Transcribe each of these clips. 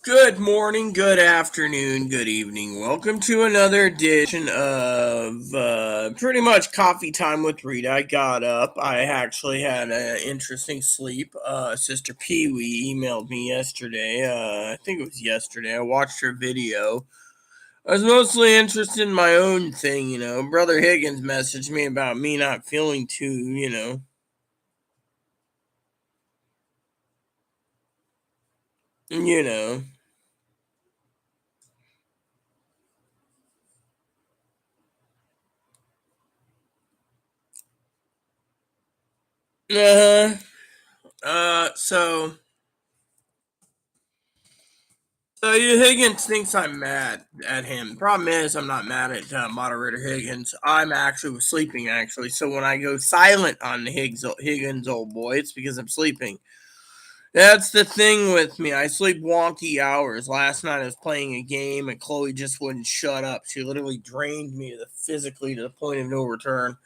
Good morning, good afternoon, good evening. Welcome to another edition of pretty much coffee time with Rita. I got up. I actually had an interesting sleep. Sister Pee Wee emailed me yesterday. I think it was yesterday. I watched her video. I was mostly interested in my own thing, Brother Higgins messaged me about me not feeling too, you know. Uh, so Higgins thinks I'm mad at him. Problem is, I'm not mad at moderator Higgins. I'm actually sleeping. Actually, so when I go silent on Higgins, old boy, it's because I'm sleeping. That's the thing with me. I sleep wonky hours. Last night I was playing a game and Chloe just wouldn't shut up. She literally drained me physically to the point of no return,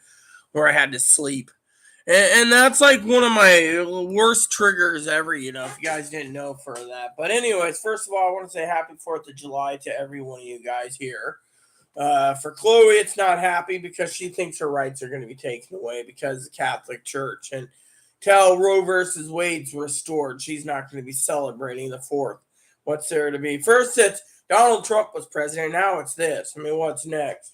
where I had to sleep. And that's like one of my worst triggers ever, if you guys didn't know for that. But, anyways, first of all, I want to say happy 4th of July to every one of you guys here. For Chloe, it's not happy because she thinks her rights are going to be taken away because of the Catholic Church. And till Roe versus Wade's restored, she's not going to be celebrating the 4th. What's there to be? First, it's Donald Trump was president. Now it's this. I mean, what's next?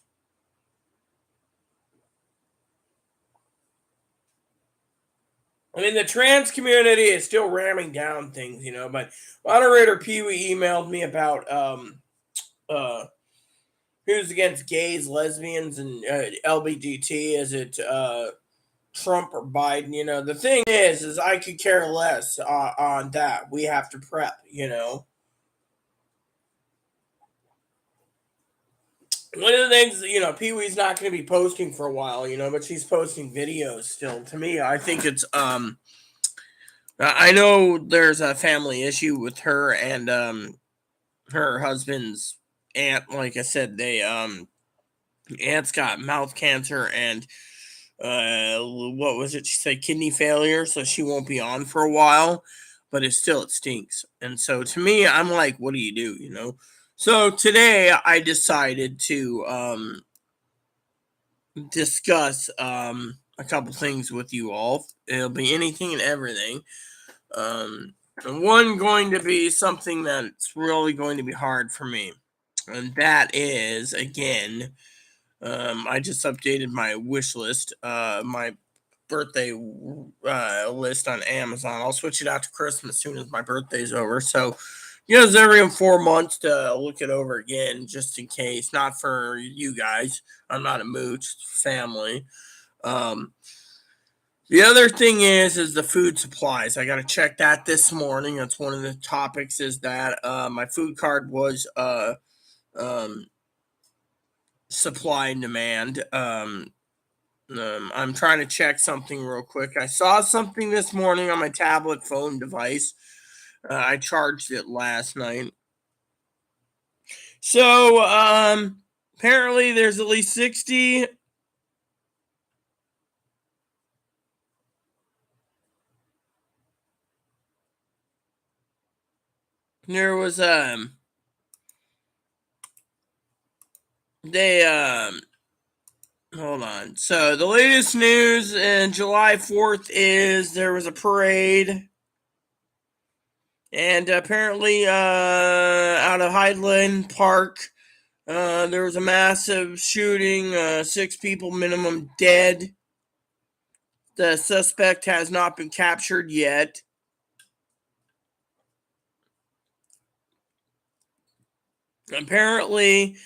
I mean, the trans community is still ramming down things, but moderator Pee Wee emailed me about uh, who's against gays, lesbians, and LGBT. Is it Trump or Biden? The thing is I could care less on that. We have to prep. One of the things, Pee Wee's not going to be posting for a while, but she's posting videos still. To me, I think it's I know there's a family issue with her and her husband's aunt. Like I said, they aunt's got mouth cancer and what was it? She said kidney failure, so she won't be on for a while. But it stinks. And so to me, I'm like, what do you do? So today I decided to discuss a couple things with you all. It'll be anything and everything. And one going to be something that's really going to be hard for me. And that is, again, I just updated my wish list, my birthday list on Amazon. I'll switch it out to Christmas as soon as my birthday's over. So, every 4 months to look it over again, just in case. Not for you guys. I'm not a mooch, it's family. Um, the other thing is the food supplies. I got to check that this morning. That's one of the topics. Is that my food card was um, supply and demand. I'm trying to check something real quick. I saw something this morning on my tablet phone device. I charged it last night. So apparently there's at least 60. There was they hold on. So the latest news in July 4th is there was a parade. And apparently, out of Highland Park, there was a massive shooting. 6 people minimum dead. The suspect has not been captured yet. Apparently,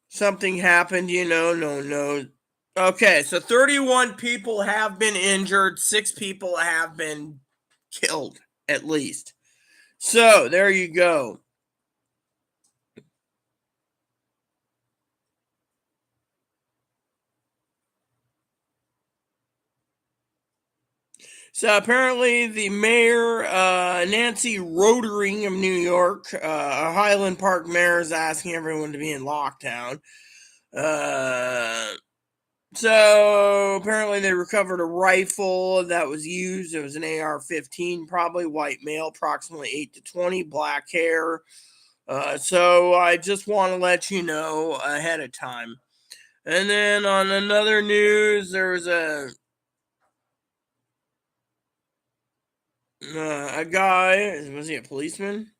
something happened. No. Okay, so 31 people have been injured. 6 people have been killed, at least. So there you go. So apparently, the mayor, Nancy Rotering of New York, Highland Park mayor, is asking everyone to be in lockdown. So apparently they recovered a rifle that was used. It was an AR-15, probably white male, approximately 8 to 20, black hair. So I just want to let you know ahead of time. And then on another news, there was a guy. Was he a policeman?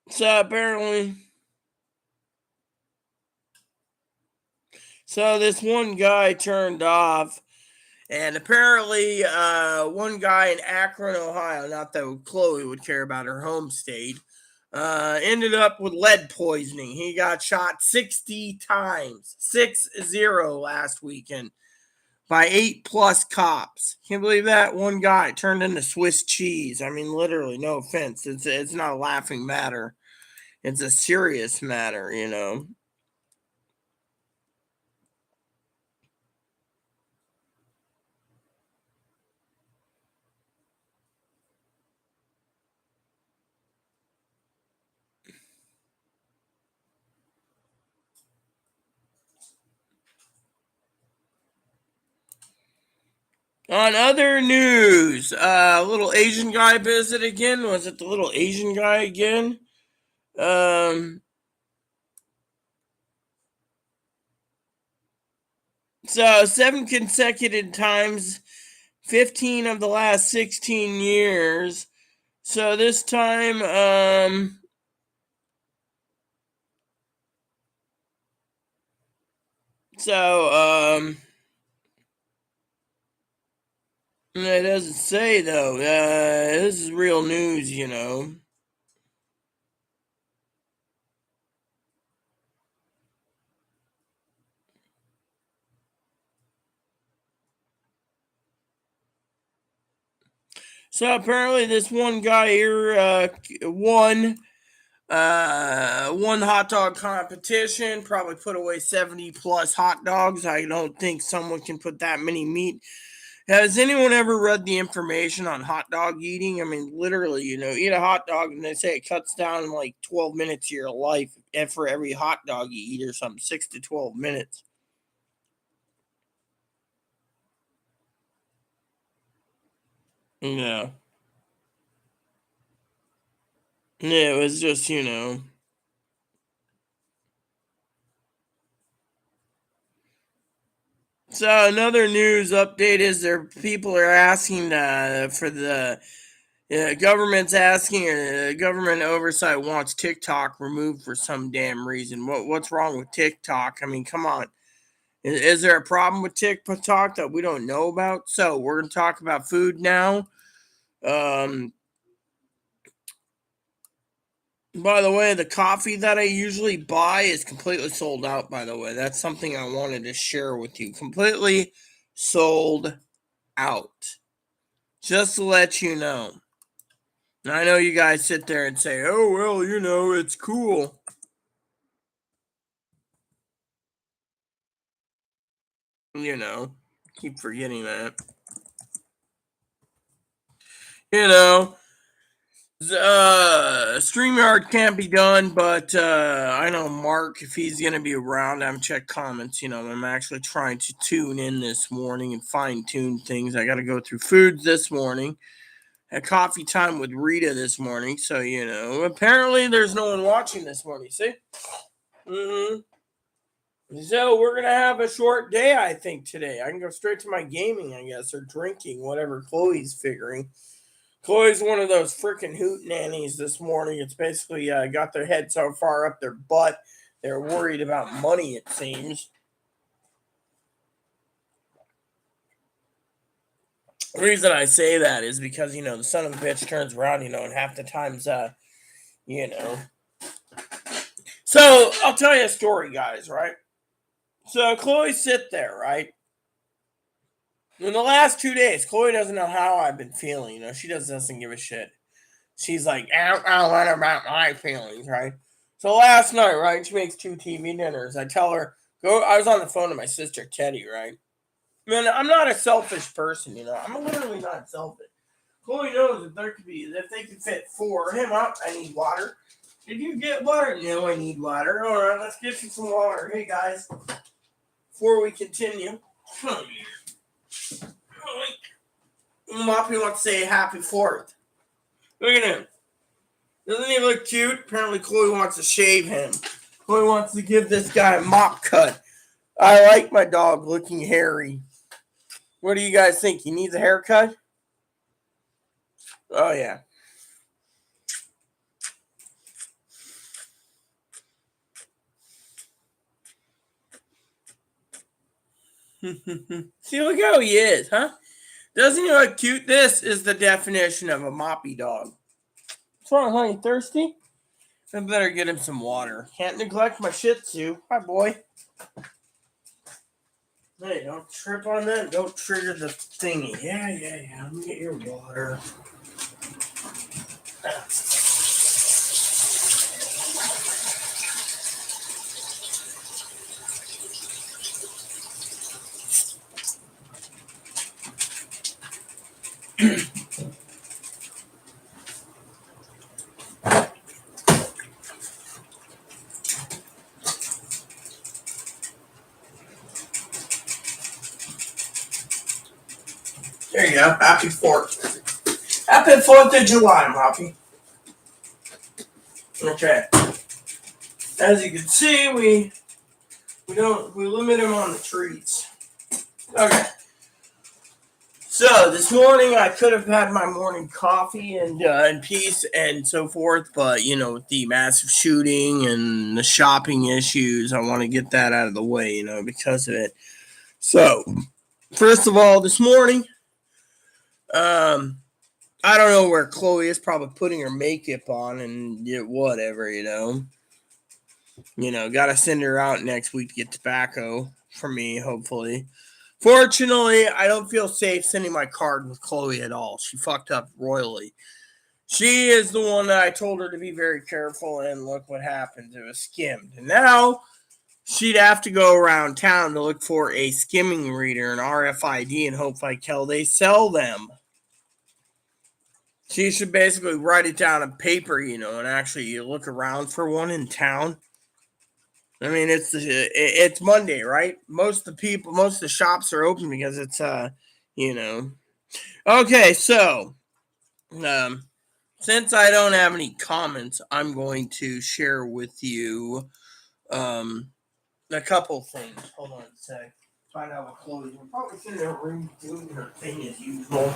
So apparently, this one guy turned off. And apparently, one guy in Akron, Ohio, not that Chloe would care about her home state, ended up with lead poisoning. He got shot 60 times, 6-0 last weekend by 8+ cops. Can't believe that? One guy turned into Swiss cheese. I mean, literally, no offense. It's not a laughing matter. It's a serious matter, you know. On other news, little Asian guy visit again. Was it the little Asian guy again? Um, so 7 consecutive times, 15 of the last 16 years. So this time, so it doesn't say though. This is real news, you know. So apparently, this one guy here won one hot dog competition, probably put away 70+ hot dogs. I don't think someone can put that many meat. Has anyone ever read the information on hot dog eating? I mean, literally, you know, eat a hot dog and they say it cuts down like 12 minutes of your life for every hot dog you eat or something, 6 to 12 minutes. Yeah. Yeah, it was just, you know. So another news update is there people are asking for the government's asking government oversight wants TikTok removed for some damn reason. What's wrong with TikTok? I mean, come on. Is there a problem with TikTok that we don't know about? So we're gonna talk about food now. Um, by the way, the coffee that I usually buy is completely sold out. By the way, that's something I wanted to share with you. Completely sold out. Just to let you know. And I know you guys sit there and say, "Oh well, you know, it's cool." You know, keep forgetting that. You know, StreamYard can't be done, but I know Mark, if he's going to be around, I haven't checked comments. You know, I'm actually trying to tune in this morning and fine tune things. I got to go through foods this morning. Had coffee time with Rita this morning, so you know, apparently there's no one watching this morning. See? Mm-hmm. So we're gonna have a short day, I think, today. I can go straight to my gaming, I guess, or drinking, whatever Chloe's figuring. Chloe's one of those freaking hoot nannies this morning. It's basically got their head so far up their butt, they're worried about money, it seems. The reason I say that is because, you know, the son of a bitch turns around, you know, and half the times, you know. So I'll tell you a story, guys, right? So Chloe sit there, right? In the last 2 days, Chloe doesn't know how I've been feeling. You know, she doesn't give a shit. She's like, I don't want about my feelings, right? So last night, right, she makes 2 TV dinners. I tell her, go. I was on the phone to my sister, Teddy, right? Man, I'm not a selfish person, you know. I'm literally not selfish. Chloe knows that if they could fit 4 him up, I need water. Did you get water? No, I need water. All right, let's get you some water. Hey, guys, before we continue. Moppy wants to say happy 4th. Look at him. Doesn't he look cute? Apparently, Chloe wants to shave him. Chloe wants to give this guy a mop cut. I like my dog looking hairy. What do you guys think? He needs a haircut? Oh, yeah. See, look how he is, huh? Doesn't he look cute? This is the definition of a moppy dog. What's wrong, honey? Thirsty? I better get him some water. Can't neglect my Shih Tzu. Hi, boy. Hey, don't trip on that. Don't trigger the thingy. Yeah. Let me get your water. There you go. Happy 4th. Happy 4th of July, Moppy. Okay. As you can see, we limit him on the treats. Okay. So this morning I could have had my morning coffee and peace and so forth, but you know, with the massive shooting and the shopping issues, I want to get that out of the way, you know, because of it. So, first of all, this morning, I don't know where Chloe is, probably putting her makeup on and whatever, you know. You know, gotta send her out next week to get tobacco for me, hopefully. Fortunately, I don't feel safe sending my card with Chloe at all. She fucked up royally. She is the one that I told her to be very careful, and look what happened. It was skimmed. And now she'd have to go around town to look for a skimming reader, an RFID, and hope like hell they sell them. She should basically write it down on paper, you know, and actually look around for one in town. I mean, it's Monday, right? Most of the shops are open because it's you know. Okay, so since I don't have any comments, I'm going to share with you a couple things. Hold on a sec. Find out what Chloe's. We're probably sitting in her room doing her thing as usual.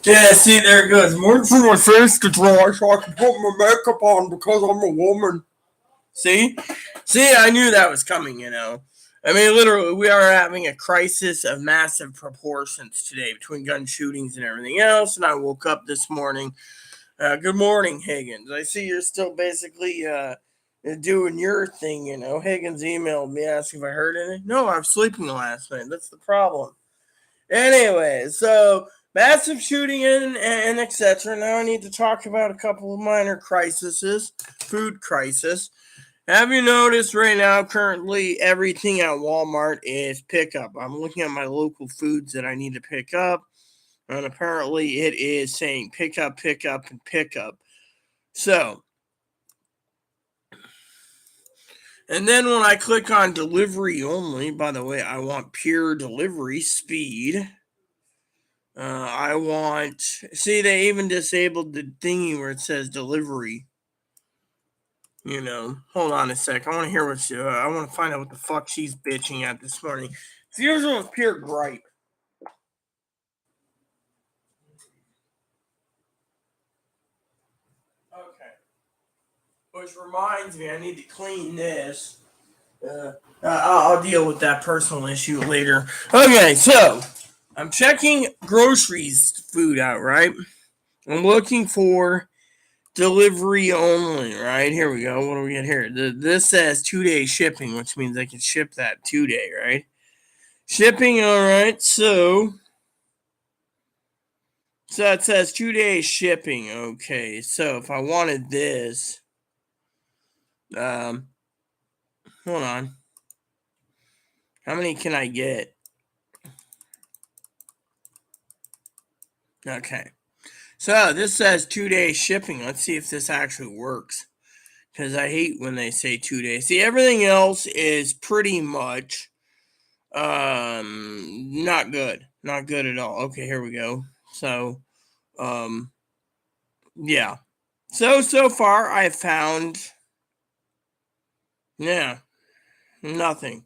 Yeah, see, there it goes. Waiting for my face to dry so I can put my makeup on because I'm a woman. See, I knew that was coming, you know. I mean, literally, we are having a crisis of massive proportions today between gun shootings and everything else. And I woke up this morning. Good morning, Higgins. I see you're still basically doing your thing, you know. Higgins emailed me asking if I heard anything. No, I was sleeping last night. That's the problem. Anyway, so massive shooting and etc. Now I need to talk about a couple of minor crises. Food crisis. Have you noticed right now, currently, everything at Walmart is pickup? I'm looking at my local foods that I need to pick up, and apparently it is saying pick up, and pick up. So, and then when I click on delivery only, by the way, I want pure delivery speed. See, they even disabled the thingy where it says delivery. You know, hold on a sec. I want to hear I want to find out what the fuck she's bitching at this morning. It's usually with pure gripe. Okay. Which reminds me, I need to clean this. I'll deal with that personal issue later. Okay, so I'm checking groceries food out, right? I'm looking for Delivery only, right? Here we go. What do we get here? This says 2-day shipping, which means I can ship that 2-day, right? Shipping, all right. So it says 2-day shipping. Okay, so if I wanted this, hold on. How many can I get? Okay. So this says 2-day shipping. Let's see if this actually works. Because I hate when they say 2 days. See, everything else is pretty much not good. Not good at all. Okay, here we go. So yeah. So far I found nothing.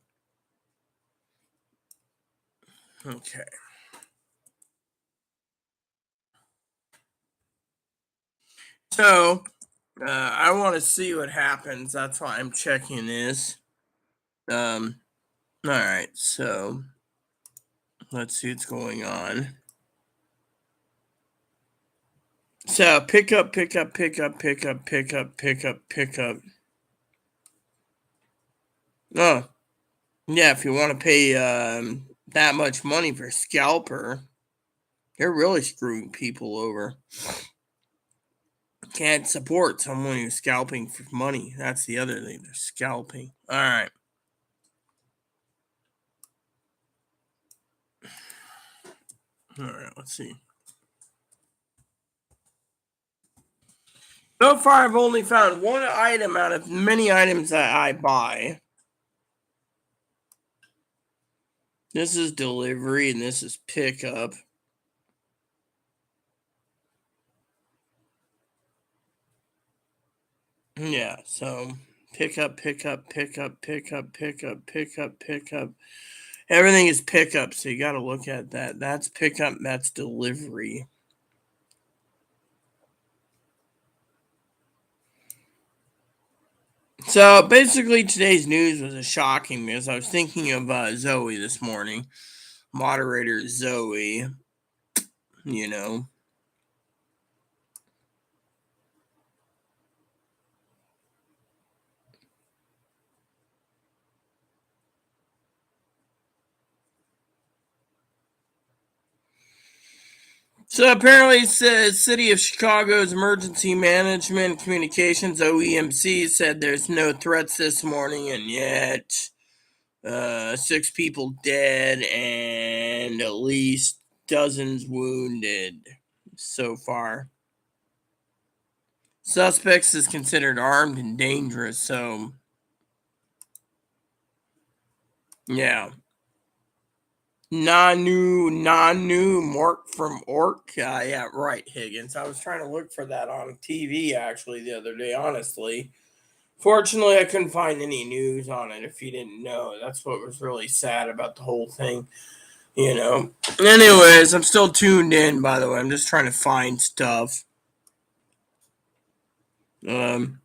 Okay. So I want to see what happens. That's why I'm checking this. All right. So let's see what's going on. So pick up. Oh, yeah. If you want to pay that much money for a scalper, they're really screwing people over. Can't support someone who's scalping for money. That's the other thing. They're scalping. All right. All right. Let's see. So far, I've only found one item out of many items that I buy. This is delivery and this is pickup. Yeah, so pickup. Everything is pickup, so you got to look at that. That's pickup, that's delivery. So basically, today's news was a shocking because I was thinking of Zoe this morning, moderator Zoe, you know. So apparently, it says City of Chicago's Emergency Management Communications (OEMC) said there's no threats this morning, and yet 6 people dead and at least dozens wounded so far. Suspects is considered armed and dangerous, so yeah. Nanu Mork from Orc. Yeah, right, Higgins. I was trying to look for that on TV actually the other day, honestly. Fortunately, I couldn't find any news on it if you didn't know. That's what was really sad about the whole thing, you know. Anyways, I'm still tuned in, by the way. I'm just trying to find stuff. Um,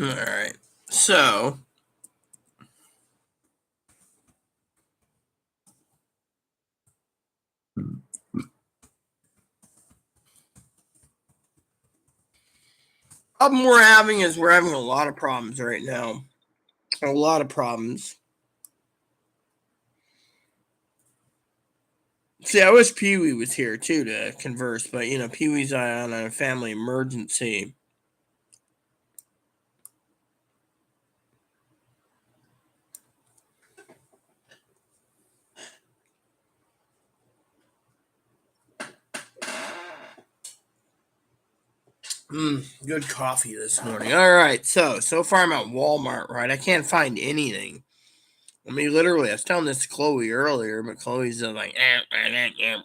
all right. So, problem we're having is we're having a lot of problems right now. A lot of problems. See, I wish Pee Wee was here too to converse, but you know, Pee Wee's on a family emergency. Good coffee this morning. All right, so far I'm at Walmart, right? I can't find anything. I mean, literally, I was telling this to Chloe earlier, but Chloe's like,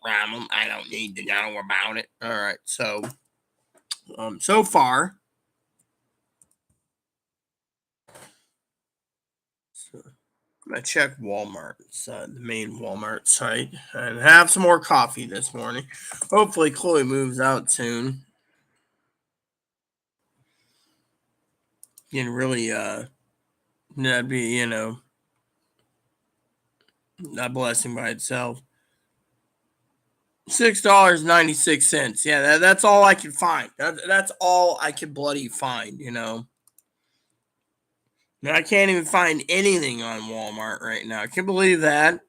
problem. I don't need to know about it. All right, so So far, so I'm gonna check Walmart, the main Walmart site, and have some more coffee this morning. Hopefully, Chloe moves out soon. And really, that'd be a blessing by itself. $6.96. Yeah, that's all I could find. That's all I could bloody find. And I can't even find anything on Walmart right now. I can't believe that.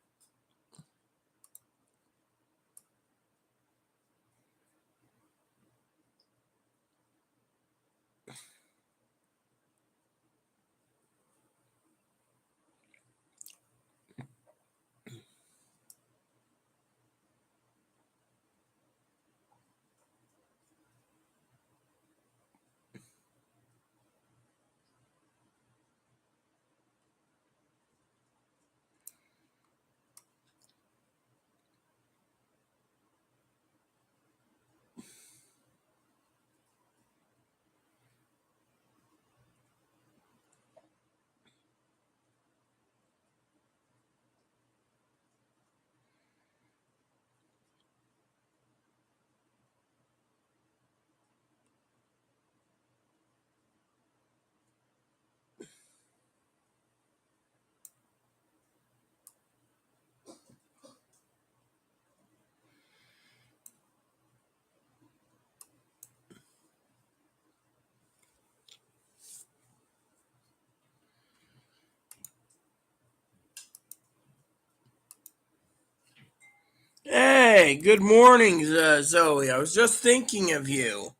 Hey, good morning, Zoe. I was just thinking of you.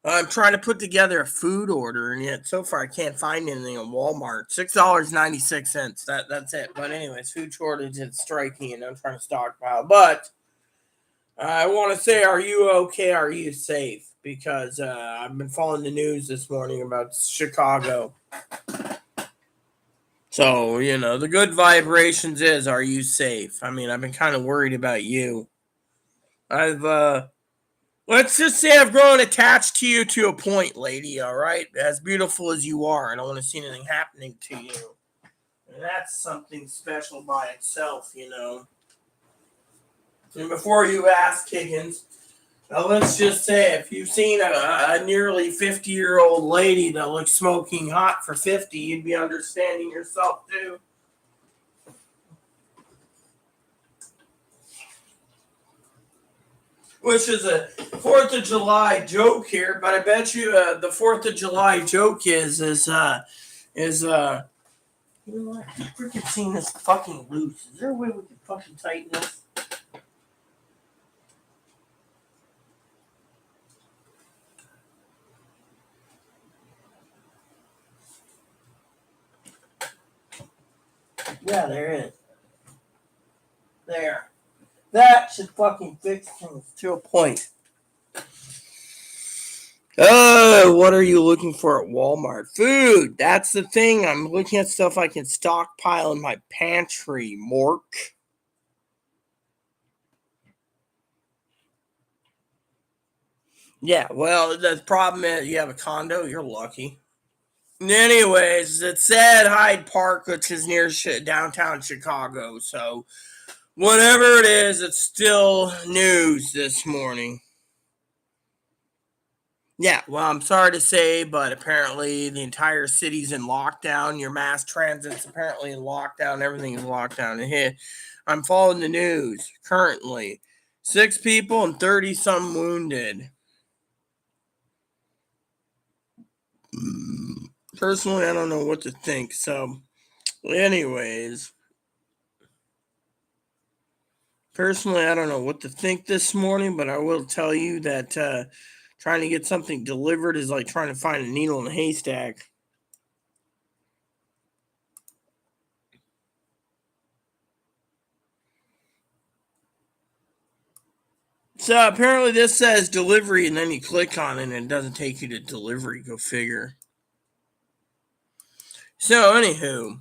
I'm trying to put together a food order, and yet so far I can't find anything on Walmart. $6.96. That's it. But anyways, food shortage is striking, and I'm trying to stockpile. But I want to say, are you okay? Are you safe? Because I've been following the news this morning about Chicago. So, the good vibrations is, are you safe? I mean, I've been kind of worried about you. Let's just say I've grown attached to you to a point, lady, all right? As beautiful as you are, I don't want to see anything happening to you. And that's something special by itself. And before you ask, Higgins, let's just say if you've seen a nearly 50-year-old lady that looks smoking hot for 50, you'd be understanding yourself too. Which is a 4th of July joke here, but I bet you the 4th of July joke is you know what? I'm freaking seeing this fucking loose. Is there a way we can fucking tighten this? Yeah, there is. There. That should fucking fix things to a point. What are you looking for at Walmart? Food. That's the thing. I'm looking at stuff I can stockpile in my pantry. Mork. Yeah, well, the problem is you have a condo. You're lucky. Anyways, it said Hyde Park, which is near downtown Chicago. So, whatever it is, it's still news this morning. Yeah, well, I'm sorry to say, but apparently the entire city's in lockdown. Your mass transit's apparently in lockdown. Everything is locked down. And here, I'm following the news currently. 6 people and 30 some wounded. Personally, I don't know what to think. So, anyways, personally, I don't know what to think this morning, but I will tell you that trying to get something delivered is like trying to find a needle in a haystack. So apparently this says delivery, and then you click on it, and it doesn't take you to delivery. Go figure. So anywho,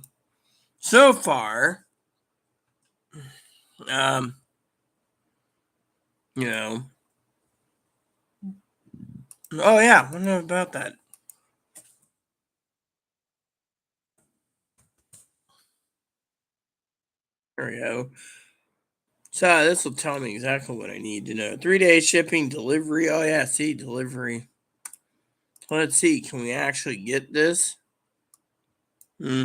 so far, um, you know, Oh yeah, I know about that. There we go. So this will tell me exactly what I need to know. 3 day shipping, delivery. Oh yeah, see delivery. Let's see. Can we actually get this? Hmm.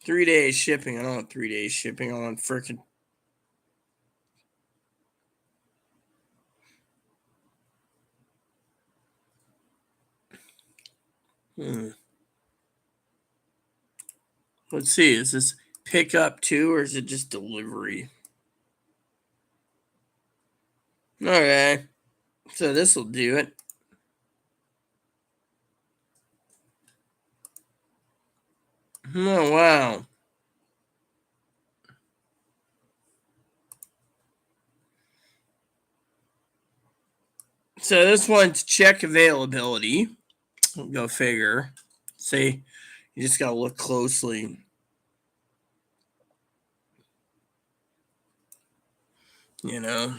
3 days shipping. I don't want 3 days shipping. I want freaking. Hmm. Let's see. Is this pickup too, or is it just delivery? Okay. So this will do it. Oh wow. So this one's check availability. Go figure. See, you just gotta look closely. You know.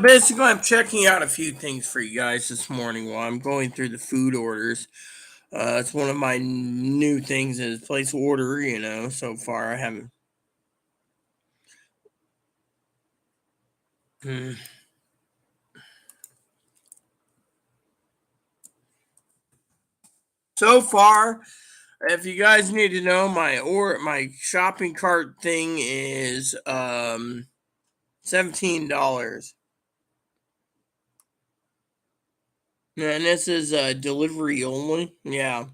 Basically, I'm checking out a few things for you guys this morning while I'm going through the food orders. It's one of my new things is place order. So far I haven't. Hmm. So far, if you guys need to know, my shopping cart thing is $17, and this is delivery only. Yeah,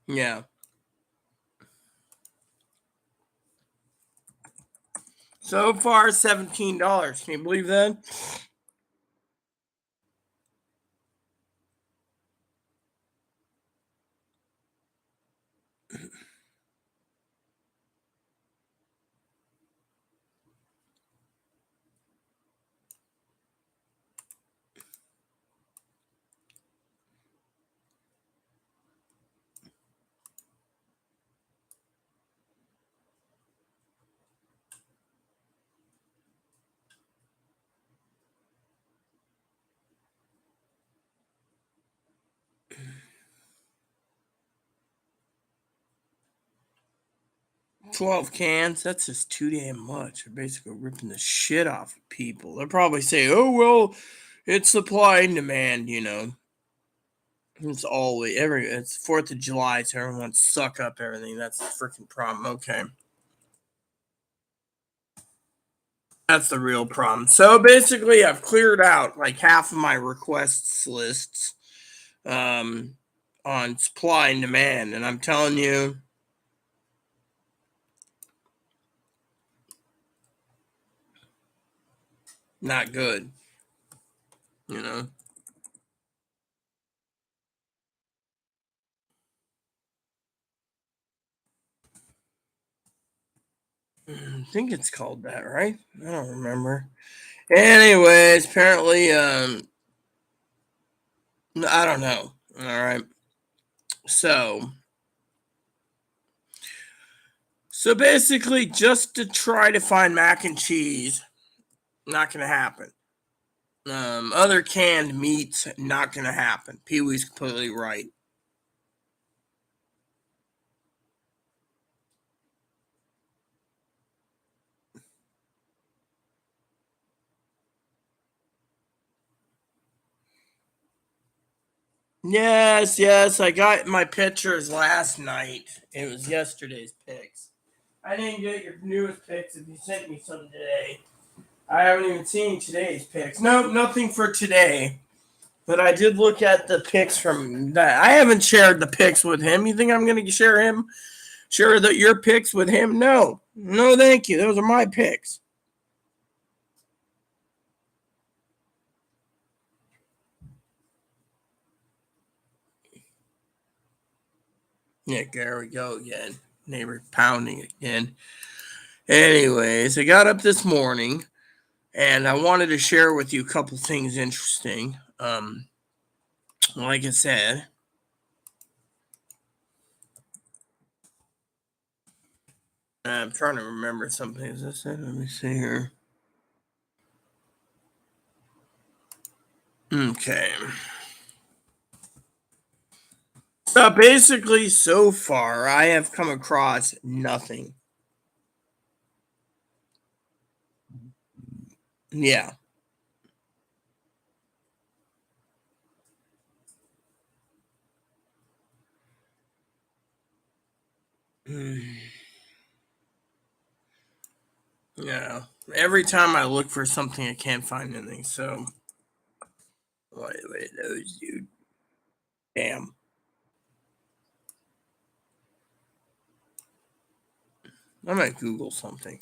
yeah. So far, $17. Can you believe that? 12 cans. That's just too damn much. They're basically ripping the shit off of people. They'll probably say, "Oh well, it's supply and demand." It's always it's 4th of July, so everyone wants to suck up everything. That's the freaking problem. Okay. That's the real problem. So basically I've cleared out like half of my requests lists um on supply and demand, and I'm telling you, not good, you know. I think it's called that, right? I don't remember. Anyways, apparently I don't know. All right. So so basically just to try to find mac and cheese, not gonna happen. Other canned meats, not gonna happen. Pee Wee's completely right. Yes, yes, I got my pictures last night. It was yesterday's pics. I didn't get your newest pics if you sent me some today. I haven't even seen today's pics. No, nothing for today. But I did look at the pics from that. I haven't shared the pics with him. You think I'm going to share your pics with him? No, no, thank you. Those are my pics. Yeah, there we go again. Neighbor pounding again. Anyways, I got up this morning and I wanted to share with you a couple things interesting. Like I said, I'm trying to remember something. Is this it? Let me see here. Okay. So basically, so far, I have come across nothing. Yeah. Yeah. Every time I look for something, I can't find anything. So, wait, those dude. Damn. I might Google something.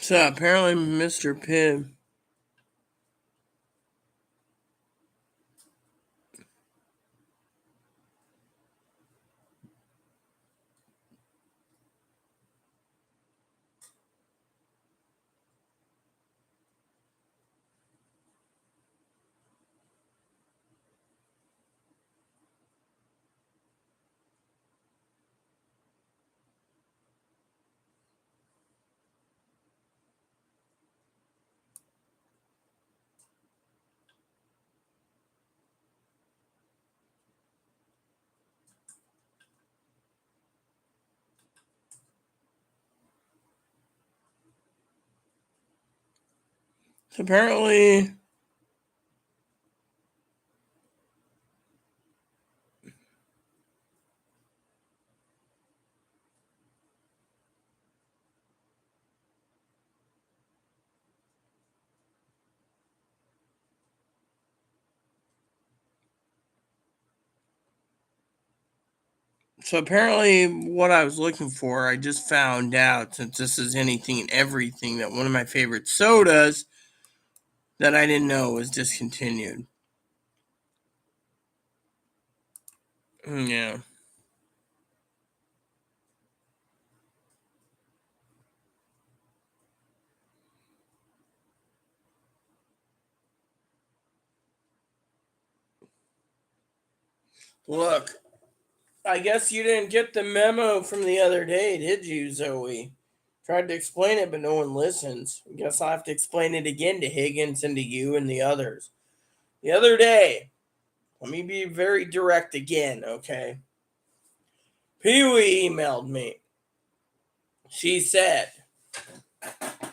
So apparently, Mr. Pibb. So apparently, what I was looking for, I just found out since this is anything and everything that one of my favorite sodas that I didn't know was discontinued. Yeah. Look, I guess you didn't get the memo from the other day, did you, Zoe? Tried to explain it, but no one listens. I guess I'll have to explain it again to Higgins and to you and the others. The other day, let me be very direct again, okay? Pee Wee emailed me. She said, I'm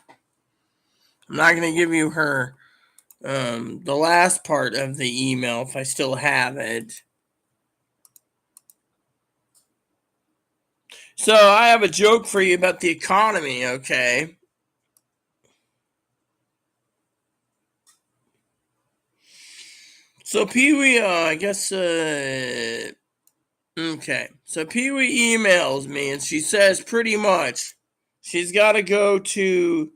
not going to give you her the last part of the email if I still have it. So I have a joke for you about the economy, okay? So Pee Wee, I guess, okay. So Pee Wee emails me and she says pretty much she's got to go to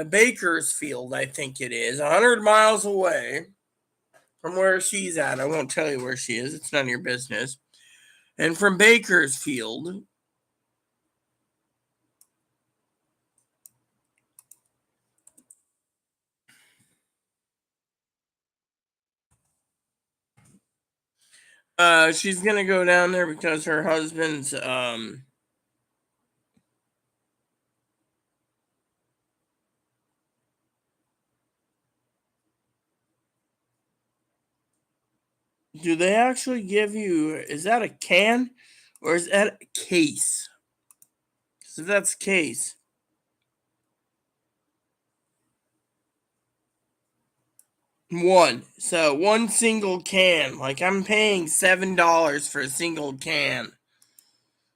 Bakersfield, I think it is, 100 miles away from where she's at. I won't tell you where she is, it's none of your business. And from Bakersfield, she's gonna go down there because her husband's do they actually give you, is that a can or is that a case? So that's case. One. So one single can. Like I'm paying $7 for a single can.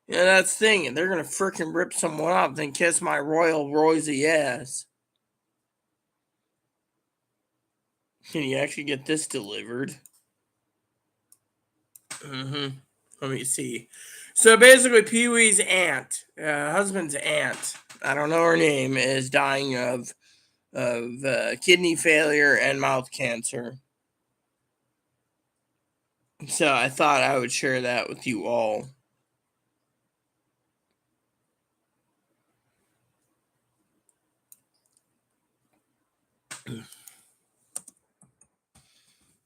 Yeah, that's the thing. They're gonna frickin' rip someone off, then kiss my royal rosy ass. Can you actually get this delivered? Mm-hmm. Let me see. So basically, Pee Wee's aunt, husband's aunt, I don't know her name, is dying of kidney failure and mouth cancer. So I thought I would share that with you all.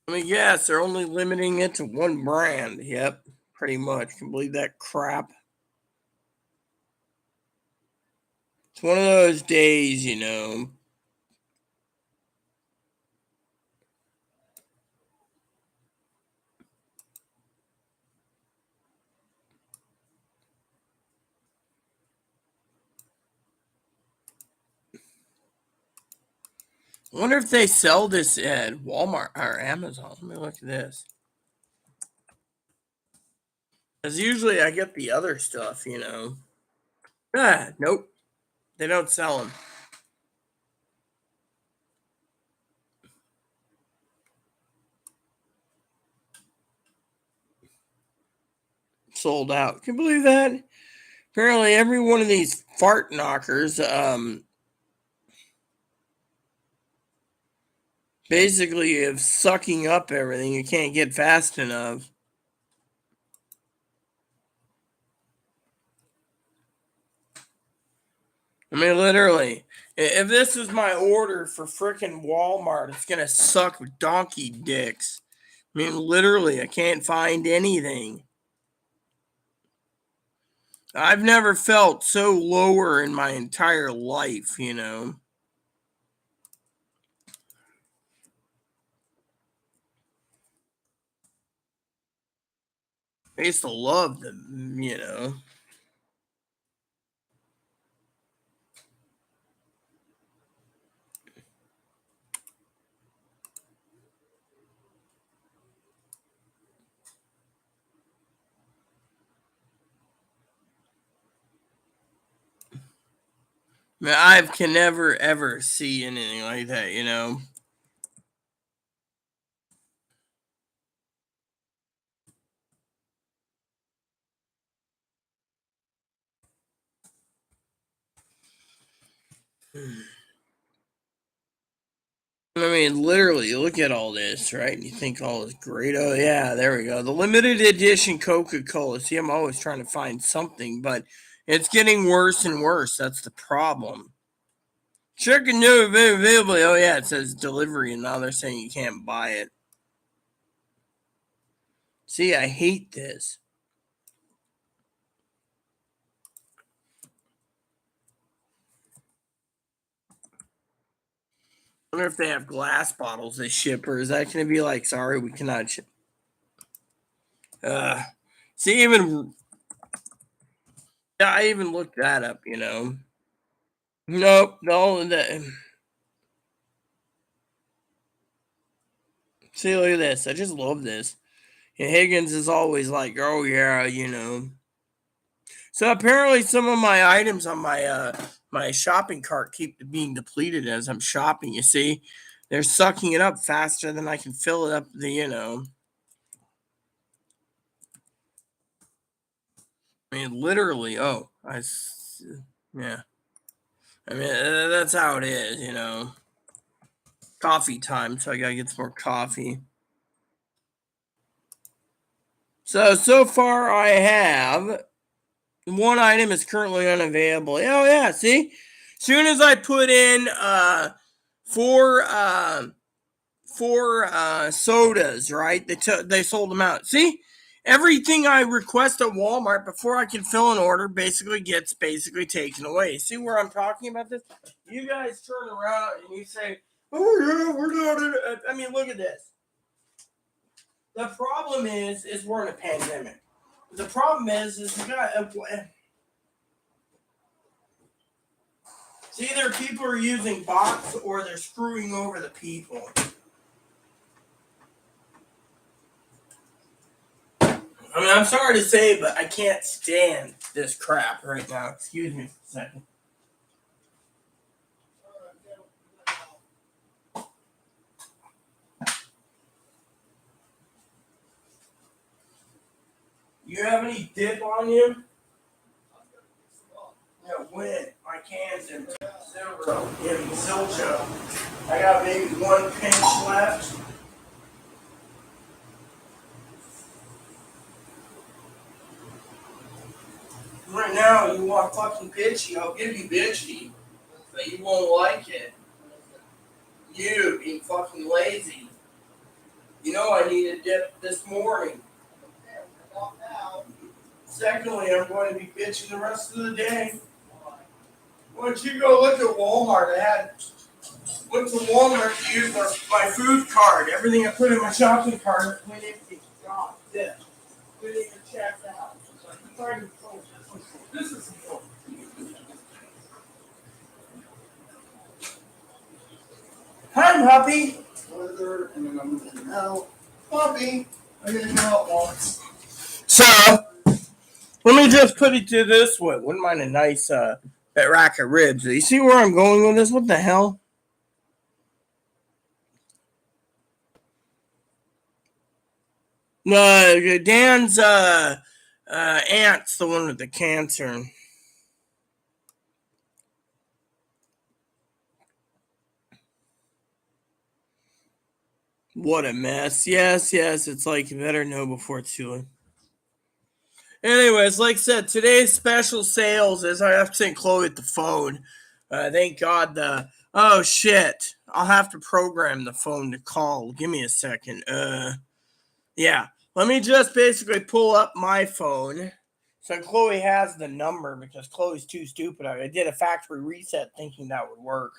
I mean, yes, they're only limiting it to one brand. Yep, pretty much. Can believe that crap. It's one of those days, you know. I wonder if they sell this at Walmart or Amazon. Let me look at this. Because usually I get the other stuff, you know. Ah, nope. They don't sell them. Sold out. Can you believe that? Apparently, every one of these fart knockers, basically is sucking up everything. You can't get fast enough. I mean, literally, if this is my order for frickin' Walmart, it's gonna suck donkey dicks. I mean, literally, I can't find anything. I've never felt so lower in my entire life, you know. I used to love them, you know. I mean, I can never ever see anything like that, you know. I mean, literally, you look at all this, right? And you think all is great. Oh, yeah, there we go. The limited edition Coca Cola. See, I'm always trying to find something, but it's getting worse and worse. That's the problem. Chicken new available. Oh, yeah, it says delivery, and now they're saying you can't buy it. See, I hate this. I wonder if they have glass bottles they ship, or is that going to be like, sorry, we cannot ship? Uh, see, even yeah, I even looked that up. You know, nope, no. See, look at this. I just love this. And Higgins is always like, oh yeah, you know. So apparently, some of my items on my shopping cart keep being depleted as I'm shopping. You see, they're sucking it up faster than I can fill it up. The you know, I mean, literally. Oh, yeah. I mean, that's how it is, you know. Coffee time, so I gotta get some more coffee. So far I have one item is currently unavailable. Oh yeah, see, soon as I put in four four sodas, right? They sold them out. See, everything I request at Walmart before I can fill an order basically gets basically taken away. See where I'm talking about this? You guys turn around and you say, "Oh yeah, we're not." I mean, look at this. The problem is we're in a pandemic. The problem is we got. See, either people are using bots or they're screwing over the people. I mean, I'm sorry to say, but I can't stand this crap right now. Excuse me for a second. You have any dip on you? Yeah, when? My can's in 0 in Zilcho. I got maybe 1 pinch left. Right now, you want fucking bitchy, I'll give you bitchy. But you won't like it. You being fucking lazy. You know I need a dip this morning. Secondly, I'm going to be bitching the rest of the day. Why don't you go look at Walmart? Went to Walmart to use my food card. Everything I put in my shopping cart went empty. God, this. Didn't even check out. This is important. Hi, puppy. Oh, puppy. I didn't know it once. So, let me just put it to this way. Wouldn't mind a nice rack of ribs. You see where I'm going with this? What the hell? Dan's aunt's the one with the cancer. What a mess. Yes, it's like you better know before it's too late. Anyways, like I said, today's special sales is I have to send Chloe at the phone. Thank God oh shit. I'll have to program the phone to call. Give me a second. Yeah. Let me just basically pull up my phone. So Chloe has the number because Chloe's too stupid. I did a factory reset thinking that would work.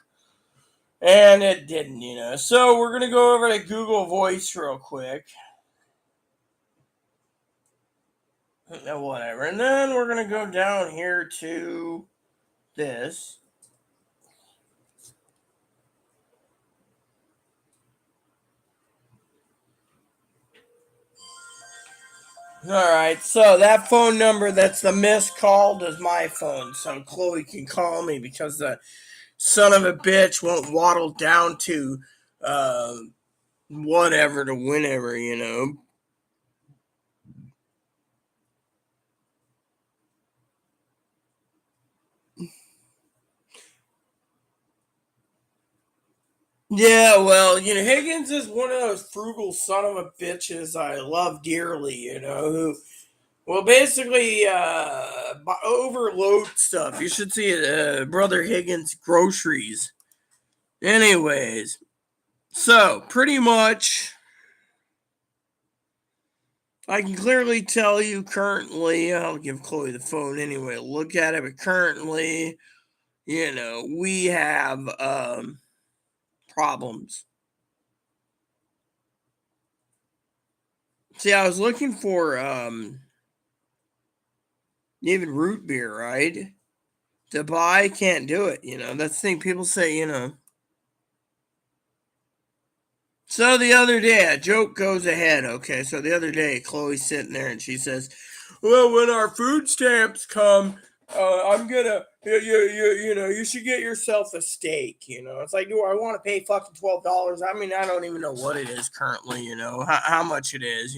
And it didn't. So we're going to go over to Google Voice real quick. Whatever. And then we're going to go down here to this. Alright, so that phone number that's the missed call is my phone. So Chloe can call me because the son of a bitch won't waddle down to whatever to whenever. Yeah, well, Higgins is one of those frugal son of a bitches I love dearly, who will basically overload stuff. You should see Brother Higgins groceries. Anyways, so pretty much I can clearly tell you currently, I'll give Chloe the phone anyway, look at it, but currently, we have problems. See, I was looking for even root beer, right? To buy, can't do it, That's the thing people say. So the other day, a joke goes ahead, okay? So the other day, Chloe's sitting there and she says, well, when our food stamps come, I'm gonna, you should get yourself a steak, It's like, do I want to pay fucking $12? I mean, I don't even know what it is currently, how much it is,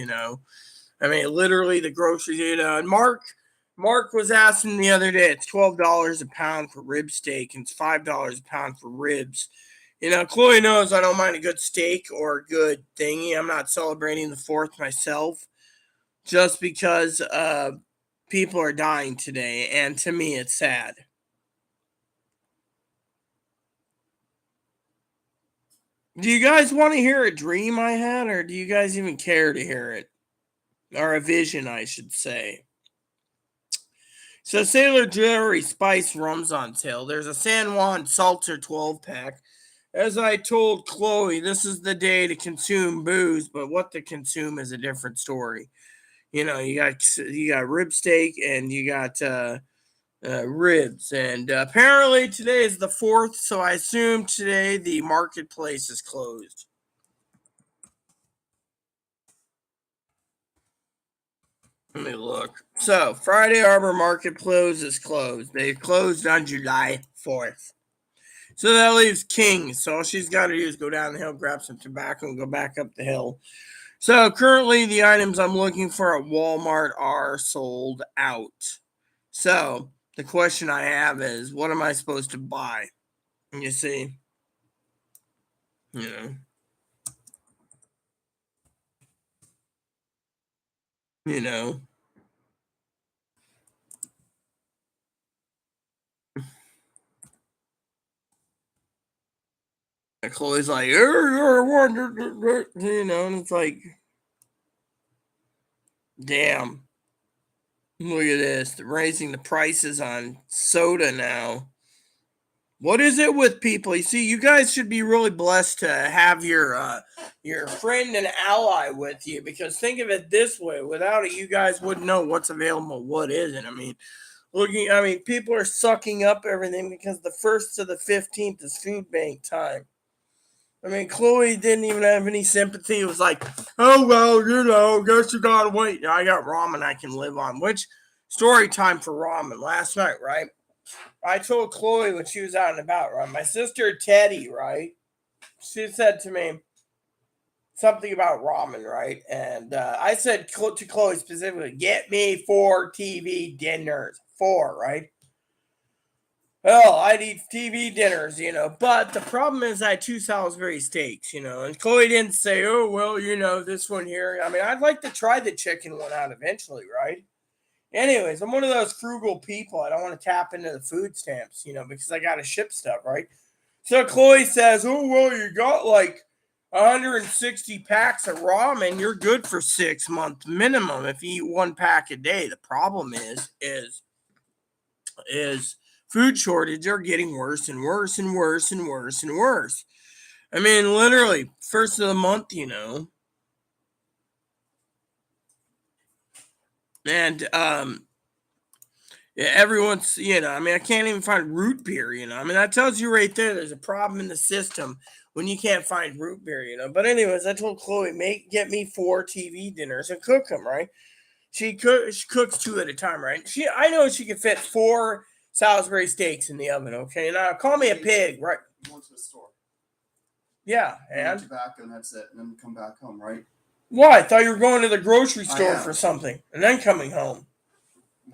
I mean, literally the groceries, and Mark was asking the other day, it's $12 a pound for rib steak, and it's $5 a pound for ribs. Chloe knows I don't mind a good steak or a good thingy. I'm not celebrating the 4th myself just because people are dying today. And to me, it's sad. Do you guys want to hear a dream I had, or do you guys even care to hear it? Or a vision, I should say. So Sailor Jerry Spice Rum's on sale. There's a San Juan Seltzer 12-pack. As I told Chloe, this is the day to consume booze, but what to consume is a different story. You got rib steak and you got ribs, and apparently today is the 4th, so I assume today the marketplace is closed. Let me look. So, Friday Arbor Market is closed. They closed on July 4th. So that leaves King's. So all she's got to do is go down the hill, grab some tobacco, and go back up the hill. So currently, the items I'm looking for at Walmart are sold out. So the question I have is, what am I supposed to buy? You see, you know, you know. And Chloe's like, you're one, you know, and it's like, damn, look at this. They're raising the prices on soda now. What is it with people? You see, you guys should be really blessed to have your friend and ally with you, because think of it this way: without it, you guys wouldn't know what's available, what isn't. I mean, people are sucking up everything because the 1st to the 15th is food bank time. I mean, Chloe didn't even have any sympathy. It was like, oh, well, guess you gotta wait. I got ramen I can live on. Which, story time for ramen last night, right? I told Chloe when she was out and about, right? My sister Teddy, right? She said to me something about ramen, right? And I said to Chloe specifically, get me 4 TV dinners. 4, right? Oh, I'd eat TV dinners, But the problem is I had 2 Salisbury steaks, And Chloe didn't say, oh, well, this one here. I mean, I'd like to try the chicken one out eventually, right? Anyways, I'm one of those frugal people. I don't want to tap into the food stamps, because I got to ship stuff, right? So Chloe says, oh, well, you got like 160 packs of ramen. You're good for 6 months minimum if you eat 1 pack a day. The problem is food shortage are getting worse and worse and worse and worse and worse. I mean, literally, first of the month, and yeah, everyone's, I mean, I can't even find root beer, I mean, that tells you right there there's a problem in the system when you can't find root beer, But anyways, I told Chloe, get me 4 TV dinners and cook them, right? She cooks 2 at a time, right? I know she can fit 4 Salisbury steaks in the oven, okay? Now call me a pig, right? You went to the store. Yeah, and tobacco, and that's it, and then come back home, right? What? I thought you were going to the grocery store for something and then coming home.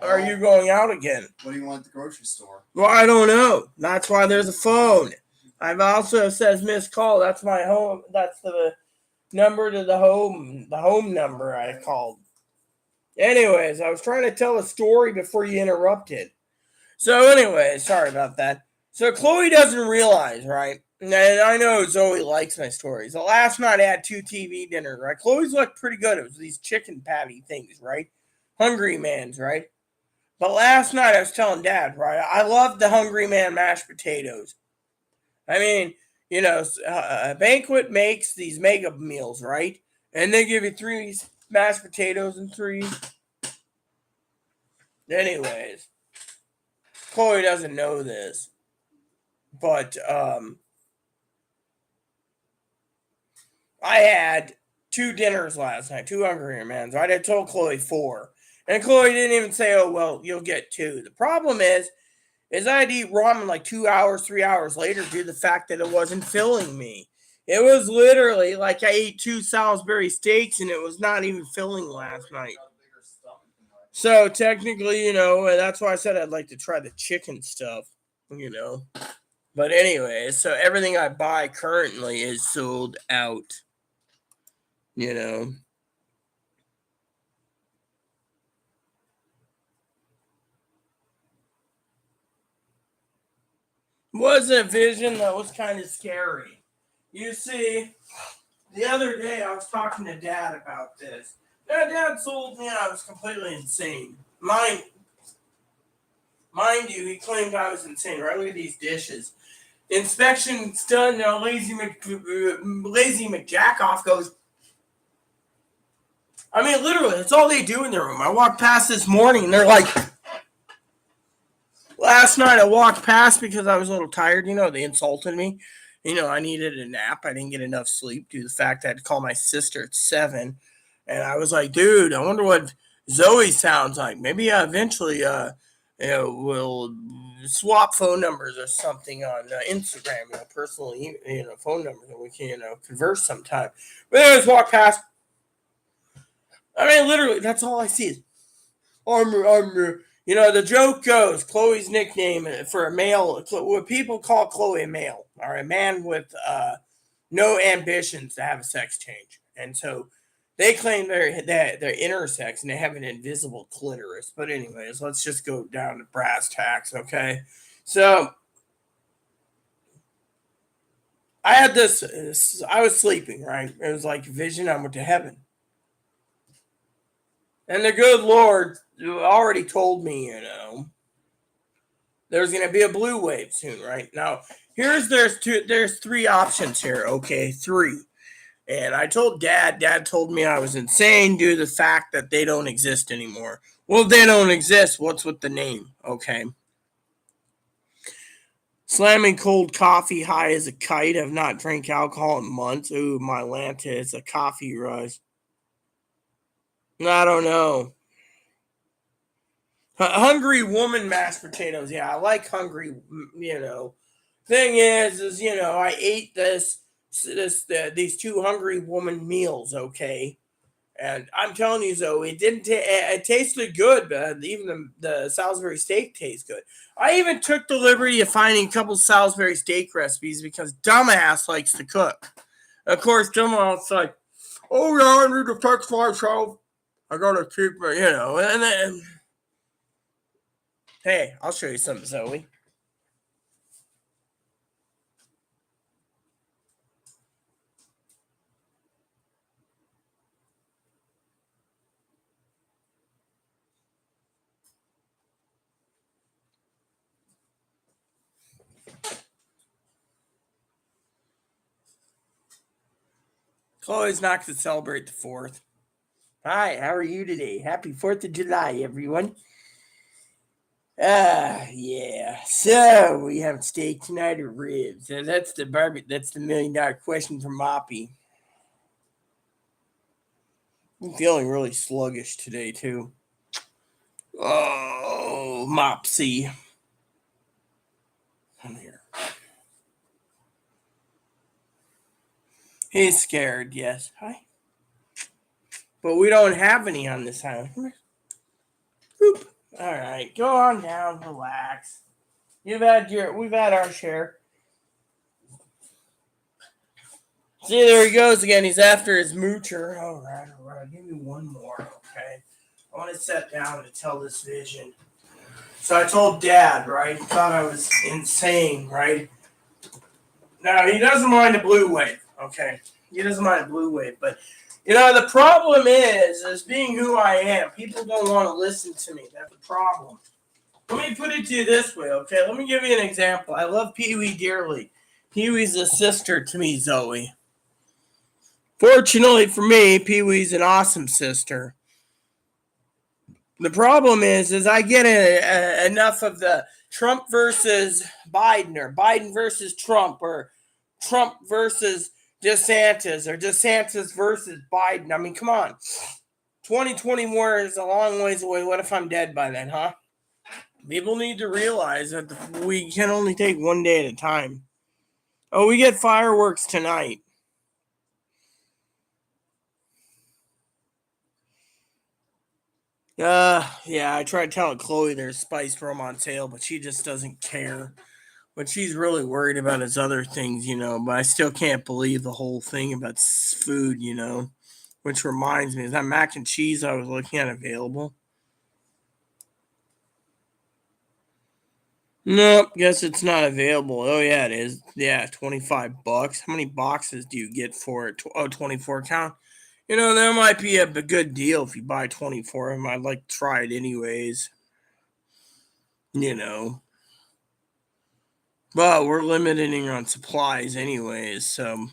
Well, are you going out again? What do you want at the grocery store? Well, I don't know. That's why there's a phone. I've also says missed call. That's my home. That's the number to the home number I called. Anyways, I was trying to tell a story before you interrupted. So anyways, sorry about that. So Chloe doesn't realize, right? And I know Zoe likes my stories. The last night I had 2 TV dinners, right? Chloe's looked pretty good. It was these chicken patty things, right? Hungry Man's, right? But last night I was telling Dad, right? I love the Hungry Man mashed potatoes. I mean, a banquet makes these mega meals, right? And they give you 3 mashed potatoes and 3. Anyways, Chloe doesn't know this, but I had 2 dinners last night, 2 Hungry Man's. Right? I told Chloe 4. And Chloe didn't even say, oh, well, you'll get 2. The problem is I had to eat ramen like 2 hours, 3 hours later due to the fact that it wasn't filling me. It was literally like I ate 2 Salisbury steaks and it was not even filling last night. So technically, that's why I said I'd like to try the chicken stuff, But anyway, so everything I buy currently is sold out, Was a vision that was kind of scary. You see, the other day I was talking to Dad about this. Now, Dad told me I was completely insane. Mind you, he claimed I was insane. Right? Look at these dishes. The inspection's done. Now, Lazy McJackoff goes, I mean, literally, that's all they do in their room. I walked past this morning, and they're like, last night I walked past because I was a little tired. They insulted me. I needed a nap. I didn't get enough sleep due to the fact I had to call my sister at 7. And I was like, dude, I wonder what Zoe sounds like. Maybe eventually we'll swap phone numbers or something on Instagram, personally, phone numbers, and we can converse sometime. But anyways, walk past. I mean, literally, that's all I see is armor. The joke goes, Chloe's nickname for a male, what people call Chloe a male, or a man with no ambitions to have a sex change. And so they claim they're intersex and they have an invisible clitoris. But anyways, let's just go down to brass tacks, okay? So I had this, I was sleeping, right? It was like a vision. I went to heaven. And the good Lord already told me, there's going to be a blue wave soon, right? Now, there's three options here, okay? Three. And I told Dad told me I was insane due to the fact that they don't exist anymore. Well, if they don't exist, what's with the name? Okay. Slamming cold coffee high as a kite. Have not drank alcohol in months. Ooh, my Lanta is a coffee rush. I don't know. Hungry woman mashed potatoes. Yeah, I like hungry, Thing is, I ate these two hungry woman meals, okay? And I'm telling you, Zoe, it didn't. It tasted good, but even the Salisbury steak tastes good. I even took the liberty of finding a couple Salisbury steak recipes because dumbass likes to cook. Of course, dumbass like, oh yeah, I need to fix myself. I gotta keep it, And then, hey, I'll show you something, Zoe. Chloe's not going to celebrate the 4th. Hi, how are you today? Happy 4th of July, everyone. Yeah. So, we have steak tonight or ribs? That's the $1 million question from Moppy. I'm feeling really sluggish today, too. Oh, Mopsy. Come here. He's scared, yes. Hi. But we don't have any on this island. Boop. All right, go on down, relax. We've had our share. See, there he goes again. He's after his moocher. All right. Give me one more, okay? I want to sit down to tell this vision. So I told Dad, right? He thought I was insane, right? Now, he doesn't mind a blue wave, okay? He doesn't mind a blue wave, but the problem is being who I am, people don't want to listen to me. That's the problem. Let me put it to you this way, okay? Let me give you an example. I love Pee Wee dearly. Pee Wee's a sister to me, Zoe. Fortunately for me, Pee Wee's an awesome sister. The problem is I get enough of the Trump versus Biden, or Biden versus Trump, or Trump versus DeSantis, or DeSantis versus Biden. I mean, come on. 2024 is a long ways away. What if I'm dead by then, huh? People need to realize that we can only take one day at a time. Oh, we get fireworks tonight. Yeah, I tried telling Chloe there's spiced rum on sale, but she just doesn't care. But she's really worried about his other things, But I still can't believe the whole thing about food, Which reminds me, is that mac and cheese I was looking at available? Nope, guess it's not available. Oh yeah, it is. Yeah, $25. How many boxes do you get for it? 24 count. There might be a good deal if you buy 24 of them. I'd like to try it anyways. But we're limiting on supplies anyways, so,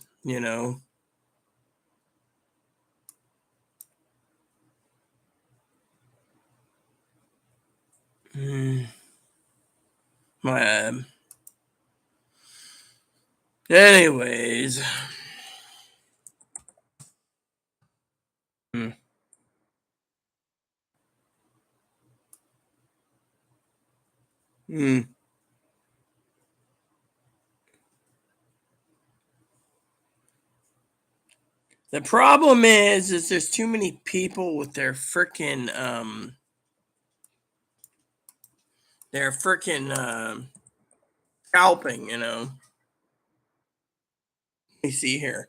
my anyways. Hmm. The problem is there's too many people with their freaking scalping, you know. Let me see here.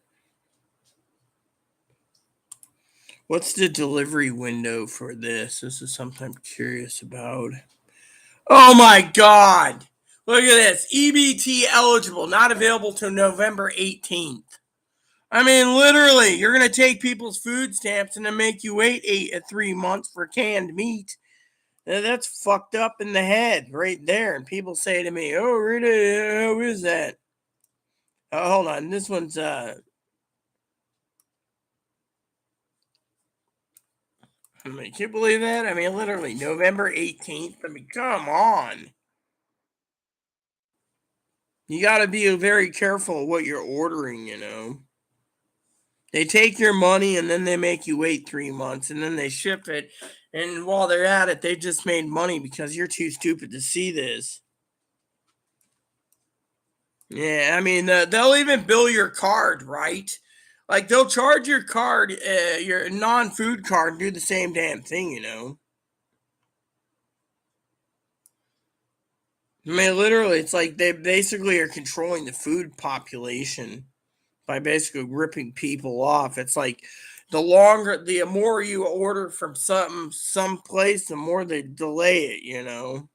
What's the delivery window for this? This is something I'm curious about. Oh my God. Look at this. EBT eligible, not available till November 18th. I mean, literally, you're going to take people's food stamps and then make you wait 3 months for canned meat. That's fucked up in the head right there. And people say to me, "Oh, Rita, how is that?" Oh, hold on. This one's, I mean, can you believe that? I mean, literally, November 18th. I mean, come on. You got to be very careful what you're ordering, you know. They take your money and then they make you wait 3 months and then they ship it. And while they're at it, they just made money because you're too stupid to see this. Yeah, I mean, they'll even bill your card, right? Like they'll charge your card, your non-food card, and do the same damn thing, you know. I mean, literally, it's like they basically are controlling the food population by basically ripping people off. It's like the more you order from some place, the more they delay it, you know.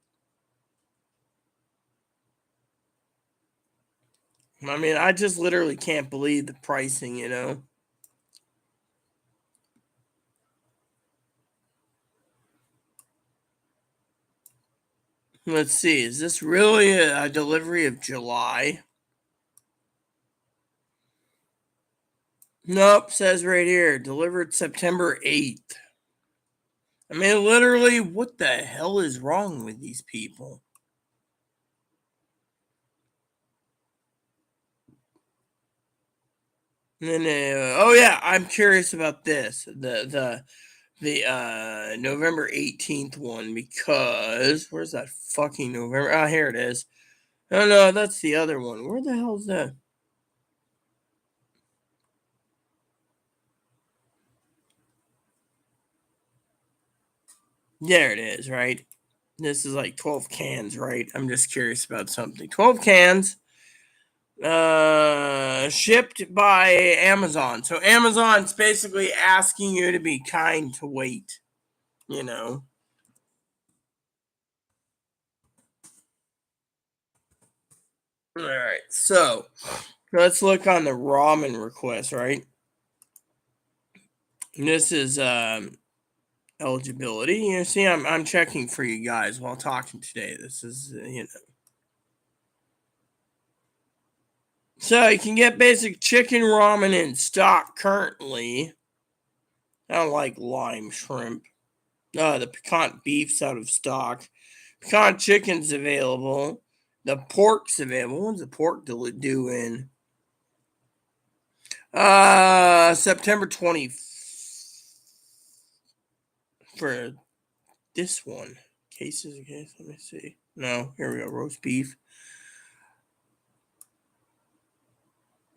I mean, I just literally can't believe the pricing, you know. Let's see, is this really a delivery of July? Nope, says right here, delivered September 8th. I mean, literally, what the hell is wrong with these people? And then, oh yeah, I'm curious about this. The November 18th one, because where's that fucking November? Ah, here it is. Oh no, that's the other one. Where the hell's that? There it is, right? This is like 12 cans, right? I'm just curious about something. 12 cans shipped by Amazon. So Amazon's basically asking you to be kind to wait, you know. All right. So, let's look on the ramen request, right? And this is eligibility. You see, I'm checking for you guys while talking today. This is so you can get basic chicken ramen in stock currently. I don't like lime shrimp. The piquant beef's out of stock. Piquant chicken's available. The pork's available. When's the pork due in? September 20th for this one. Cases of case. Let me see. No, here we go. Roast beef.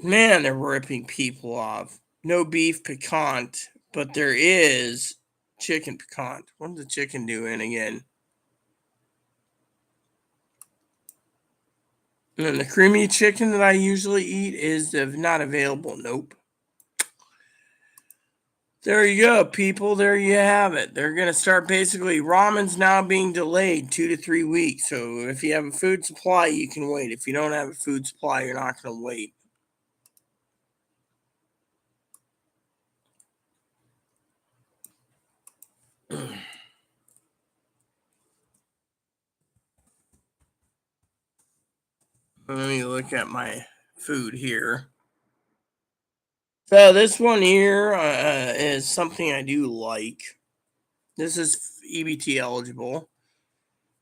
Man, they're ripping people off. No beef piquant, but there is chicken piquant. What's the chicken doing again? And then the creamy chicken that I usually eat is not available. Nope. There you go, people. There you have it. They're going to start basically ramen's now being delayed 2 to 3 weeks. So if you have a food supply, you can wait. If you don't have a food supply, you're not going to wait. Let me look at my food here. So this one here is something I do like. This is EBT eligible.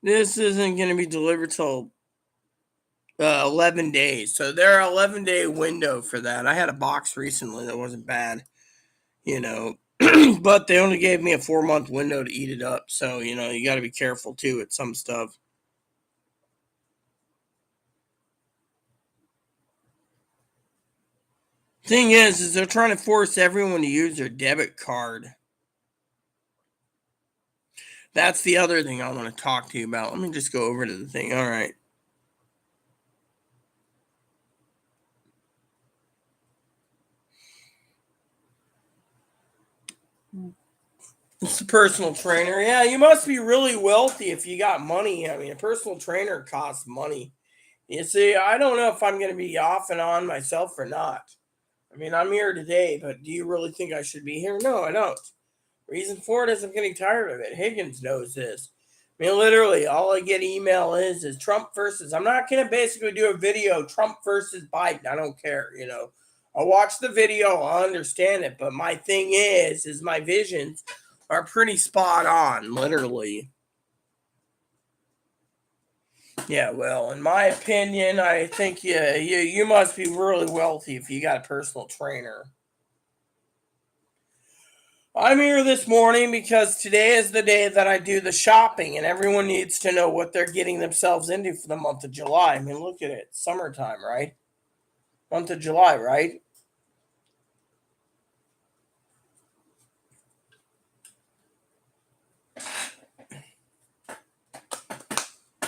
This isn't going to be delivered till 11 days. So there are 11-day window for that. I had a box recently that wasn't bad, you know, but they only gave me a 4-month window to eat it up. So, you know, you got to be careful too with some stuff. Thing is they're trying to force everyone to use their debit card. That's the other thing I want to talk to you about. Let me just go over to the thing. All right. It's a personal trainer. Yeah, you must be really wealthy if you got money. I mean, a personal trainer costs money. You see, I don't know if I'm going to be off and on myself or not. I mean, I'm here today, but do you really think I should be here? No, I don't. Reason for it is I'm getting tired of it. Higgins knows this. I mean, literally, all I get email is Trump versus. I'm not going to basically do a video, Trump versus Biden. I don't care, I'll watch the video, I'll understand it. But my thing is my visions are pretty spot on, literally. Yeah, well, in my opinion, I think you must be really wealthy if you got a personal trainer. I'm here this morning because today is the day that I do the shopping, and everyone needs to know what they're getting themselves into for the month of July. I mean, look at it. Summertime, right? Month of July, right?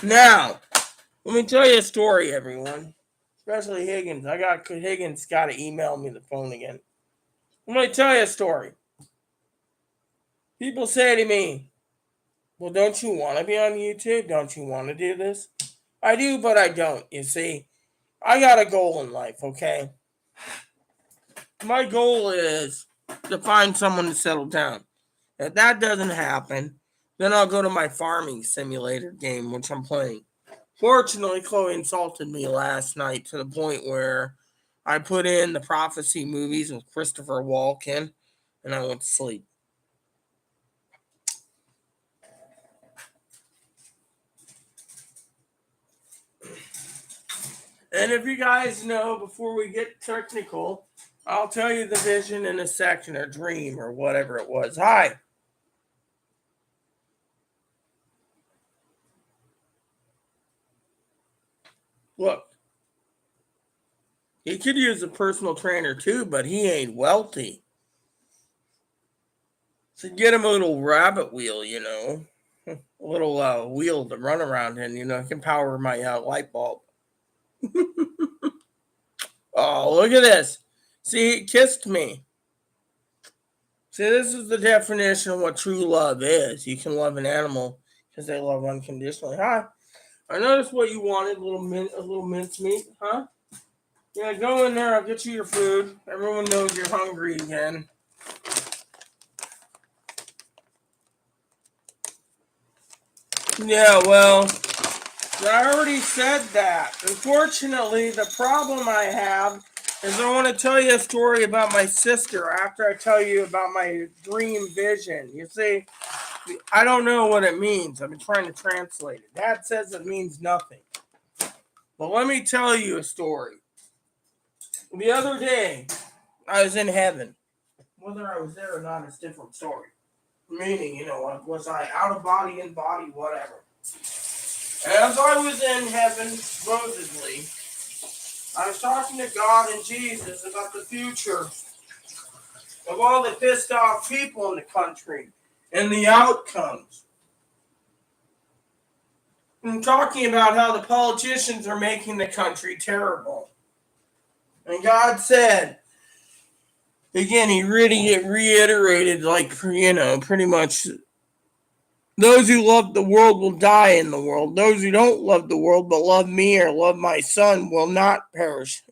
Now, let me tell you a story, everyone. Especially Higgins. Higgins got to email me the phone again. Let me tell you a story. People say to me, well, don't you want to be on YouTube? Don't you want to do this? I do, but I don't. You see, I got a goal in life, okay? My goal is to find someone to settle down. If that doesn't happen, then I'll go to my farming simulator game, which I'm playing. Fortunately, Chloe insulted me last night to the point where I put in the prophecy movies with Christopher Walken, and I went to sleep. And if you guys know, before we get technical, I'll tell you the vision in a second, or dream, or whatever it was. Hi. Look. He could use a personal trainer too, but he ain't wealthy. So get him a little rabbit wheel, a little wheel to run around in, it can power my light bulb. Oh, look at this. See, he kissed me. See, this is the definition of what true love is. You can love an animal because they love unconditionally. Hi. I noticed what you wanted, a little mincemeat, huh? Yeah, go in there. I'll get you your food. Everyone knows you're hungry again. Yeah, well, I already said that. Unfortunately, the problem I have is I want to tell you a story about my sister after I tell you about my dream vision. You see, I don't know what it means. I've been trying to translate it. Dad says it means nothing. But let me tell you a story. The other day, I was in heaven. Whether I was there or not is a different story. Meaning, was I out of body, in body, whatever. As I was in heaven, supposedly, I was talking to God and Jesus about the future of all the pissed off people in the country and the outcomes. I'm talking about how the politicians are making the country terrible. And God said, again, he really reiterated, pretty much, those who love the world will die in the world. Those who don't love the world but love me or love my son will not perish,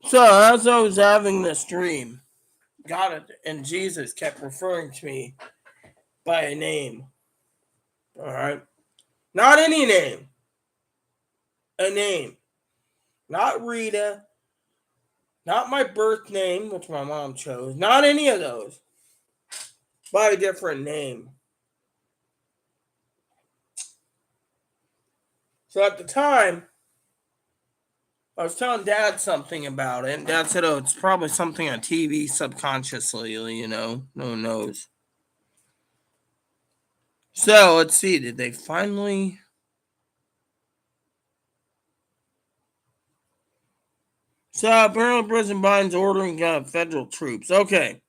So as I was having this dream, God and Jesus kept referring to me by a name. All right? Not any name. A name. Not Rita. Not my birth name, which my mom chose. Not any of those. By a different name. So at the time, I was telling Dad something about it, and Dad said, oh, it's probably something on TV subconsciously, no one knows. So let's see. Did they finally? So apparently President Biden's ordering federal troops. Okay.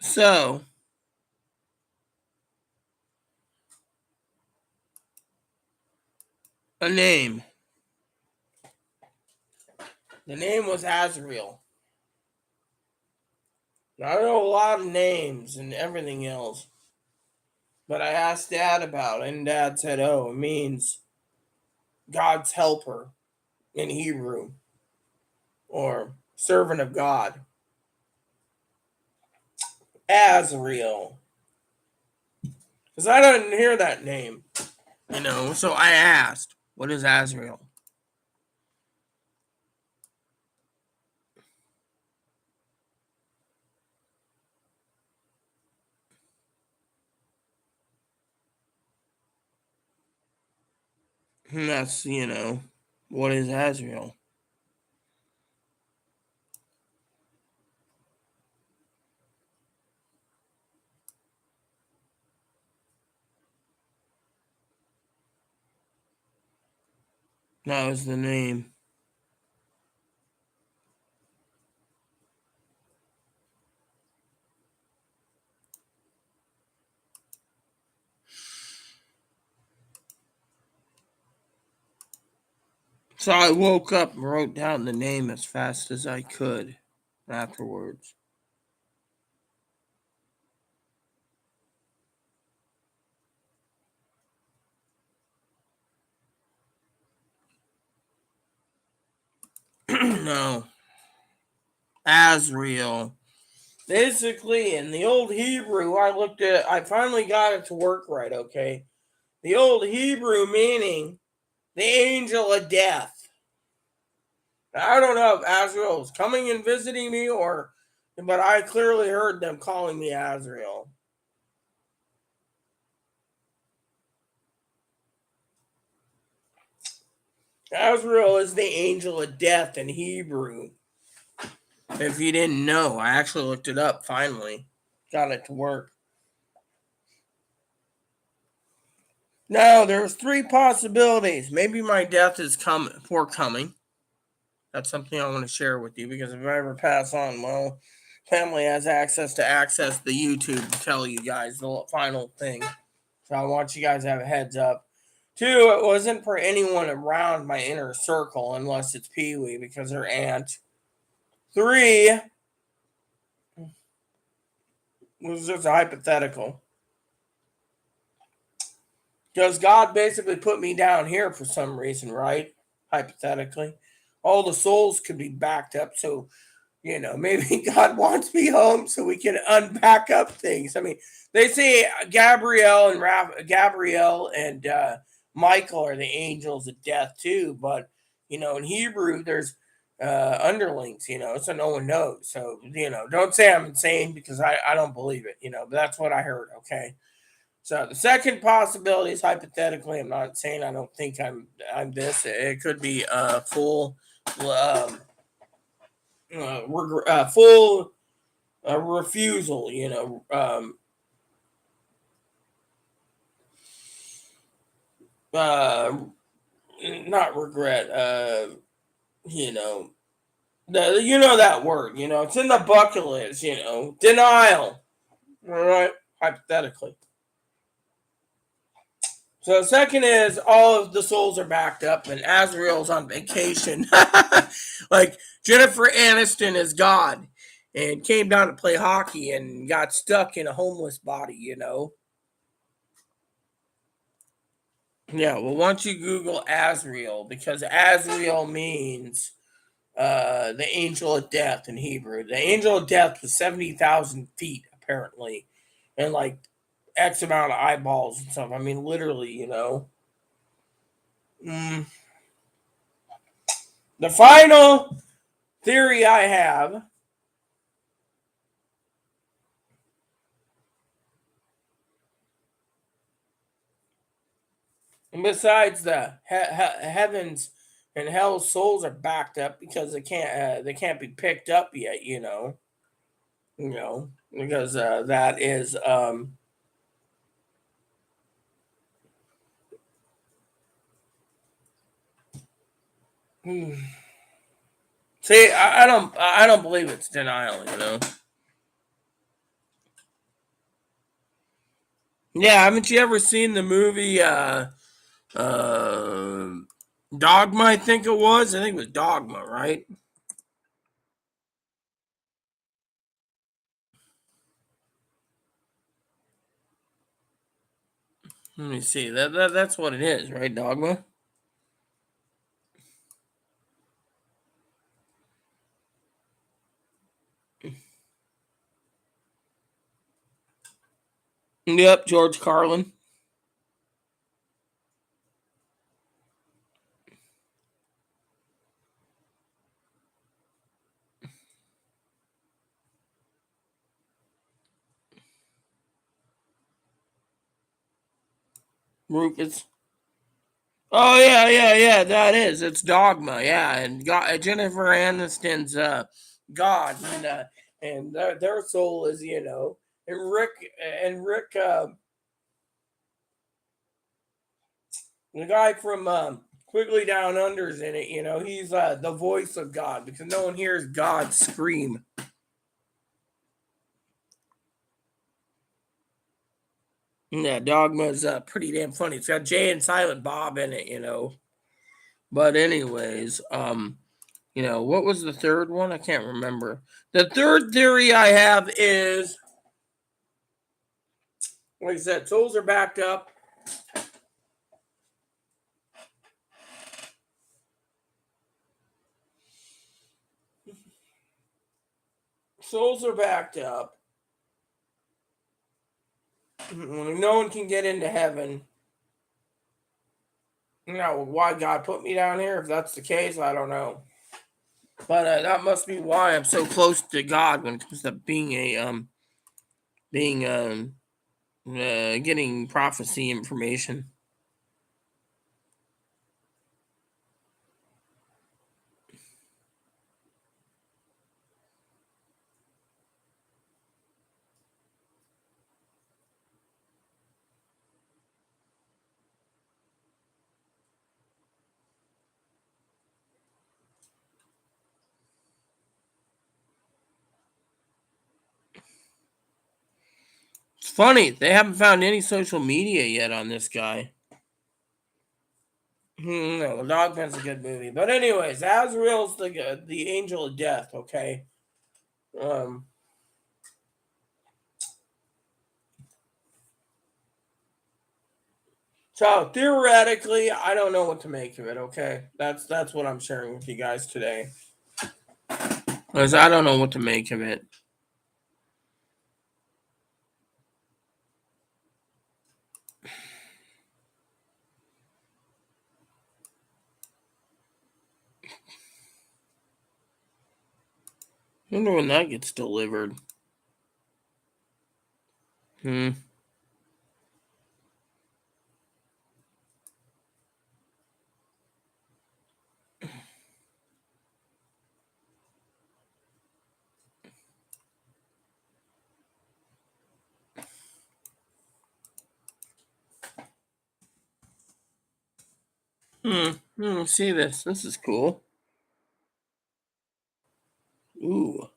So a name. The name was Azrael. Now, I know a lot of names and everything else, but I asked Dad about it, and Dad said, "Oh, it means God's helper in Hebrew, or servant of God." Azrael. Because I didn't hear that name, so I asked, "What is Azrael?" And that's, what is Azrael? That was the name. So I woke up and wrote down the name as fast as I could afterwards. No. Azrael. Basically, in the old Hebrew, I finally got it to work right, okay? The old Hebrew meaning the angel of death. Now, I don't know if Azrael was coming and visiting me but I clearly heard them calling me Azrael. Azrael is the angel of death in Hebrew. If you didn't know, I actually looked it up finally. Got it to work. Now, there's three possibilities. Maybe my death is forthcoming. That's something I want to share with you, because if I ever pass on, well, family has access to the YouTube to tell you guys the final thing. So I want you guys to have a heads up. Two, it wasn't for anyone around my inner circle unless it's Pee Wee because her aunt. Three was just a hypothetical. Because God basically put me down here for some reason, right? Hypothetically. All the souls could be backed up. So, maybe God wants me home so we can unpack up things. I mean, they say Gabrielle and Michael are the angels of death too. But, in Hebrew, there's underlings, so no one knows. So, don't say I'm insane because I don't believe it, but that's what I heard, okay? So the second possibility is hypothetically. I'm not saying I don't think I'm this. It could be full full refusal. Uh, Not regret. That word. It's in the bucket list. Denial. All right, hypothetically. So the second is all of the souls are backed up and Azrael's on vacation. Like Jennifer Aniston is God and came down to play hockey and got stuck in a homeless body. Yeah, well, once you Google Azrael, because Azrael means the angel of death in Hebrew. The angel of death was 70,000 feet, apparently. And like X amount of eyeballs and stuff. I mean, literally, Mm. The final theory I have, and besides the heavens and hell's souls are backed up because they can't be picked up yet. Because that is hmm. See, I don't believe it's denial. Yeah, haven't you ever seen the movie uh Dogma? I think it was. I think it was Dogma, right? Let me see. That's what it is, right? Dogma. Yep, George Carlin. Rufus. Oh yeah. That is. It's Dogma. Yeah, and Jennifer Aniston's God, and their soul is and Rick the guy from Quigley Down Under's in it. He's the voice of God because no one hears God scream. Yeah, Dogma's pretty damn funny. It's got Jay and Silent Bob in it. But anyways, what was the third one? I can't remember. The third theory I have is, like I said, souls are backed up. Souls are backed up. No one can get into heaven. Why God put me down here? If that's the case, I don't know. But that must be why I'm so close to God when it comes to being getting prophecy information. It's funny they haven't found any social media yet on this guy. No, Dogman's a good movie, but anyways, Azrael's the angel of death. Okay, um, so theoretically, I don't know what to make of it. Okay, that's what I'm sharing with you guys today, because I don't know what to make of it. I wonder when that gets delivered. Hmm. See this. This is cool. Ooh.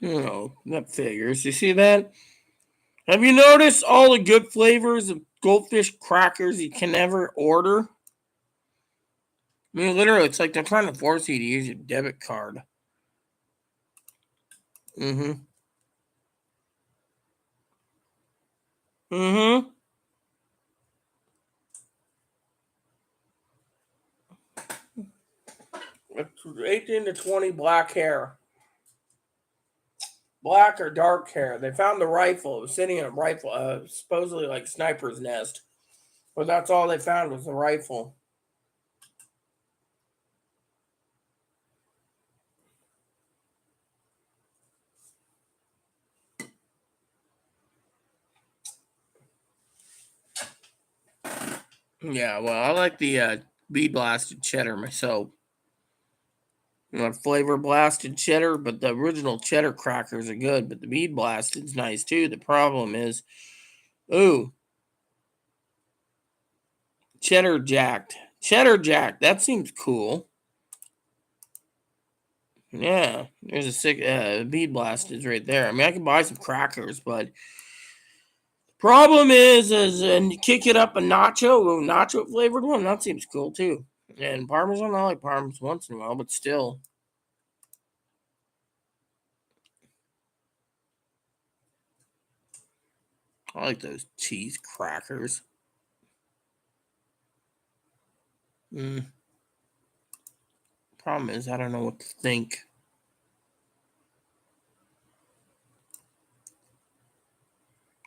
You know, that figures. You see that? Have you noticed all the good flavors of goldfish crackers you can never order? I mean, literally, it's like they're trying to force you to use your debit card. Mm-hmm. Mm-hmm. It's 18 to 20 black hair. Black or dark hair. They found the rifle. It was sitting in a rifle, supposedly like sniper's nest. But that's all they found was the rifle. Yeah, well, I like the bee blasted cheddar myself. You know, flavor blasted cheddar, but the original cheddar crackers are good, but the bee blasted's nice too. The problem is, ooh, cheddar jacked. Cheddar jack, that seems cool. Yeah, there's a sick bead blasteds right there. I mean, I can buy some crackers, but problem is and kick it up a nacho flavored one. That seems cool too. And Parmesan, I like Parmesan once in a while, but still. I like those cheese crackers. Problem is, I don't know what to think.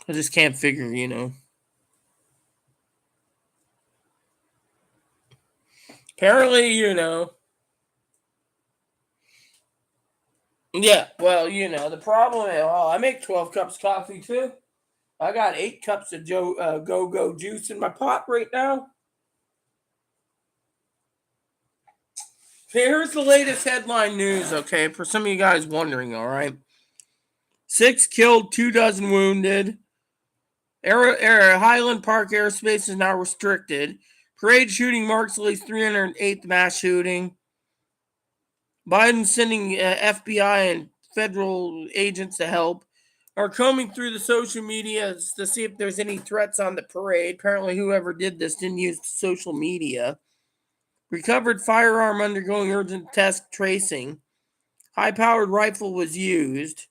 I just can't figure, you know. Apparently, you know. Yeah, well, you know, the problem is, well, I make 12 cups of coffee too. I got 8 cups of go-go juice in my pot right now. Here's the latest headline news, okay, for some of you guys wondering, all right? 6 killed, 2 dozen wounded. Highland Park airspace is now restricted. Parade shooting marks at least 308th mass shooting. Biden sending FBI and federal agents to help. Are combing through the social media to see if there's any threats on the parade. Apparently, whoever did this didn't use social media. Recovered firearm undergoing urgent test tracing. High-powered rifle was used.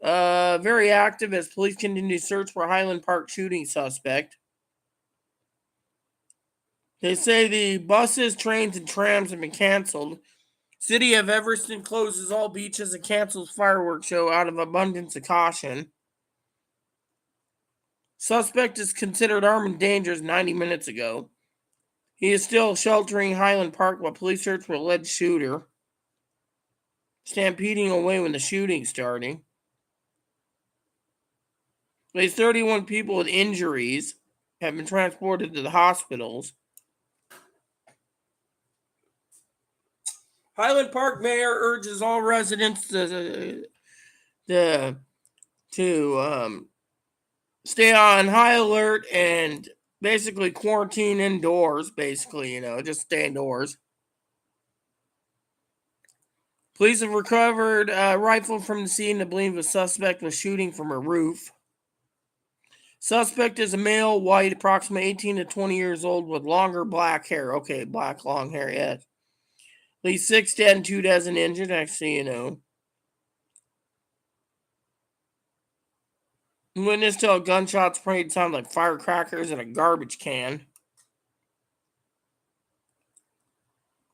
Very active as police continue to search for Highland Park shooting suspect. They say the buses, trains, and trams have been canceled. City of Evereston closes all beaches and cancels fireworks show out of abundance of caution. Suspect is considered armed and dangerous 90 minutes ago. He is still sheltering Highland Park while police search for alleged shooter. Stampeding away when the shooting starting. At least 31 people with injuries have been transported to the hospitals. Highland Park mayor urges all residents to stay on high alert and basically quarantine indoors. Basically, you know, just stay indoors. Police have recovered a rifle from the scene to believe the suspect was shooting from a roof. Suspect is a male, white, approximately 18 to 20 years old with longer black hair. Okay, black long hair, yes. At least 6 dead and 2 dozen injured, actually, you know. Witness tell gunshots sprayed sound like firecrackers in a garbage can.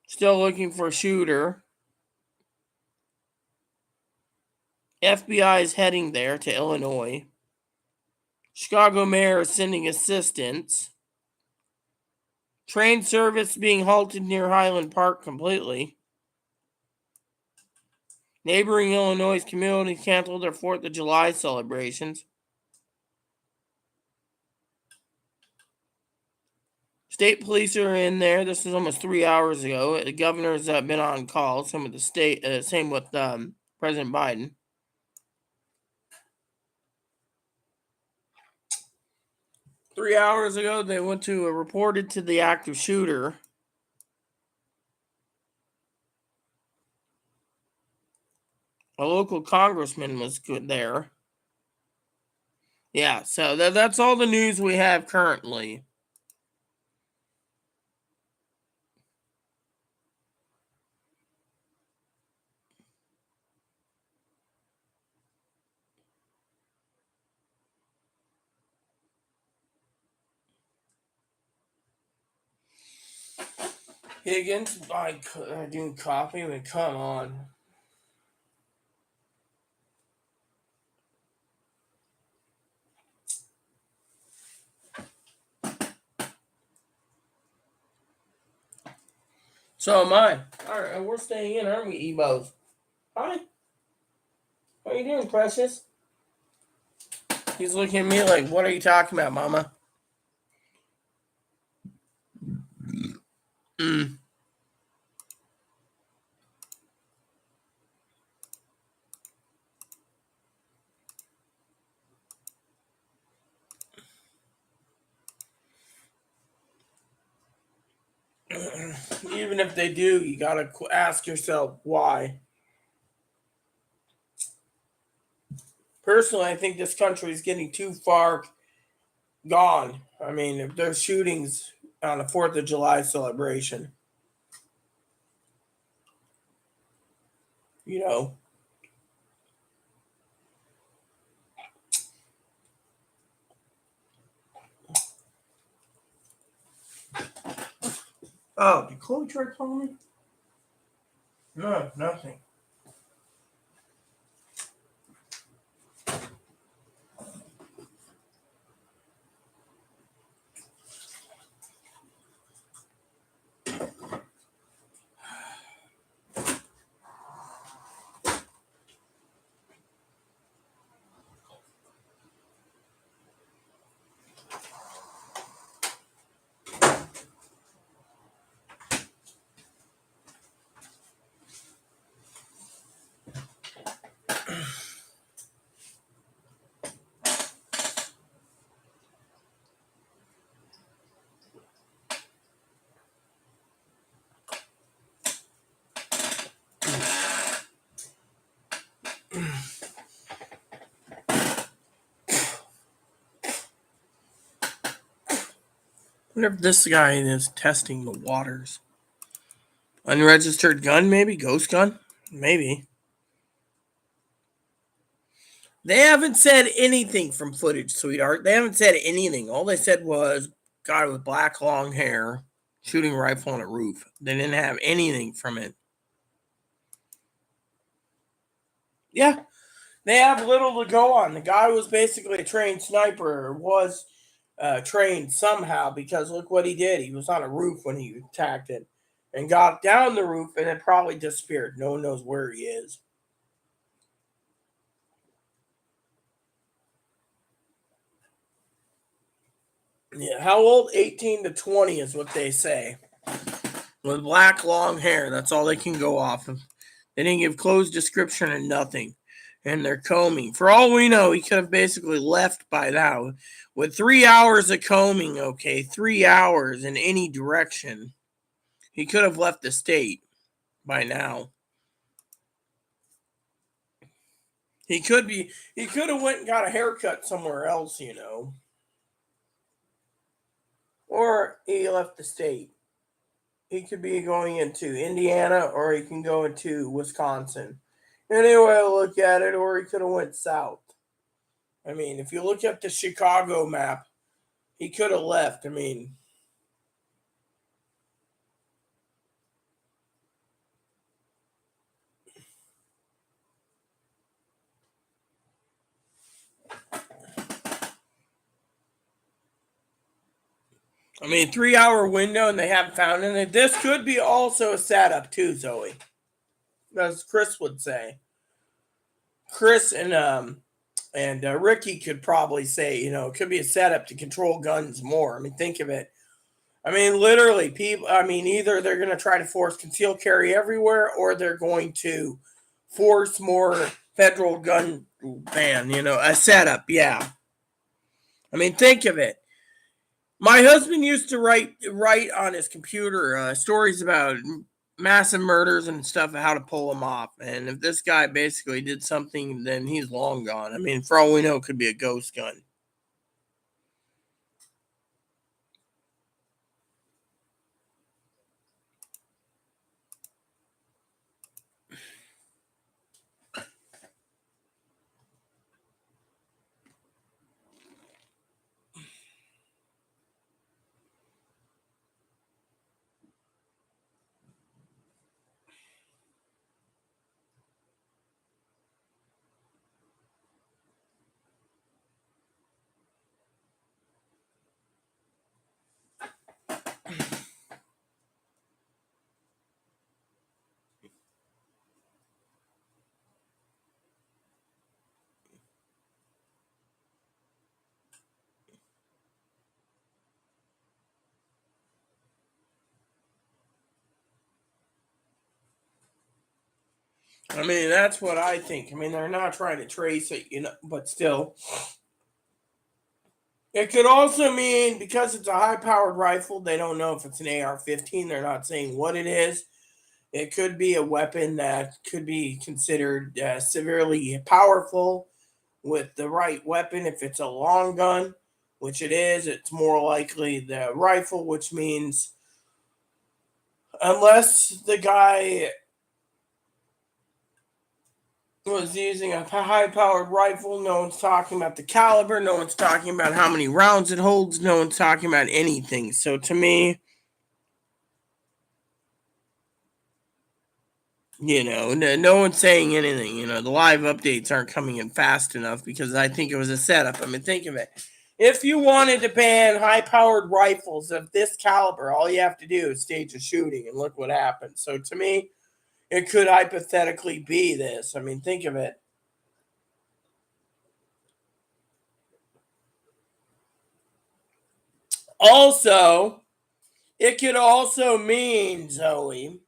Still looking for a shooter. FBI is heading there to Illinois. Chicago mayor is sending assistance. Train service being halted near Highland Park completely. Neighboring Illinois communities canceled their 4th of July celebrations. State police are in there. This is almost 3 hours ago. The governor's been on call. Same with the state. Same with President Biden. Three hours ago, they went to reported to the active shooter. A local congressman was good there. Yeah, so that's all the news we have currently. Higgins, I do copy, but come on. So am I. Alright, we're staying in, aren't we, Ebos? Hi. How you doing, Precious? He's looking at me like, what are you talking about, Mama? Mm. Even if they do, you gotta ask yourself why. Personally, I think this country is getting too far gone. I mean, if there's shootings on the 4th of July celebration, you know. Oh, did Chloe try calling me? No, nothing. I wonder if this guy is testing the waters. Unregistered gun, maybe? Ghost gun? Maybe. They haven't said anything from footage, sweetheart. They haven't said anything. All they said was guy with black long hair shooting a rifle on a roof. They didn't have anything from it. Yeah, they have little to go on. The guy was basically a trained sniper, or was trained somehow, because look what he did. He was on a roof when he attacked it and got down the roof and then probably disappeared. No one knows where he is. Yeah, how old? 18 to 20 is what they say. With black long hair, that's all they can go off of. They didn't give closed description or nothing. And they're combing. For all we know, he could have basically left by now. With 3 hours of combing, okay, 3 hours in any direction, he could have left the state by now. He could have went and got a haircut somewhere else, you know. Or he left the state. He could be going into Indiana, or he can go into Wisconsin. Any way to look at it, or he could have went south. I mean, if you look at the Chicago map, he could have left. I mean, 3 hour window and they haven't found it. This could be also a setup too, Zoe. As Chris would say. Chris and Ricky could probably say, it could be a setup to control guns more. I mean, think of it. I mean, literally, people. I mean, either they're going to try to force concealed carry everywhere, or they're going to force more federal gun ban. A setup. Yeah. I mean, think of it. My husband used to write on his computer stories about massive murders and stuff, how to pull them off. And if this guy basically did something, then he's long gone. I mean, for all we know, it could be a ghost gun. I mean, that's what I think. I mean, they're not trying to trace it, but still. It could also mean because it's a high powered rifle, they don't know if it's an AR 15. They're not saying what it is. It could be a weapon that could be considered severely powerful with the right weapon. If it's a long gun, which it is, it's more likely the rifle, which means unless the guy was using a high powered rifle, no one's talking about the caliber, no one's talking about how many rounds it holds, no one's talking about anything. So to me, no one's saying anything. The live updates aren't coming in fast enough because I think it was a setup. I mean, think of it. If you wanted to ban high-powered rifles of this caliber, all you have to do is stage a shooting, and look what happens. So to me, it could hypothetically be this. I mean, think of it. Also, it could also mean, Zoe,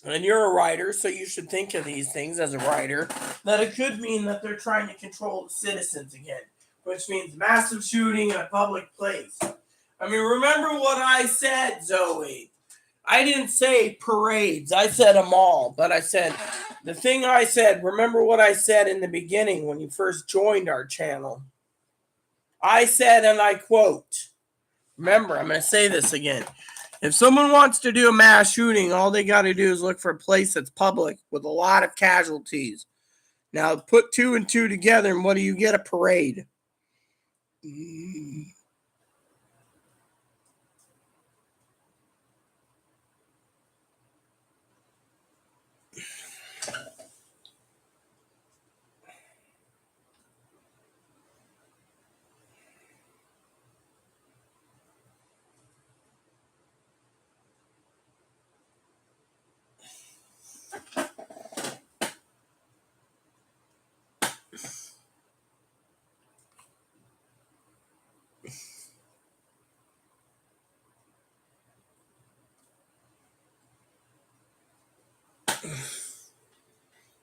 and you're a writer, so you should think of these things as a writer, that it could mean that they're trying to control the citizens again, which means massive shooting in a public place. I mean, remember what I said, Zoe. I didn't say parades. I said them all. But I said, the thing I said, remember what I said in the beginning when you first joined our channel. I said, and I quote, remember, I'm going to say this again. If someone wants to do a mass shooting, all they got to do is look for a place that's public with a lot of casualties. Now, put 2 and 2 together, and what do you get? A parade.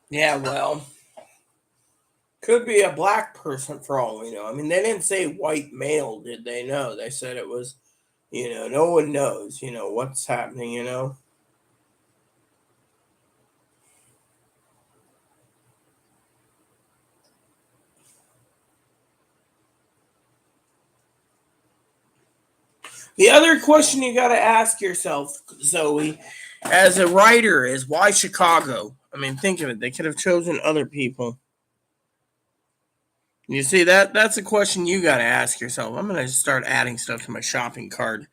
Yeah, well, could be a black person for all we know. I mean, they didn't say white male, did they? No, they said it was, no one knows, what's happening. The other question you got to ask yourself, Zoe, as a writer, is why Chicago? I mean, think of it. They could have chosen other people. You see, that's a question you got to ask yourself. I'm going to start adding stuff to my shopping cart.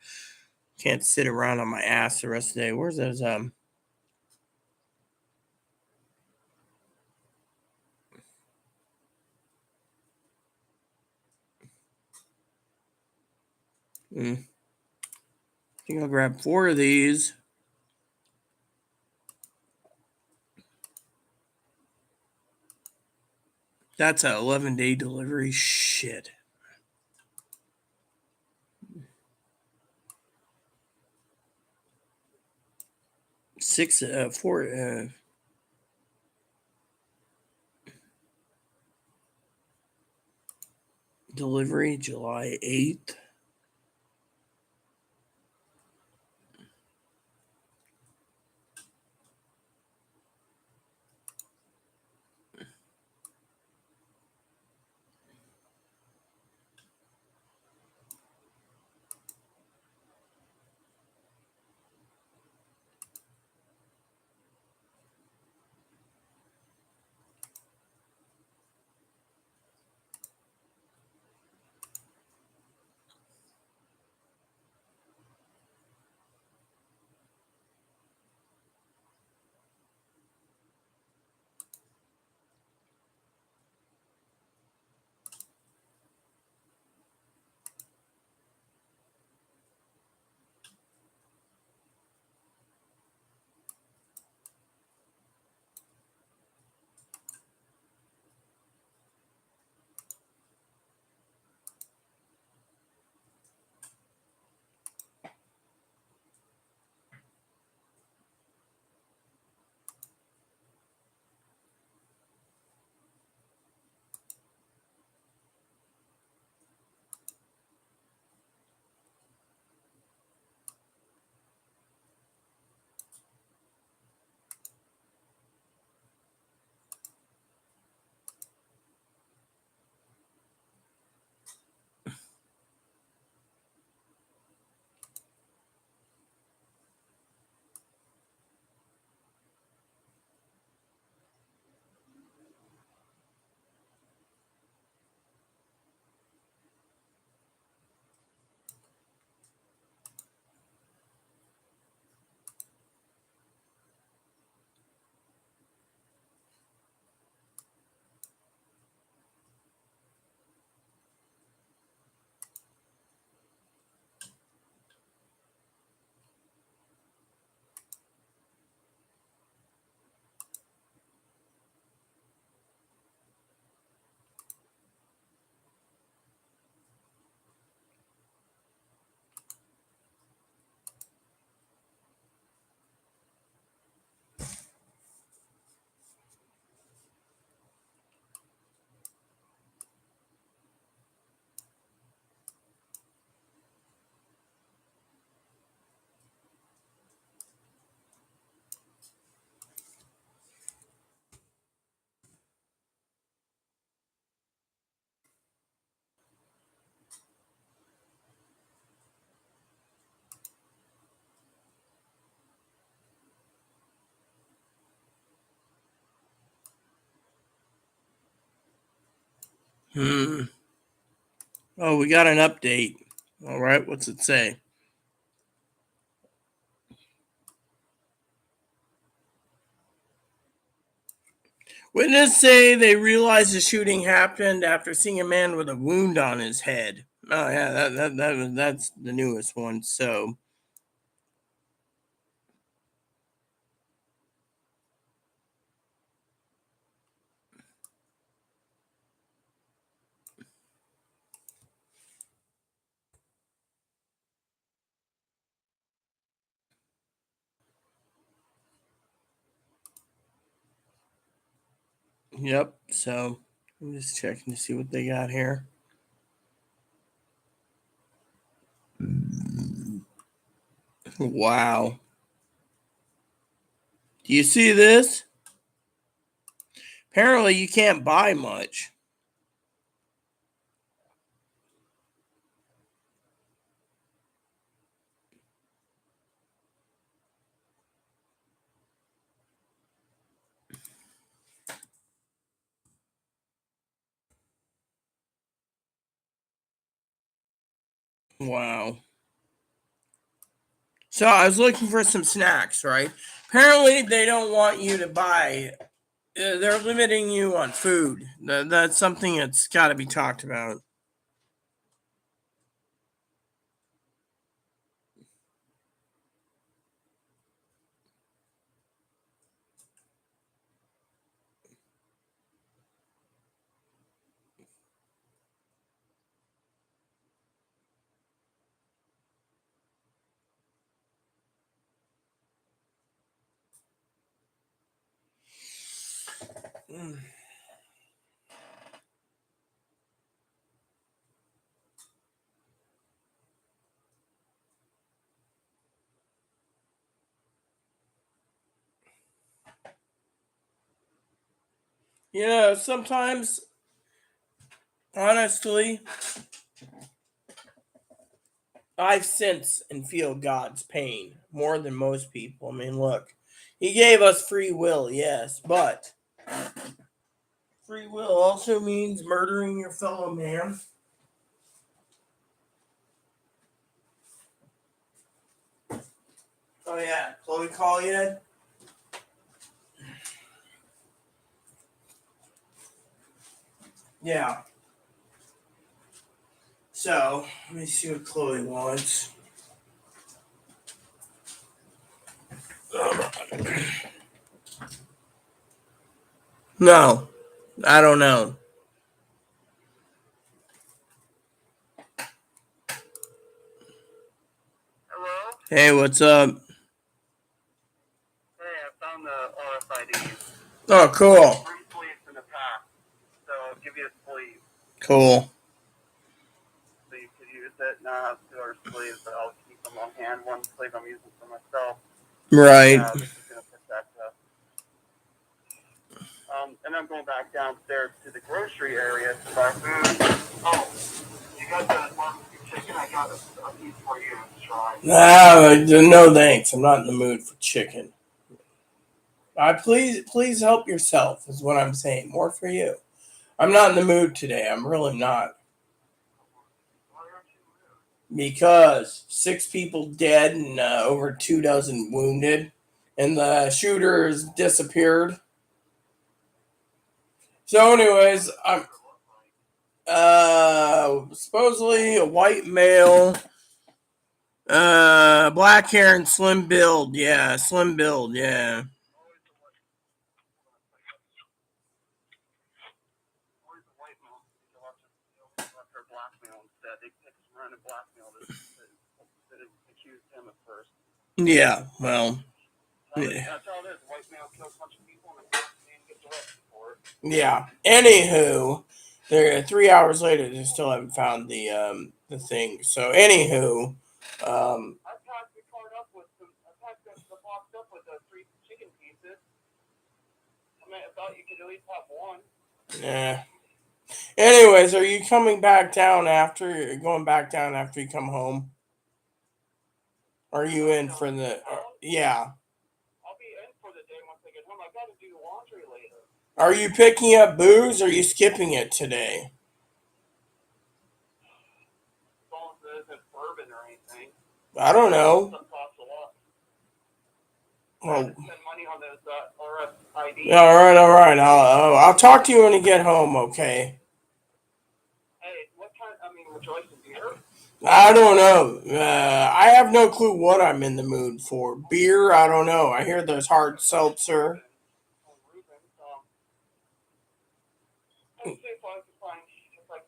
Can't sit around on my ass the rest of the day. Where's those, I think I'll grab 4 of these. That's a 11-day delivery. Shit. 4. Delivery July 8th. Oh, we got an update. All right, what's it say? Witnesses say they realized the shooting happened after seeing a man with a wound on his head. Oh yeah, that's the newest one. So, yep. So I'm just checking to see what they got here. Wow. Do you see this? Apparently, you can't buy much. Wow. So I was looking for some snacks, right? Apparently, they don't want you to buy. They're limiting you on food. That's something that's got to be talked about. Mm. Sometimes, honestly, I sense and feel God's pain more than most people. I mean, look, He gave us free will, yes, but free will also means murdering your fellow man. Oh, yeah, Chloe call yet? Yeah. So, let me see what Chloe wants. No, I don't know. Hello? Hey, what's up? Hey, I found the RFID. Oh, cool. 3 sleeves in the pack, so I'll give you a sleeve Cool. so you could use it. Now I have 2 other sleeves, but I'll keep them on hand. One sleeve I'm using for myself. Right. This is going to protect us. And I'm going back downstairs to the grocery area to buy food. Oh, you got the barbecue chicken? I got a piece for you to try. No thanks. I'm not in the mood for chicken. Please help yourself is what I'm saying. More for you. I'm not in the mood today. I'm really not. Why aren't you Because 6 people dead and over 2 dozen wounded, and the shooters disappeared. So, anyways, I'm supposedly a white male, black hair and slim build. Yeah, slim build. Yeah. Where's the white male? You watch her blackmail instead. They picked random blackmail that accused him at first. Yeah. Well. Yeah. That's how it is. White male kills a bunch of people and the black man gets arrested for it. Yeah. Anywho, there 3 hours later they still haven't found the thing. So anywho, I packed the card up with some. I packed the box up with the 3 chicken pieces. I mean, I thought you could at least have one. yeah. Anyways, are you coming back down after going back down after you come home? Are you in for the? Yeah. I'll be in for the day once I get home. I got to do laundry later. Are you picking up booze or are you skipping it today? anything. I don't know. Stuff costs a lot. Well, Spend money on those RFID. all right. I'll talk to you when you get home, okay? Hey, what kind? I mean, would you like some beer? I don't know. I have no clue what I'm in the mood for. Beer, I don't know. I hear there's hard seltzer. Let's see if I can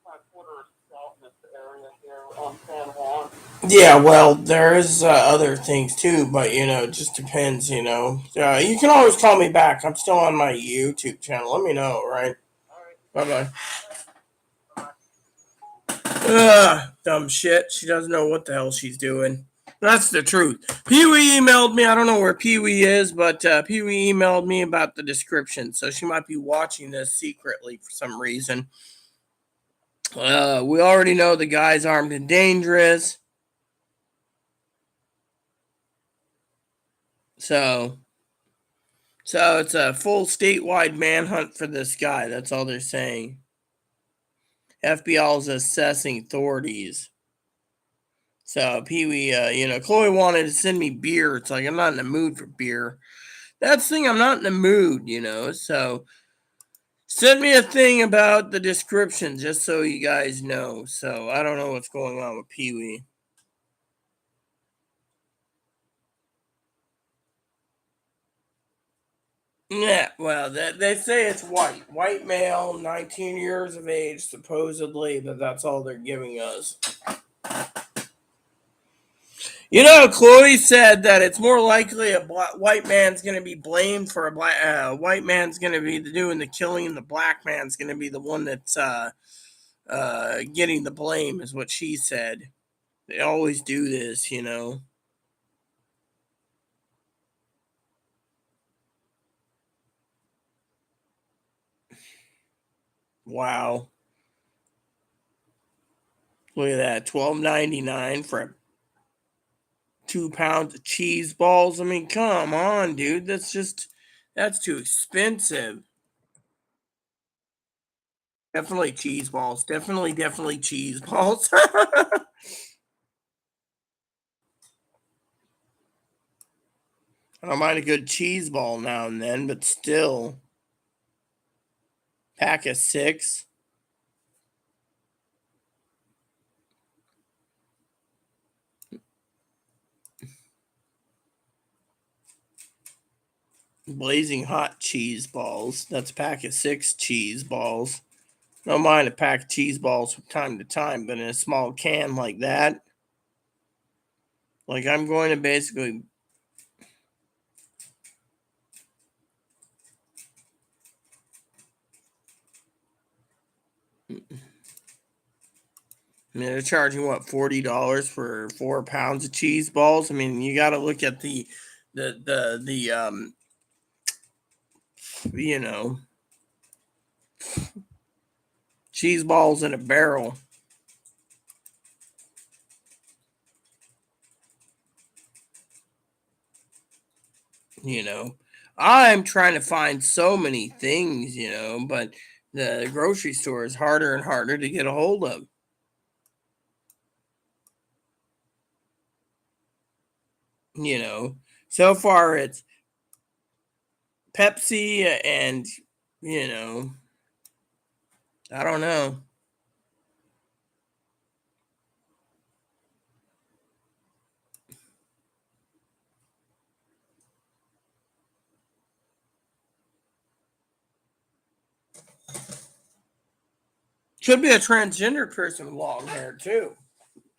find quarters out in this area here on San Juan. Yeah, well, there is other things too, but it just depends. You can always call me back. I'm still on my YouTube channel. Let me know, right? All right. Bye bye. Ugh, dumb shit. She doesn't know what the hell she's doing. That's the truth. Pee Wee emailed me. I don't know where Pee Wee is, but Pee Wee emailed me about the description. So she might be watching this secretly for some reason. We already know the guy's armed and dangerous. So it's a full statewide manhunt for this guy. That's all they're saying. FBI is assessing authorities. So Pee Wee, Chloe wanted to send me beer. It's like I'm not in the mood for beer. That's the thing, I'm not in the mood, So send me a thing about the description just so you guys know. So I don't know what's going on with Pee Wee. Yeah, well, they say it's white male, 19 years of age, supposedly, but that's all they're giving us. Chloe said that it's more likely a white man's going to be blamed for white man's going to be doing the killing, and the black man's going to be the one that's getting the blame, is what she said. They always do this. Wow. Look at that, $12.99 for 2 pounds of cheese balls. I mean, come on, dude. That's too expensive. Definitely cheese balls. Definitely cheese balls. I don't mind a good cheese ball now and then, but still. Pack of 6. Blazing hot cheese balls. That's a pack of 6 cheese balls. Don't mind a pack of cheese balls from time to time, but in a small can like that, like I'm going to basically. I mean, they're charging what, $40 for 4 pounds of cheese balls. I mean, you got to look at the you know cheese balls in a barrel. I'm trying to find so many things, but the grocery store is harder and harder to get a hold of. So far it's Pepsi and, I don't know. Could be a transgender person with long hair too.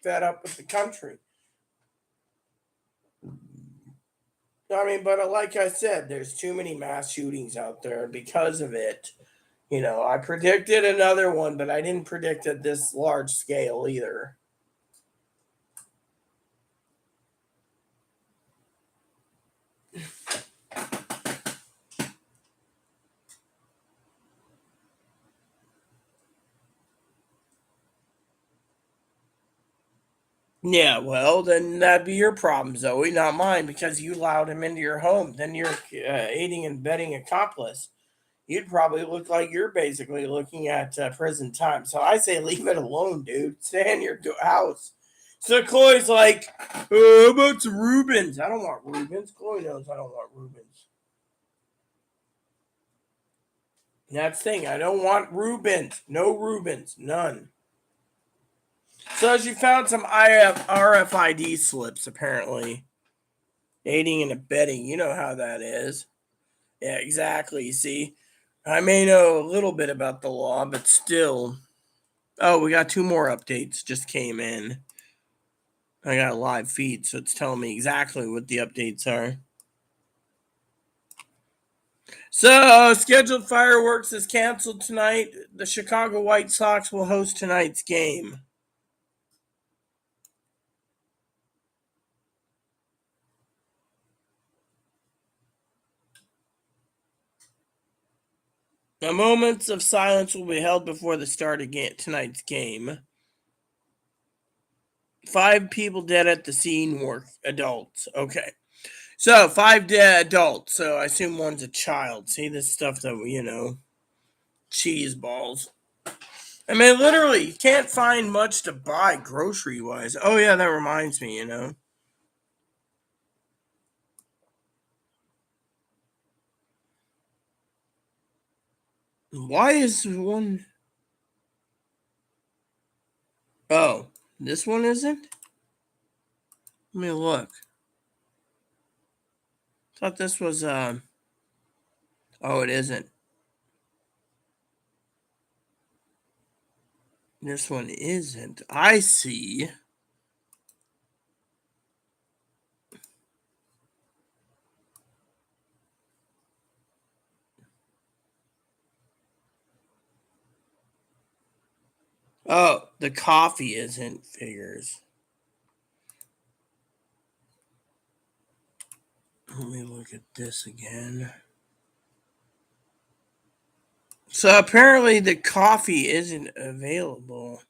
Fed up with the country. I mean, but like I said, there's too many mass shootings out there because of it. I predicted another one, but I didn't predict at this large scale either. Yeah, well, then that'd be your problem, Zoe, not mine, because you allowed him into your home. Then you're aiding and abetting accomplice. You'd probably look like you're basically looking at prison time. So I say leave it alone, dude. Stay in your house. So Chloe's like, how about some Reubens? I don't want Reubens. Chloe knows I don't want Reubens. That's the thing. I don't want Reubens. No Reubens. None. So she found some RFID slips, apparently. Aiding and abetting. You know how that is. Yeah, exactly. See, I may know a little bit about the law, but still. Oh, we got 2 more updates just came in. I got a live feed, so it's telling me exactly what the updates are. So, scheduled fireworks is canceled tonight. The Chicago White Sox will host tonight's game. Now, moments of silence will be held before the start of tonight's game. 5 people dead at the scene were adults. Okay. So, 5 dead adults. So, I assume one's a child. See, this stuff that, cheese balls. I mean, literally, you can't find much to buy grocery-wise. Oh, yeah, that reminds me. Why is one... Oh, this one isn't? Let me look. Thought this was, Oh, it isn't. This one isn't. I see. Oh, the coffee isn't figures. Let me look at this again. So apparently the coffee isn't available.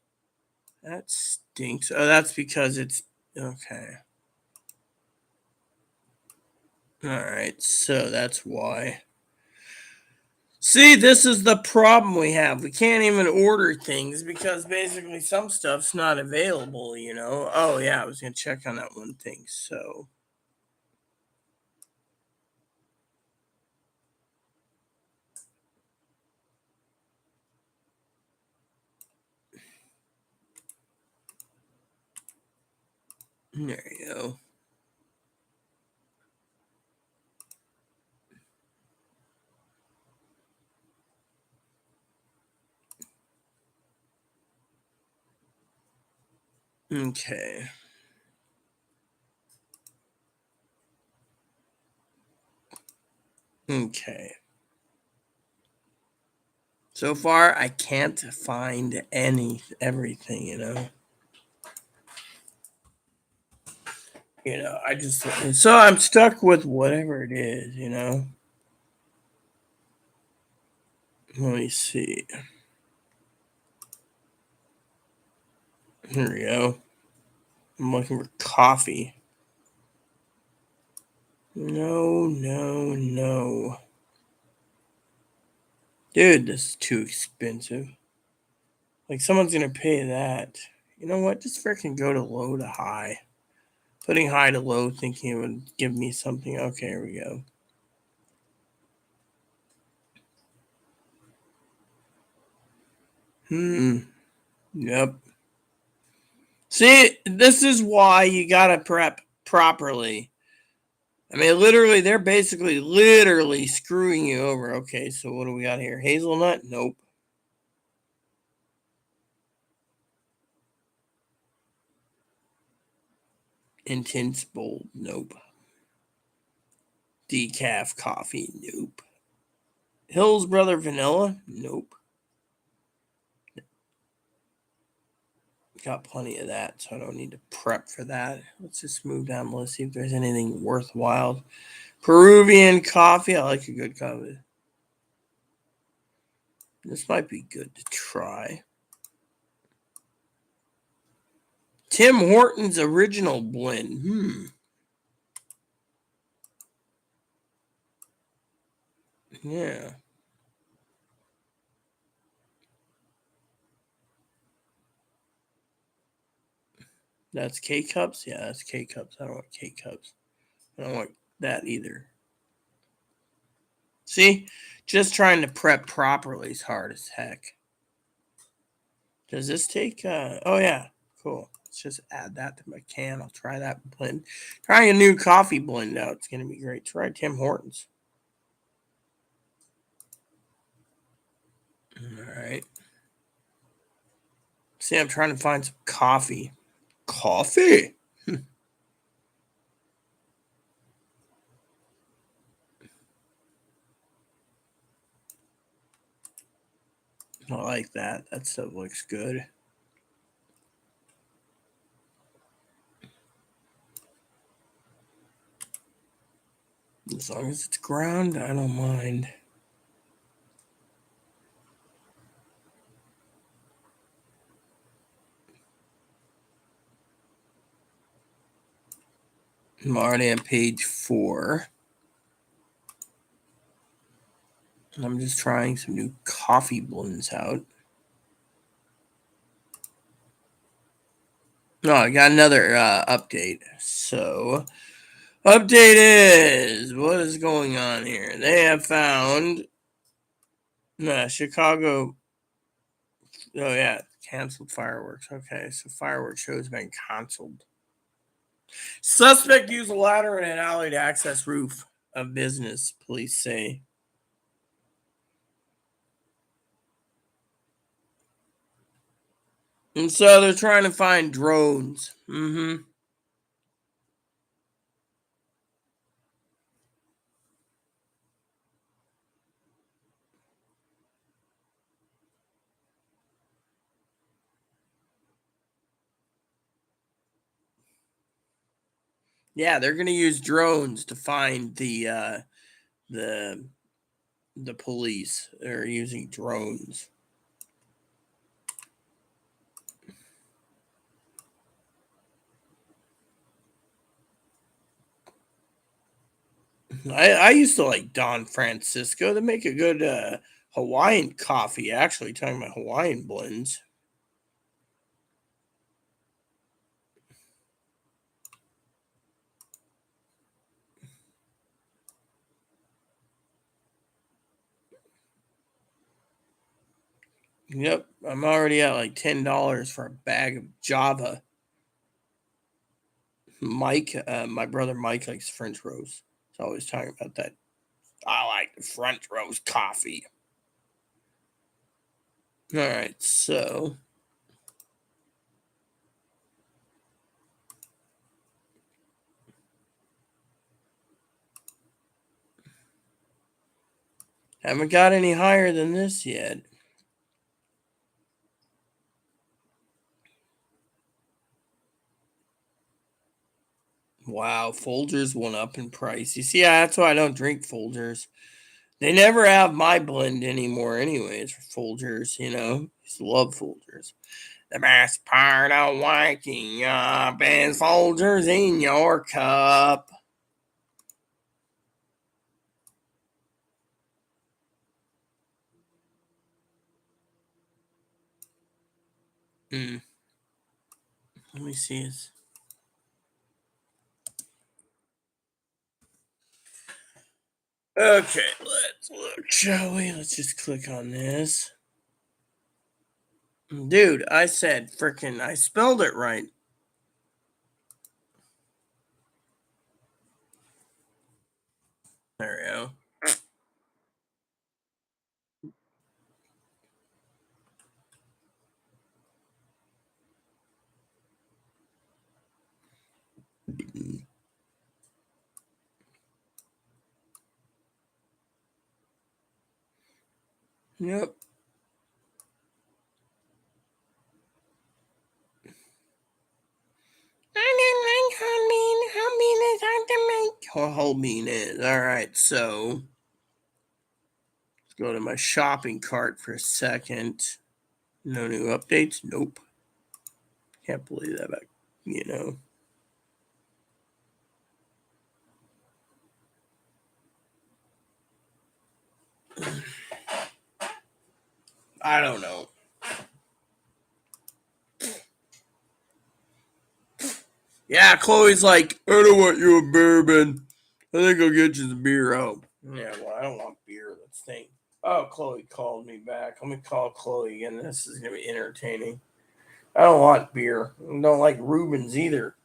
That stinks. Oh, that's because it's... Okay. Alright, so that's why. See, this is the problem we have. We can't even order things because basically some stuff's not available. Oh, yeah, I was going to check on that one thing. So, there you go. Okay. Okay. So far, I can't find everything. So I'm stuck with whatever it is. Let me see. Here we go. I'm looking for coffee. No, no, no. Dude, this is too expensive. Like, someone's gonna pay that. You know what? Just freaking go to low to high. Putting high to low, thinking it would give me something. Okay, here we go. Yep. See, this is why you gotta prep properly. I mean, literally, they're basically literally screwing you over. Okay, so what do we got here? Hazelnut? Nope. Intense bold? Nope. Decaf coffee? Nope. Hills Brother Vanilla? Nope. Got plenty of that, so I don't need to prep for that. Let's just move down the list, see if there's anything worthwhile. Peruvian coffee. I like a good coffee. This might be good to try. Tim Hortons Original Blend. Yeah. That's K-Cups? Yeah, that's K-Cups. I don't want K-Cups. I don't want that either. See? Just trying to prep properly is hard as heck. Does this take... oh, yeah. Cool. Let's just add that to my can. I'll try that blend. Trying a new coffee blend out. It's going to be great. Try Tim Hortons. All right. See, I'm trying to find some coffee. Coffee? I like that. That stuff looks good. As long as it's ground, I don't mind. I'm already on page 4. I'm just trying some new coffee blends out. No, I got another update. So, update is what is going on here? They have found Chicago. Oh, yeah, canceled fireworks. Okay, so fireworks show has been canceled. Suspect used a ladder in an alley to access roof of business, police say. And so they're trying to find drones. Yeah, they're gonna use drones to find the police. They're using drones. I used to like Don Francisco. They make a good Hawaiian coffee. Actually, talking about Hawaiian blends. Yep, I'm already at like $10 for a bag of Java. Mike, my brother Mike likes French roast. He's always talking about that. I like the French roast coffee. All right, so haven't got any higher than this yet. Wow, Folgers went up in price. You see, that's why I don't drink Folgers. They never have my blend anymore, anyways, for Folgers, you know. I used to love Folgers. The best part of waking up is Folgers in your cup. Let me see this. Okay, let's look, shall we? Let's just click on this. Dude, I said frickin' I spelled it right. There we go. Yep. I didn't like how mean is hard to make. Whole bean is. Alright, so let's go to my shopping cart for a second. No new updates? Nope. Can't believe that, but you know. I don't know. Yeah, Chloe's like, I don't want you a bourbon. I think I'll get you the beer. Oh, yeah, well, I don't want beer. Let's think. Oh, Chloe called me back. Let me call Chloe again. This is going to be entertaining. I don't want beer. I don't like Rubens either.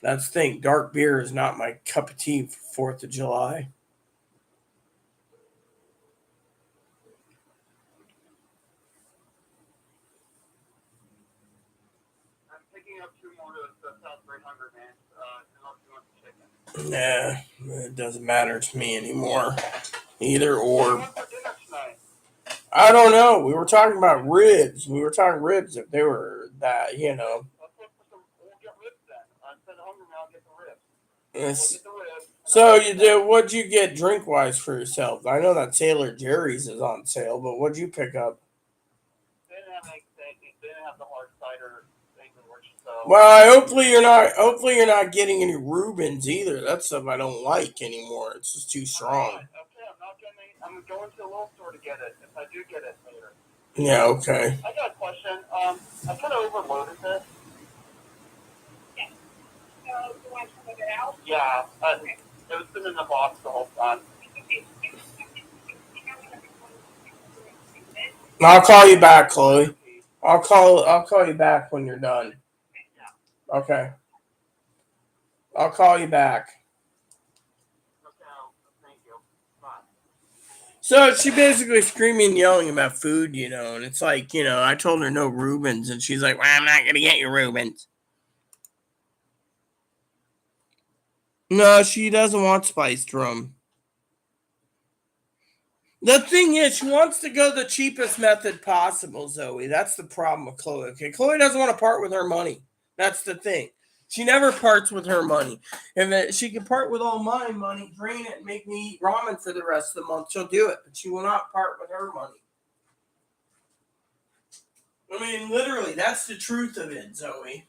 That's the thing. Dark beer is not my cup of tea for 4th of July. I'm picking up 2 more of the South 300, man. Unless you want the chicken. Nah, it doesn't matter to me anymore. Either What do you or. want for dinner tonight? I don't know. We were talking about ribs. We were talking ribs if they were that, Let's look for some. We'll get ribs then. Instead of hungry, I'll get the ribs. We'll It's, get the ribs. so you did. What'd you get drink wise for yourself? I know that Sailor Jerry's is on sale, but what'd you pick up? They didn't have anything. They didn't have the hard cider thing, so. Well, hopefully you're not. Hopefully you're not getting any Rubens either. That's stuff I don't like anymore. It's just too strong. Okay, I'm not getting any. I'm going to the little store to get it. If I do get it later. Yeah. Okay. I got a question. I kind of overloaded this. Yeah. So you want some of it out? Yeah. It was been in the box the whole time. I'll call you back, Chloe. I'll call you back when you're done. Okay. I'll call you back. Thank you. Bye. So she basically screaming and yelling about food, and it's like, I told her no Rubens, and she's like, well, I'm not going to get you Rubens. No, she doesn't want spiced rum. The thing is, she wants to go the cheapest method possible, Zoe. That's the problem with Chloe. Okay, Chloe doesn't want to part with her money. That's the thing. She never parts with her money. If she can part with all my money, drain it, and make me eat ramen for the rest of the month, she'll do it. But she will not part with her money. I mean, literally, that's the truth of it, Zoe.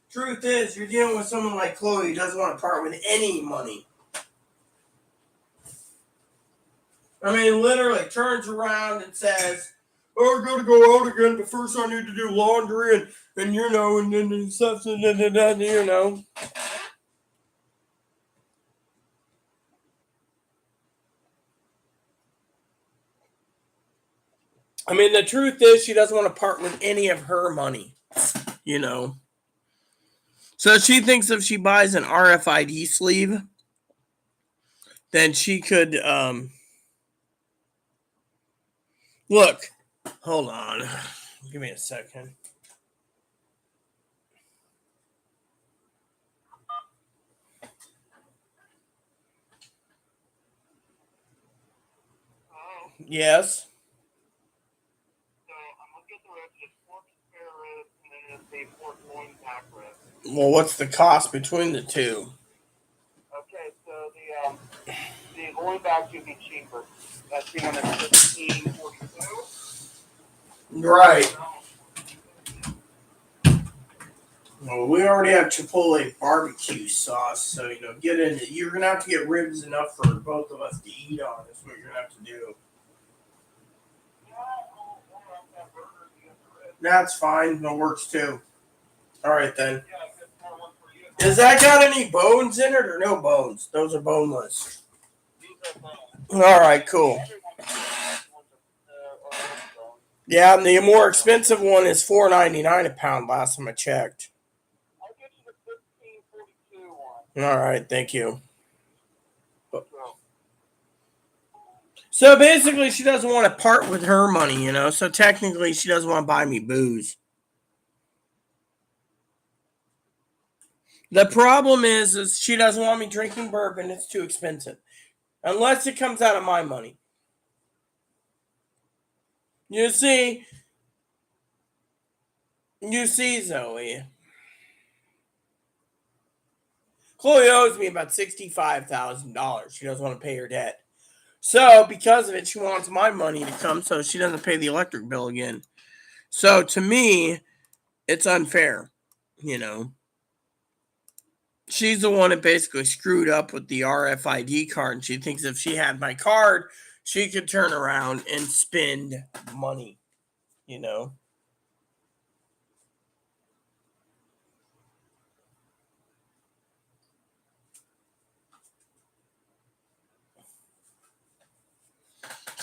Truth is, you're dealing with someone like Chloe who doesn't want to part with any money. I mean, literally turns around and says, oh, I gotta go out again, but first I need to do laundry and then stuff, and. I mean, the truth is she doesn't want to part with any of her money, So she thinks if she buys an RFID sleeve, then she could, look, hold on. Give me a second. Yes. So I'm gonna get the ribs, just 4 spare ribs, and then just say 4 loin back ribs. Well, what's the cost between the two? Okay, so the loin back should be cheaper. That's being on $15.42. Right. Well, we already have Chipotle barbecue sauce, so get in it. You're gonna have to get ribs enough for both of us to eat on. That's what you're gonna have to do. That's fine. That works too. All right then. Has that got any bones in it or no bones? Those are boneless. All right, cool. Yeah, and the more expensive one is $4.99 a pound. Last time I checked. I'll get you the 15.42 one. All right, thank you. So basically, she doesn't want to part with her money, So technically, she doesn't want to buy me booze. The problem is she doesn't want me drinking bourbon. It's too expensive. Unless it comes out of my money. You see, Zoe. Chloe owes me about $65,000. She doesn't want to pay her debt. So, because of it, she wants my money to come so she doesn't pay the electric bill again. So, to me, it's unfair, She's the one that basically screwed up with the RFID card, and she thinks if she had my card, she could turn around and spend money,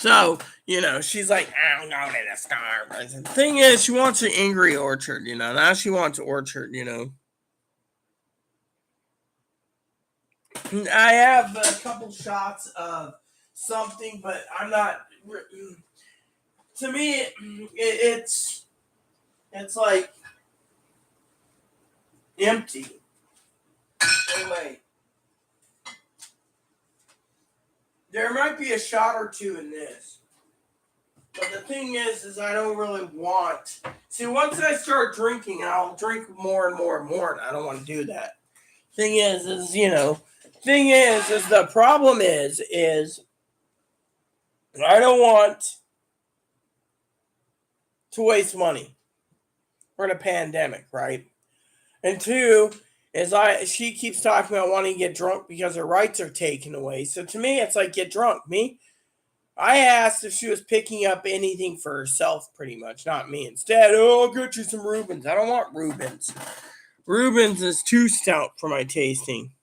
So, she's like, I'm going to the Starbucks. And the thing is, she wants an Angry Orchard, Now she wants Orchard, I have a couple shots of something, but I'm not. To me, it's like empty. Oh, wait. There might be a shot or two in this. But the thing is I don't really want. See, once I start drinking, I'll drink more and more and more, and I don't want to do that. Thing is the problem is I don't want to waste money. We're in a pandemic, right? And two is she keeps talking about wanting to get drunk because her rights are taken away. So to me, it's like, get drunk. Me, I asked if she was picking up anything for herself, pretty much, not me. Instead, I'll get you some Reubens. I don't want Reubens. Reubens is too stout for my tasting.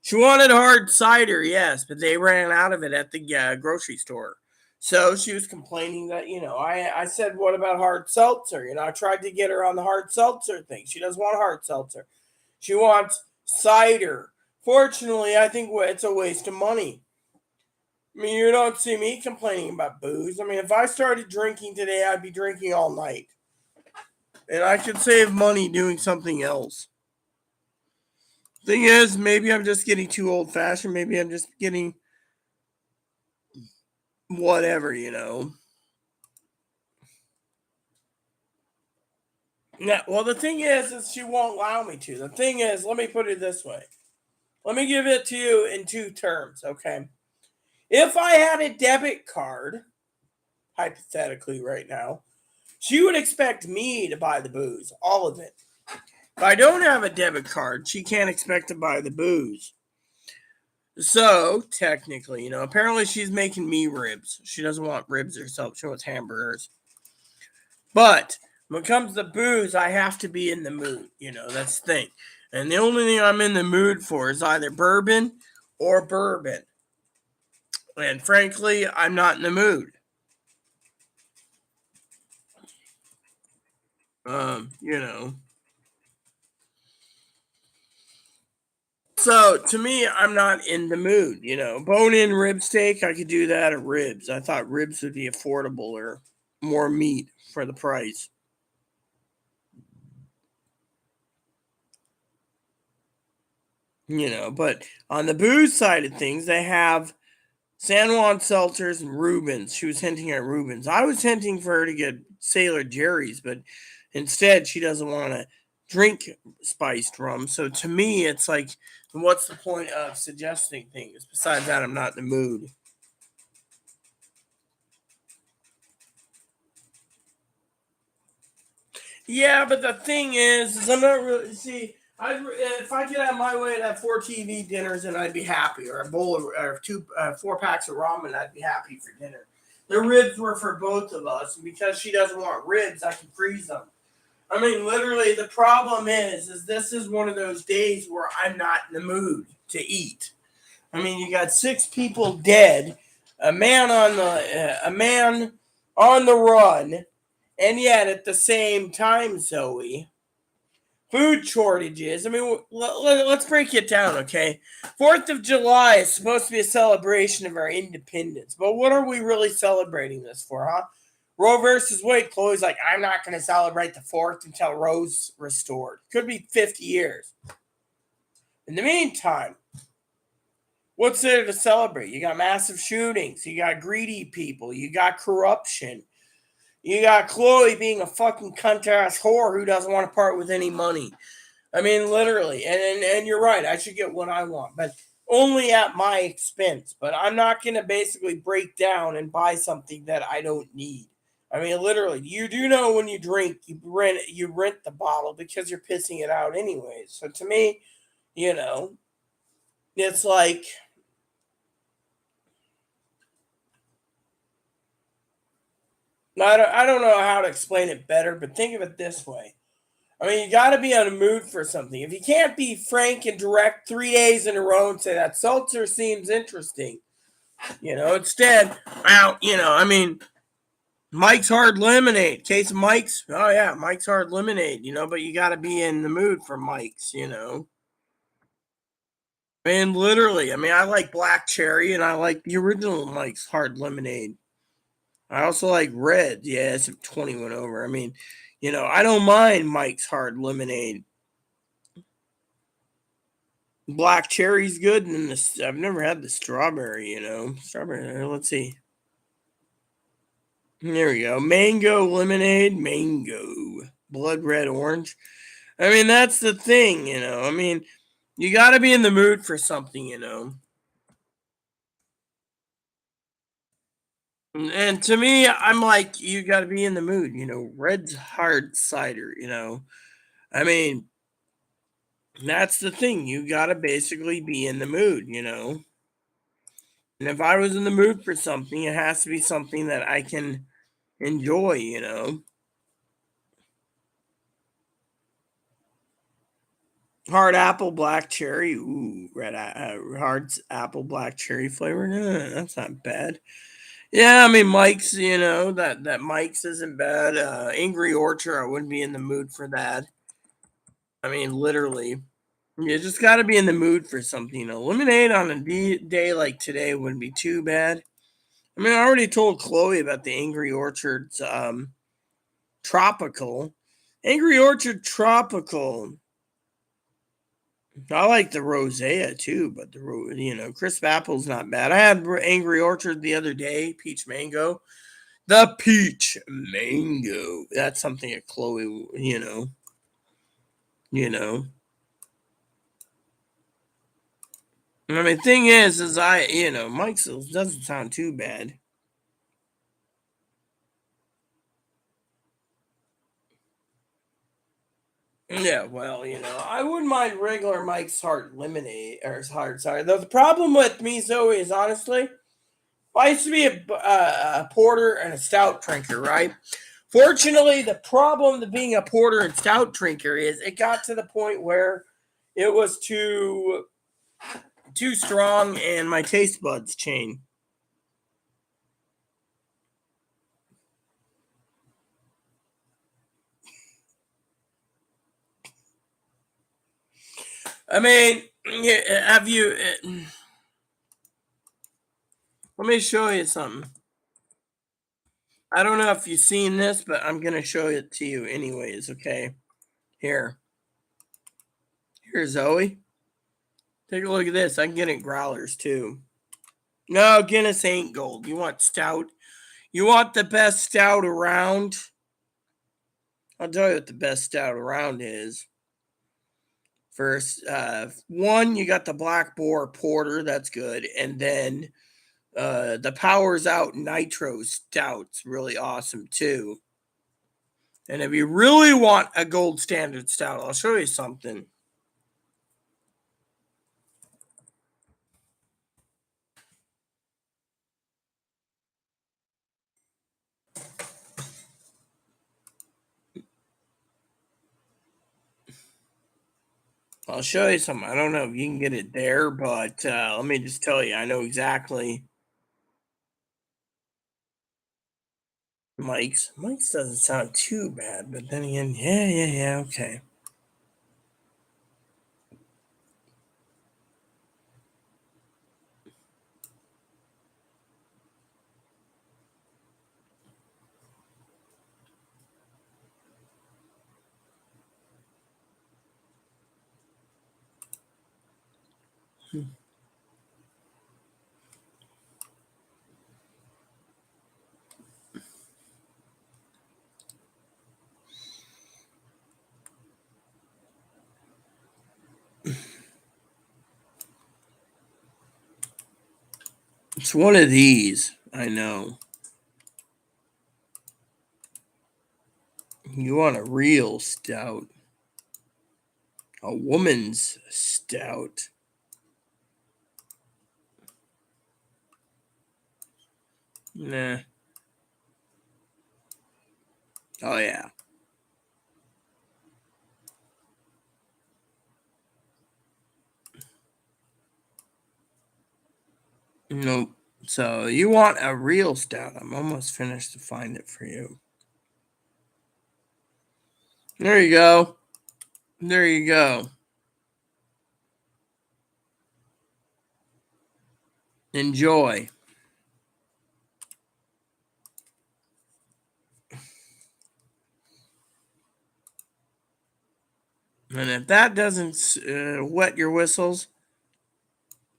She wanted hard cider, yes, but they ran out of it at the grocery store. So she was complaining that, I said, what about hard seltzer? I tried to get her on the hard seltzer thing. She doesn't want hard seltzer. She wants cider. Fortunately, I think it's a waste of money. I mean, you don't see me complaining about booze. I mean, if I started drinking today, I'd be drinking all night. And I could save money doing something else. Thing is, maybe I'm just getting too old-fashioned. Maybe I'm just getting whatever, Yeah, well, the thing is she won't allow me to. The thing is, let me put it this way. Let me give it to you in two terms, okay? If I had a debit card, hypothetically right now, she would expect me to buy the booze, all of it. If I don't have a debit card, she can't expect to buy the booze. So, technically, apparently she's making me ribs. She doesn't want ribs herself. She wants hamburgers. But when it comes to booze, I have to be in the mood. That's the thing. And the only thing I'm in the mood for is either bourbon or bourbon. And frankly, I'm not in the mood. So to me, I'm not in the mood. Bone-in rib steak, I could do that, or ribs. I thought ribs would be affordable or more meat for the price. But on the booze side of things, they have San Juan seltzers and Reubens. She was hinting at Reubens. I was hinting for her to get Sailor Jerry's, but instead she doesn't want to drink spiced rum. So to me, it's like, what's the point of suggesting things? Besides that, I'm not in the mood. Yeah, but the thing is I'm not really, see, if I could have my way, I'd have 4 TV dinners and I'd be happy, or a bowl of, or 4 packs of ramen, I'd be happy for dinner. The ribs were for both of us, and because she doesn't want ribs, I can freeze them. I mean, literally, the problem is this is one of those days where I'm not in the mood to eat. I mean, you got 6 people dead, a man on the run, and yet at the same time, Zoe, food shortages. I mean, let's break it down, okay? 4th of July is supposed to be a celebration of our independence, but what are we really celebrating this for, huh? Roe versus Wade. Chloe's like, I'm not going to celebrate the 4th until Roe's restored. Could be 50 years. In the meantime, what's there to celebrate? You got massive shootings. You got greedy people. You got corruption. You got Chloe being a fucking cunt-ass whore who doesn't want to part with any money. I mean, literally. And you're right. I should get what I want. But only at my expense. But I'm not going to basically break down and buy something that I don't need. I mean, literally. You do know when you drink, you rent the bottle because you're pissing it out anyways. So to me, it's like, I don't know how to explain it better, but think of it this way. I mean, you got to be on a mood for something. If you can't be frank and direct 3 days in a row and say that seltzer seems interesting, Instead, wow, I mean, Mike's Hard Lemonade. Case of Mike's. Oh, yeah, Mike's Hard Lemonade, but you got to be in the mood for Mike's. And literally, I mean, I like Black Cherry and I like the original Mike's Hard Lemonade. I also like red. Yeah, it's 21 over. I mean, I don't mind Mike's Hard Lemonade. Black cherry's good, and this I've never had the strawberry. Strawberry. Let's see. There we go. Mango lemonade, mango, blood red orange. I mean, that's the thing. I mean, you got to be in the mood for something. And to me, I'm like, you got to be in the mood. Red's hard cider. I mean, that's the thing. You got to basically be in the mood. And if I was in the mood for something, it has to be something that I can enjoy. Hard apple black cherry. Ooh, hard apple black cherry flavor. No, that's not bad. Yeah, I mean Mike's. That Mike's isn't bad. Angry Orchard. I wouldn't be in the mood for that. I mean, literally, you just got to be in the mood for something. Lemonade on a day like today wouldn't be too bad. I mean, I already told Chloe about the Angry Orchard's tropical. Angry Orchard tropical. I like the rosea too, but crisp apple's not bad. I had Angry Orchard the other day, peach mango. The peach mango. That's something that Chloe, you know. I mean, thing is Mike's doesn't sound too bad. Yeah, well, I wouldn't mind regular Mike's Hard Lemonade or hard cider. The problem with me, Zoe, is honestly, I used to be a porter and a stout drinker, right? Fortunately, the problem to being a porter and stout drinker is it got to the point where it was too strong and my taste buds changed. I mean, have you? Let me show you something. I don't know if you've seen this, but I'm gonna show it to you anyways. Okay, here, Zoe. Take a look at this. I can get it growlers too. No, Guinness ain't gold. You want stout? You want the best stout around? I'll tell you what the best stout around is. First, one, you got the Black Boar Porter. That's good. And then the Powers Out Nitro Stout's really awesome too. And if you really want a gold standard stout, I'll show you something. I'll show you something. I don't know if you can get it there, but let me just tell you, I know exactly. Mike's doesn't sound too bad, but then again, yeah, okay. It's one of these, I know. You want a real stout. A woman's stout. Nah. Oh, yeah. Nope. So you want a real stout. I'm almost finished to find it for you. There you go. There you go. Enjoy. And if that doesn't wet your whistles,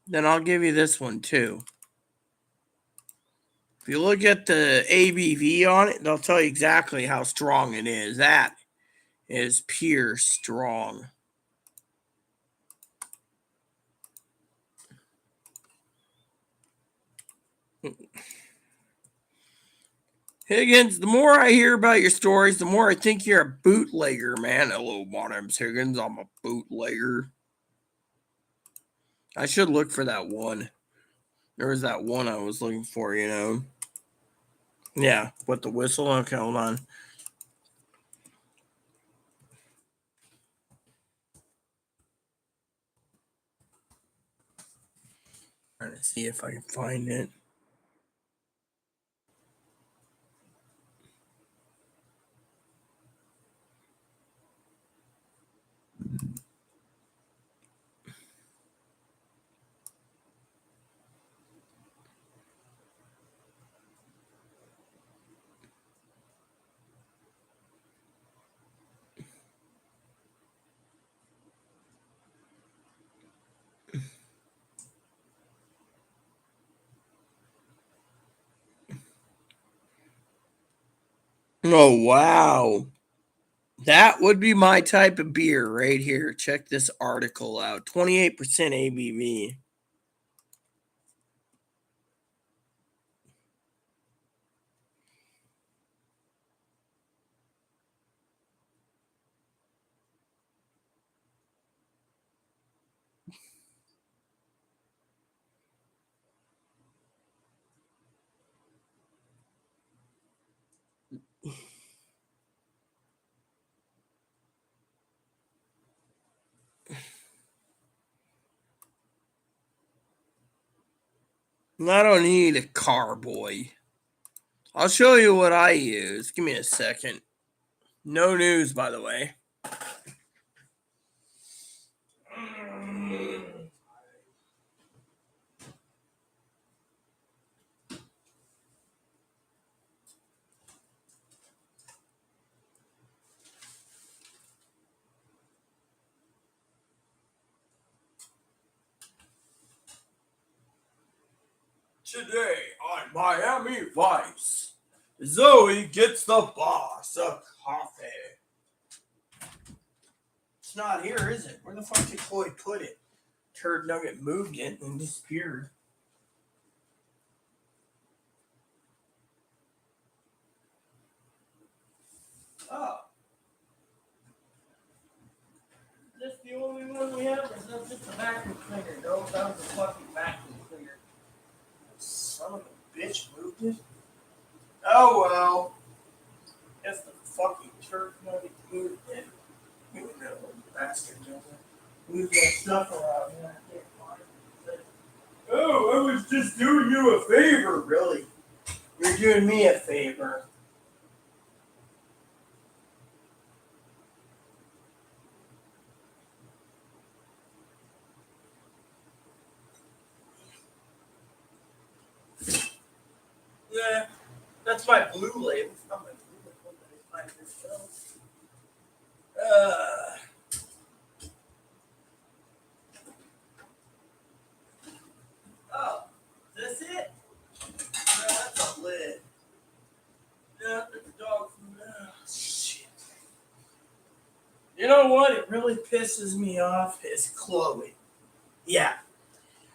then I'll give you this one too. If you look at the ABV on it, they'll tell you exactly how strong it is. That is pure strong. Higgins, the more I hear about your stories, the more I think you're a bootlegger, man. Hello, my name's Higgins. I'm a bootlegger. I should look for that one. There was that one I was looking for, you know. Yeah, with the whistle. Okay, hold on. Trying to see if I can find it. Oh, wow. That would be my type of beer right here. Check this article out. 28% ABV. I don't need a carboy. I'll show you what I use. Give me a second. No news, by the way. Today on Miami Vice, Zoe gets the boss a coffee. It's not here, is it? Where the fuck did Chloe put it? Turd Nugget moved it and disappeared. Oh. Is this the only one we have? Or is that just a vacuum cleaner? No, that was a fucking vacuum cleaner. Son of a bitch moved it. Oh well. Guess the fucking turd nugget moved it. You know, bastard doesn't move that stuff around. Yeah, I can't find it. Oh, I was just doing you a favor, really. You're doing me a favor. Yeah, that's my blue label. It's not my blue label that I find myself. Oh, is this it? No, that's a lid. Yeah, it's dog food. Oh, shit. You know what? It really pisses me off is Chloe. Yeah.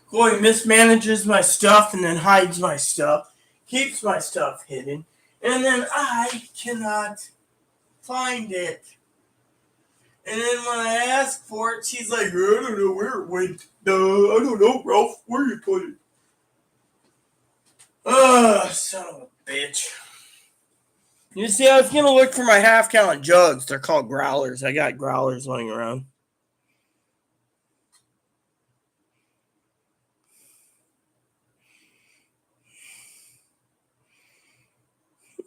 Chloe mismanages my stuff and then hides my stuff, keeps my stuff hidden, and then I cannot find it. And then when I ask for it, she's like, I don't know where it went. I don't know, Ralph, where you put it. Oh, son of a bitch. You see, I was going to look for my half-gallon jugs. They're called growlers. I got growlers laying around.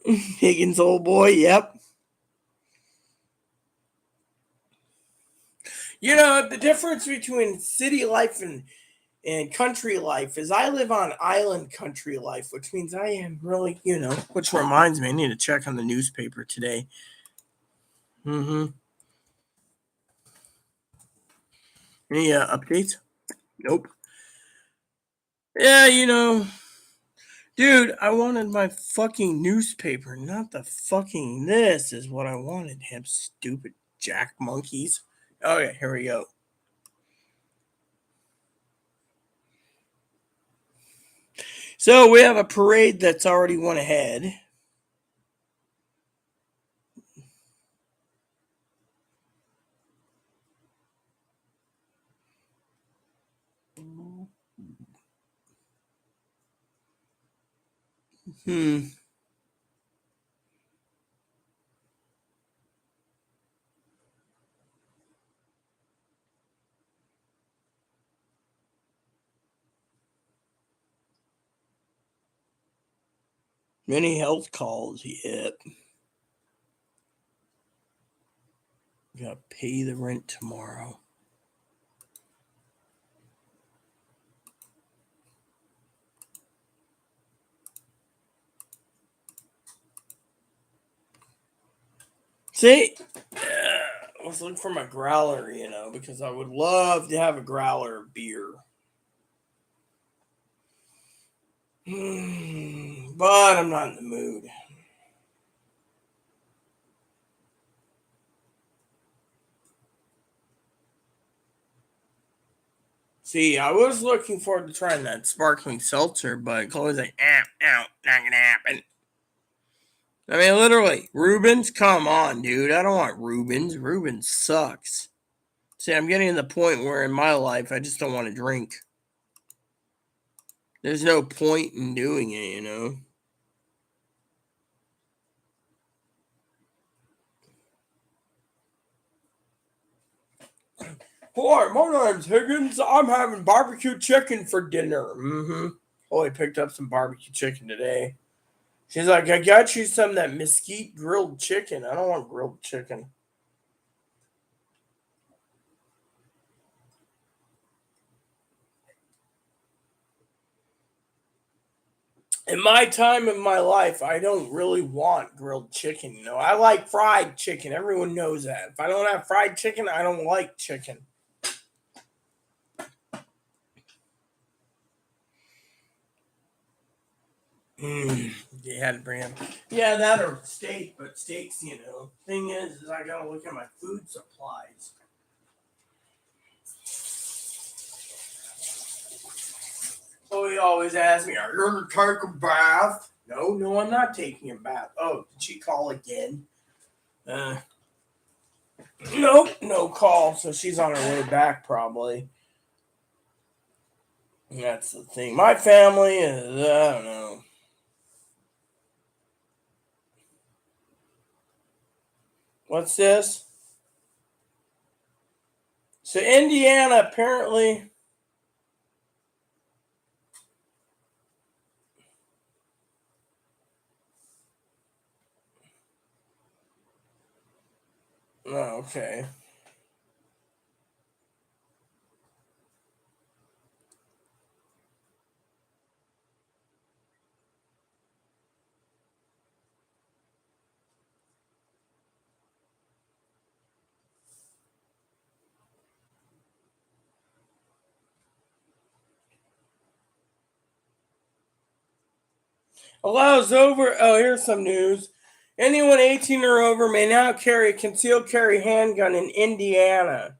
Higgins, old boy, yep. You know, the difference between city life and country life is I live on island country life, which means I am really, which reminds me, I need to check on the newspaper today. Any updates? Nope. Yeah, dude, I wanted my fucking newspaper, not the fucking this is what I wanted, him stupid jack monkeys. Okay, here we go. So we have a parade that's already went ahead. Many health calls, yep. Gotta pay the rent tomorrow. See, I was looking for my growler, because I would love to have a growler of beer. But I'm not in the mood. See, I was looking forward to trying that sparkling seltzer, but Chloe's like, not gonna happen. I mean, literally, Rubens, come on, dude. I don't want Rubens. Rubens sucks. See, I'm getting to the point where in my life, I just don't want to drink. There's no point in doing it, Hi, my name's Higgins. I'm having barbecue chicken for dinner. Chloe picked up some barbecue chicken today. She's like, I got you some of that mesquite grilled chicken. I don't want grilled chicken. In my time of my life, I don't really want grilled chicken. I like fried chicken. Everyone knows that. If I don't have fried chicken, I don't like chicken. They had to bring him. Yeah, that or steak, but steaks, Thing is I gotta look at my food supplies. So he always asks me, are you gonna take a bath? No, I'm not taking a bath. Oh, did she call again? Nope, no call. So she's on her way back probably. That's the thing. My family is, I don't know. What's this? So Indiana apparently. Oh, okay. Allows over. Oh, here's some news. Anyone 18 or over may now carry a concealed carry handgun in Indiana.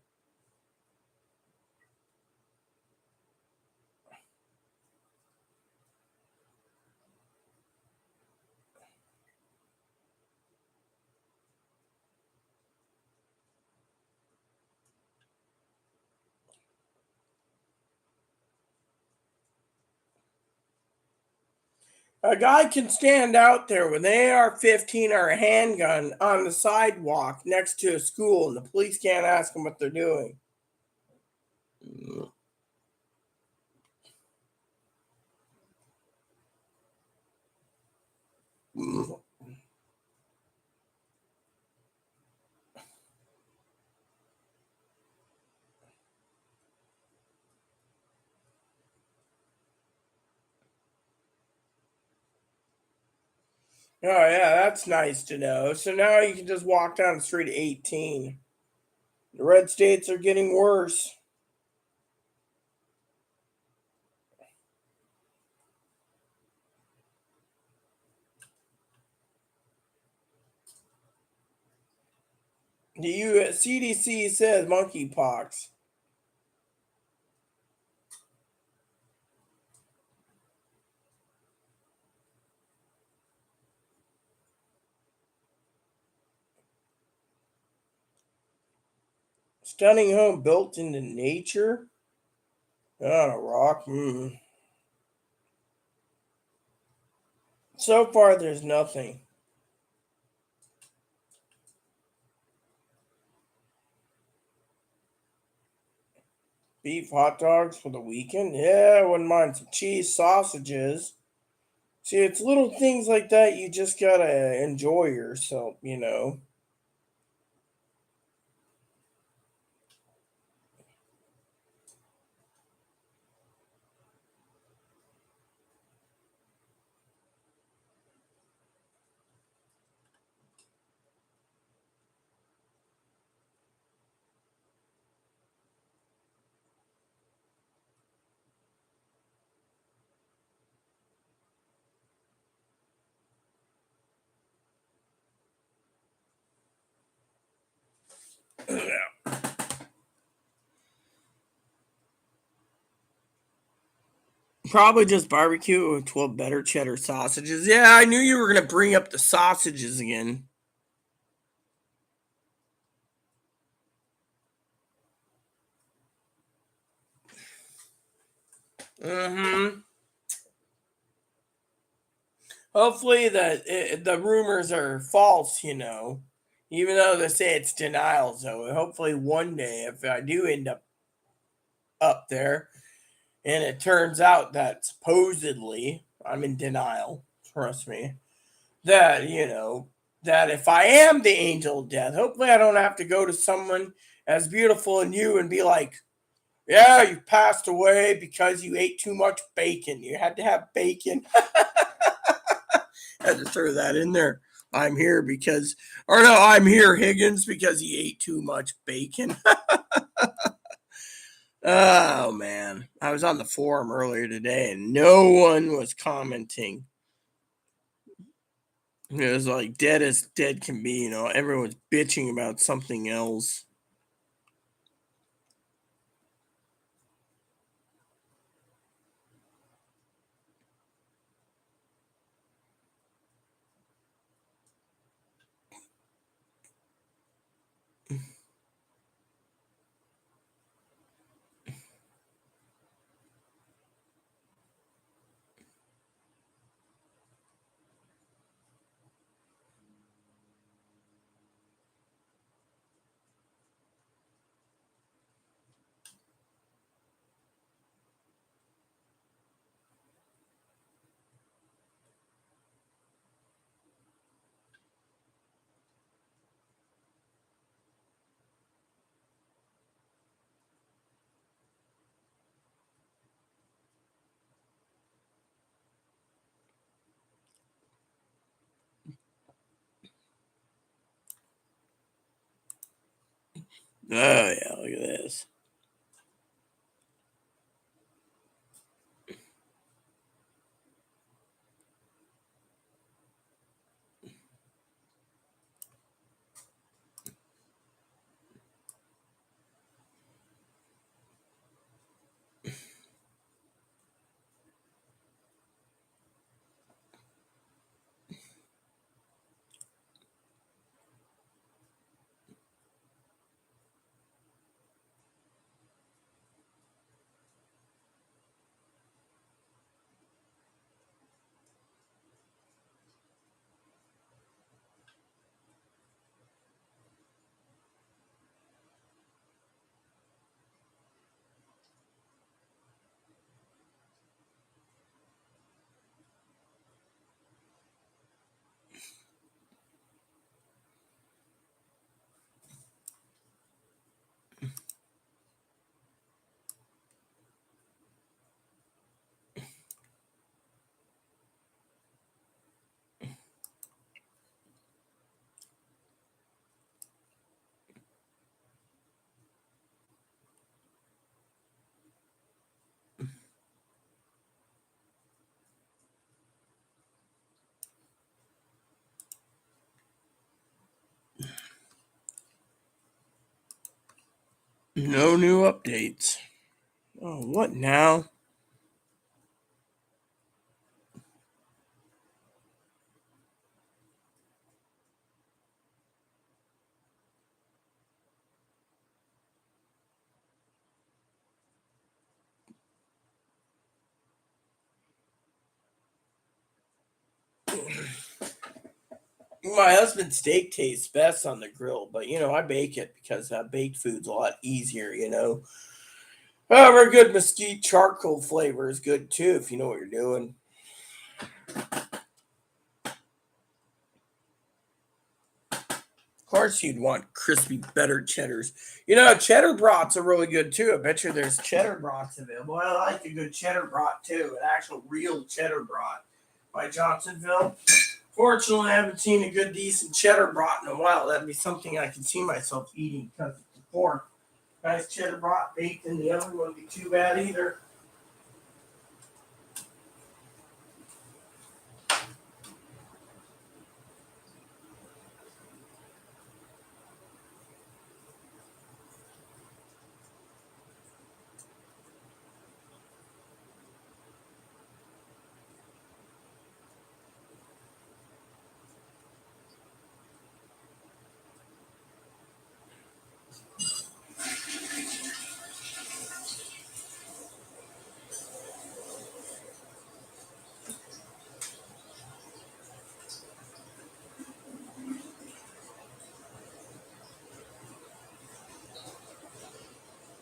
A guy can stand out there with an AR-15 or a handgun on the sidewalk next to a school, and the police can't ask him what they're doing. Oh yeah, that's nice to know. So now you can just walk down the street at 18. The red states are getting worse. The CDC says monkeypox. Stunning home built into nature on a rock. So far, there's nothing. Beef hot dogs for the weekend? Yeah, I wouldn't mind some cheese sausages. See, it's little things like that you just gotta enjoy yourself, you know. Probably just barbecue with 12 better cheddar sausages. Yeah, I knew you were gonna bring up the sausages again. Mm-hmm. Hopefully the rumors are false, you know. Even though they say it's denial, so hopefully one day if I do end up there and it turns out that supposedly I'm in denial, trust me, that that if I am the angel of death, hopefully I don't have to go to someone as beautiful as you and be like, yeah, you passed away because you ate too much bacon. You had to have bacon. Had to throw that in there. I'm here because, or no, I'm here, Higgins, because he ate too much bacon. Oh man, I was on the forum earlier today and no one was commenting. It was like dead as dead can be, you know. Everyone's bitching about something else. Oh yeah, look at this. No new updates. Oh, what now? My husband's steak tastes best on the grill, but I bake it because baked food's a lot easier. However, good mesquite charcoal flavor is good too if you know what you're doing. Of course, you'd want crispy, better cheddars. Cheddar brats are really good too. I bet you there's cheddar brats available. I like a good cheddar brat too, an actual real cheddar brat by Johnsonville. Fortunately, I haven't seen a good, decent cheddar brat in a while. That'd be something I could see myself eating because it's the pork. Nice cheddar brat baked in the oven wouldn't be too bad either.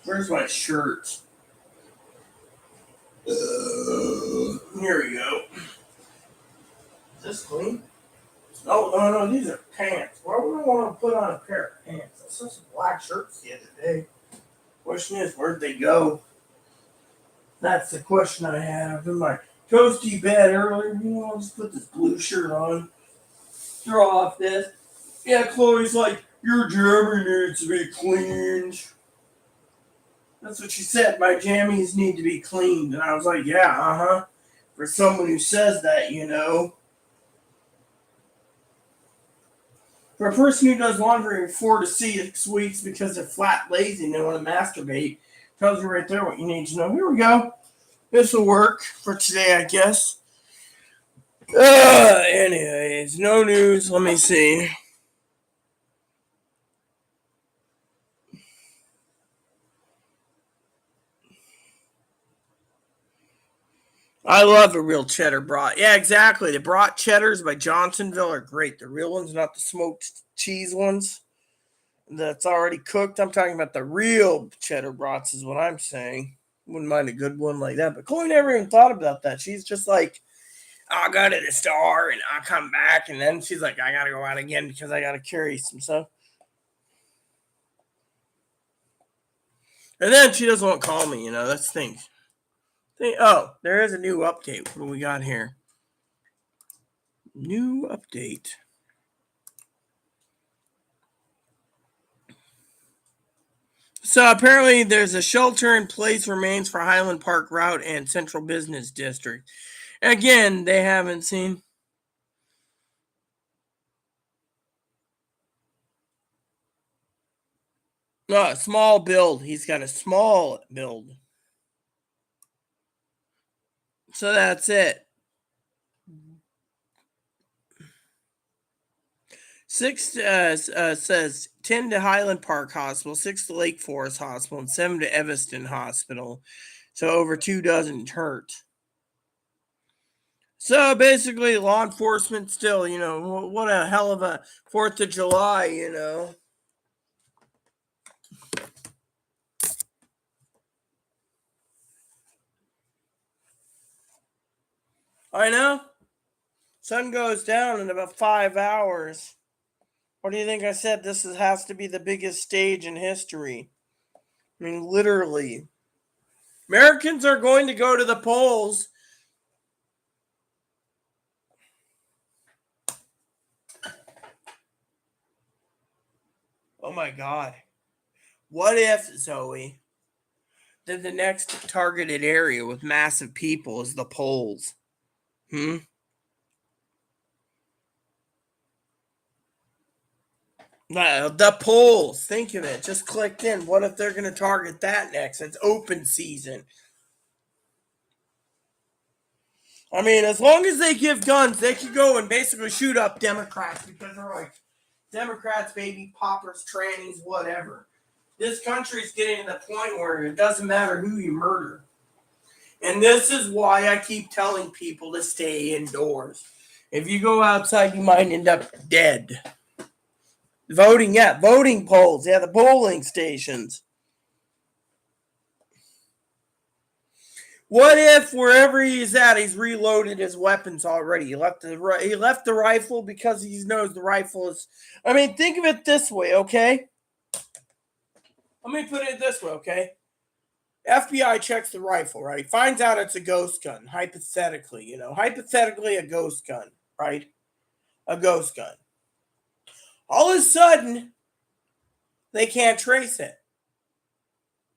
Where's my shirt? Here we go. Is this clean? No, these are pants. Why would I want to put on a pair of pants? I saw some black shirts the other day. Question is, where'd they go? That's the question I have. In my toasty bed earlier, I'll just put this blue shirt on. Throw off this. Yeah, Chloe's like, your jammy needs to be cleaned. That's what she said. My jammies need to be cleaned. And I was like, yeah, For someone who says that, For a person who does laundry in 4 to 6 weeks because they're flat lazy and they want to masturbate, tells you right there what you need to know. Here we go. This will work for today, I guess. Anyways, no news. Let me see. I love a real cheddar brat. Yeah, exactly. The brat cheddars by Johnsonville are great. The real ones, not the smoked cheese ones that's already cooked. I'm talking about the real cheddar brats is what I'm saying. Wouldn't mind a good one like that. But Chloe never even thought about that. She's just like, I'll go to the store and I'll come back. And then she's like, I got to go out again because I got to carry some stuff. And then she doesn't want to call me, that's the thing. Oh, there is a new update. What do we got here? New update. So apparently there's a shelter in place remains for Highland Park Route and Central Business District. Again, they haven't seen. No, small build. He's got a small build. So that's it. 6 says 10 to Highland Park Hospital, 6 to Lake Forest Hospital, and 7 to Evanston Hospital. So over 2 doesn't hurt. So basically, law enforcement still, what a hell of a 4th of July. I know. Sun goes down in about 5 hours. What do you think I said? This has to be the biggest stage in history. I mean, literally. Americans are going to go to the polls. Oh my God. What if, Zoe, that the next targeted area with massive people is the polls? The polls. Think of it. Just clicked in. What if they're going to target that next? It's open season. I mean, as long as they give guns, they can go and basically shoot up Democrats because they're like, Democrats, baby poppers, trannies, whatever. This country's getting to the point where it doesn't matter who you murder. And this is why I keep telling people to stay indoors. If you go outside, you might end up dead. Voting polls. Yeah, the polling stations. What if wherever he's at, he's reloaded his weapons already? He left the rifle because he knows the rifle is. I mean, think of it this way, okay? Let me put it this way, okay? FBI checks the rifle, right? Finds out it's a ghost gun, hypothetically, hypothetically a ghost gun, right? A ghost gun. All of a sudden, they can't trace it,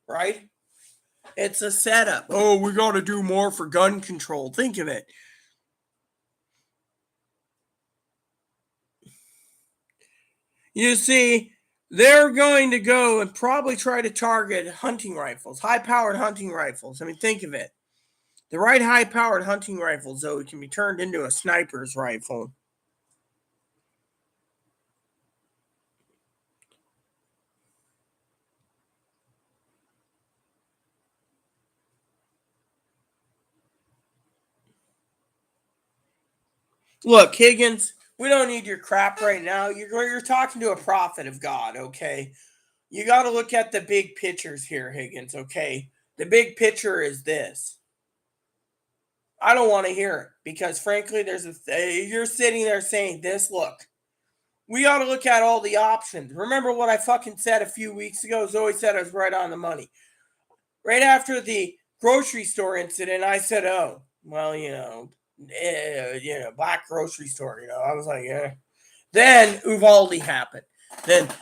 right? It's a setup. Oh, we got to do more for gun control. Think of it. You see, they're going to go and probably try to target hunting rifles, high-powered hunting rifles. I mean, think of it. The right high-powered hunting rifles, though, it can be turned into a sniper's rifle. Look, Higgins, we don't need your crap right now. You're talking to a prophet of God, okay? You got to look at the big pictures here, Higgins, okay? The big picture is this. I don't want to hear it because, frankly, you're sitting there saying this. Look, we ought to look at all the options. Remember what I fucking said a few weeks ago? Zoe said I was right on the money. Right after the grocery store incident, I said, oh, well, black grocery store, I was like, yeah. Then Uvalde happened. Then a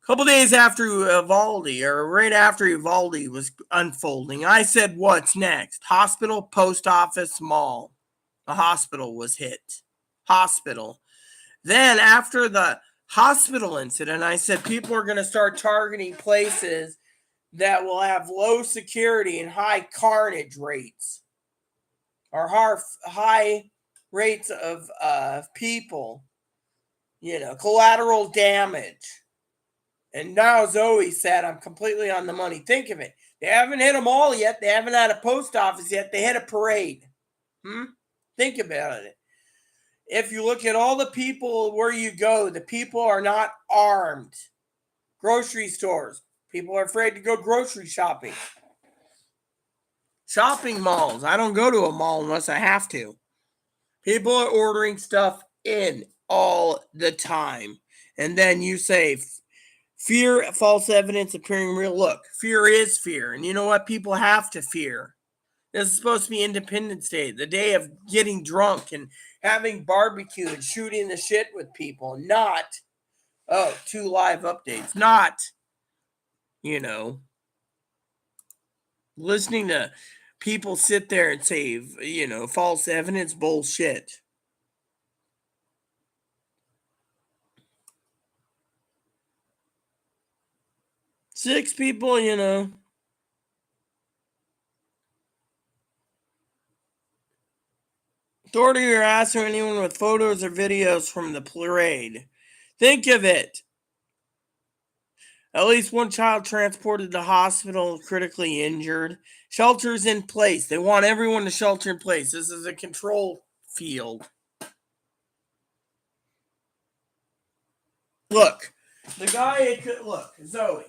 couple days after Uvalde, or right after Uvalde was unfolding, I said, what's next? Hospital, post office, mall. A hospital was hit. Hospital. Then after the hospital incident, I said people are going to start targeting places that will have low security and high carnage rates, or high rates of people, collateral damage. And now Zoe said, I'm completely on the money. Think of it. They haven't hit a mall yet. They haven't had a post office yet. They hit a parade. Think about it. If you look at all the people where you go, the people are not armed. Grocery stores. People are afraid to go grocery shopping. Shopping malls. I don't go to a mall unless I have to. People are ordering stuff in all the time. And then you say, fear, false evidence appearing real. Look, fear is fear. And you know what? People have to fear. This is supposed to be Independence Day, the day of getting drunk and having barbecue and shooting the shit with people. Not, 2 live updates. Not, listening to people sit there and say, false evidence bullshit. Six people, Authority are asking anyone with photos or videos from the parade. Think of it. At least one child transported to hospital critically injured. Shelters in place. They want everyone to shelter in place. This is a control field. Look, Zoe,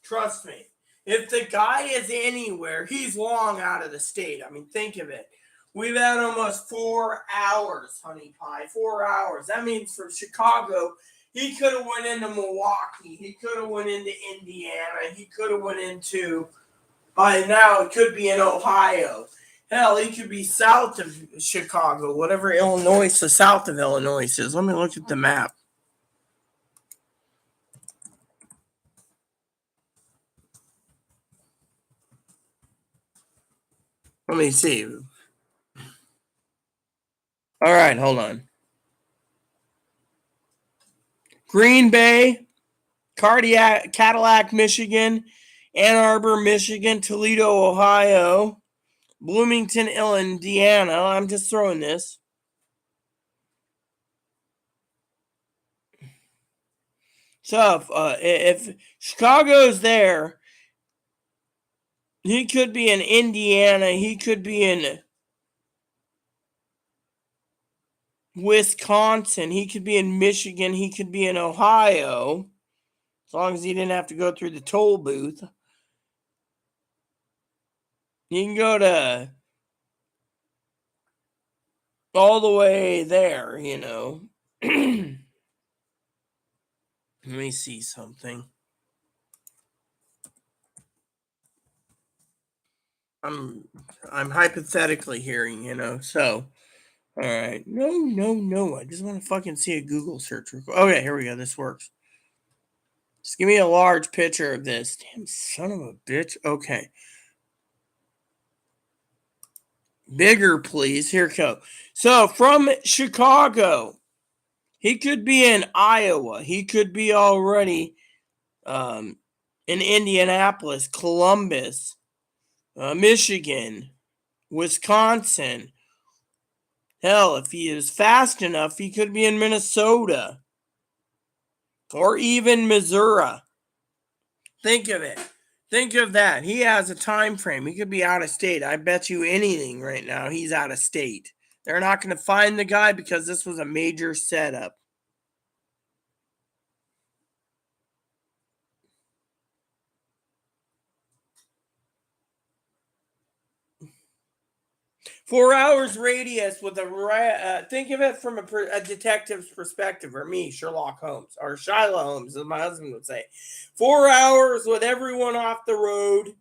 trust me. If the guy is anywhere, he's long out of the state. I mean, think of it. We've had almost 4 hours, honey pie. 4 hours. That means from Chicago, he could have went into Milwaukee. He could have went into Indiana. He could have went into, by now, it could be in Ohio. Hell, he could be south of Chicago, whatever Illinois, the south of Illinois is. Let me look at the map. Let me see. All right, hold on. Green Bay, Cadillac, Michigan, Ann Arbor, Michigan, Toledo, Ohio, Bloomington, Indiana. I'm just throwing this. So if Chicago's there, he could be in Indiana. He could be in Wisconsin. He could be in Michigan. He could be in Ohio. As long as he didn't have to go through the toll booth. You can go to all the way there, you know. Let me see something. I'm hypothetically hearing, you know, so all right. No. I just want to fucking see a Google search. Okay, here we go. This works. Just give me a large picture of this. Damn son of a bitch. Okay. Bigger, please. Here we go. So from Chicago, he could be in Iowa. He could be already in Indianapolis, Columbus, Michigan, Wisconsin. Hell, if he is fast enough, he could be in Minnesota or even Missouri. Think of it. Think of that. He has a time frame. He could be out of state. I bet you anything right now he's out of state. They're not going to find the guy because this was a major setup. Four hours radius with a think of it from a detective's perspective, or me, Sherlock Holmes, or Shylock Holmes, as my husband would say. 4 hours with everyone off the road,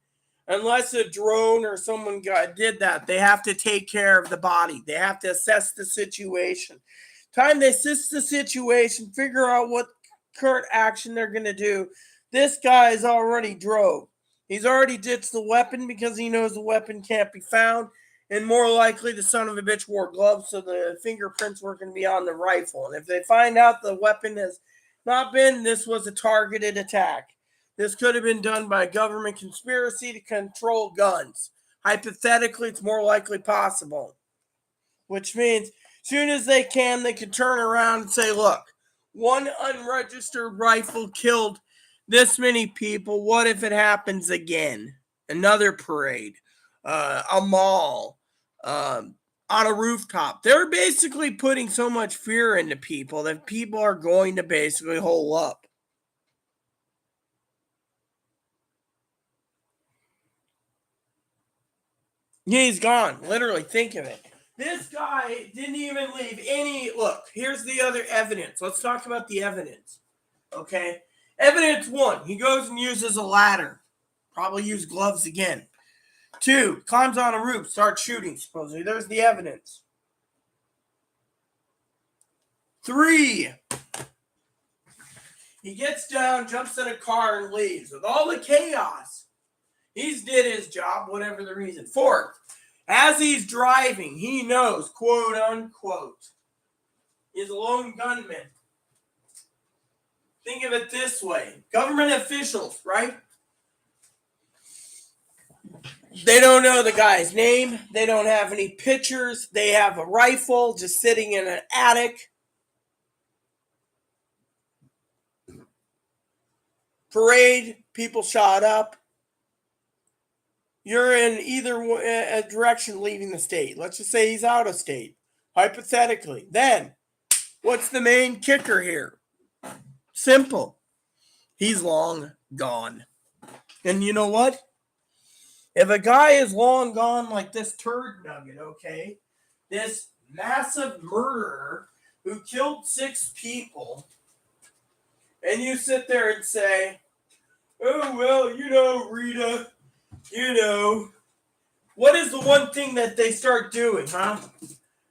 unless a drone or someone did that. They have to take care of the body. They have to assess the situation. Time they assess the situation, figure out what current action they're going to do. This guy is already drove. He's already ditched the weapon because he knows the weapon can't be found. And more likely, the son of a bitch wore gloves, so the fingerprints were going to be on the rifle. And if they find out the weapon has not been, this was a targeted attack. This could have been done by a government conspiracy to control guns. Hypothetically, it's more likely possible. Which means, as soon as they can turn around and say, look, one unregistered rifle killed this many people. What if it happens again? Another parade, a mall, on a rooftop. They're basically putting so much fear into people that people are going to basically hole up. He's gone. Literally, think of it. This guy didn't even leave any. Look, here's the other evidence. Let's talk about the evidence. Okay? Evidence 1, he goes and uses a ladder. Probably use gloves again. 2, climbs on a roof, starts shooting, supposedly. There's the evidence. 3, he gets down, jumps in a car, and leaves. With all the chaos, he's did his job, whatever the reason. 4, as he's driving, he knows, quote unquote, he's a lone gunman. Think of it this way. Government officials, right? They don't know the guy's name. They don't have any pictures. They have a rifle just sitting in an attic. Parade, people shot up. You're in either a direction leaving the state. Let's just say he's out of state, hypothetically. Then, what's the main kicker here? Simple. He's long gone. And you know what? If a guy is long gone like this turd nugget, okay, this massive murderer who killed 6 people, and you sit there and say, oh, well, you know, Rita, you know, what is the one thing that they start doing, huh?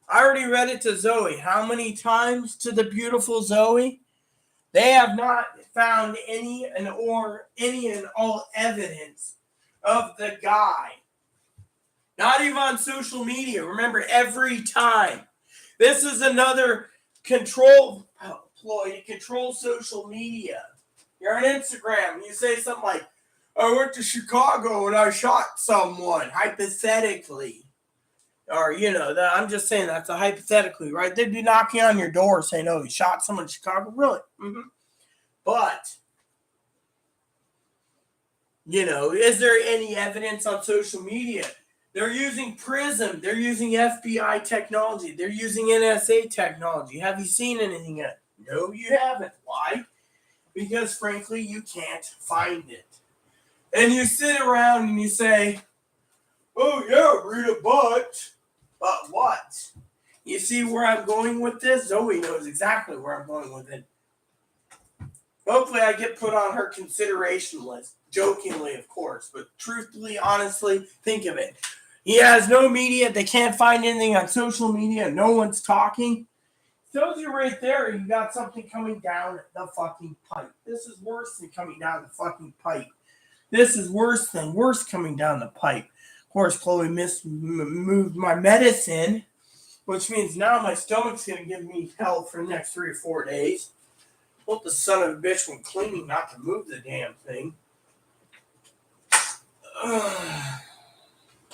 I already read it to Zoe. How many times to the beautiful Zoe? They have not found any and all evidence of the guy. Not even on social media. Remember, every time. This is another control. Oh, ploy to control social media. You're on Instagram and you say something like, I went to Chicago and I shot someone, hypothetically. Or, I'm just saying that's a hypothetically, right? They'd be knocking on your door saying, oh, you shot someone in Chicago? Really? Mm-hmm. But, is there any evidence on social media? They're using PRISM. They're using FBI technology. They're using NSA technology. Have you seen anything yet? No, you haven't. Why? Because, frankly, you can't find it. And you sit around and you say, oh, yeah, Rita, but what? You see where I'm going with this? Zoe knows exactly where I'm going with it. Hopefully I get put on her consideration list. Jokingly, of course. But truthfully, honestly, think of it. He has no media. They can't find anything on social media. No one's talking. Tells you right there you got something coming down the fucking pipe. This is worse than coming down the fucking pipe. This is worse than worse coming down the pipe. Of course, Chloe moved my medicine, which means now my stomach's going to give me hell for the next 3 or 4 days. Told the son of a bitch when cleaning not to move the damn thing.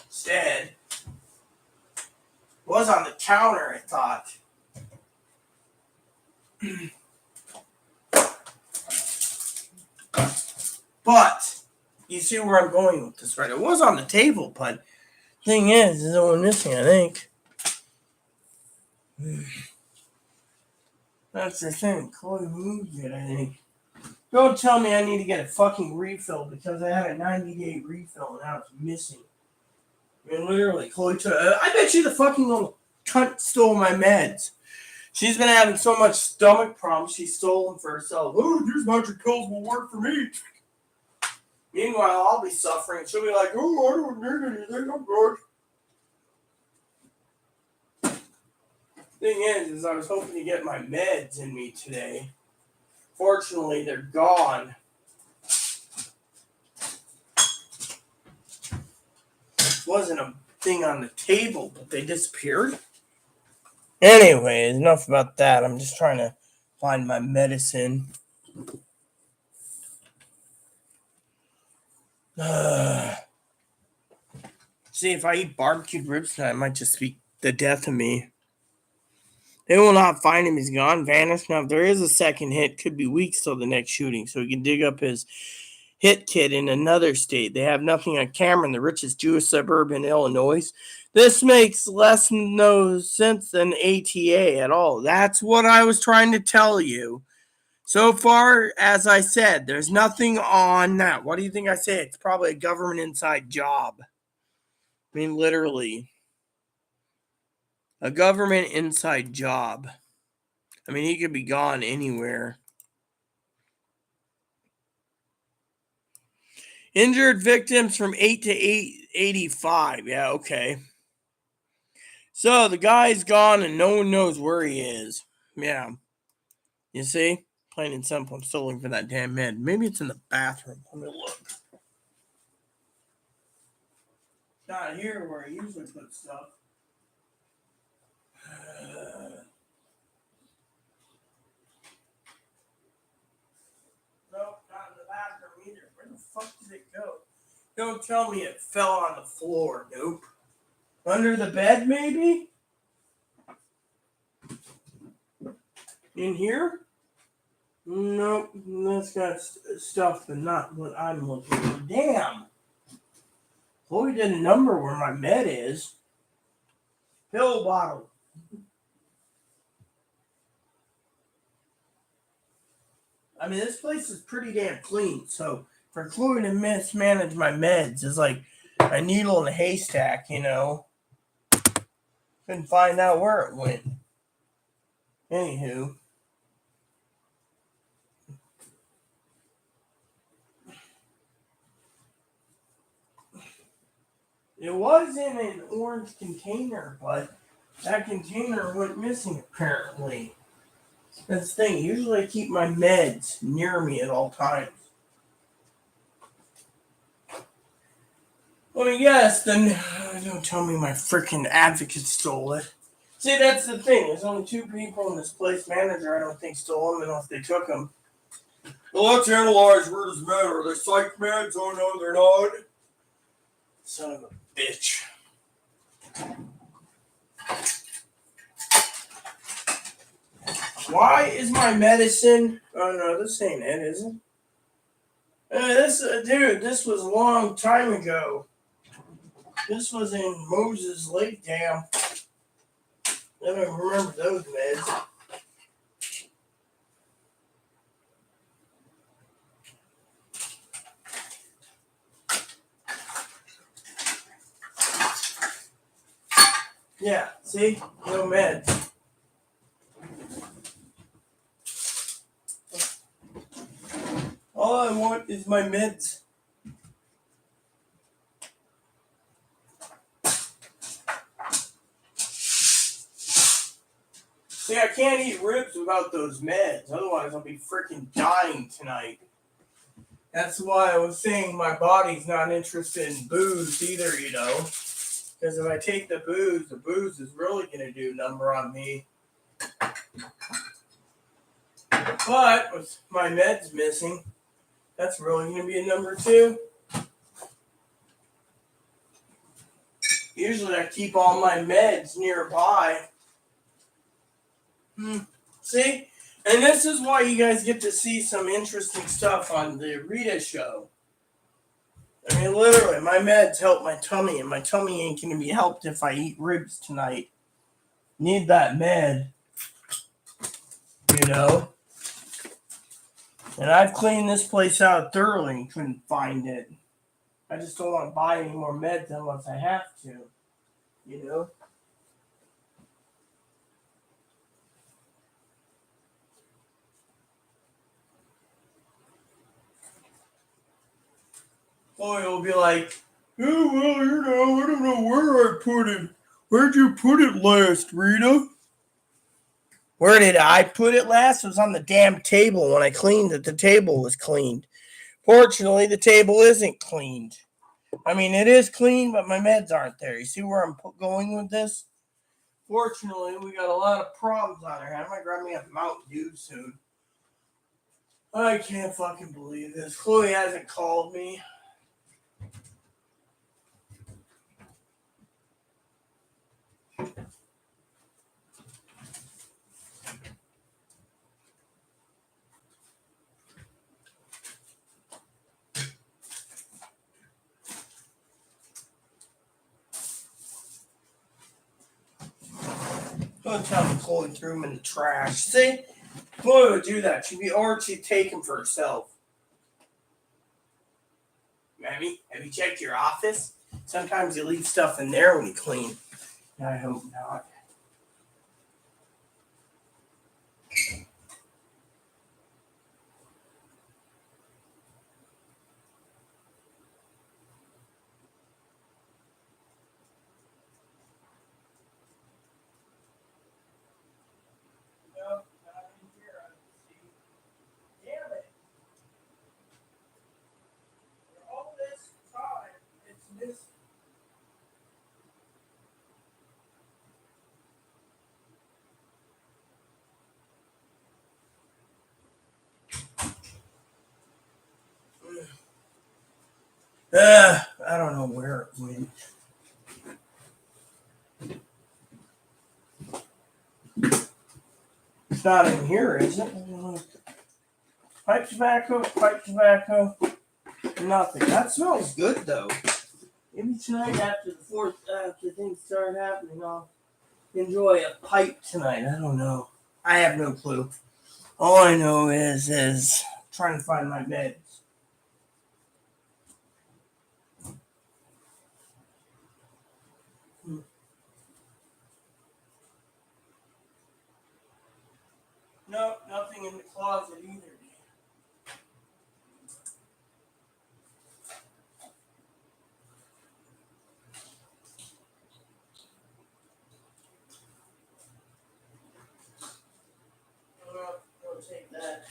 Instead, was on the counter, I thought. But you see where I'm going with this, right? It was on the table, but thing is only missing, I think. That's the thing. Chloe moved it, I think. Don't tell me I need to get a fucking refill because I had a 90-day refill and now it's missing. I mean, literally, Chloe took. I bet you the fucking little cunt stole my meds. She's been having so much stomach problems, she stole them for herself. Oh, these magic pills will work for me. Meanwhile, I'll be suffering. She'll be like, oh, I don't need anything. I'm good. Thing is I was hoping to get my meds in me today. Fortunately, they're gone. Wasn't a thing on the table, but they disappeared. Anyways, enough about that. I'm just trying to find my medicine. See, if I eat barbecued ribs tonight, it might just be the death of me. They will not find him. He's gone, vanished. Now, if there is a second hit, could be weeks till the next shooting, so he can dig up his hit kit in another state. They have nothing on Cameron, the richest Jewish suburb in Illinois. This makes no sense than ATA at all. That's what I was trying to tell you. So far, as I said, there's nothing on that. What do you think I say? It's probably a government inside job. I mean, literally. A government inside job. I mean, he could be gone anywhere. Injured victims from 8 to 85. Yeah, okay. So the guy's gone and no one knows where he is. Yeah. You see? Plain and simple. I'm still looking for that damn med. Maybe it's in the bathroom. Let me look. It's not here where I usually put stuff. Nope, not in the bathroom either. Where the fuck did it go? Don't tell me it fell on the floor. Nope. Under the bed, maybe? In here? Nope. That's got stuff, but not what I'm looking for. Damn. Chloe didn't number where my med is. Pill bottle. I mean, this place is pretty damn clean, so for Chloe to mismanage my meds is like a needle in a haystack, Couldn't find out where it went. Anywho. It was in an orange container, but that container went missing apparently. That's the thing. Usually I keep my meds near me at all times. Let me guess, then don't tell me my freaking advocate stole it. See, that's the thing. There's only 2 people in this place. Manager, I don't think, stole them unless they took them. Well, let's analyze Rita's med. Are they psych meds? Oh, no, they're not. Son of a bitch. Why is my medicine? Oh, no, this ain't it, is it? Dude, this was a long time ago. This was in Moses Lake Dam. I don't remember those meds. Yeah, see? No meds. All I want is my meds. See, I can't eat ribs without those meds. Otherwise, I'll be freaking dying tonight. That's why I was saying my body's not interested in booze either, you know. Because if I take the booze is really going to do a number on me. But with my meds missing, that's really going to be a number 2. Usually I keep all my meds nearby. See? And this is why you guys get to see some interesting stuff on the Rita show. I mean, literally, my meds help my tummy, and my tummy ain't going to be helped if I eat ribs tonight. Need that med. You know? And I've cleaned this place out thoroughly and couldn't find it. I just don't want to buy any more meds unless I have to. You know? Or it'll be like, oh, well, you know, I don't know where I put it. Where'd you put it last, Rita? Where did I put it last? It was on the damn table. When I cleaned it, the table was cleaned. Fortunately, the table isn't cleaned. I mean, it is clean, but my meds aren't there. You see where I'm going with this? Fortunately, we got a lot of problems on our hand. I might grab me a Mountain Dew soon. I can't fucking believe this. Chloe hasn't called me. Don't tell me Chloe threw him in the trash. See? Chloe would do that. She'd take him for herself. Mammy, have you checked your office? Sometimes you leave stuff in there when you clean. I hope not. Nope, not in here. I don't see. Damn it. For all this time, it's missing. I don't know where it went. It's not in here, is it? Pipe tobacco, nothing. That smells good though. Maybe tonight after things start happening, I'll enjoy a pipe tonight. I don't know. I have no clue. All I know is trying to find my meds. No, nothing in the closet either. Don't take that.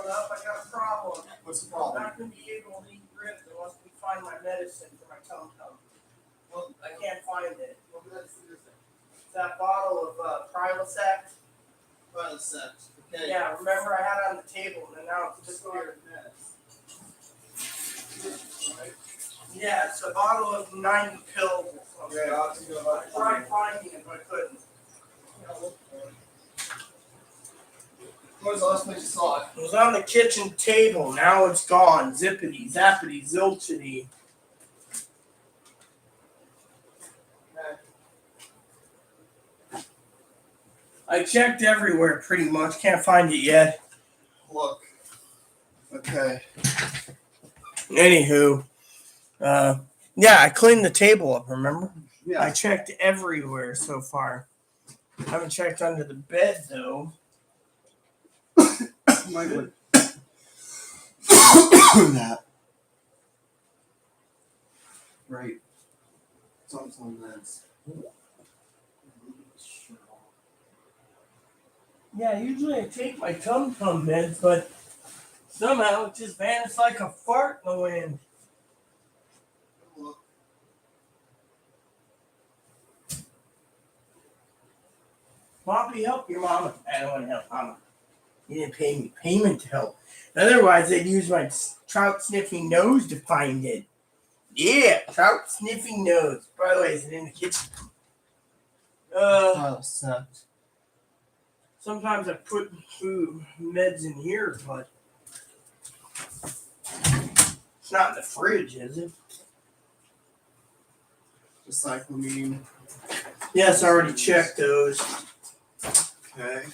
up. I got a problem. What's the I'm problem? not going to be able to eat ribs unless we find my medicine for my tum-tum. Well, I can't find it. What medicine is it? It's that bottle of Prilosec. Prilosec. Okay. Yeah, remember I had it on the table and now it's disappeared. Right. Yeah, it's a bottle of 90 pills or something. Okay, I'll have to go back. I tried finding it, but I couldn't. What was the last place you saw it? It was on the kitchen table. Now it's gone. Zippity, zappity, zilchity. I checked everywhere pretty much. Can't find it yet. Look. Okay. Anywho, yeah, I cleaned the table up, remember? Yeah. I checked everywhere so far. I haven't checked under the bed, though. Might would. That. Right. Something on this. Yeah, usually I take my tum-tum meds, but somehow it just vanished like a fart in the wind. Look. Poppy, help your mama. I don't want to help mama. You didn't pay me payment to help. Otherwise, they'd use my trout sniffing nose to find it. Yeah, trout sniffing nose. By the way, is it in the kitchen? Prilosec. Sometimes I put food meds in here, but it's not in the fridge, is it? Cyclamine. Yes, I already checked those. Okay.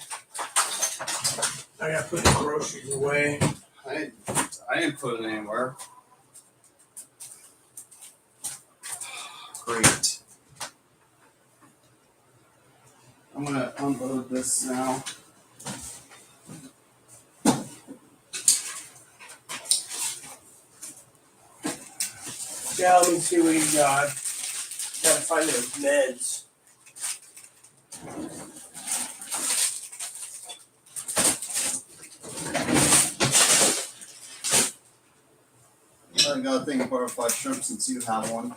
I gotta put the groceries away. I didn't put it anywhere. Great. I'm gonna unload this now. Yeah, let me see what you got. Gotta find those meds. I got a thing of butterfly shrimp since you have one.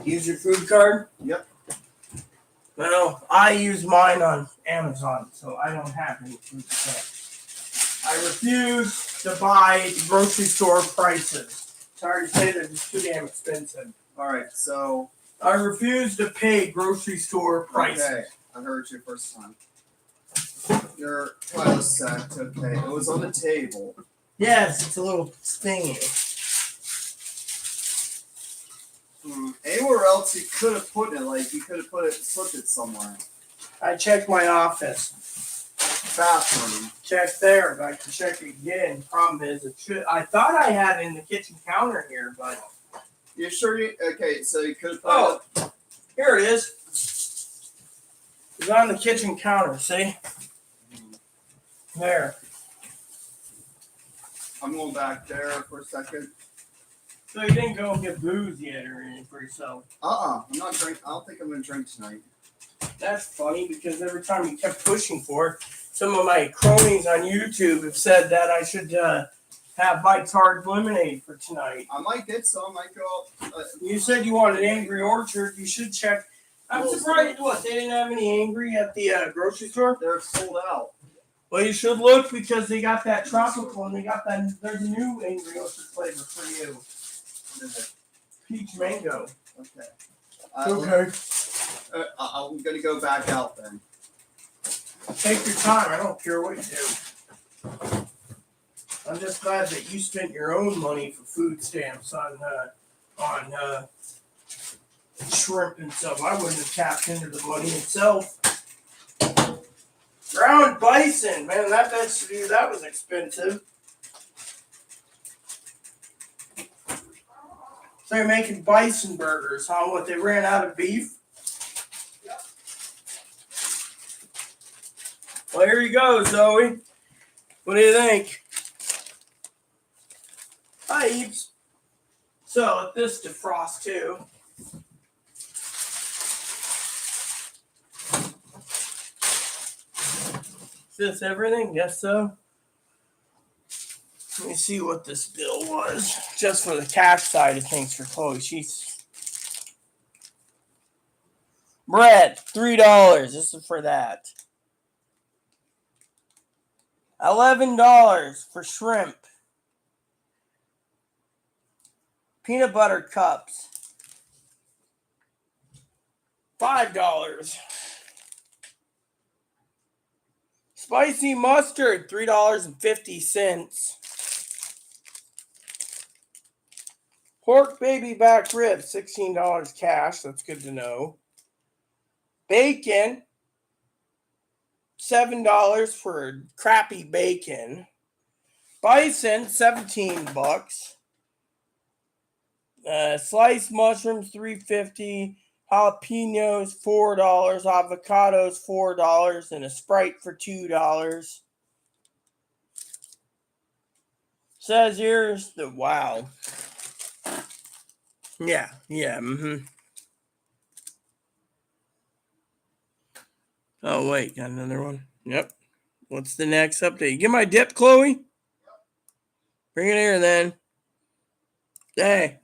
Use your food card? Yep. Well, I use mine on Amazon, so I don't have any food cards. I refuse to buy grocery store prices. Sorry to say they're just too damn expensive. Alright, so. I refuse to pay grocery store prices. Okay, I heard you first time. Your Prilosec, okay. It was on the table. Yes, it's a little thingy. Anywhere else you could have put it, like you could have slipped it somewhere. I checked my office. Bathroom. Check there, but I can check it again. Problem is, I thought I had it in the kitchen counter here, but You sure you? Okay, so you could have put oh, here it is. It's on the kitchen counter. See there. I'm going back there for a second. So you didn't go and get booze yet or anything for yourself? I'm not drinking. I don't think I'm gonna drink tonight. That's funny because every time you kept pushing for it, some of my cronies on YouTube have said that I should have Mike's Hard Lemonade for tonight. I might get some. I might go. You said you wanted Angry Orchard. You should check. I'm surprised what they didn't have any Angry at the grocery store. They're sold out. Well, you should look because they got that tropical and they got that. There's a new Angry Orchard flavor for you. What is it? Peach mango. Okay. Okay. I'm gonna go back out then. Take your time. I don't care what you do. I'm just glad that you spent your own money for food stamps on shrimp and stuff. I wouldn't have tapped into the money itself. Ground bison, man, that was expensive. So you're making bison burgers, huh? What, they ran out of beef? Yep. Well, here you go, Zoe. What do you think? Hi, Eves. So, let this defrost too. Is this everything? Yes, so. Let me see what this bill was. Just for the cash side of things for Chloe. She's bread, $3. This is for that. $11 for shrimp. Peanut butter cups. $5. Spicy mustard, $3.50. Pork baby back ribs, $16 cash. That's good to know. Bacon, $7 for crappy bacon. Bison, $17. Sliced mushrooms, $3.50. Jalapenos, $4. Avocados, $4. And a Sprite for $2. Says here's the wow. Yeah. Oh, wait, got another one. Yep. What's the next update? You get my dip, Chloe? Bring it here, then. Hey.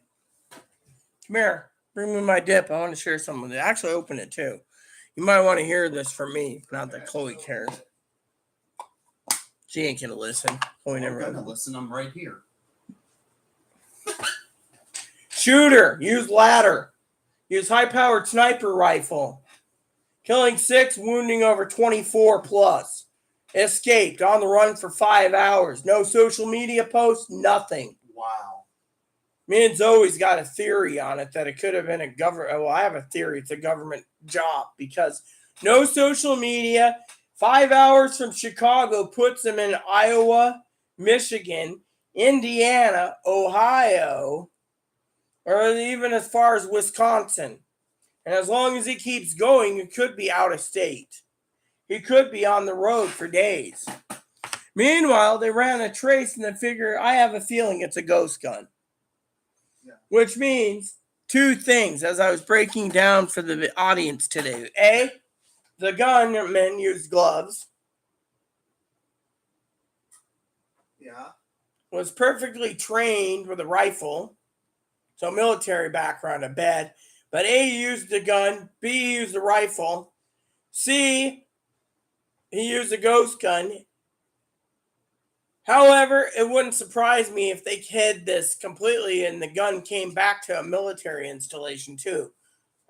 Come here. Bring me my dip. I want to share some with it. Actually, open it, too. You might want to hear this from me. Not that Chloe cares. She ain't going to listen. Chloe never I'm going to listen. I'm right here. Shooter. Use ladder. Use high-powered sniper rifle. Killing 6, wounding over 24 plus. Escaped, on the run for 5 hours. No social media posts, nothing. Wow. Me and Zoe's got a theory on it that it could have been a government. Well, I have a theory it's a government job because no social media. 5 hours from Chicago puts him in Iowa, Michigan, Indiana, Ohio, or even as far as Wisconsin. And as long as he keeps going, he could be out of state. He could be on the road for days. Meanwhile, they ran a trace and they figure, I have a feeling it's a ghost gun. Yeah. Which means 2 things as I was breaking down for the audience today. A, the gunman used gloves. Yeah. Was perfectly trained with a rifle. So military background, I bet. But A, used the gun. B, he used the rifle. C, he used a ghost gun. However, it wouldn't surprise me if they hid this completely and the gun came back to a military installation too.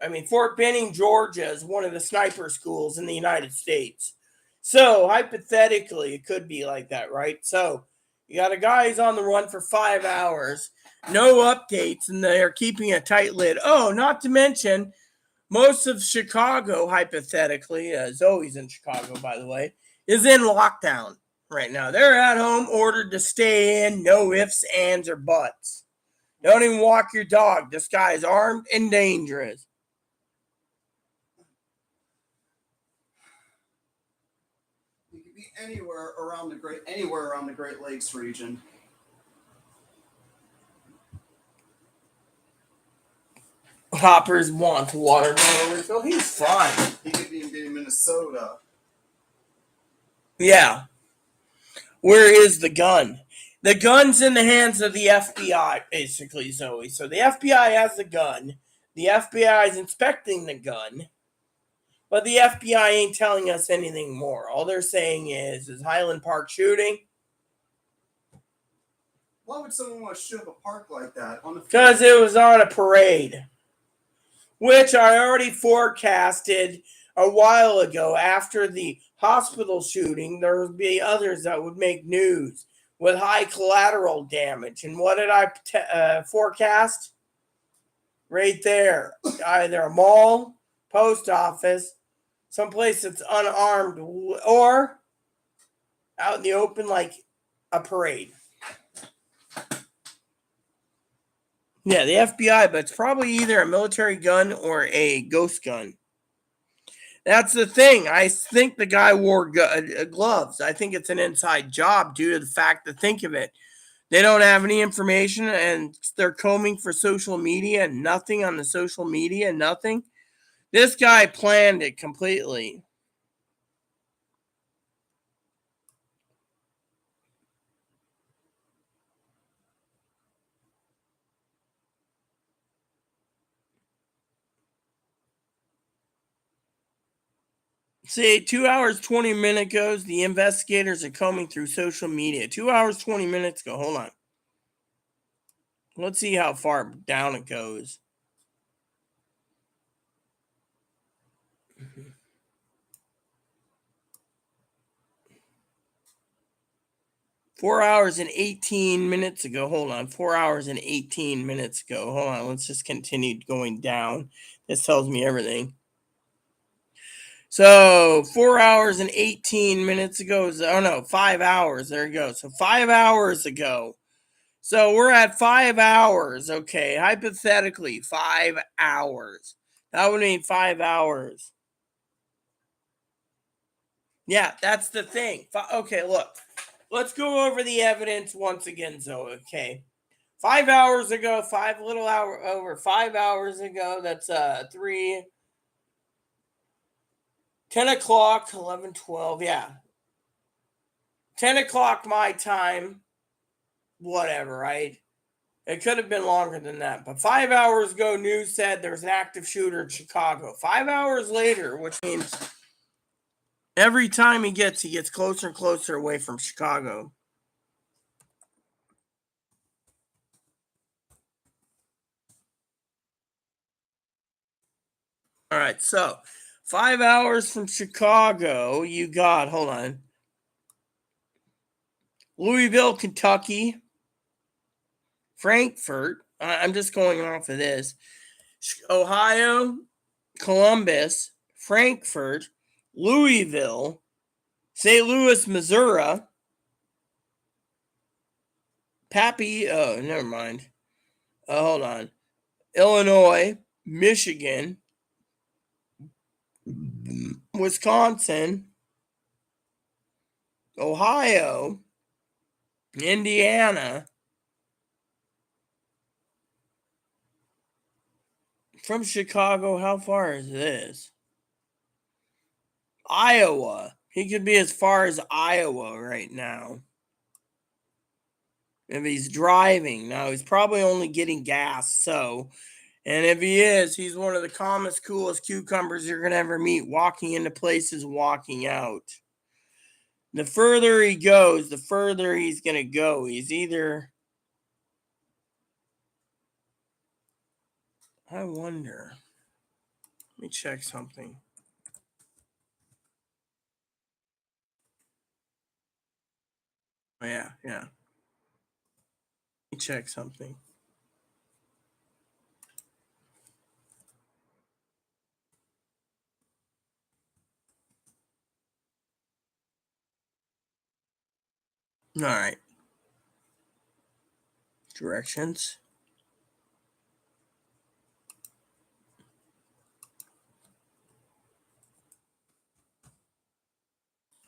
I mean, Fort Benning, Georgia is one of the sniper schools in the United States. So, hypothetically, it could be like that, right? So, you got a guy who's on the run for 5 hours, no updates, and they're keeping a tight lid. Oh, not to mention, most of Chicago, hypothetically, Zoe's in Chicago, by the way, is in lockdown right now. They're at home, ordered to stay in, no ifs, ands, or buts. Don't even walk your dog. This guy is armed and dangerous. He could be anywhere around the Great Lakes region. Hoppers wants water refill. He's fine. He could be in Minnesota. Yeah. Where is the gun? The gun's in the hands of the FBI, basically, Zoe. So the FBI has the gun. The FBI is inspecting the gun. But the FBI ain't telling us anything more. All they're saying is Highland Park shooting? Why would someone want to shoot up a park like that? Because it was on a parade. Which I already forecasted a while ago. After the hospital shooting, there would be others that would make news with high collateral damage. And what did I forecast? Right there. Either a mall, post office, someplace that's unarmed, or out in the open like a parade. Yeah, the FBI, but it's probably either a military gun or a ghost gun. That's the thing. I think the guy wore gloves. I think it's an inside job due to the fact that, think of it, they don't have any information and they're combing for social media, nothing on the social media, nothing. This guy planned it completely. See, 2 hours, 20 minutes ago, the investigators are combing through social media. 2 hours, 20 minutes ago. Hold on. Let's see how far down it goes. Mm-hmm. 4 hours and 18 minutes ago. Hold on. 4 hours and 18 minutes ago. Hold on. Let's just continue going down. This tells me everything. So 4 hours and 18 minutes ago. Oh no, 5 hours. There you go. So 5 hours ago. So we're at 5 hours. Okay. Hypothetically, 5 hours. That would mean 5 hours. Yeah, that's the thing. Okay, look. Let's go over the evidence once again, Zoe. Okay. 5 hours ago, 5 hours ago, that's 10 o'clock, 11, 12, yeah. 10 o'clock my time, whatever, right? It could have been longer than that. But 5 hours ago, news said there was an active shooter in Chicago. 5 hours later, which means every time he gets closer and closer away from Chicago. All right, so 5 hours from Chicago, you got, hold on, Louisville, Kentucky, Frankfurt. I'm just going off of this. Ohio, Columbus, Frankfurt, Louisville, St. Louis, Missouri, Pappy. Oh, never mind. Hold on. Illinois, Michigan, Wisconsin, Ohio, Indiana. From Chicago, how far is this? Iowa. He could be as far as Iowa right now. If he's driving. Now, he's probably only getting gas, so. And if he is, he's one of the calmest, coolest cucumbers you're going to ever meet, walking into places, walking out. The further he goes, the further he's going to go. He's either. I wonder. Let me check something. Oh, yeah. Let me check something. All right. Directions.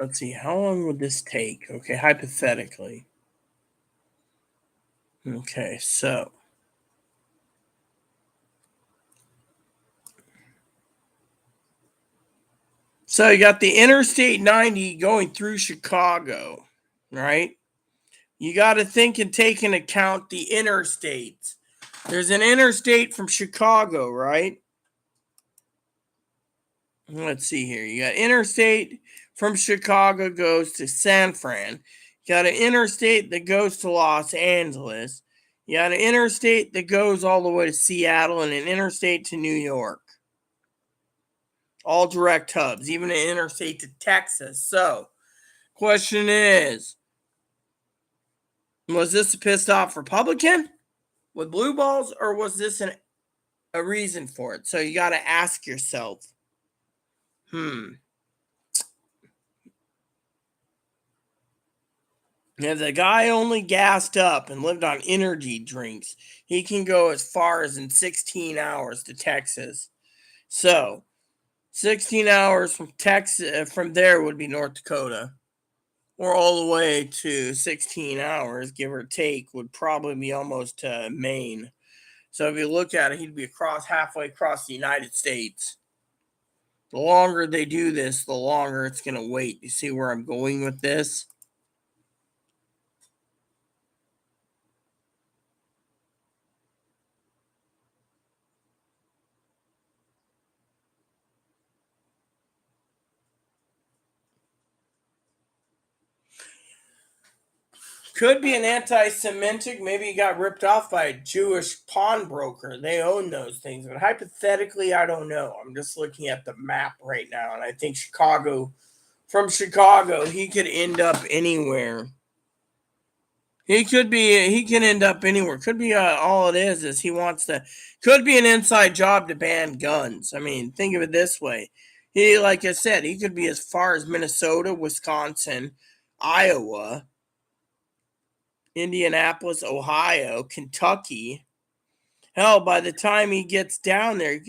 Let's see. How long would this take? Okay, hypothetically. Okay, so. So you got the Interstate 90 going through Chicago, right? You got to think and take into account the interstates. There's an interstate from Chicago, right? Let's see here. You got interstate from Chicago goes to San Fran. You got an interstate that goes to Los Angeles. You got an interstate that goes all the way to Seattle and an interstate to New York. All direct hubs, even an interstate to Texas. So, question is, was this a pissed off Republican with blue balls, or was this a reason for it? So you got to ask yourself, if the guy only gassed up and lived on energy drinks, he can go as far as in 16 hours to Texas. So 16 hours from Texas, from there would be North Dakota. Or all the way to 16 hours, give or take, would probably be almost Maine. So if you look at it, he'd be halfway across the United States. The longer they do this, the longer it's going to wait. You see where I'm going with this? Could be an anti-Semitic. Maybe he got ripped off by a Jewish pawnbroker. They own those things. But hypothetically, I don't know. I'm just looking at the map right now, and I think from Chicago, he could end up anywhere. He can end up anywhere. Could be all it is he wants to. Could be an inside job to ban guns. I mean, think of it this way. Like I said, he could be as far as Minnesota, Wisconsin, Iowa, Indianapolis, Ohio, Kentucky. Hell, by the time he gets down there,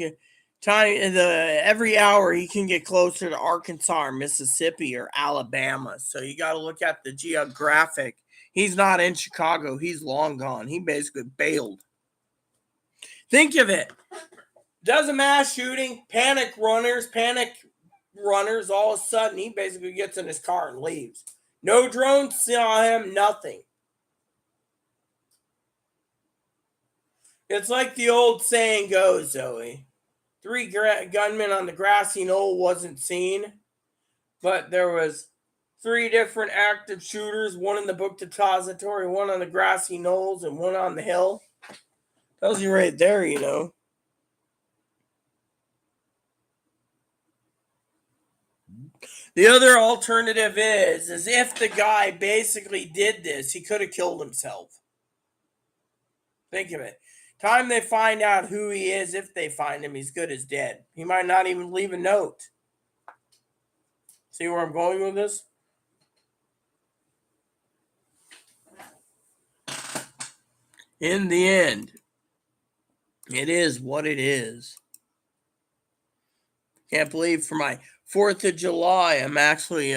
every hour he can get closer to Arkansas or Mississippi or Alabama. So you got to look at the geographic. He's not in Chicago. He's long gone. He basically bailed. Think of it. Does a mass shooting, panic runners, all of a sudden he basically gets in his car and leaves. No drones saw him, nothing. It's like the old saying goes, Zoe. 3 gunmen on the grassy knoll wasn't seen, but there was 3 different active shooters, one in the book depository, one on the grassy knolls, and one on the hill. Tells you right there, you know. The other alternative is if the guy basically did this, he could have killed himself. Think of it. Time they find out who he is, if they find him, he's good as dead. He might not even leave a note. See where I'm going with this? In the end, it is what it is. Can't believe for my 4th of July, I'm actually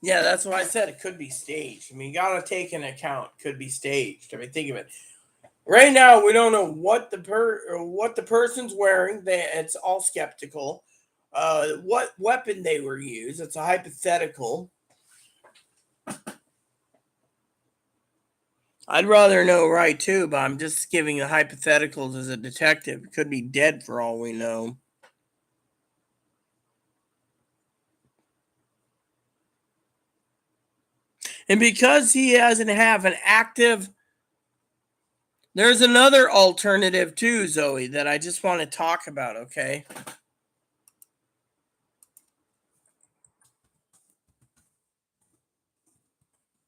yeah, that's why I said it could be staged. I mean, you got to take into account it could be staged. I mean, think of it. Right now, we don't know what the person's wearing. It's all skeptical. What weapon they were used. It's a hypothetical. I'd rather know right too, but I'm just giving the hypotheticals as a detective. It could be dead for all we know. And because he doesn't have an active... There's another alternative too, Zoe, that I just want to talk about, okay?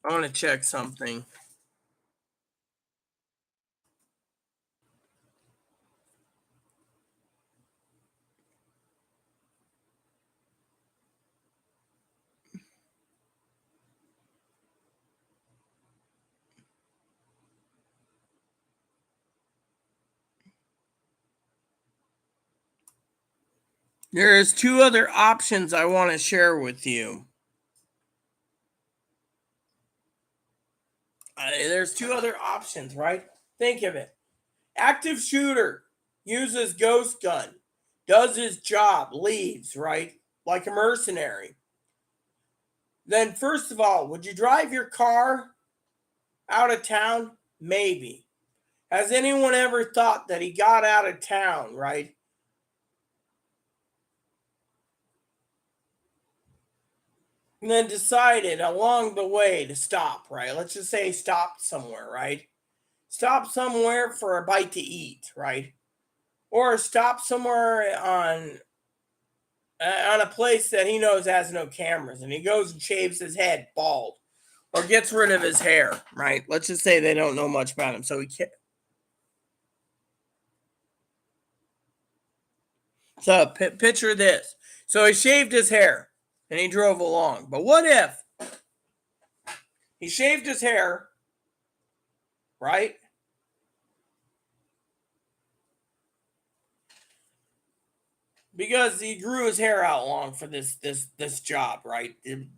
I want to check something. There's 2 other options I want to share with you. There's 2 other options, right? Think of it. Active shooter uses ghost gun, does his job, leaves, right? Like a mercenary. Then, first of all, would you drive your car out of town? Maybe. Has anyone ever thought that he got out of town, right? And then decided along the way to stop, right? Let's just say he stopped somewhere, right? Stop somewhere for a bite to eat, right? Or stop somewhere on a place that he knows has no cameras, and he goes and shaves his head bald or gets rid of his hair, right? Let's just say they don't know much about him, so he can't. So picture this. So he shaved his hair and he drove along. But what if he shaved his hair, right? Because he grew his hair out long for this job, right?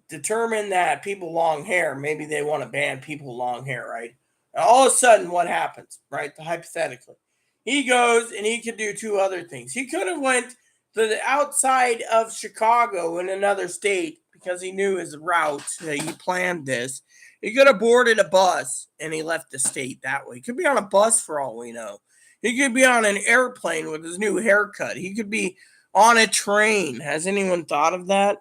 Determined that people long hair, maybe they want to ban people long hair, right? And all of a sudden, what happens, right? Hypothetically, he goes and he could do 2 other things. He could have went to the outside of Chicago in another state because he knew his route. He planned this. He could have boarded a bus and he left the state that way. He could be on a bus for all we know. He could be on an airplane with his new haircut. He could be on a train. Has anyone thought of that?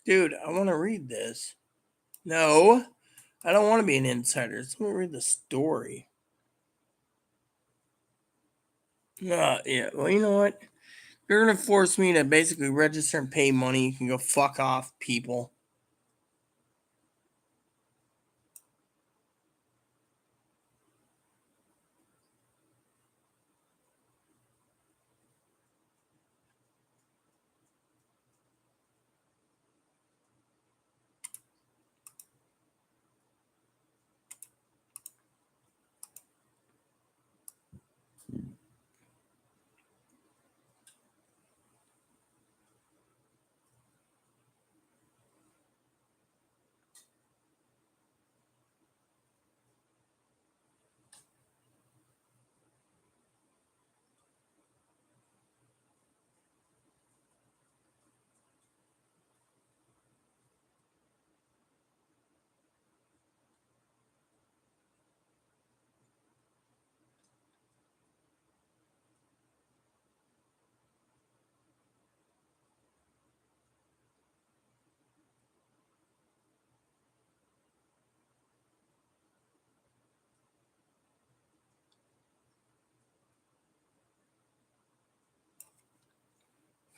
Dude, I want to read this. No, I don't want to be an insider. Let me read the story. Yeah, well, you know what? You're going to force me to basically register and pay money. You can go fuck off, people.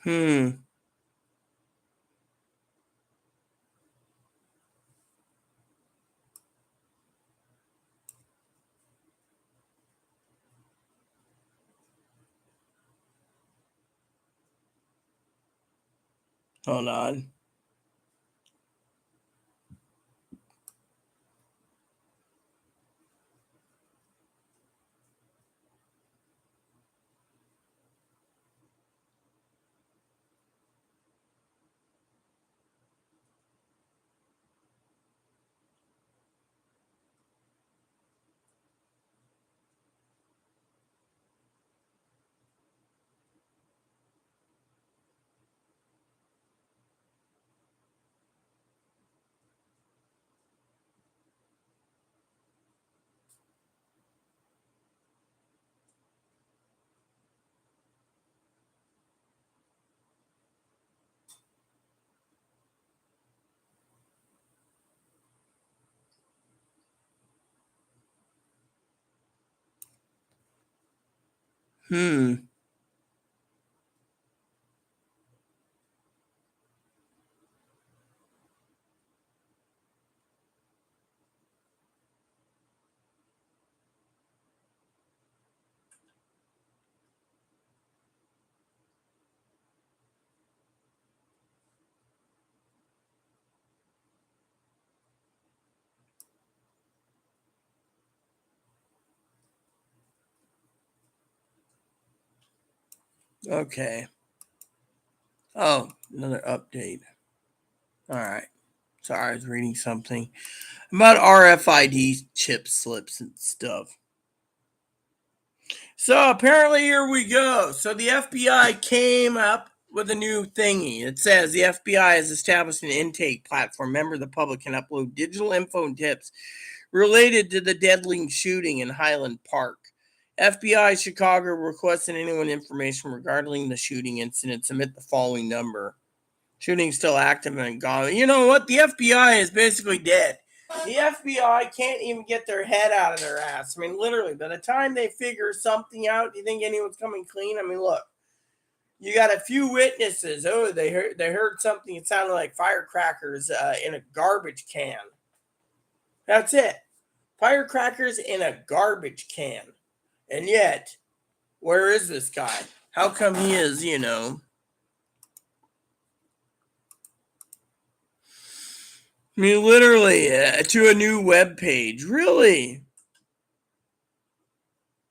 Hmm. Hold on. Hmm. Okay. Oh, another update. All right. Sorry, I was reading something about RFID chip slips and stuff. So apparently, here we go. So the FBI came up with a new thingy. It says the FBI has established an intake platform. Member of the public can upload digital info and tips related to the deadly shooting in Highland Park. FBI Chicago requested anyone information regarding the shooting incident submit the following number. Shooting still active and gone. You know what? The FBI is basically dead. The FBI can't even get their head out of their ass. I mean, literally, by the time they figure something out, do you think anyone's coming clean? I mean, look, you got a few witnesses. Oh, they heard something. It sounded like firecrackers in a garbage can. That's it. Firecrackers in a garbage can. And yet, where is this guy? How come he is, I mean, literally, to a new web page. Really?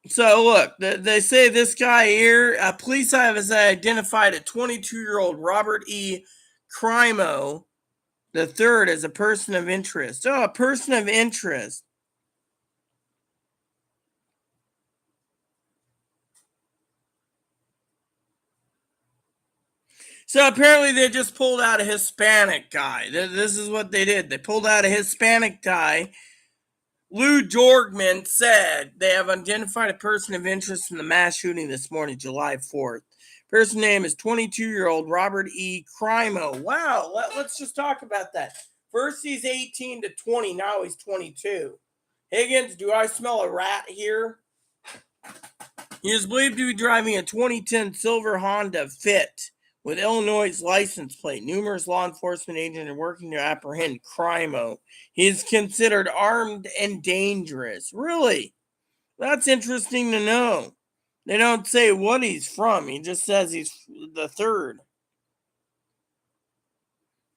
So, look, they say this guy here, police have identified a 22-year-old Robert E. Crimo III as a person of interest. Oh, a person of interest. So apparently they just pulled out a Hispanic guy. This is what they did. They pulled out a Hispanic guy. Lou Jorgman said they have identified a person of interest in the mass shooting this morning, July 4th. Person name is 22-year-old Robert E. Crimo. Wow, let's just talk about that. First he's 18 to 20, now he's 22. Higgins, do I smell a rat here? He is believed to be driving a 2010 silver Honda Fit with Illinois' license plate. Numerous law enforcement agents are working to apprehend Crimo. He is considered armed and dangerous. Really? That's interesting to know. They don't say what he's from. He just says he's the third.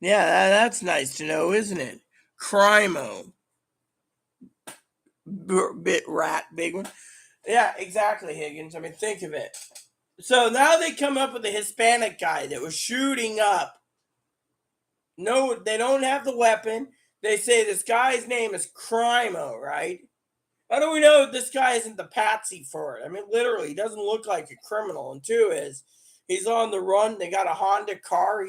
Yeah, that's nice to know, isn't it? Crimo. Bit rat, big one. Yeah, exactly, Higgins. I mean, think of it. So now they come up with a Hispanic guy that was shooting up. No, they don't have the weapon. They say this guy's name is Crimo, right? How do we know this guy isn't the patsy for it? I mean, literally, he doesn't look like a criminal. And two is, he's on the run. They got a Honda car.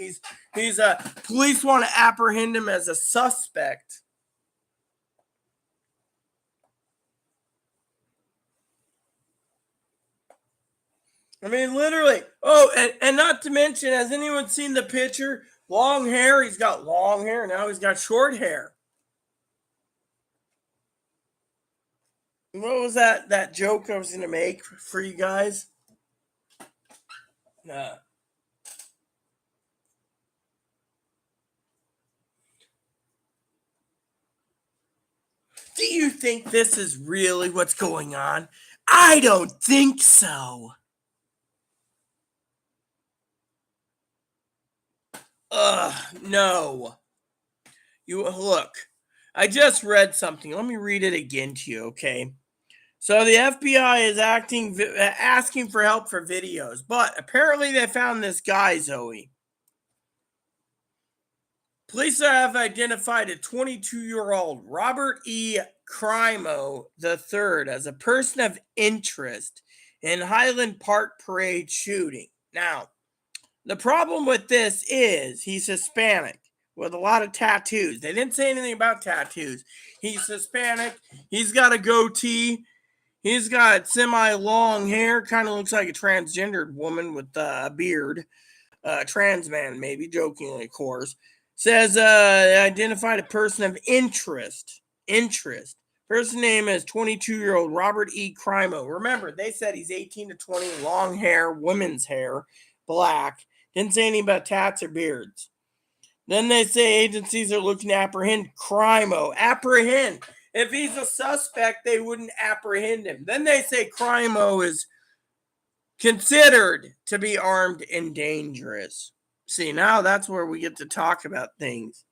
Police want to apprehend him as a suspect. I mean, literally. Oh, and not to mention, has anyone seen the picture? Long hair. He's got long hair. Now he's got short hair. What was that joke I was going to make for you guys? Do you think this is really what's going on? I don't think so. No. You look. I just read something. Let me read it again to you, okay? So the FBI is asking for help for videos, but apparently they found this guy, Zoe. Police have identified a 22-year-old Robert E. Crimo III as a person of interest in Highland Park parade shooting. Now, the problem with this is he's Hispanic with a lot of tattoos. They didn't say anything about tattoos. He's Hispanic. He's got a goatee. He's got semi-long hair. Kind of looks like a transgendered woman with a beard. Trans man, maybe, jokingly, of course. Says identified a person of interest. Person name is 22-year-old Robert E. Crimo. Remember, they said he's 18 to 20, long hair, women's hair, black. Didn't say anything about tats or beards. Then they say agencies are looking to apprehend Crimo. Apprehend. If he's a suspect, they wouldn't apprehend him. Then they say Crimo is considered to be armed and dangerous. See, now that's where we get to talk about things.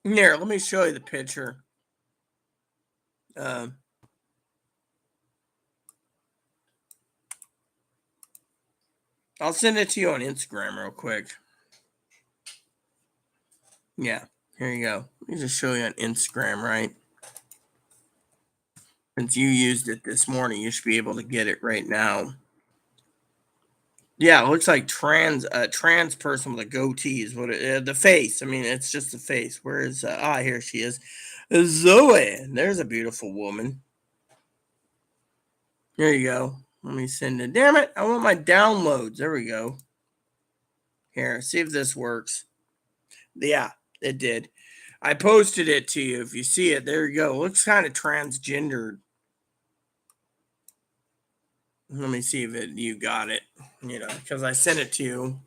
Here, let me show you the picture. I'll send it to you on Instagram real quick. Yeah, here you go. Let me just show you on Instagram, right? Since you used it this morning, you should be able to get it right now. Yeah, it looks like trans person with a goatee is what the face. I mean, it's just the face. Where is here she is. Zoe. There's a beautiful woman. Here you go. Let me send it. Damn it. I want my downloads. There we go. Here, see if this works. Yeah, it did. I posted it to you. If you see it, there you go. It looks kind of transgendered. Let me see if you got it. Because I sent it to you.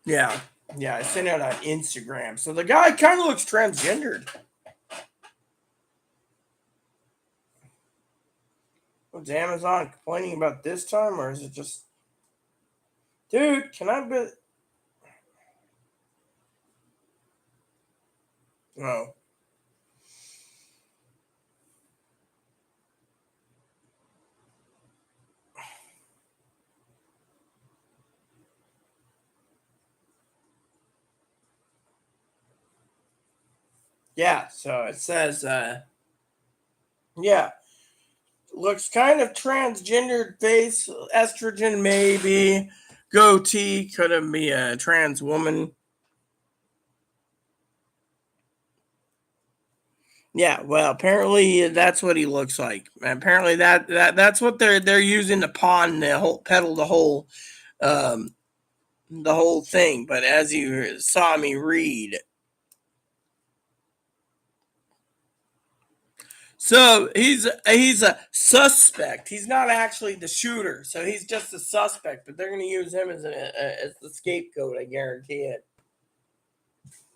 Yeah, I sent it on Instagram. So the guy kind of looks transgendered. Was Amazon complaining about this time, or is it just, dude? Can I be? Oh, yeah. So it says, yeah, looks kind of transgendered face, estrogen maybe, goatee, could have be a trans woman. Yeah, well, apparently that's what he looks like. Apparently that's what they're using to pawn peddle um the whole thing. But as you saw me read, so he's a suspect. He's not actually the shooter, so he's just a suspect. But they're going to use him as the scapegoat. I guarantee it.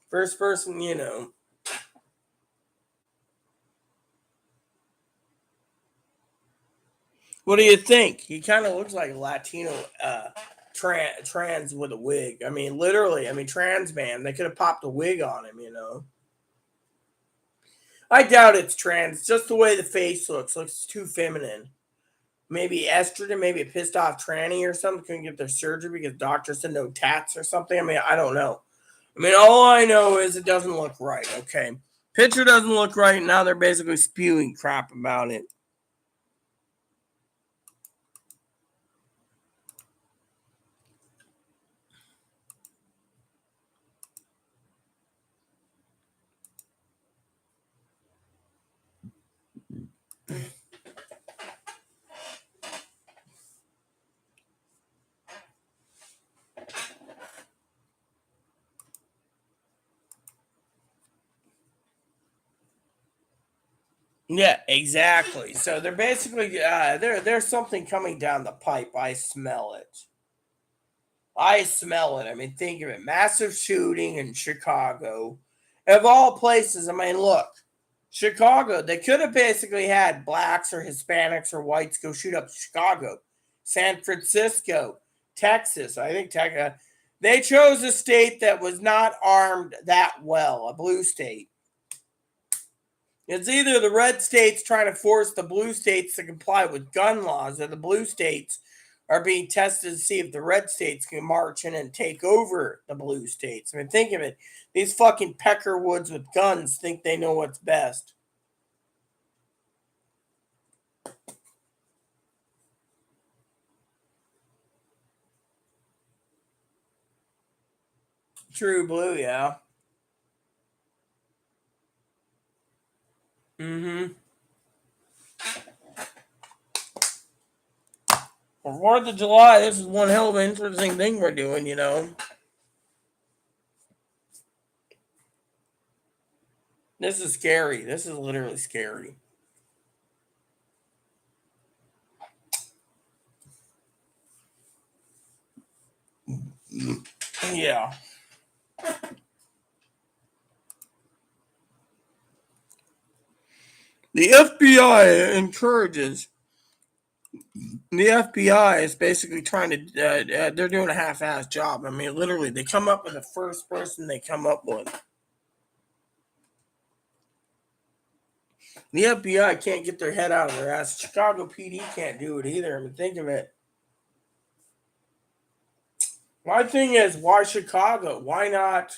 First person. What do you think? He kind of looks like a Latino trans with a wig. I mean, literally. I mean, trans man. They could have popped a wig on him. I doubt it's trans. Just the way the face looks too feminine. Maybe estrogen, maybe a pissed off tranny or something couldn't get their surgery because doctors said no tats or something. I mean, I don't know. I mean, all I know is it doesn't look right. Okay, picture doesn't look right. Now they're basically spewing crap about it. Yeah, exactly. So they're basically there's something coming down the pipe. I smell it. I smell it. I mean, think of it. Massive shooting in Chicago. Of all places, I mean, look, Chicago, they could have basically had blacks or Hispanics or whites go shoot up Chicago, San Francisco, Texas. I think Texas. They chose a state that was not armed that well, a blue state. It's either the red states trying to force the blue states to comply with gun laws, or the blue states are being tested to see if the red states can march in and take over the blue states. I mean, think of it. These fucking peckerwoods with guns think they know what's best. True blue, yeah. Mm-hmm. For 4th of July, this is one hell of an interesting thing we're doing. This is scary. This is literally scary. Yeah. The FBI encourages. The FBI is basically trying to, they're doing a half-assed job. I mean, literally, they come up with the first person they come up with. The FBI can't get their head out of their ass. Chicago PD can't do it either. I mean, think of it. My thing is, why Chicago? Why not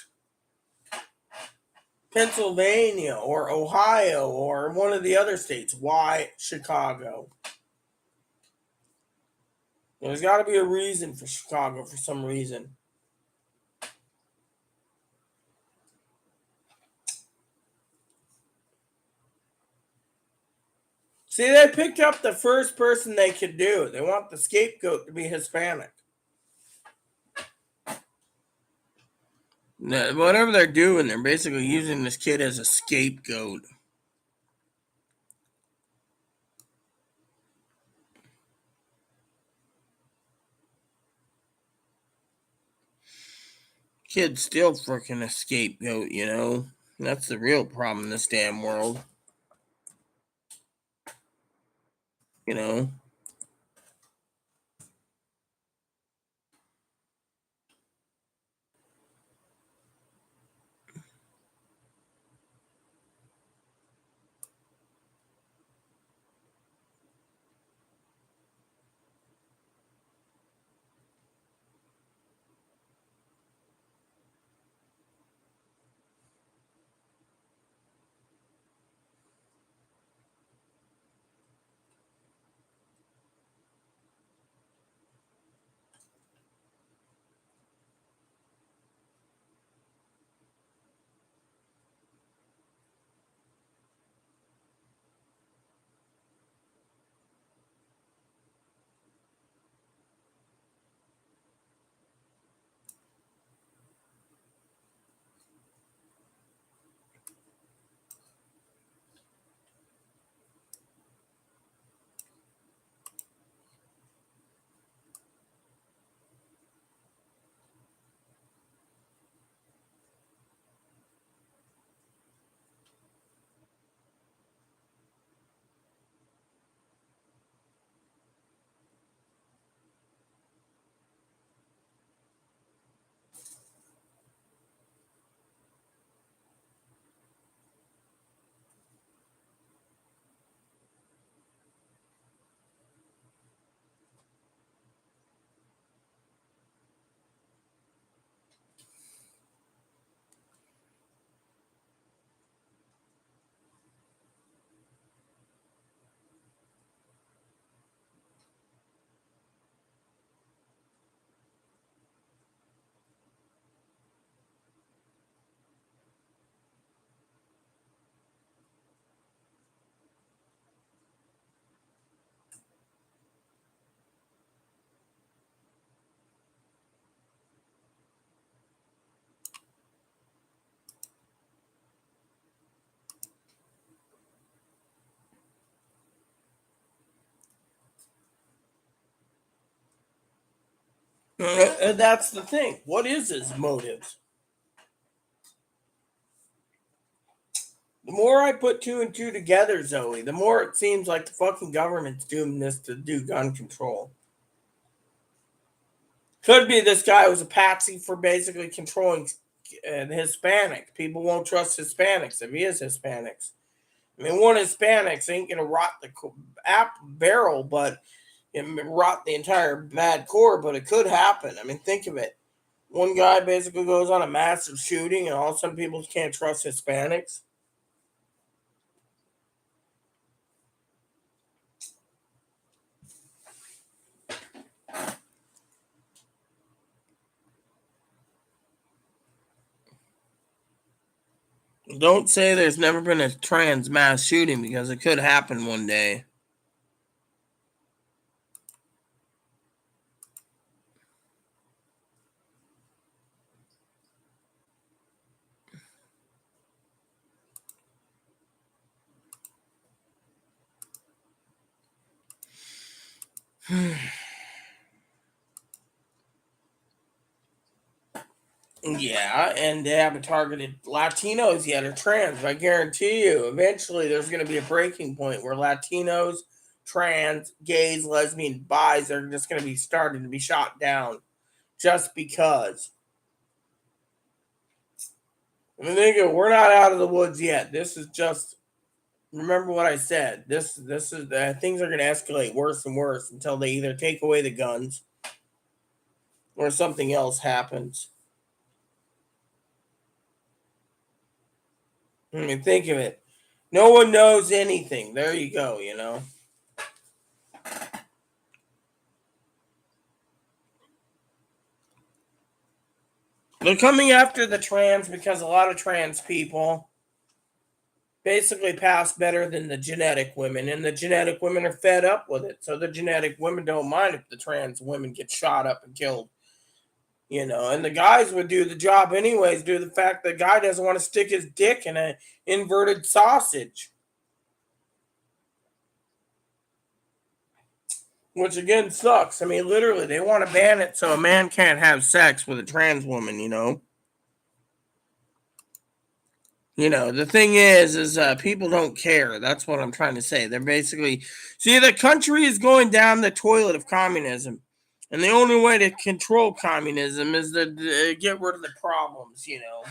Pennsylvania or Ohio or one of the other states? Why Chicago? There's got to be a reason for Chicago for some reason. See, they picked up the first person they could do. They want the scapegoat to be Hispanic. Whatever they're doing, they're basically using this kid as a scapegoat. Kid's still freaking a scapegoat, you know? That's the real problem in this damn world. You know? And that's the thing. What is his motives? The more I put two and two together, Zoe, the more it seems like the fucking government's doing this to do gun control. Could be this guy was a patsy for basically controlling the Hispanic. People won't trust Hispanics if he is Hispanics. I mean, one Hispanics ain't gonna rot the barrel, but it rot the entire bad core. But it could happen. I mean, think of it. One guy basically goes on a massive shooting, and all of a sudden people can't trust Hispanics. Don't say there's never been a trans mass shooting because it could happen one day. Yeah, and they haven't targeted Latinos yet or trans. But I guarantee you, eventually there's going to be a breaking point where Latinos, trans, gays, lesbian, bis are just going to be starting to be shot down just because. I mean, we're not out of the woods yet. This is just. Remember what I said. This is things are going to escalate worse and worse until they either take away the guns or something else happens. I mean, think of it. No one knows anything. There you go, you know. They're coming after the trans because a lot of trans people basically pass better than the genetic women, and the genetic women are fed up with it. So the genetic women don't mind if the trans women get shot up and killed, you know. And the guys would do the job anyways, due to the fact the guy doesn't want to stick his dick in an inverted sausage. Which again sucks. I mean, literally, they want to ban it so a man can't have sex with a trans woman, you know. You know, the thing is people don't care. That's what I'm trying to say. They're basically, see, the country is going down the toilet of communism. And the only way to control communism is to get rid of the problems, you know.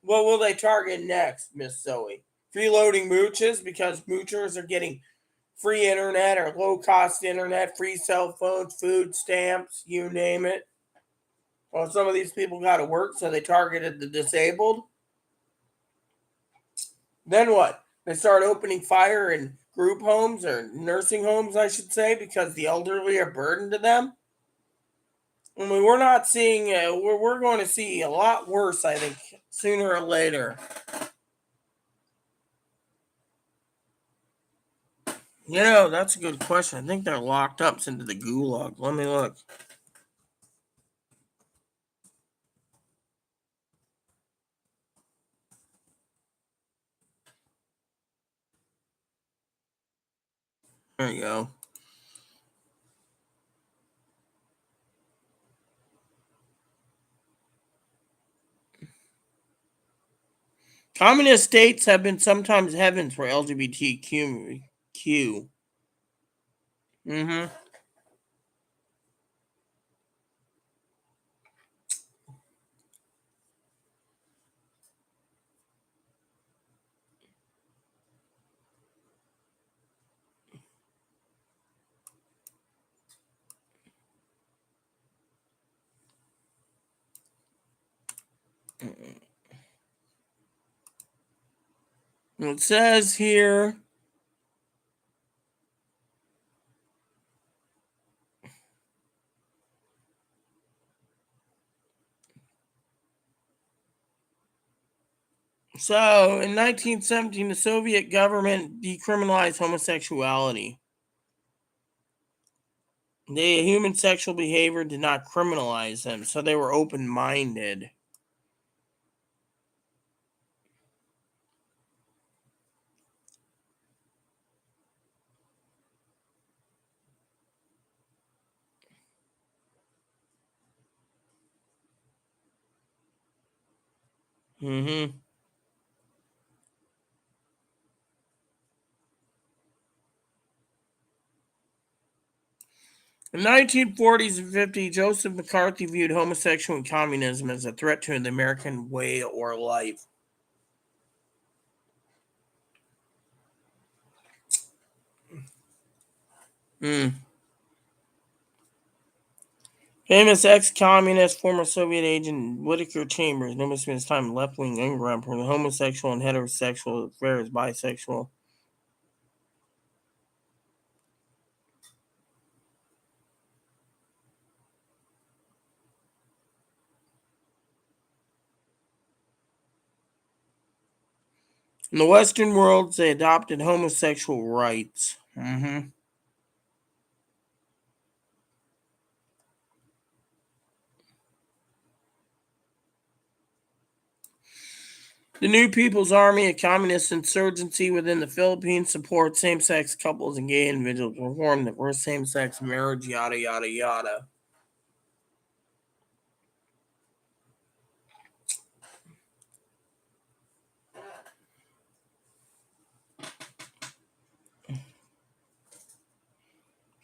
What will they target next, Miss Zoe? Freeloading mooches because moochers are getting free internet or low cost internet, free cell phones, food stamps, you name it. Well, some of these people got to work, so they targeted the disabled. Then what? They start opening fire in group homes or nursing homes, I should say, because the elderly are burdened to them. I mean, we're not seeing, we're going to see a lot worse, I think, sooner or later. You know, that's a good question. I think they're locked up into the gulag. Let me look. There you go. Communist states have been sometimes heavens for LGBTQ. Mm-hmm. It says here. So, in 1917, the Soviet government decriminalized homosexuality. Human sexual behavior did not criminalize them, so they were open-minded. Mm-hmm. In the 1940s and 50s, Joseph McCarthy viewed homosexual and communism as a threat to the American way or life. Mm. Famous ex-communist, former Soviet agent Whittaker Chambers, known for his time left-wing underground, homosexual and heterosexual affairs, bisexual. In the Western world, they adopted homosexual rights. Mm-hmm. The New People's Army, a communist insurgency within the Philippines, supports same-sex couples and gay individuals to perform the first same-sex marriage, yada, yada, yada.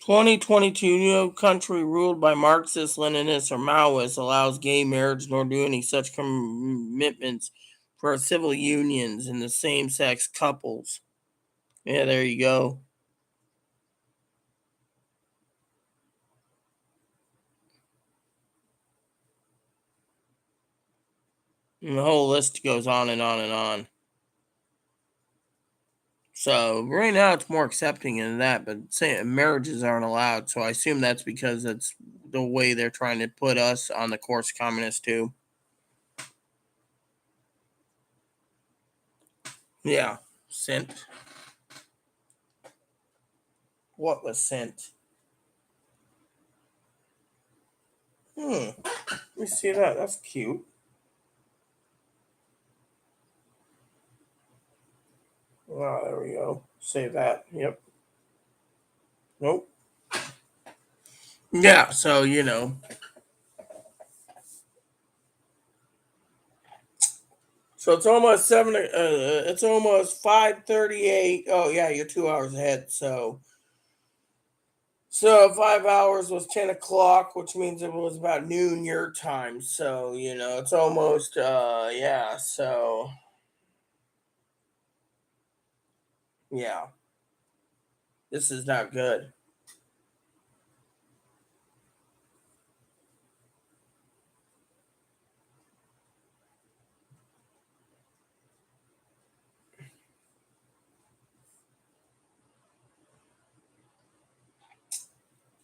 "2022 new country ruled by Marxists, Leninists, or Maoists allows gay marriage nor do any such commitments for civil unions in the same-sex couples." Yeah, there you go. And the whole list goes on and on and on. So right now it's more accepting than that, but marriages aren't allowed. So I assume that's because that's the way they're trying to put us on the course communist too. Yeah, sent. What was sent? Let me see that. That's cute. Wow, there we go. Save that. Yep. Nope. Yeah, so So it's almost it's almost 5:38. Oh yeah, you're 2 hours ahead. So 5 hours was 10 o'clock, which means it was about noon your time. So it's almost yeah. So yeah, this is not good.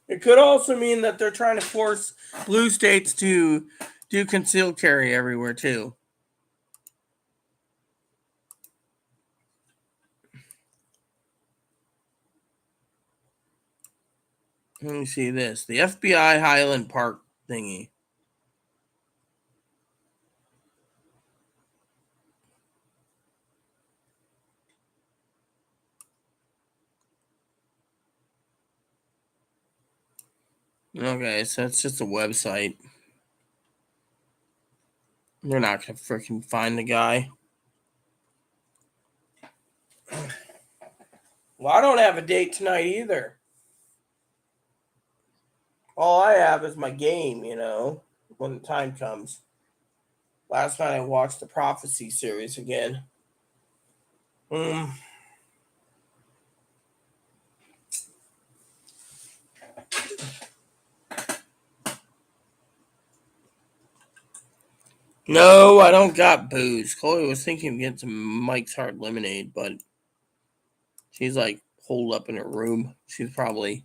It could also mean that they're trying to force blue states to do concealed carry everywhere too. Let me see this. The FBI Highland Park thingy. Okay, so it's just a website. They're not gonna freaking find the guy. Well, I don't have a date tonight either. All I have is my game, when the time comes. Last night I watched the Prophecy series again. No, I don't got booze. Chloe was thinking of getting some Mike's Hard Lemonade, but she's like holed up in her room. She's probably.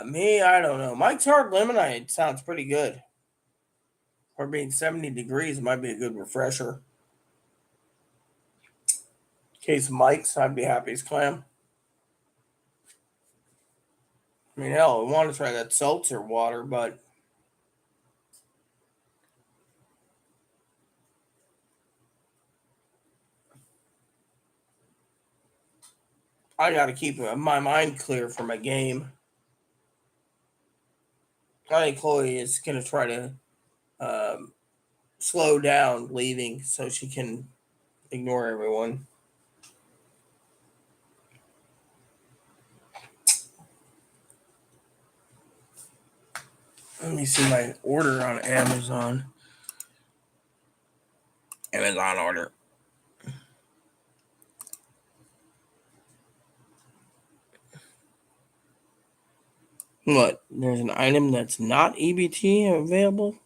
Me, I don't know. Mike's Hard Lemonade sounds pretty good. For being 70 degrees, it might be a good refresher. Case of Mike's, I'd be happy as clam. I mean, hell, I want to try that seltzer water, but I got to keep my mind clear for my game. I think Chloe is going to try to slow down leaving so she can ignore everyone. Let me see my order on Amazon. Amazon order. What? There's an item that's not EBT available?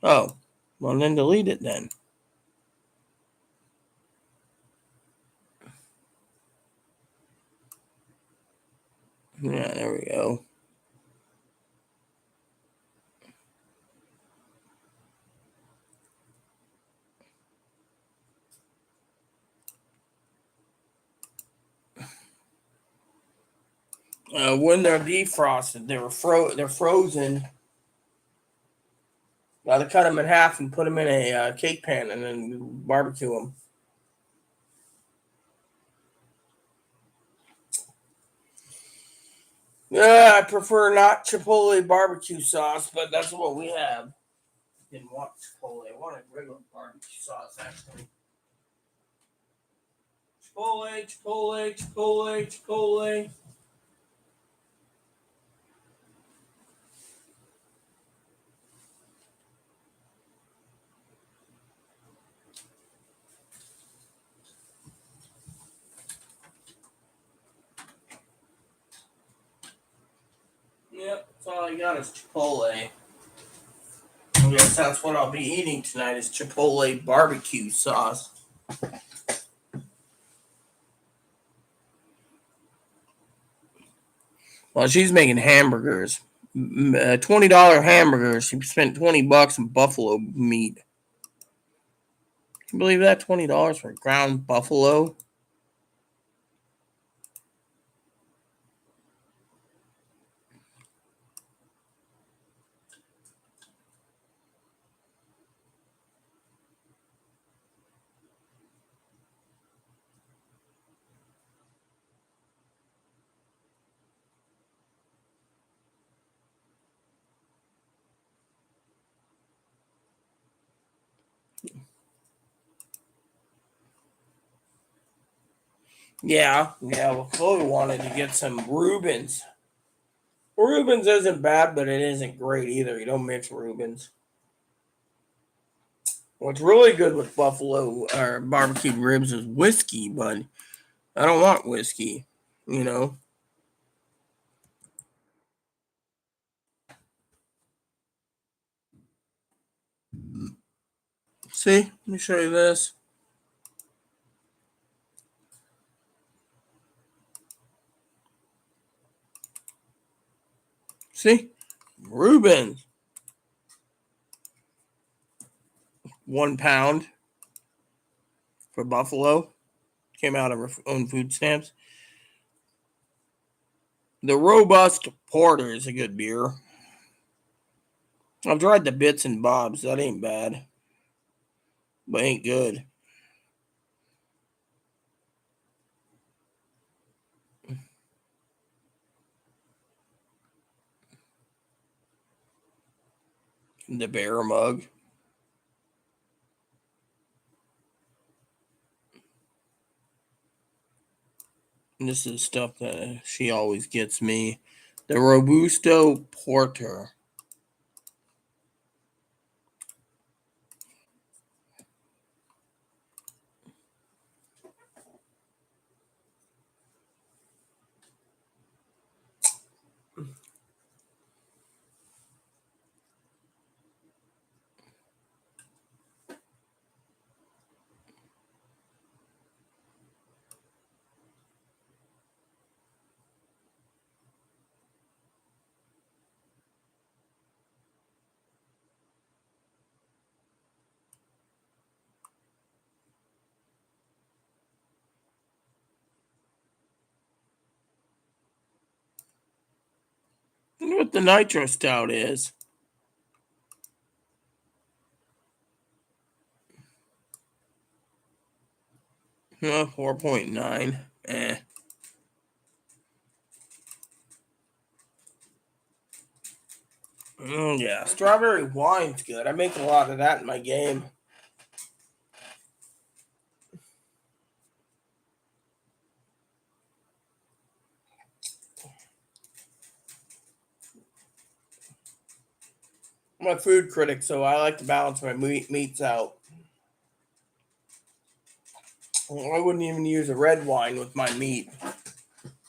Oh, well then delete it then. Yeah, there we go. When they're defrosted, they're frozen. Gotta cut them in half and put them in a cake pan and then barbecue them. Yeah, I prefer not Chipotle barbecue sauce, but that's what we have. Didn't want Chipotle. I wanted regular barbecue sauce, actually. Chipotle. Yep, that's all I got is Chipotle. I guess that's what I'll be eating tonight is Chipotle barbecue sauce. Well, she's making hamburgers. $20 hamburgers. She spent $20 on buffalo meat. Can you believe that? $20 for ground buffalo? Yeah. Well, Chloe wanted to get some Reubens. Reubens isn't bad, but it isn't great either. You don't mix Reubens. What's really good with buffalo or barbecued ribs is whiskey, but I don't want whiskey, you know. See, let me show you this. See, Reubens, 1 pound for buffalo. Came out of our own food stamps. The Robust Porter is a good beer. I've tried the Bits and Bobs. That ain't bad, but ain't good. The Bear Mug. And this is stuff that she always gets me. The Robusto Porter. I wonder what the Nitro Stout is. 4.9. Yeah, strawberry wine's good. I make a lot of that in my game. I'm a food critic, so I like to balance my meats out. I wouldn't even use a red wine with my meat.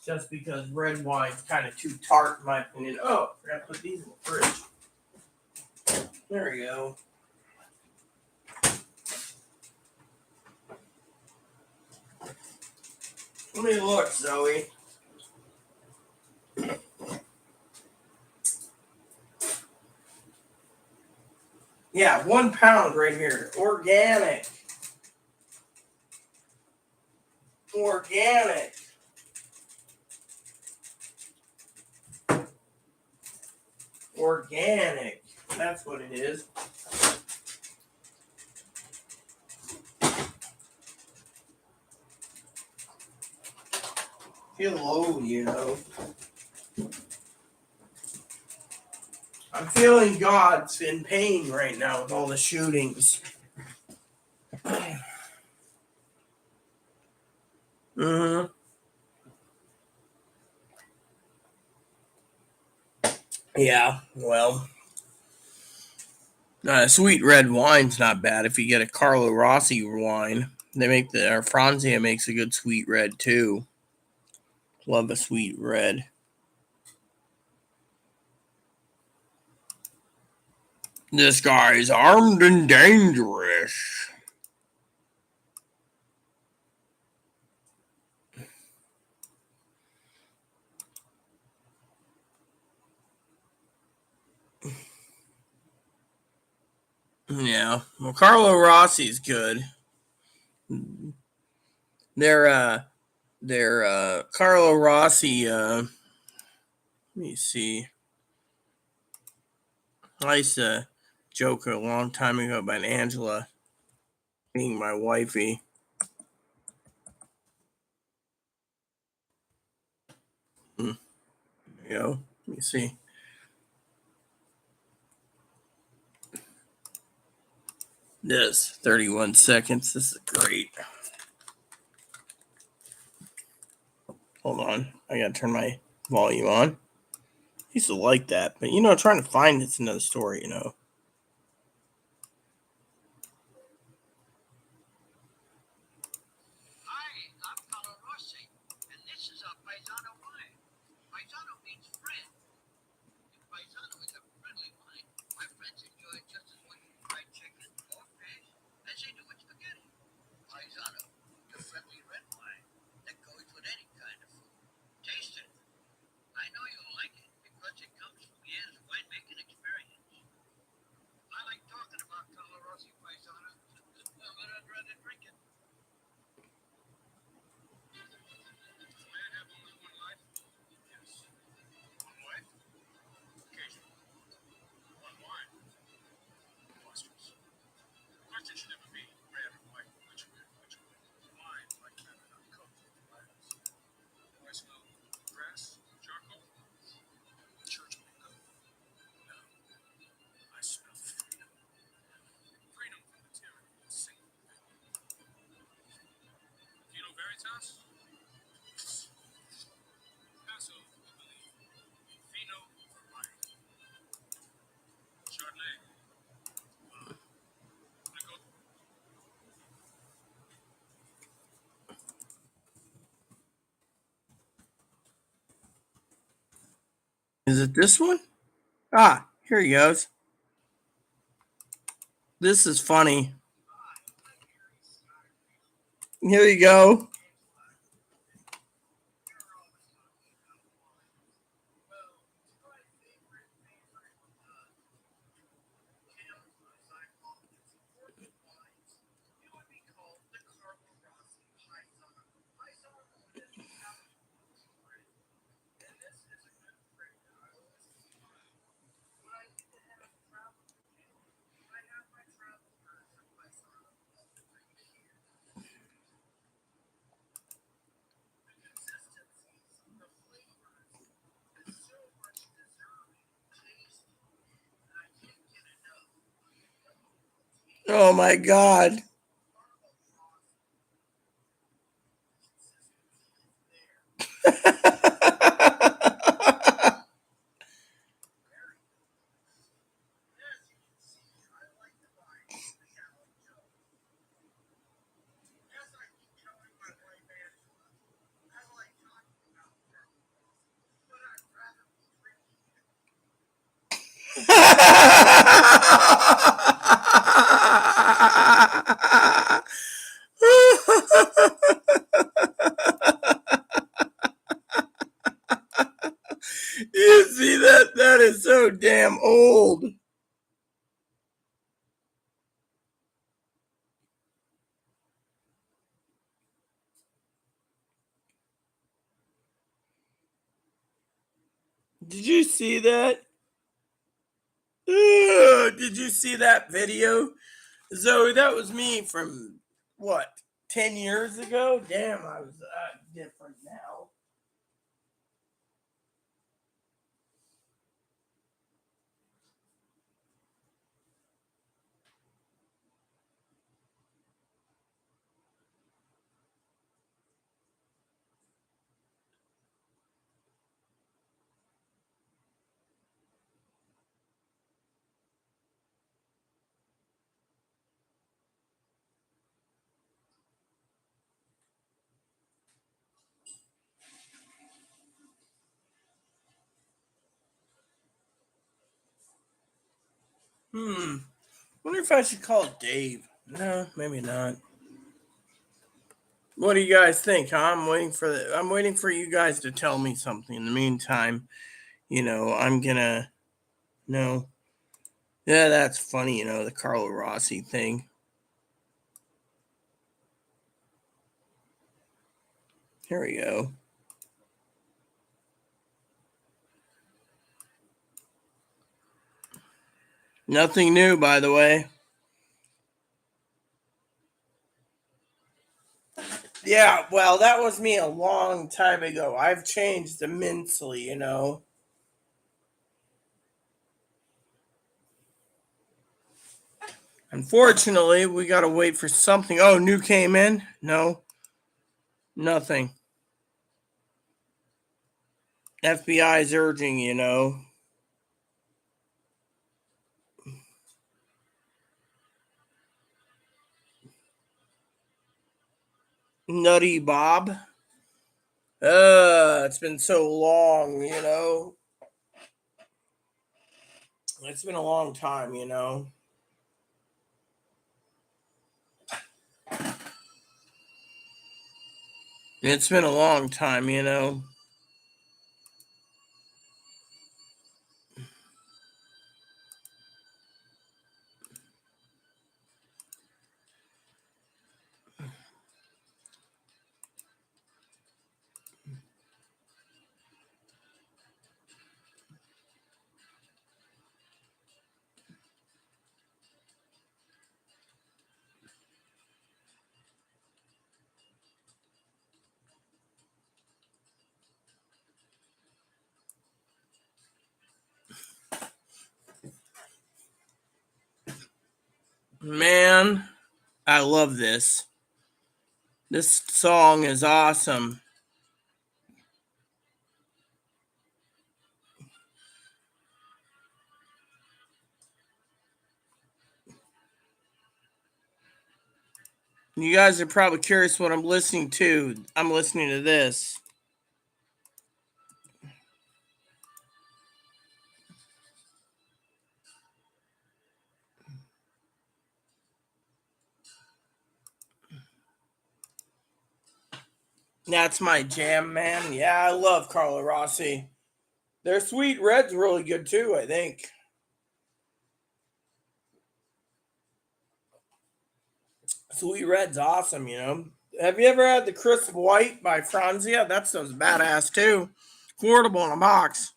Just because red wine's kind of too tart, in my opinion. Oh, I forgot to put these in the fridge. There we go. Let me look, Zoe. Yeah, 1 pound right here. Organic. Organic. Organic. That's what it is. Feel low, you know. I'm feeling God's in pain right now with all the shootings. Yeah, well, sweet red wine's not bad if you get a Carlo Rossi wine. They make or Franzia makes a good sweet red too. Love a sweet red. This guy is armed and dangerous. Yeah, well, Carlo Rossi's good. They're Carlo Rossi. Let me see. I used to joke a long time ago about Angela being my wifey. There you go. Let me see. This 31 seconds. This is great. Hold on. I gotta turn my volume on. I used to like that, but trying to find it's another story. Hi, I'm Paolo Rossi, and this is our Paisano wine. Paisano means friend. And Paisano is a friendly wine. My friends enjoy it just as much as fried chicken or fish as they do with spaghetti. Paisano, the friendly red wine that goes with any kind of food. Taste it. I know you'll like it because it comes from Anne's winemaking experience. I like talking about Paolo Rossi Paisano, but I'd rather drink it. Does a man have only one life? Yes. One wife? Occasionally. One wine? Monstrous. The question should never be red or white, which red, which white. Wine, like that, not cooked with violence. Do I smell grass? Charcoal? Church window? No. I smell freedom. Freedom from the tyranny of single. Vino Veritas? Paso, we believe. Vino over wine. Chardonnay? Is it this one? Ah, here he goes. This is funny. Here you go. Oh my God. You see that? That is so damn old. Did you see that? Did you see that video? Zoe, that was me from what, 10 years ago? Damn, I was different now. Wonder if I should call Dave. No, maybe not. What do you guys think? Huh? I'm waiting for you guys to tell me something. In the meantime, I'm gonna. No. Yeah, that's funny. The Carlo Rossi thing. Here we go. Nothing new, by the way. Yeah, well, that was me a long time ago. I've changed immensely. Unfortunately, we gotta wait for something. Oh, new came in? No, nothing. FBI's urging. Nutty Bob. It's been so long. It's been a long time. It's been a long time. Man, I love this. This song is awesome. You guys are probably curious what I'm listening to. I'm listening to this. That's my jam, man. Yeah, I love Carlo Rossi. Their Sweet Red's really good too, I think. Sweet Red's awesome. Have you ever had the Crisp White by Franzia? That stuff's badass too. Affordable in a box.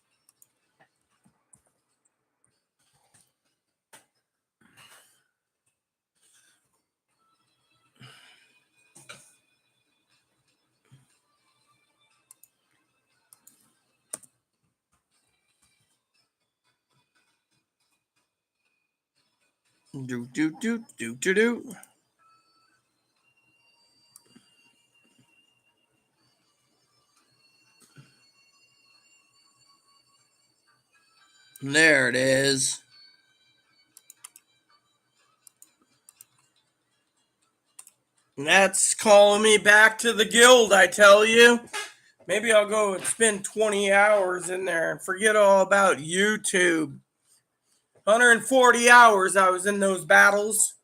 Do do do do do do. There it is. And that's calling me back to the guild, I tell you. Maybe I'll go and spend 20 hours in there and forget all about YouTube. 140 hours I was in those battles.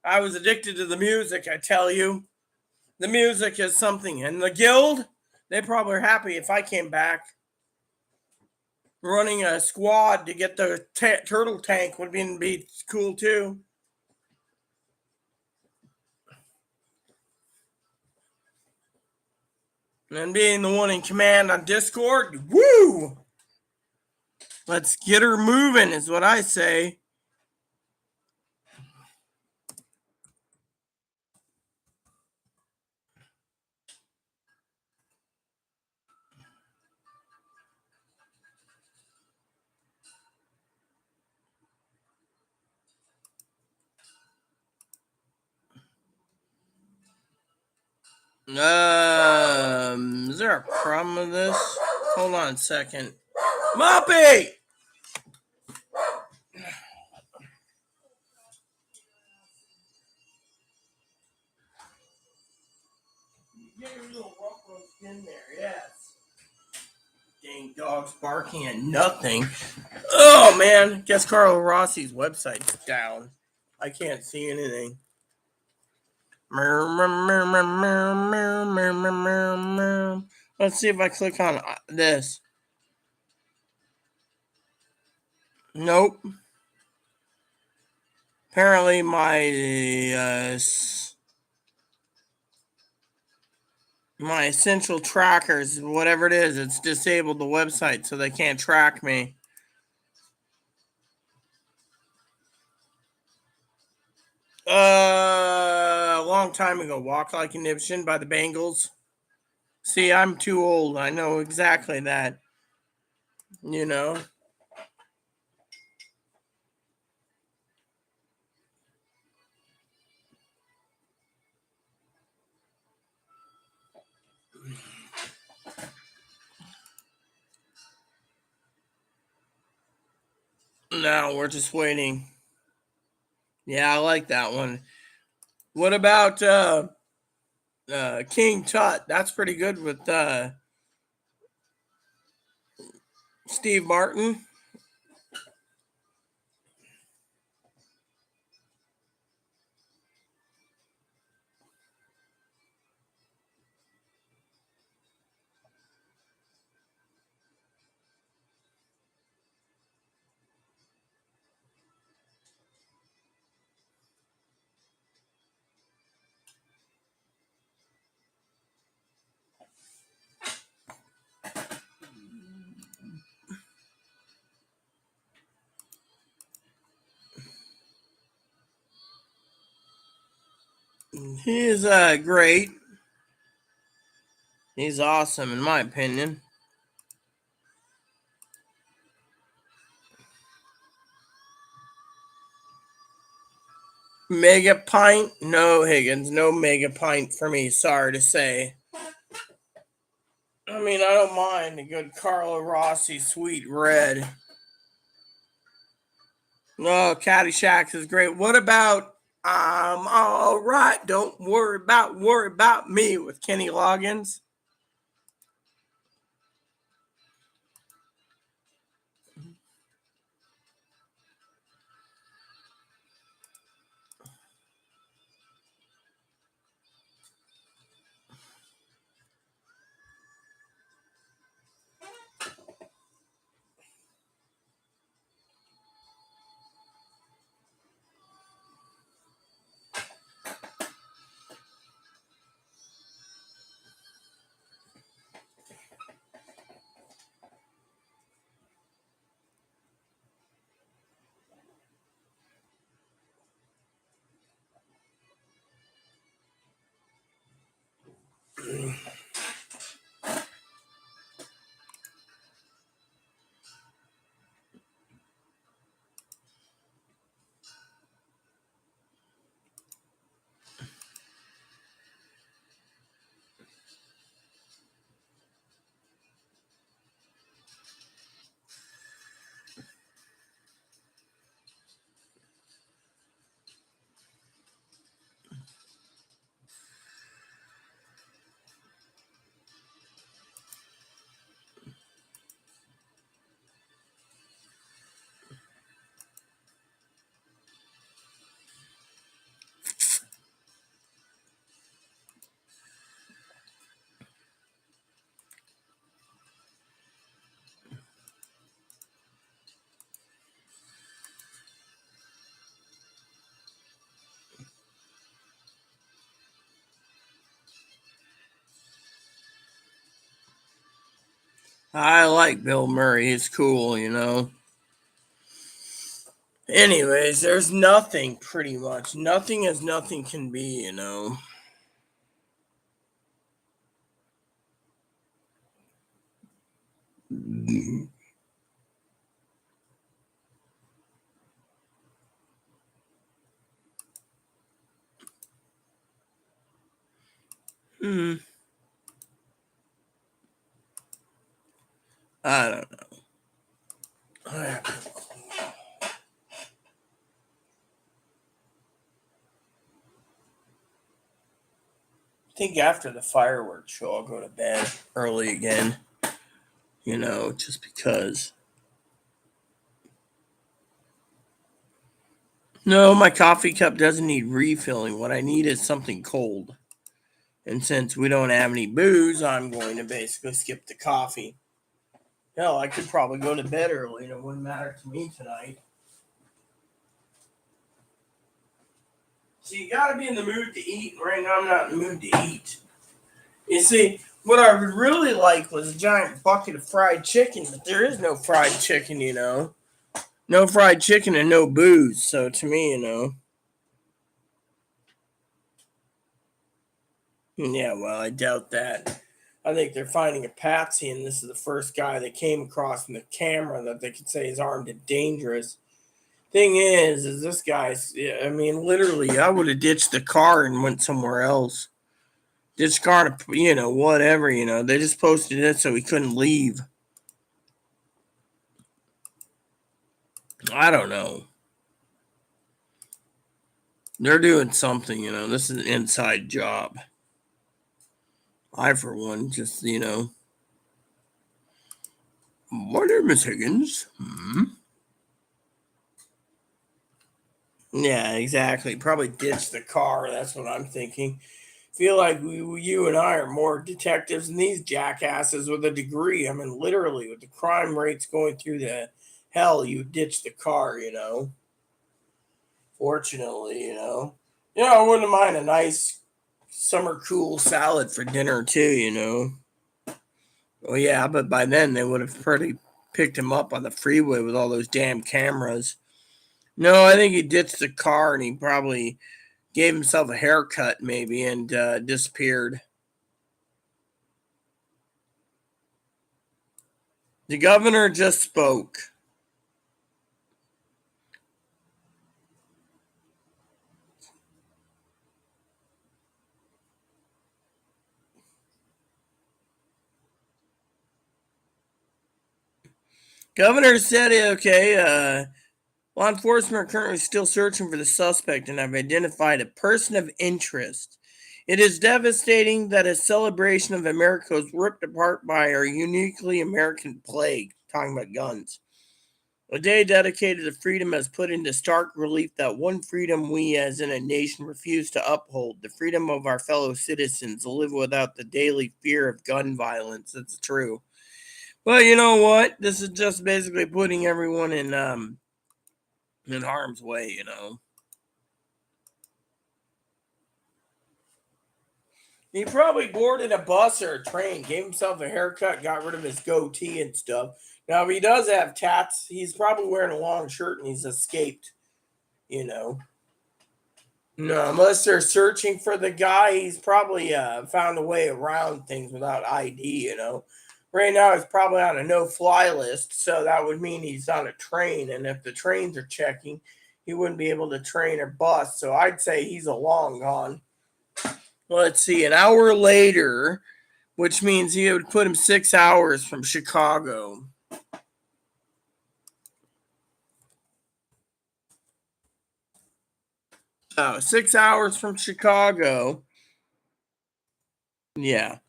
I was addicted to the music, I tell you. The music is something. And the guild, they probably are happy if I came back. Running a squad to get the turtle tank would be cool too. And being the one in command on Discord, woo! Let's get her moving, is what I say. Is there a problem with this? Hold on a second. Moppy! Get your little rough roast in there, yes. Dang dogs barking at nothing. Oh man, guess Carlo Rossi's website's down. I can't see anything. Let's see if I click on this. Nope. Apparently my essential trackers, whatever it is, it's disabled the website so they can't track me. A long time ago, Walk Like an Egyptian by the Bangles. See, I'm too old. I know exactly that. You know. No, we're just waiting. Yeah, I like that one. What about King Tut? That's pretty good with Steve Martin. He is great. He's awesome, in my opinion. Mega pint? No, Higgins. No mega pint for me. Sorry to say. I mean, I don't mind a good Carlo Rossi Sweet Red. Oh, Caddyshack is great. What about I'm all right? Don't worry about me with Kenny Loggins. I like Bill Murray. He's cool, you know. Anyways, there's nothing pretty much. Nothing as nothing can be, you know. Hmm. I don't know. I think after the fireworks show, I'll go to bed early again. You know, just because. No, my coffee cup doesn't need refilling. What I need is something cold. And since we don't have any booze, I'm going to basically skip the coffee. Hell, I could probably go to bed early and it wouldn't matter to me tonight. See, you gotta be in the mood to eat. Right now, I'm not in the mood to eat. You see, what I would really like was a giant bucket of fried chicken, but there is no fried chicken, you know. No fried chicken and no booze. So to me, you know. Yeah, well, I doubt that. I think they're finding a patsy, and this is the first guy they came across in the camera that they could say is armed and dangerous. Thing is this guy's, yeah, I mean, literally, I would have ditched the car and went somewhere else. Ditched car to, you know, whatever, you know. They just posted it so he couldn't leave. I don't know. They're doing something, you know. This is an inside job. I, for one, just, you know. My name is Higgins. Yeah, exactly. Probably ditch the car. That's what I'm thinking. Feel like you and I are more detectives than these jackasses with a degree. I mean, literally, with the crime rates going through the hell, you ditch the car, you know. Fortunately, you know. You know, I wouldn't mind a nice summer cool salad for dinner, too, you know. Well, yeah, but by then they would have pretty picked him up on the freeway with all those damn cameras. No, I think he ditched the car and he probably gave himself a haircut, maybe, and disappeared. The governor just spoke. Governor said, okay, law enforcement are currently still searching for the suspect and have identified a person of interest. It is devastating that a celebration of America was ripped apart by our uniquely American plague, talking about guns. A day dedicated to freedom has put into stark relief that one freedom we as in a nation refuse to uphold, the freedom of our fellow citizens to live without the daily fear of gun violence. That's true. But you know what? This is just basically putting everyone in harm's way, you know. He probably boarded a bus or a train, gave himself a haircut, got rid of his goatee and stuff. Now, if he does have tats, he's probably wearing a long shirt and he's escaped, you know. No, unless they're searching for the guy, he's probably found a way around things without ID, you know. Right now, he's probably on a no fly list, so that would mean he's on a train. And if the trains are checking, he wouldn't be able to train or bus. So I'd say he's a long gone. Let's see, an hour later, which means he would put him 6 hours from Chicago. 6 hours from Chicago. Yeah.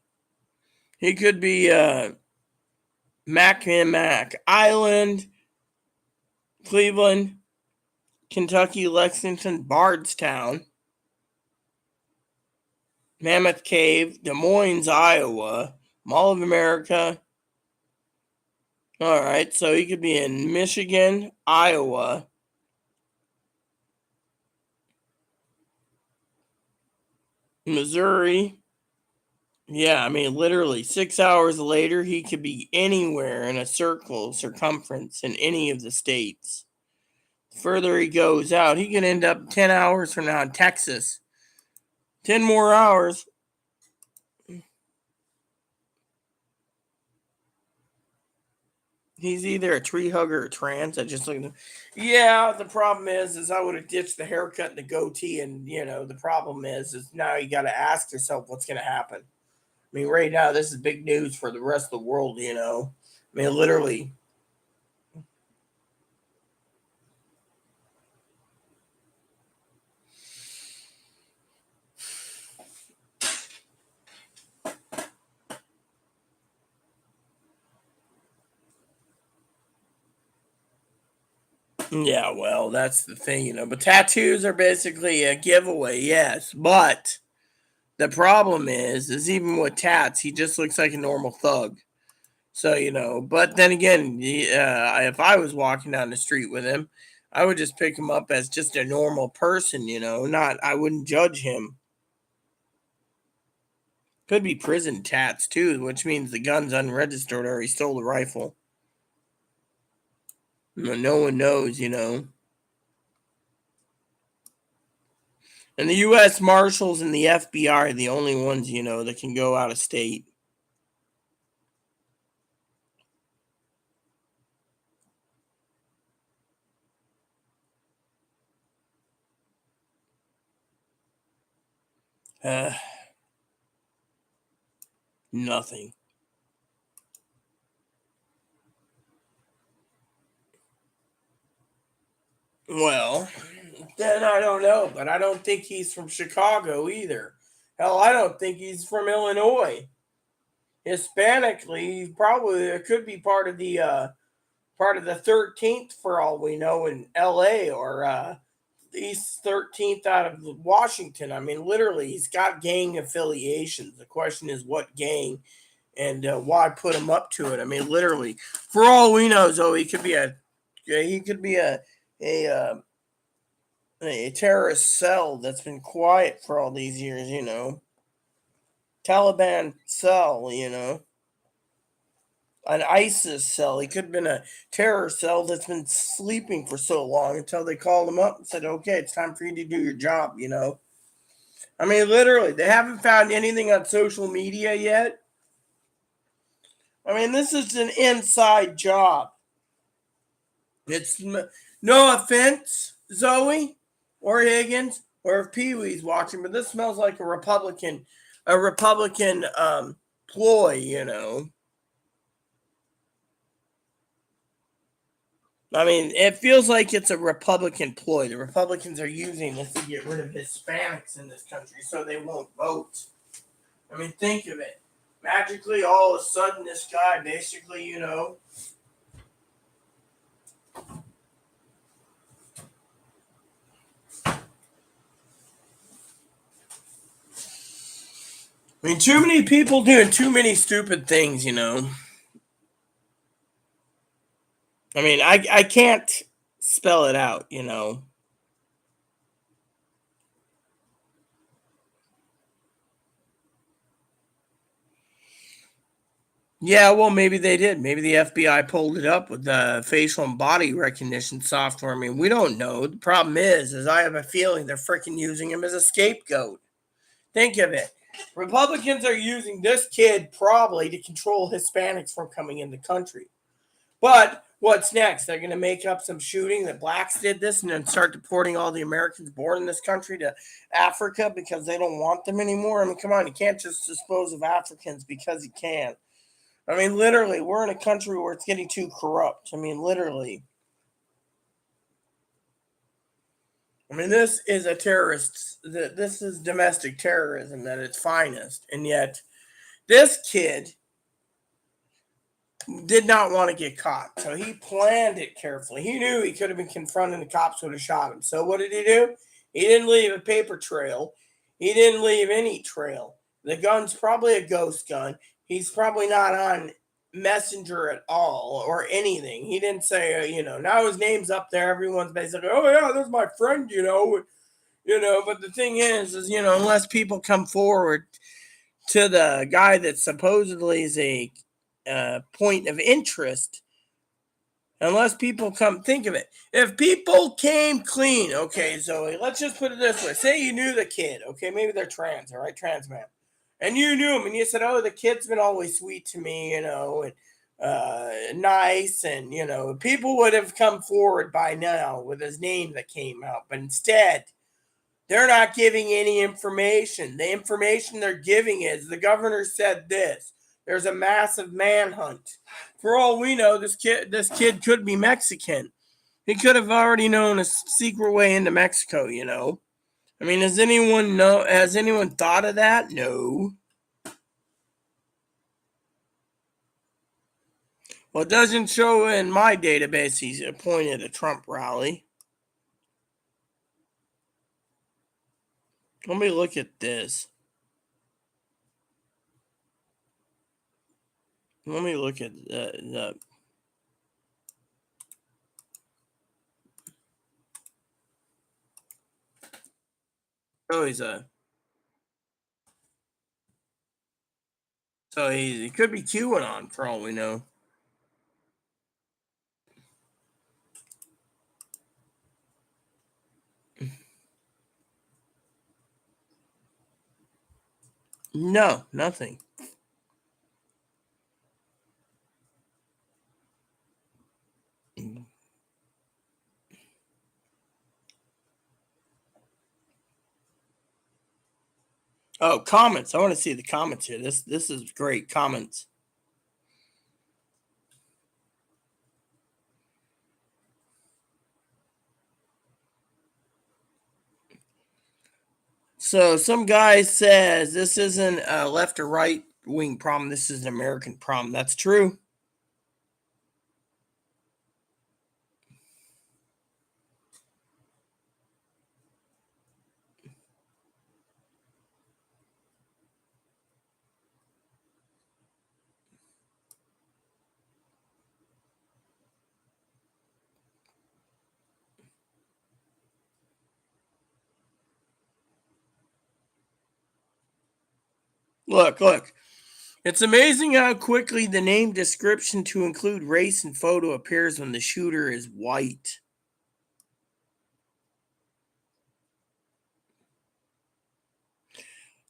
He could be Mackinac Island, Cleveland, Kentucky, Lexington, Bardstown, Mammoth Cave, Des Moines, Iowa, Mall of America. All right, so he could be in Michigan, Iowa, Missouri. Yeah, I mean, literally 6 hours later, he could be anywhere in a circumference in any of the states. The further he goes out, he could end up 10 hours from now in Texas. 10 more hours. He's either a tree hugger or trans. I just look at him. Yeah, the problem is I would have ditched the haircut and the goatee, and you know the problem is now you got to ask yourself what's going to happen. I mean, right now this is big news for the rest of the world. You know, I mean, literally. Yeah, well, that's the thing, but tattoos are basically a giveaway, yes. But the problem is even with tats, he just looks like a normal thug. So, but then again, if I was walking down the street with him, I would just pick him up as just a normal person, I wouldn't judge him. Could be prison tats too, which means the gun's unregistered or he stole the rifle. No one knows. And the U.S. Marshals and the FBI are the only ones, that can go out of state. Uh, Nothing. Well, then I don't know, but I don't think he's from Chicago either. Hell, I don't think he's from Illinois. Hispanically, he probably could be part of the 13th for all we know in L.A. or East 13th out of Washington. I mean, literally, he's got gang affiliations. The question is, what gang and why put him up to it? I mean, literally, for all we know, Zoe, he could be a a terrorist cell that's been quiet for all these years. Taliban cell. An ISIS cell. He could have been a terror cell that's been sleeping for so long until they called him up and said, okay, it's time for you to do your job. I mean, literally, they haven't found anything on social media yet. I mean, this is an inside job. It's no offense, Zoe or Higgins, or if Pee Wee's watching, but this smells like a Republican ploy. I mean, it feels like it's a Republican ploy. The Republicans are using this to get rid of Hispanics in this country so they won't vote. I mean, think of it. Magically, all of a sudden, this guy basically. I mean, too many people doing too many stupid things. I mean, I can't spell it out. Yeah, well, maybe they did. Maybe the FBI pulled it up with the facial and body recognition software. I mean, we don't know. The problem is I have a feeling they're freaking using him as a scapegoat. Think of it. Republicans are using this kid probably to control Hispanics from coming in the country. But what's next? They're going to make up some shooting that blacks did this and then start deporting all the Americans born in this country to Africa because they don't want them anymore. I mean, come on, you can't just dispose of Africans because you can. I mean, literally, we're in a country where it's getting too corrupt. I mean, literally. I mean, this is a terrorist. This is domestic terrorism at its finest. And yet, this kid did not want to get caught. So he planned it carefully. He knew he could have been confronted and the cops would have shot him. So what did he do? He didn't leave a paper trail. He didn't leave any trail. The gun's probably a ghost gun. He's probably not on Messenger at all or anything. He didn't say, now his name's up there. Everyone's basically, oh yeah, that's my friend. But the thing is, unless people come forward to the guy that supposedly is a point of interest, unless people come, think of it. If people came clean, okay, Zoe, let's just put it this way. Say you knew the kid, okay, maybe they're trans, all right, trans man. And you knew him and you said, oh, the kid's been always sweet to me, and nice. And, people would have come forward by now with his name that came out. But instead, they're not giving any information. The information they're giving is the governor said this. There's a massive manhunt. For all we know, this kid could be Mexican. He could have already known a secret way into Mexico. I mean, has anyone thought of that? No. Well, it doesn't show in my database he's appointed a Trump rally. Let me look at this. Let me look at the oh, he could be QAnon for all we know. No, nothing. Oh, comments. I want to see the comments here. This is great. Comments. So some guy says this isn't a left or right wing problem. This is an American problem. That's true. Look. It's amazing how quickly the name description to include race and photo appears when the shooter is white.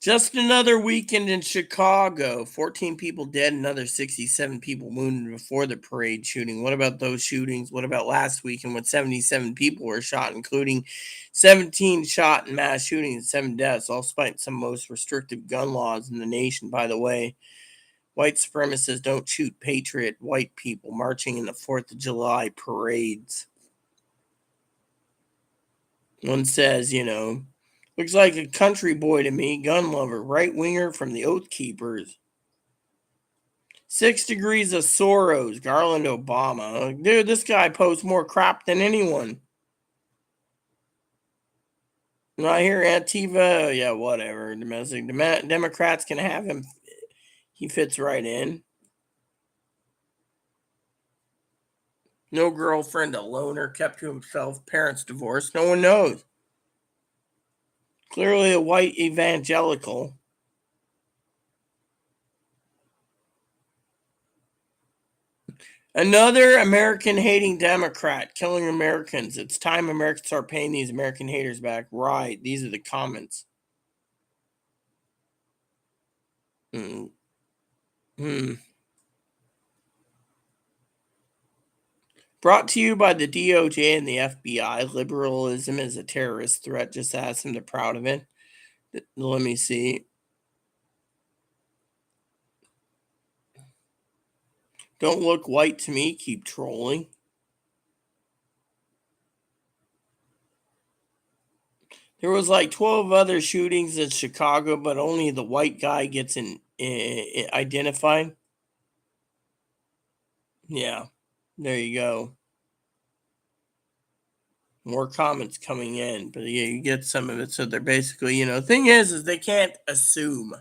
Just another weekend in Chicago. 14 people dead, another 67 people wounded before the parade shooting. What about those shootings? What about last weekend when 77 people were shot, including 17 shot in mass shootings and 7 deaths, all despite some most restrictive gun laws in the nation, by the way. White supremacists don't shoot patriot white people marching in the 4th of July parades. One says, looks like a country boy to me, gun lover, right winger from the Oath Keepers. 6 degrees of Soros, Garland Obama. Dude, this guy posts more crap than anyone. Not here, Antifa. Yeah, whatever. Domestic Democrats can have him. He fits right in. No girlfriend, a loner, kept to himself, parents divorced. No one knows. Clearly a white evangelical. Another American hating Democrat killing Americans. It's time Americans start paying these American haters back. Right. These are the comments. Brought to you by the DOJ and the FBI. Liberalism is a terrorist threat. Just ask them. They're proud of it. Let me see. Don't look white to me. Keep trolling. There was like 12 other shootings in Chicago, but only the white guy gets identified. Yeah, there you go. More comments coming in, but yeah, you get some of it. So they're basically, thing is they can't assume.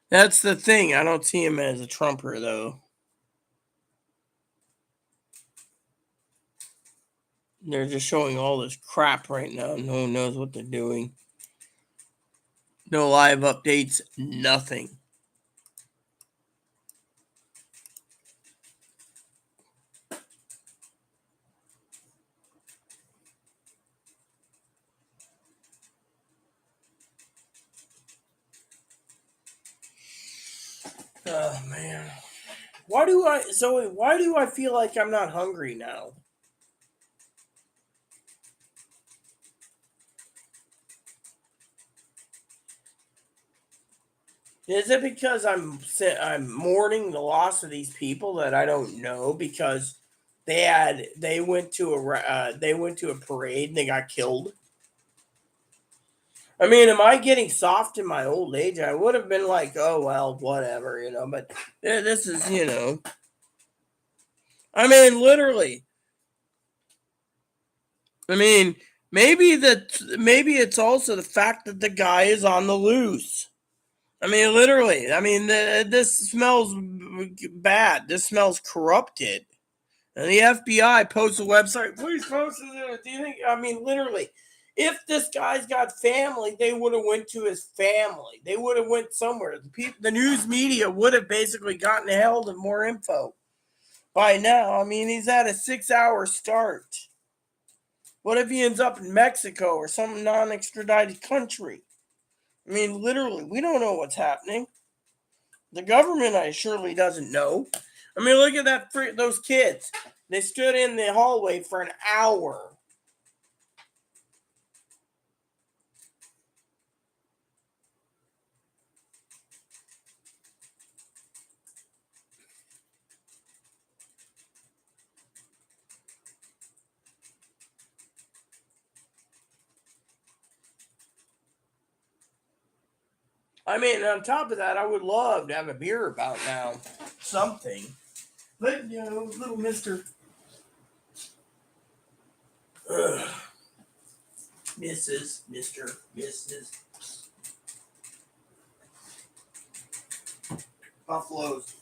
That's the thing. I don't see him as a Trumper, though. They're just showing all this crap right now. No one knows what they're doing. No live updates, nothing. Oh, man. Why do I feel like I'm not hungry now? Is it because I'm mourning the loss of these people that I don't know because they went to a parade and they got killed? I mean, am I getting soft in my old age? I would have been like, oh well, whatever, but this is. I mean, literally. I mean, maybe it's also the fact that the guy is on the loose. I mean, literally. I mean, this smells bad. This smells corrupted. And the FBI posts a website. Please post it. Do you think? I mean, literally, if this guy's got family, they would have went to his family. They would have went somewhere. The news media would have basically gotten held of more info by now. I mean, he's at a 6-hour start. What if he ends up in Mexico or some non-extradited country? I mean, literally, we don't know what's happening. The government, I surely doesn't know. I mean, look at those kids. They stood in the hallway for an hour. I mean, on top of that, I would love to have a beer about now. Something. But, little Mr. Ugh. Mrs., Mr., Mrs. Buffaloes.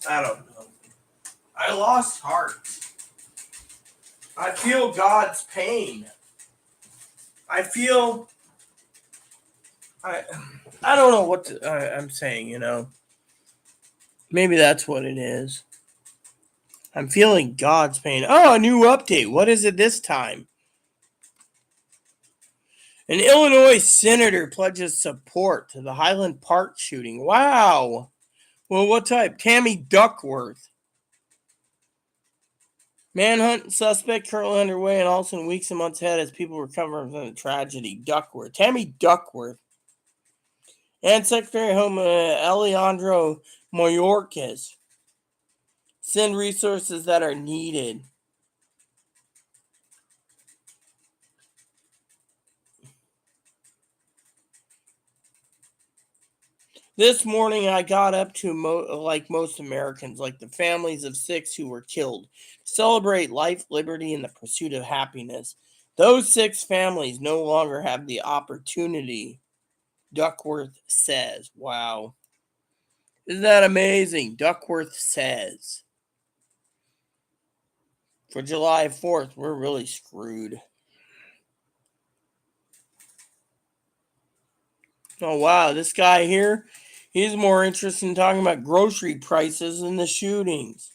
I don't know. I lost heart. I feel God's pain. I feel. I don't know what I'm saying, Maybe that's what it is. I'm feeling God's pain. Oh, a new update. What is it this time? An Illinois senator pledges support to the Highland Park shooting. Wow. Well, what type? Tammy Duckworth. Manhunt suspect currently underway and also in weeks and months ahead as people recover from the tragedy. Duckworth. Tammy Duckworth. And Secretary of Home Alejandro Mayorkas. Send resources that are needed. This morning, I got up to, like most Americans, like the families of 6 who were killed, celebrate life, liberty, and the pursuit of happiness. Those 6 families no longer have the opportunity, Duckworth says. Wow. Isn't that amazing? Duckworth says. For July 4th, we're really screwed. Oh, wow. This guy here, he's more interested in talking about grocery prices than the shootings.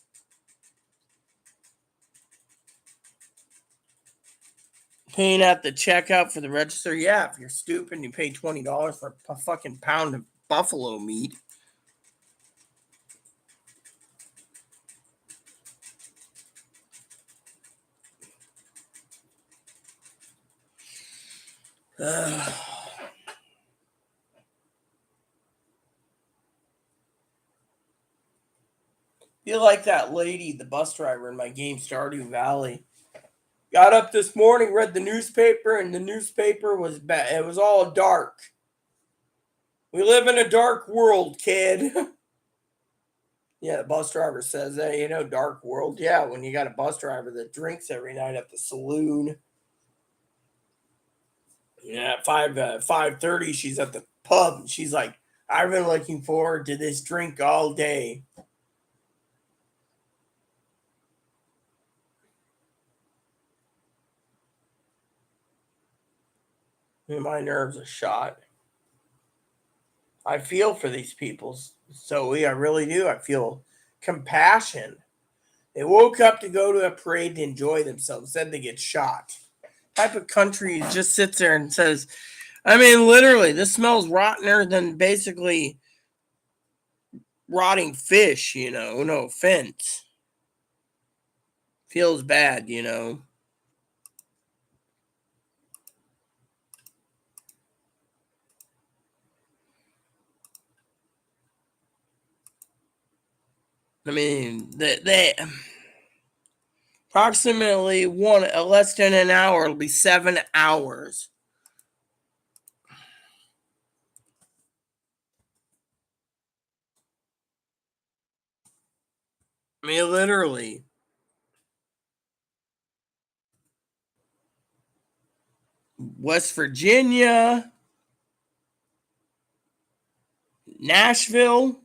Paying at the checkout for the register. Yeah, if you're stupid and you pay $20 for a fucking pound of buffalo meat. Feel like that lady, the bus driver in my game, Stardew Valley. Got up this morning, read the newspaper, and the newspaper was bad. It was all dark. We live in a dark world, kid. Yeah, the bus driver says that, dark world. Yeah, when you got a bus driver that drinks every night at the saloon. Yeah, at 5:30, she's at the pub. And she's like, I've been looking forward to this drink all day. My nerves are shot. I feel for these people, Zoe. I really do. I feel compassion. They woke up to go to a parade to enjoy themselves. Then they get shot. Type of country just sits there and says, I mean, literally, this smells rottener than basically rotting fish, no offense. Feels bad, I mean, they approximately one less than an hour. It'll be 7 hours. I mean, literally. West Virginia, Nashville,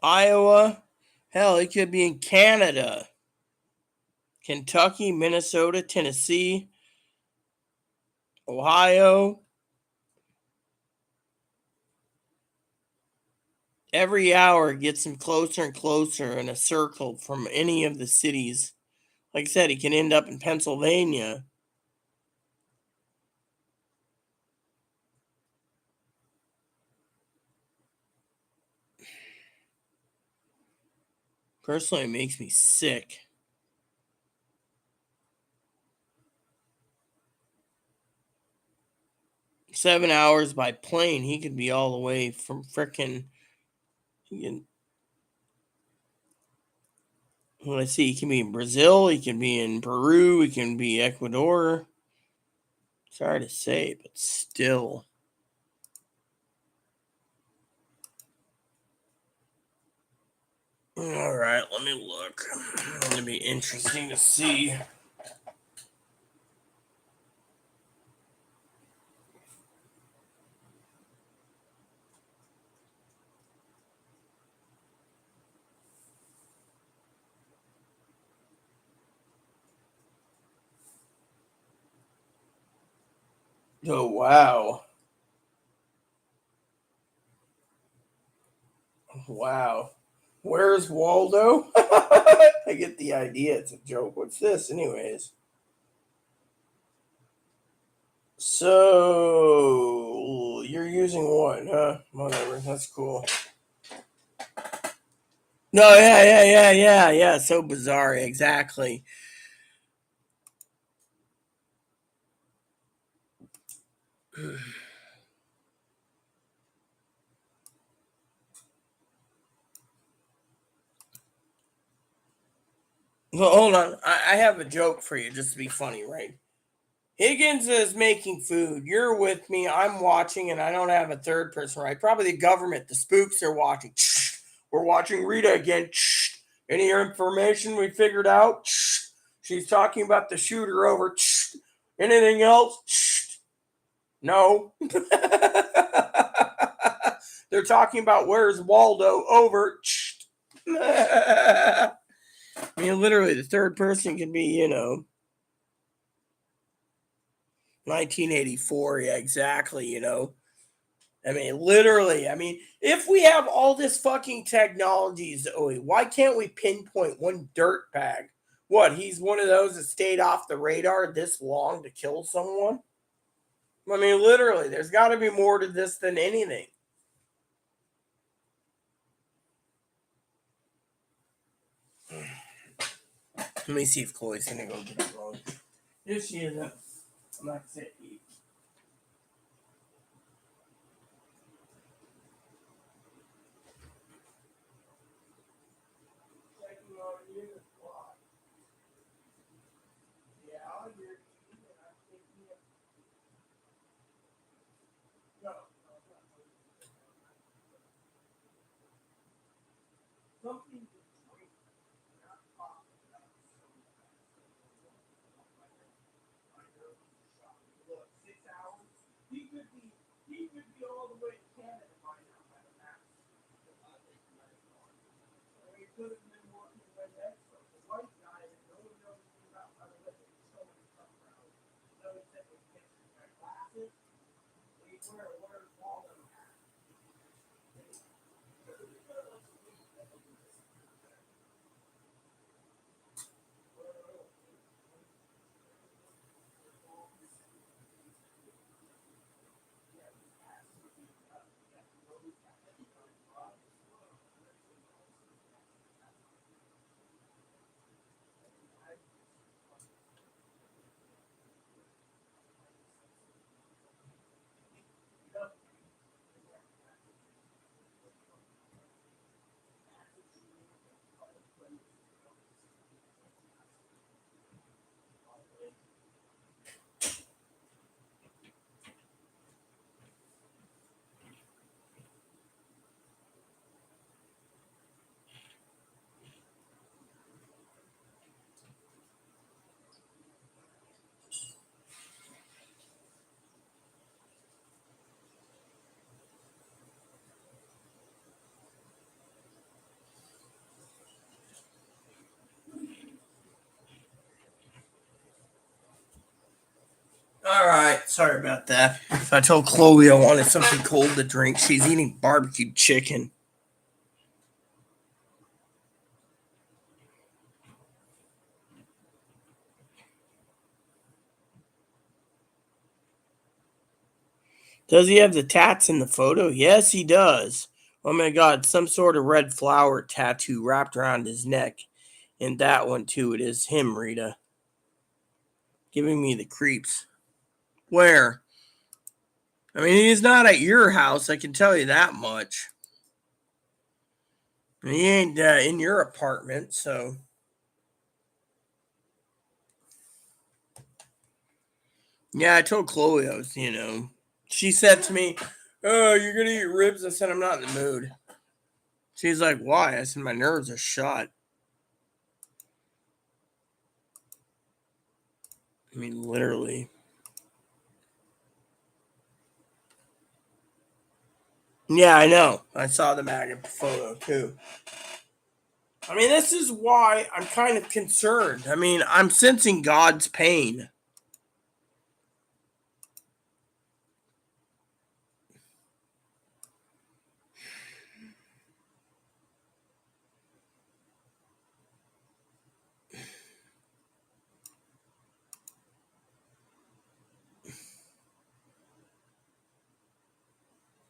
Iowa. Hell, it could be in Canada, Kentucky, Minnesota, Tennessee, Ohio. Every hour gets him closer and closer in a circle from any of the cities. Like I said, he can end up in Pennsylvania. Personally, it makes me sick. 7 hours by plane, he could be all the way from frickin'. Let's see, he can be in Brazil, he can be in Peru, he can be Ecuador. Sorry to say, but still. All right, let me look. It's going to be interesting to see. Oh, wow. Wow. Where's Waldo? I get the idea. It's a joke. What's this, anyways? So, you're using what, huh? Whatever. That's cool. No, yeah. So bizarre. Exactly. Well, hold on. I have a joke for you, just to be funny, right? Higgins is making food. You're with me. I'm watching, and I don't have a third person, right? Probably the government, the spooks are watching. We're watching Rita again. Any information we figured out? She's talking about the shooter over. Anything else? No. They're talking about where's Waldo over. I mean, literally, the third person can be, 1984. Yeah, exactly. I mean, literally. I mean, if we have all this fucking technology, Zoe, why can't we pinpoint one dirt bag? What? He's one of those that stayed off the radar this long to kill someone? I mean, literally, there's got to be more to this than anything. Let me see if Chloe's gonna go get it wrong. If she isn't, I'm not gonna say eat. Checking on you. Yeah, you're eating, and I'm thinking of no, something to drink, not coffee. Look, 6 hours. He could be all the way to Canada by now by the map. He could have been working with extra. The white guy that no one knows anything about, by the way, they show him stuff around. No, he said they get their glasses. They wear Waldo hat. Sorry about that. So I told Chloe I wanted something cold to drink. She's eating barbecued chicken. Does he have the tats in the photo? Yes, he does. Oh my God, some sort of red flower tattoo wrapped around his neck. And that one too, it is him, Rita. Giving me the creeps. Where? I mean, he's not at your house, I can tell you that much. He ain't in your apartment, so. Yeah, I told Chloe I was, she said to me, "Oh, you're going to eat ribs?" I said, "I'm not in the mood." She's like, "Why?" I said, "My nerves are shot." I mean, literally. Yeah, I know. I saw the maggot photo too. I mean, this is why I'm kind of concerned. I mean, I'm sensing God's pain.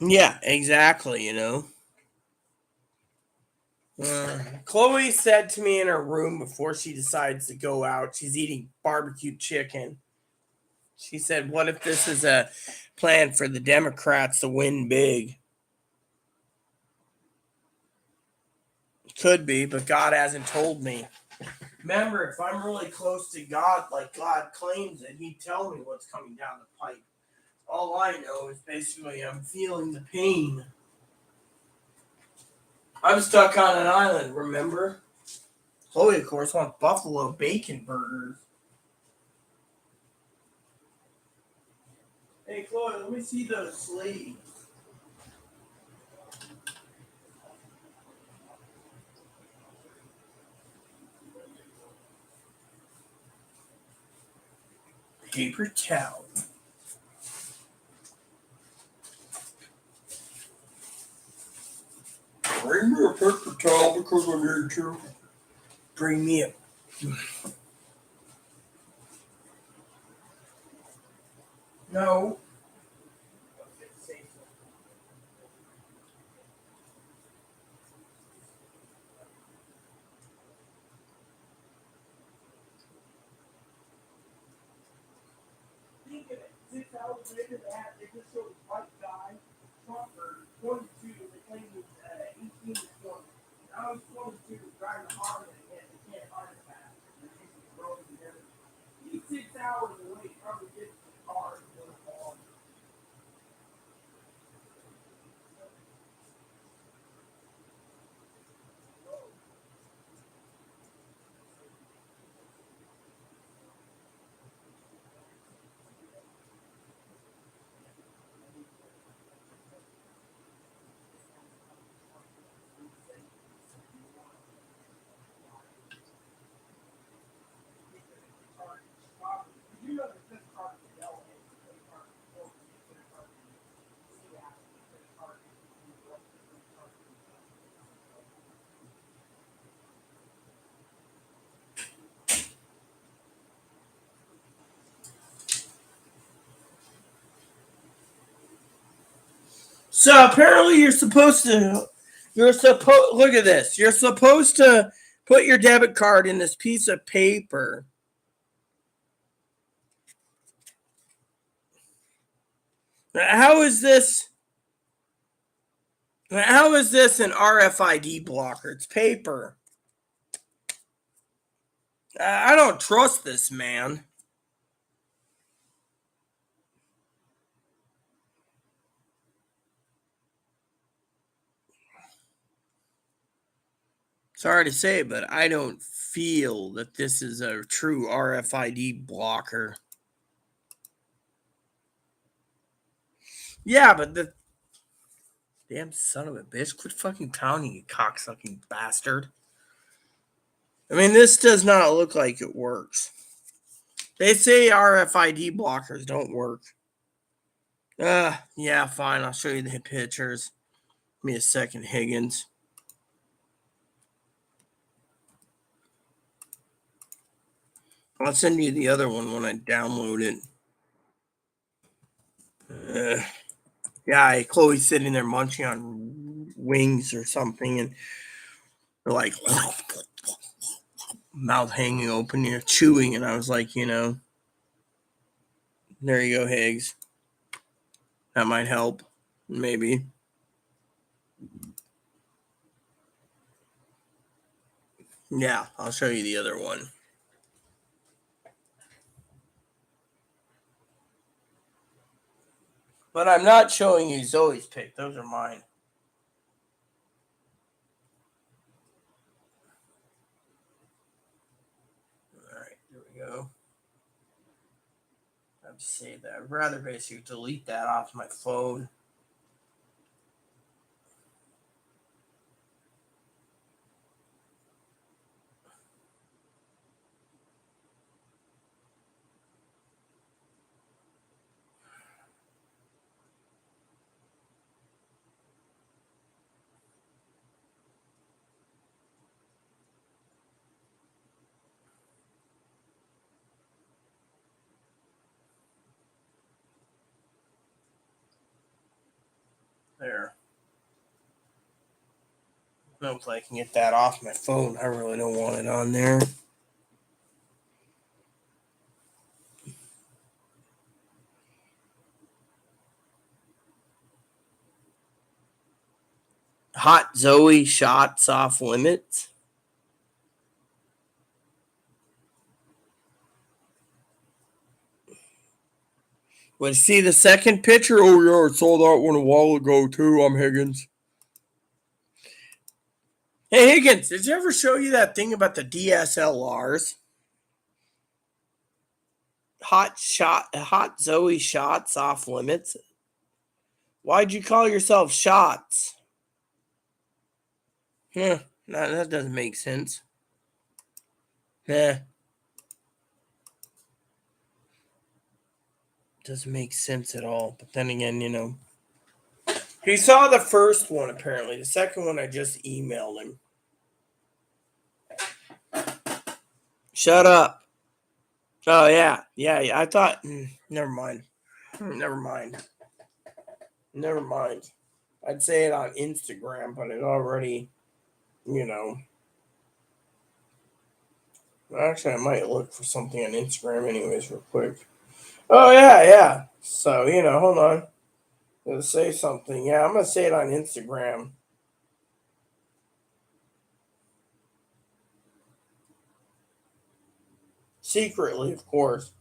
Yeah, exactly, Chloe said to me in her room before she decides to go out, she's eating barbecued chicken. She said, "What if this is a plan for the Democrats to win big?" Could be, but God hasn't told me. Remember, if I'm really close to God, like God claims it, He'd tell me what's coming down the pipe. All I know is basically I'm feeling the pain. I'm stuck on an island, remember? Chloe, of course, wants buffalo bacon burgers. Hey, Chloe, let me see those sleeves. Paper towel. Bring me a paper towel because I need to. Bring me a. No. Think of it. 6 hours later, they just showed this white guy, Trumper, 22, they claimed he was 18 to 20. Now he's 22, driving a Harley again. They can't find him back. They're using drones and everything. He's 6 hours away, probably gets in the car and goes on. You know the fifth car is yellow. So apparently look at this. You're supposed to put your debit card in this piece of paper. How is this? How is this an RFID blocker? It's paper. I don't trust this man. Sorry to say, but I don't feel that this is a true RFID blocker. Yeah, but the damn son of a bitch, quit fucking pounding, you cocksucking bastard. I mean, this does not look like it works. They say RFID blockers don't work. Yeah, fine. I'll show you the pictures. Give me a second, Higgins. I'll send you the other one when I download it. Yeah, Chloe's sitting there munching on wings or something, and they're like mouth hanging open, chewing. And I was like, there you go, Higgs. That might help, maybe. Yeah, I'll show you the other one. But I'm not showing you Zoe's pic. Those are mine. All right, there we go. I have to save that. I'd rather basically delete that off my phone. There. No, if I can get that off my phone. I really don't want it on there. Hot Zoe shots off limits. Well, see the second picture? Oh, yeah, I saw that one a while ago, too. I'm Higgins. Hey, Higgins, did you ever show you that thing about the DSLRs? Hot Zoe shots off limits. Why'd you call yourself Shots? Huh, that doesn't make sense. Doesn't make sense at all. But then again, he saw the first one apparently. The second one I just emailed him. Shut up. Oh yeah. I thought never mind. Never mind. I'd say it on Instagram, but it already, Actually, I might look for something on Instagram anyways real quick. Oh yeah. So, hold on. Let's say something. Yeah, I'm gonna say it on Instagram. Secretly, of course.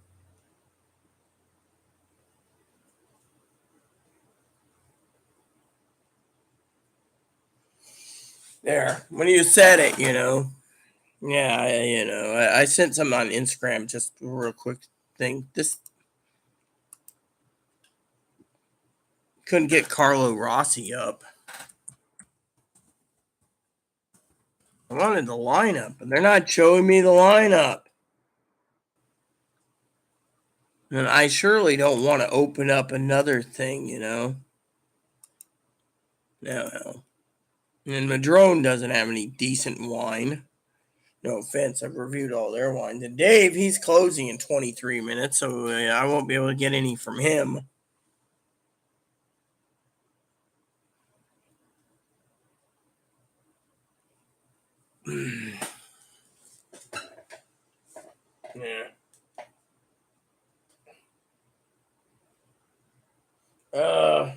There. When you said it, Yeah, I sent some on Instagram, just a real quick thing. This couldn't get Carlo Rossi up. I wanted the lineup, but they're not showing me the lineup. And I surely don't want to open up another thing, No. And Madrone doesn't have any decent wine. No offense, I've reviewed all their wines. And Dave, he's closing in 23 minutes, so I won't be able to get any from him. Yeah. Uh,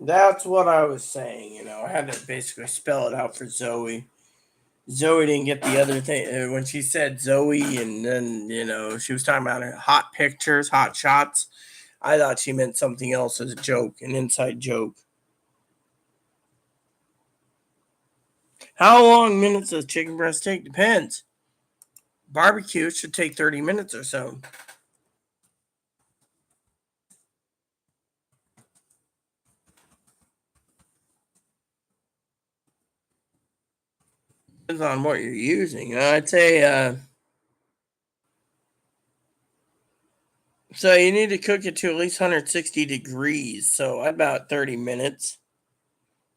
that's what I was saying. I had to basically spell it out for Zoe. Zoe didn't get the other thing when she said Zoe, and then she was talking about hot pictures, hot shots. I thought she meant something else as a joke, an inside joke. How long minutes does chicken breast take? Depends. Barbecue should take 30 minutes or so. Depends on what you're using. I'd say so you need to cook it to at least 160 degrees. So about 30 minutes,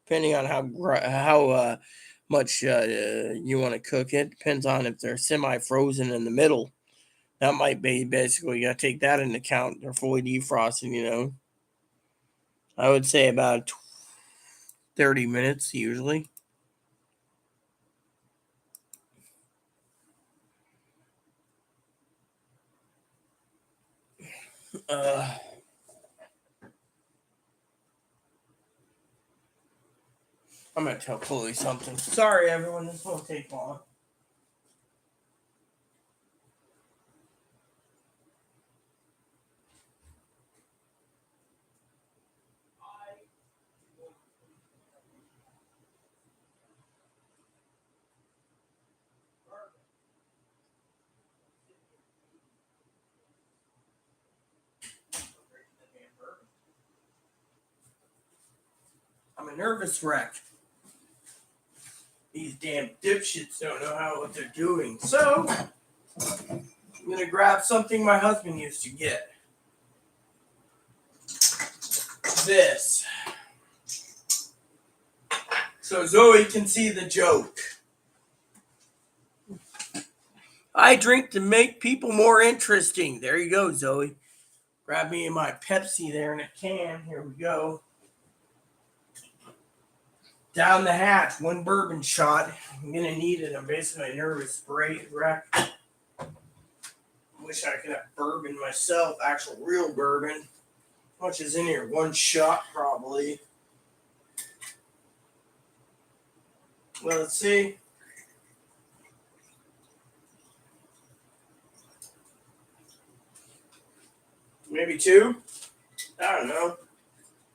depending on how much you want to cook it. Depends on if they're semi-frozen in the middle. That might be basically, you got to take that into account. They're fully defrosted. I would say about 30 minutes usually. I'm going to tell Chloe something. Sorry, everyone. This won't take long. I'm a nervous wreck. These damn dipshits don't know what they're doing. So, I'm going to grab something my husband used to get. This. So Zoe can see the joke. I drink to make people more interesting. There you go, Zoe. Grab me my Pepsi there in a can. Here we go. Down the hatch, one bourbon shot. I'm going to need it. I'm basically a nervous wreck. Wish I could have bourbon myself, actual real bourbon. How much is in here? One shot, probably. Well, let's see. Maybe two? I don't know.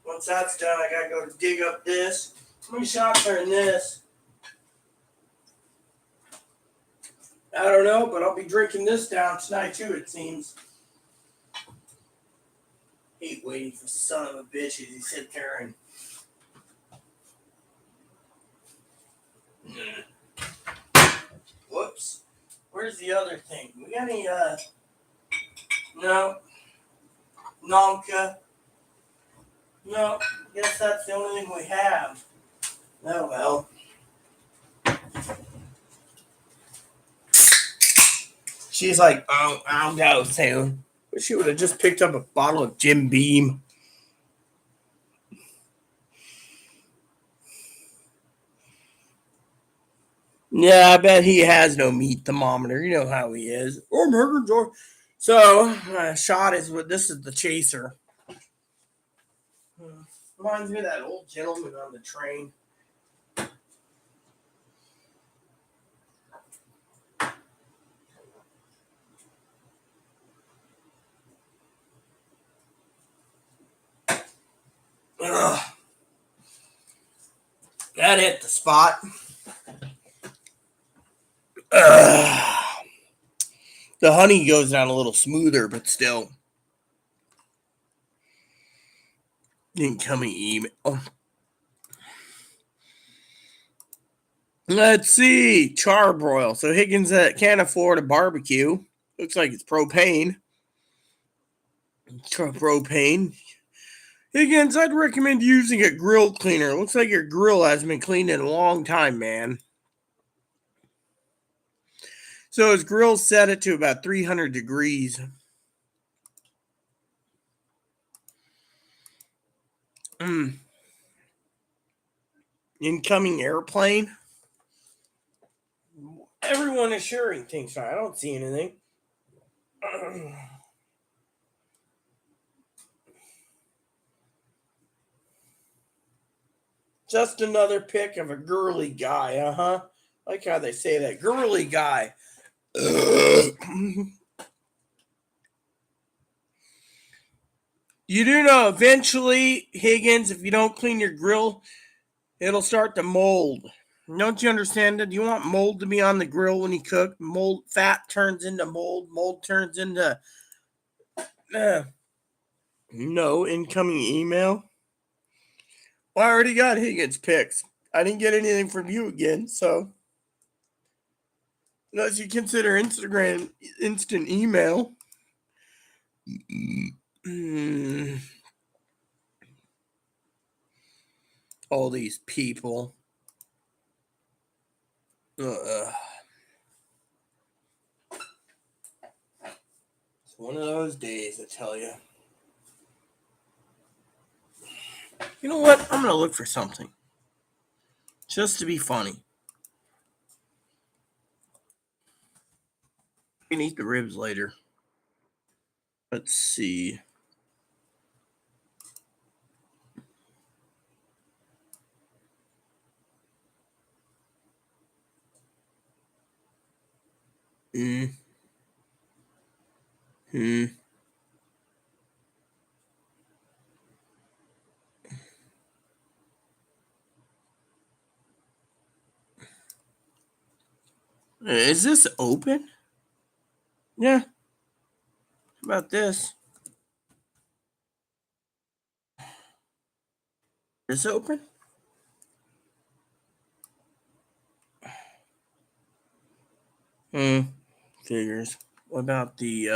Once that's done, I gotta go dig up this. How many shots are in this? I don't know, but I'll be drinking this down tonight too, it seems. Hate waiting for son of a bitch as he sit there and... Whoops. Where's the other thing? We got any, no. Nonka. No, guess that's the only thing we have. Oh well. She's like, oh, I'll go soon. But she would have just picked up a bottle of Jim Beam. Yeah, I bet he has no meat thermometer. You know how he is. Oh, Murder George. So, shot is what this is the chaser. Reminds me of that old gentleman on the train. Ugh. That hit the spot. Ugh. The honey goes down a little smoother, but still. Incoming email. Let's see. Charbroil. So Higgins can't afford a barbecue. Looks like it's propane. Propane. Higgins, I'd recommend using a grill cleaner. Looks like your grill hasn't been cleaned in a long time, man. So his grill set it to about 300 degrees. Incoming airplane. Everyone is sharing things. I don't see anything. Just another pic of a girly guy, like how they say that. Girly guy. You do know eventually, Higgins, if you don't clean your grill, it'll start to mold. Don't you understand that? You want mold to be on the grill when you cook? Mold, fat turns into mold. Mold turns into... No incoming email. Well, I already got Higgins pics. I didn't get anything from you again, so... Unless you consider Instagram instant email. All these people. It's one of those days, I tell you. You know what? I'm gonna look for something just to be funny. We can eat the ribs later. Let's see. Hmm. Is this open? Yeah. How about this? Is it open? Figures. What about the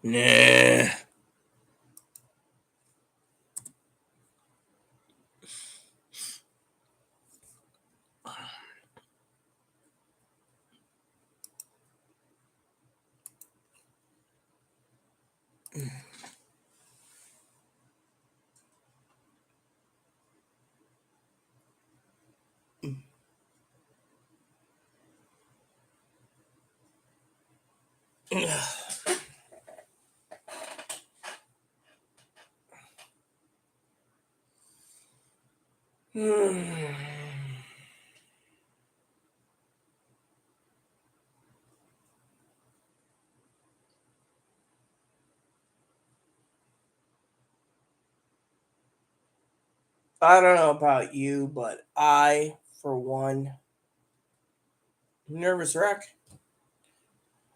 Nah. I don't know about you, but I, for one, nervous wreck.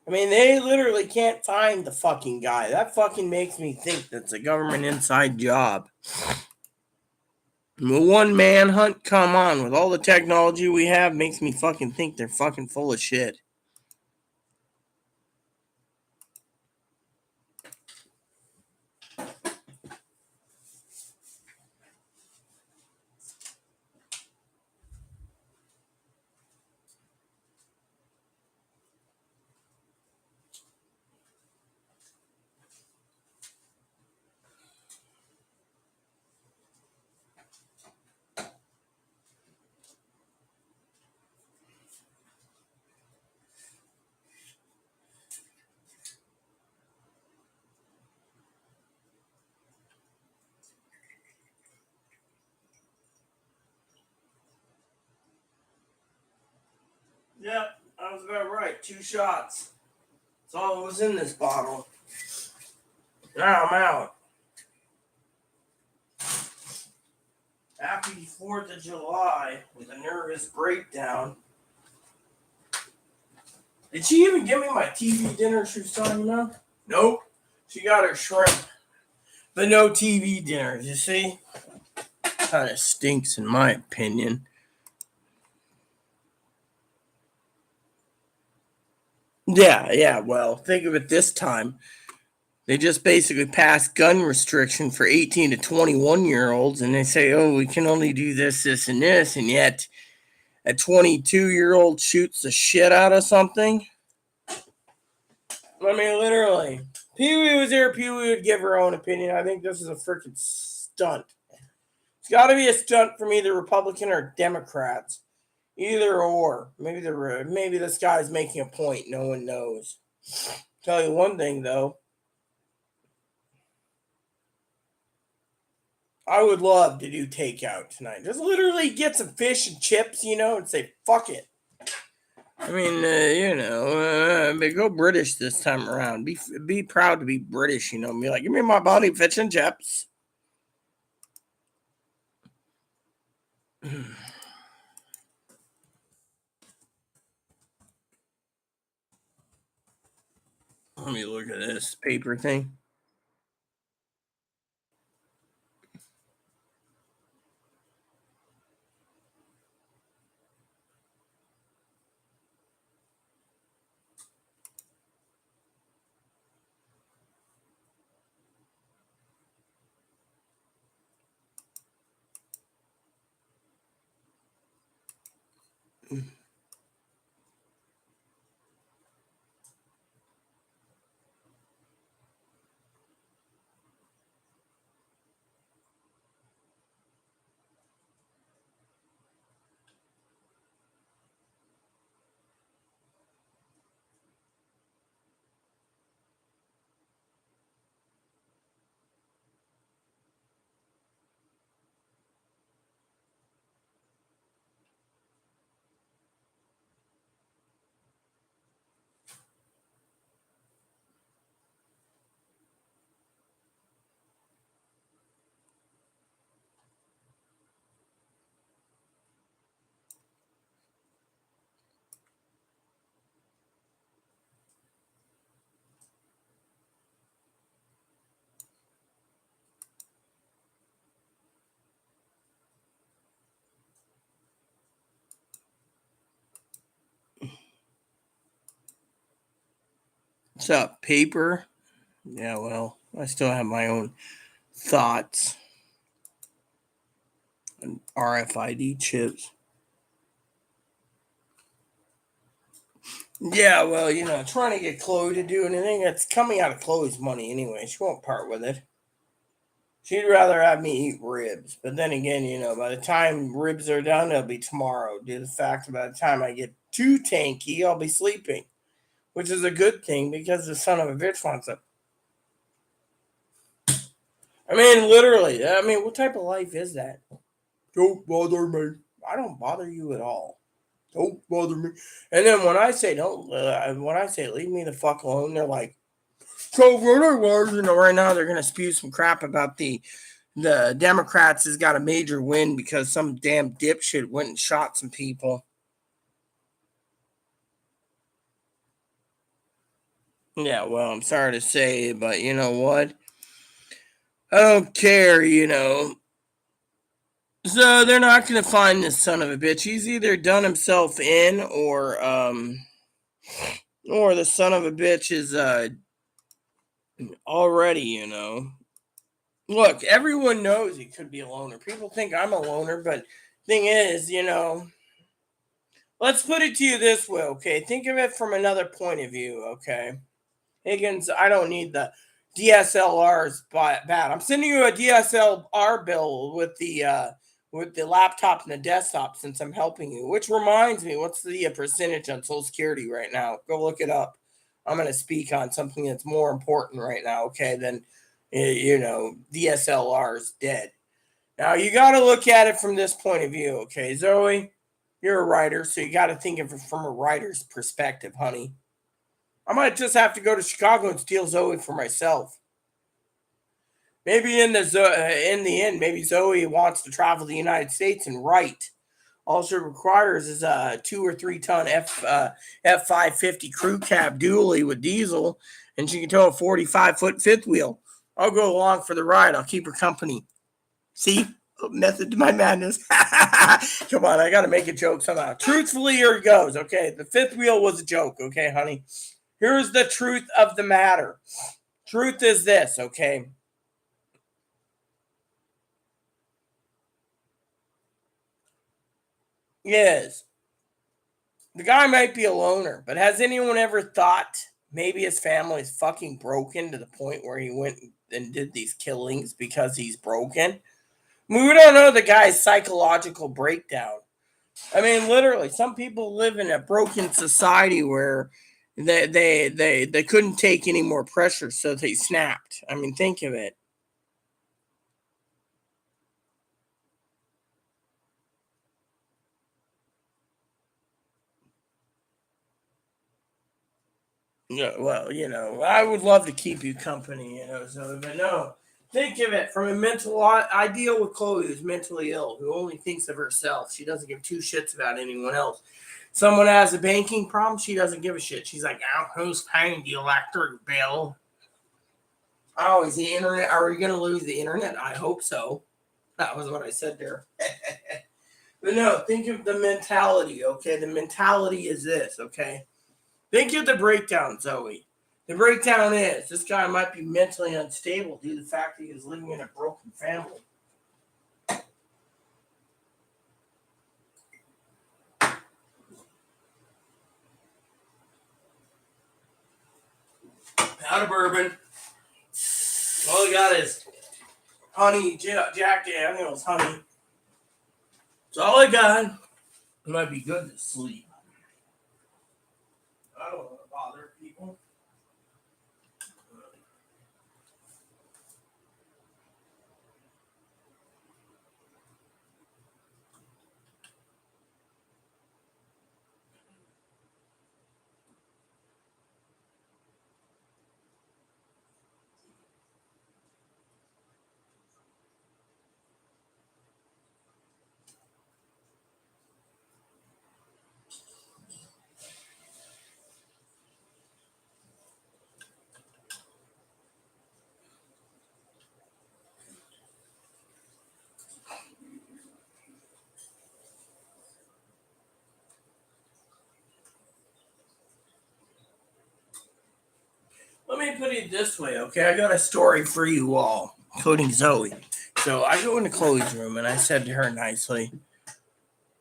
I mean, they literally can't find the fucking guy. That fucking makes me think that's a government inside job. The one man hunt, come on, with all the technology we have, makes me fucking think they're fucking full of shit. Yep, I was about right. 2 shots. That's all that was in this bottle. Now I'm out. Happy 4th of July with a nervous breakdown. Did she even give me my TV dinner she was talking about? Nope. She got her shrimp. But no TV dinners, you see? Kind of stinks, in my opinion. Yeah, well, think of it this time. They just basically passed gun restriction for 18 to 21-year-olds, and they say, oh, we can only do this, this, and this, and yet a 22-year-old shoots the shit out of something. I mean, literally. Pee-wee was there. Pee-wee would give her own opinion. I think this is a freaking stunt. It's got to be a stunt from either Republican or Democrats. Either or. Maybe this guy's making a point. No one knows. Tell you one thing, though. I would love to do takeout tonight. Just literally get some fish and chips, and say, fuck it. I mean, but go British this time around. Be proud to be British, Be like, give me my body fish and chips. Let me look at this paper thing. What's up, paper? Yeah, well, I still have my own thoughts on RFID chips. Yeah, well, trying to get Chloe to do anything that's coming out of Chloe's money anyway. She won't part with it. She'd rather have me eat ribs. But then again, by the time ribs are done, it'll be tomorrow. Due to the fact that by the time I get too tanky, I'll be sleeping. Which is a good thing because the son of a bitch wants it. I mean, literally. I mean, what type of life is that? Don't bother me. I don't bother you at all. Don't bother me. And then when I say leave me the fuck alone, they're like, so what I was, right now they're gonna spew some crap about the Democrats has got a major win because some damn dipshit went and shot some people. Yeah, well, I'm sorry to say, but you know what? I don't care, So they're not gonna find this son of a bitch. He's either done himself in or the son of a bitch is already. Look, everyone knows he could be a loner. People think I'm a loner, but thing is, let's put it to you this way, okay? Think of it from another point of view, okay? Higgins, I don't need the DSLRs bad. I'm sending you a DSLR bill with the laptop and the desktop since I'm helping you. Which reminds me, what's the percentage on Social Security right now? Go look it up. I'm going to speak on something that's more important right now, okay, than, DSLR is dead. Now, you got to look at it from this point of view, okay? Zoe, you're a writer, so you got to think of it from a writer's perspective, honey. I might just have to go to Chicago and steal Zoe for myself. Maybe in the end, maybe Zoe wants to travel to the United States and write. All she requires is a 2 or 3 ton F550 crew cab dually with diesel, and she can tow a 45-foot fifth wheel. I'll go along for the ride. I'll keep her company. See? Method to my madness. Come on, I got to make a joke somehow. Truthfully, here it goes, okay? The fifth wheel was a joke, okay, honey? Here's the truth of the matter. Truth is this, okay? Is the guy might be a loner, but has anyone ever thought maybe his family is fucking broken to the point where he went and did these killings because he's broken? I mean, we don't know the guy's psychological breakdown. I mean, literally, some people live in a broken society where they couldn't take any more pressure, so they snapped. I mean, think of it. Yeah, well, I would love to keep you company, so, but no. Think of it from a mental. I deal with Chloe, who's mentally ill, who only thinks of herself. She doesn't give 2 shits about anyone else. Someone has a banking problem, she doesn't give a shit. She's like, who's paying the electric bill? Oh, is the internet? Are we going to lose the internet? I hope so. That was what I said there. But no, think of the mentality, okay? The mentality is this, okay? Think of the breakdown, Zoe. The breakdown is this guy might be mentally unstable due to the fact that he is living in a broken family. Out of bourbon. All I got is honey, Jack Daniels honey. That's all I got. It might be good to sleep. I don't want to bother people. Let me put it this way, okay? I got a story for you all, including Zoe. So I go into Chloe's room and I said to her nicely,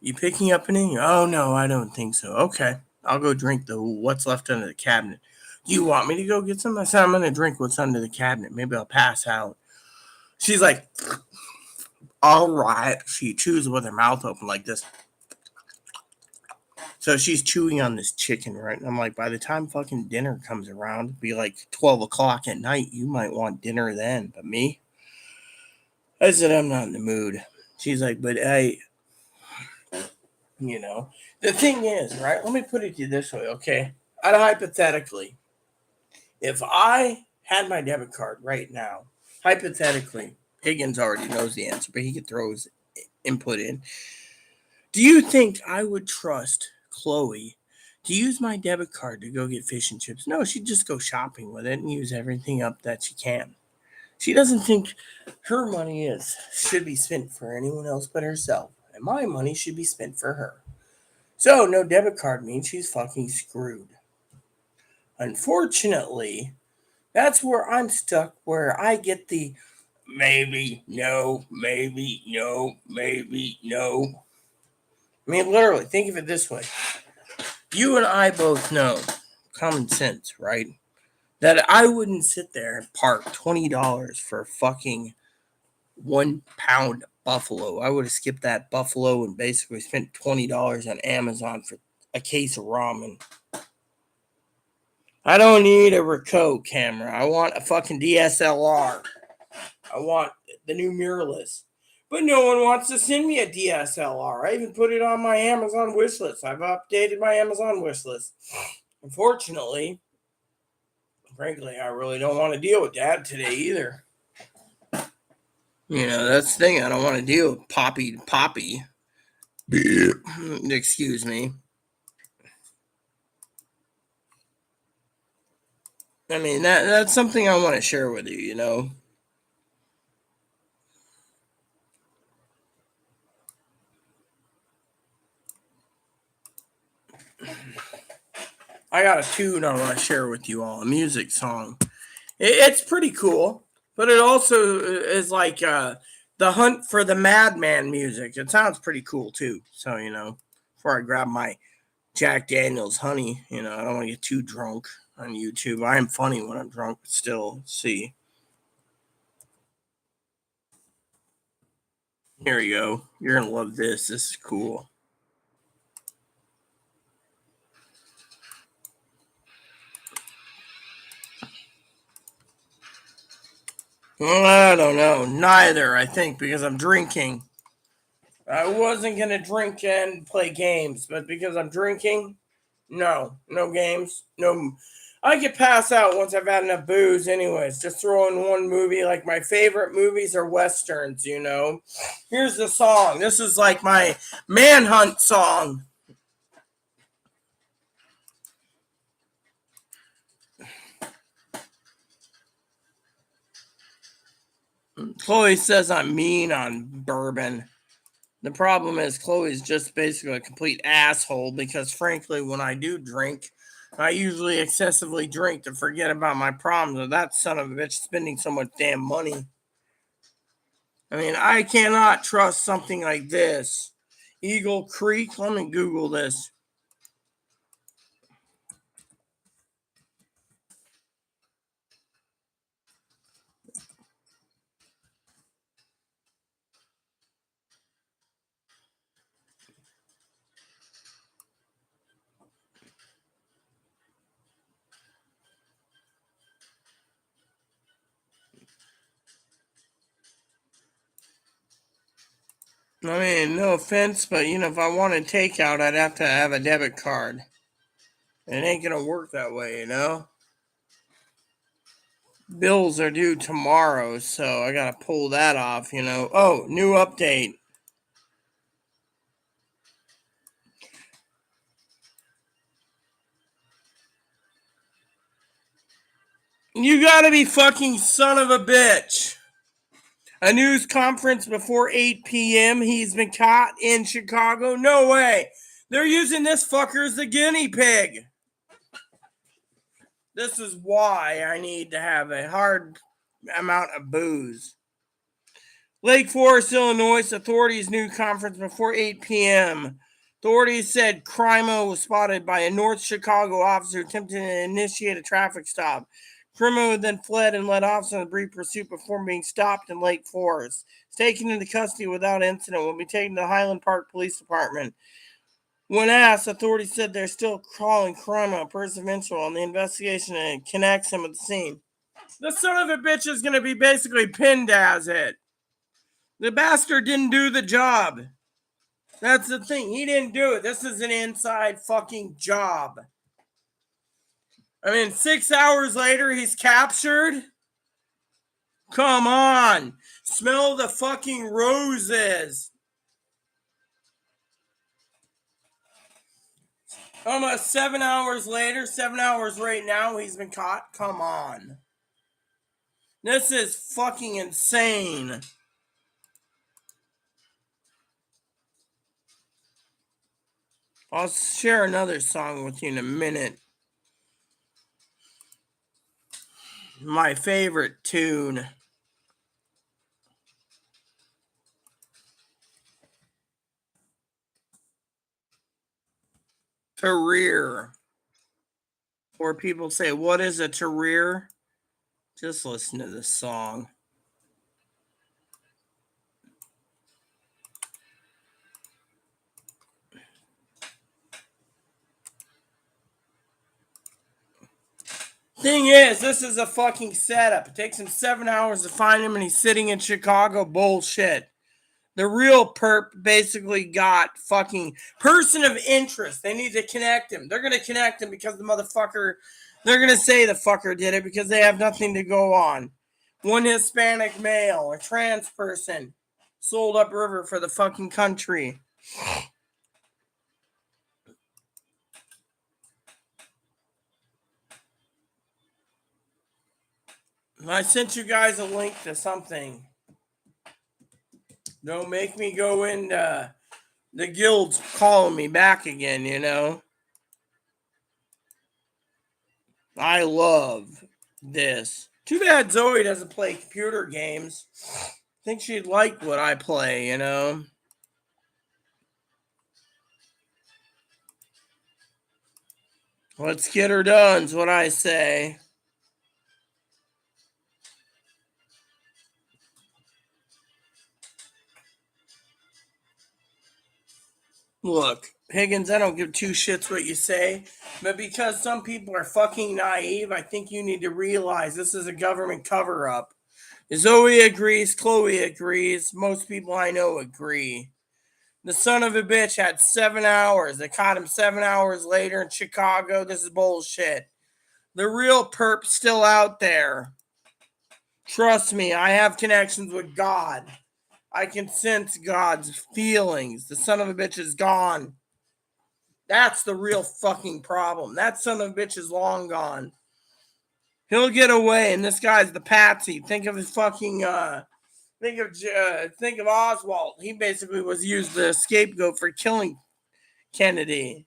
"You picking up anything?" "Oh no, I don't think so." "Okay, I'll go drink the what's left under the cabinet." "Do you want me to go get some?" I said, "I'm gonna drink what's under the cabinet. Maybe I'll pass out." She's like, "All right." She chews with her mouth open like this. So she's chewing on this chicken, right? And I'm like, by the time fucking dinner comes around, it'll be like 12 o'clock at night. You might want dinner then. But me? I said, I'm not in the mood. She's like, but the thing is, right? Let me put it to you this way, okay? Hypothetically, if I had my debit card right now, hypothetically, Higgins already knows the answer, but he could throw his input in. Do you think I would trust Chloe to use my debit card to go get fish and chips? No, she'd just go shopping with it and use everything up that she can. She doesn't think her money should be spent for anyone else but herself, and my money should be spent for her. So no debit card means she's fucking screwed. Unfortunately, that's where I'm stuck, where I get the maybe, no, maybe, no, maybe, no. I mean, literally, think of it this way. You and I both know, common sense, right? That I wouldn't sit there and park $20 for fucking 1 pound buffalo. I would have skipped that buffalo and basically spent $20 on Amazon for a case of ramen. I don't need a Ricoh camera. I want a fucking DSLR. I want the new mirrorless. But no one wants to send me a DSLR. I even put it on my Amazon wish list. I've updated my Amazon wish list. Unfortunately, frankly, I really don't want to deal with that today either. That's the thing. I don't want to deal with Poppy to Poppy. Excuse me. I mean, that's something I want to share with you, I got a tune I want to share with you all, a music song. It's pretty cool, but it also is like the hunt for the madman music. It sounds pretty cool too. So, before I grab my Jack Daniels honey, I don't want to get too drunk on YouTube. I am funny when I'm drunk, but still, see. Here you go. You're going to love this. This is cool. I don't know. Neither, I think, because I'm drinking. I wasn't going to drink and play games, but because I'm drinking, no games. No. I could pass out once I've had enough booze anyways. Just throw in one movie. Like, my favorite movies are Westerns, Here's the song. This is like my Manhunt song. Chloe says I'm mean on bourbon. The problem is Chloe's just basically a complete asshole because, frankly, when I do drink, I usually excessively drink to forget about my problems with that son of a bitch spending so much damn money. I mean, I cannot trust something like this. Eagle Creek, let me Google this. I mean, no offense, but if I wanted takeout, I'd have to have a debit card. It ain't gonna work that way, Bills are due tomorrow, so I gotta pull that off, Oh, new update. You gotta be fucking son of a bitch. A news conference before 8 p.m. He's been caught in Chicago. No way. They're using this fucker as the guinea pig. This is why I need to have a hard amount of booze. Lake Forest, Illinois, authorities' new conference before 8 p.m. Authorities said Crimo was spotted by a North Chicago officer attempting to initiate a traffic stop. Crimo then fled and led officers in a brief pursuit before being stopped in Lake Forest. He's taken into custody without incident. Will be taken to the Highland Park Police Department. When asked, authorities said they're still calling Crimo a person of interest on the investigation and connects him with the scene. The son of a bitch is going to be basically pinned as it. The bastard didn't do the job. That's the thing. He didn't do it. This is an inside fucking job. I mean, 6 hours later, he's captured. Come on. Smell the fucking roses. Almost 7 hours later, 7 hours right now, he's been caught. Come on. This is fucking insane. I'll share another song with you in a minute. My favorite tune. Career. Or people say, what is a career? Just listen to this song. Thing is, this is a fucking setup. It takes him 7 hours to find him, and he's sitting in Chicago. Bullshit. The real perp basically got fucking person of interest. They need to connect him. They're going to connect him because the motherfucker, they're going to say the fucker did it because they have nothing to go on. One Hispanic male or trans person sold upriver for the fucking country. I sent you guys a link to something. Don't make me go into the guild's calling me back again, I love this. Too bad Zoe doesn't play computer games. I think she'd like what I play, Let's get her done, is what I say. Look, Higgins, I don't give two shits what you say, but because some people are fucking naive, I think you need to realize this is a government cover-up. Zoe agrees, Chloe agrees, most people I know agree. The son of a bitch had 7 hours. They caught him 7 hours later in Chicago. This is bullshit. The real perp's still out there. Trust me, I have connections with God. I can sense God's feelings. The son of a bitch is gone. That's the real fucking problem. That son of a bitch is long gone. He'll get away, and this guy's the patsy. Think of his fucking, think of Oswald. He basically was used as a scapegoat for killing Kennedy.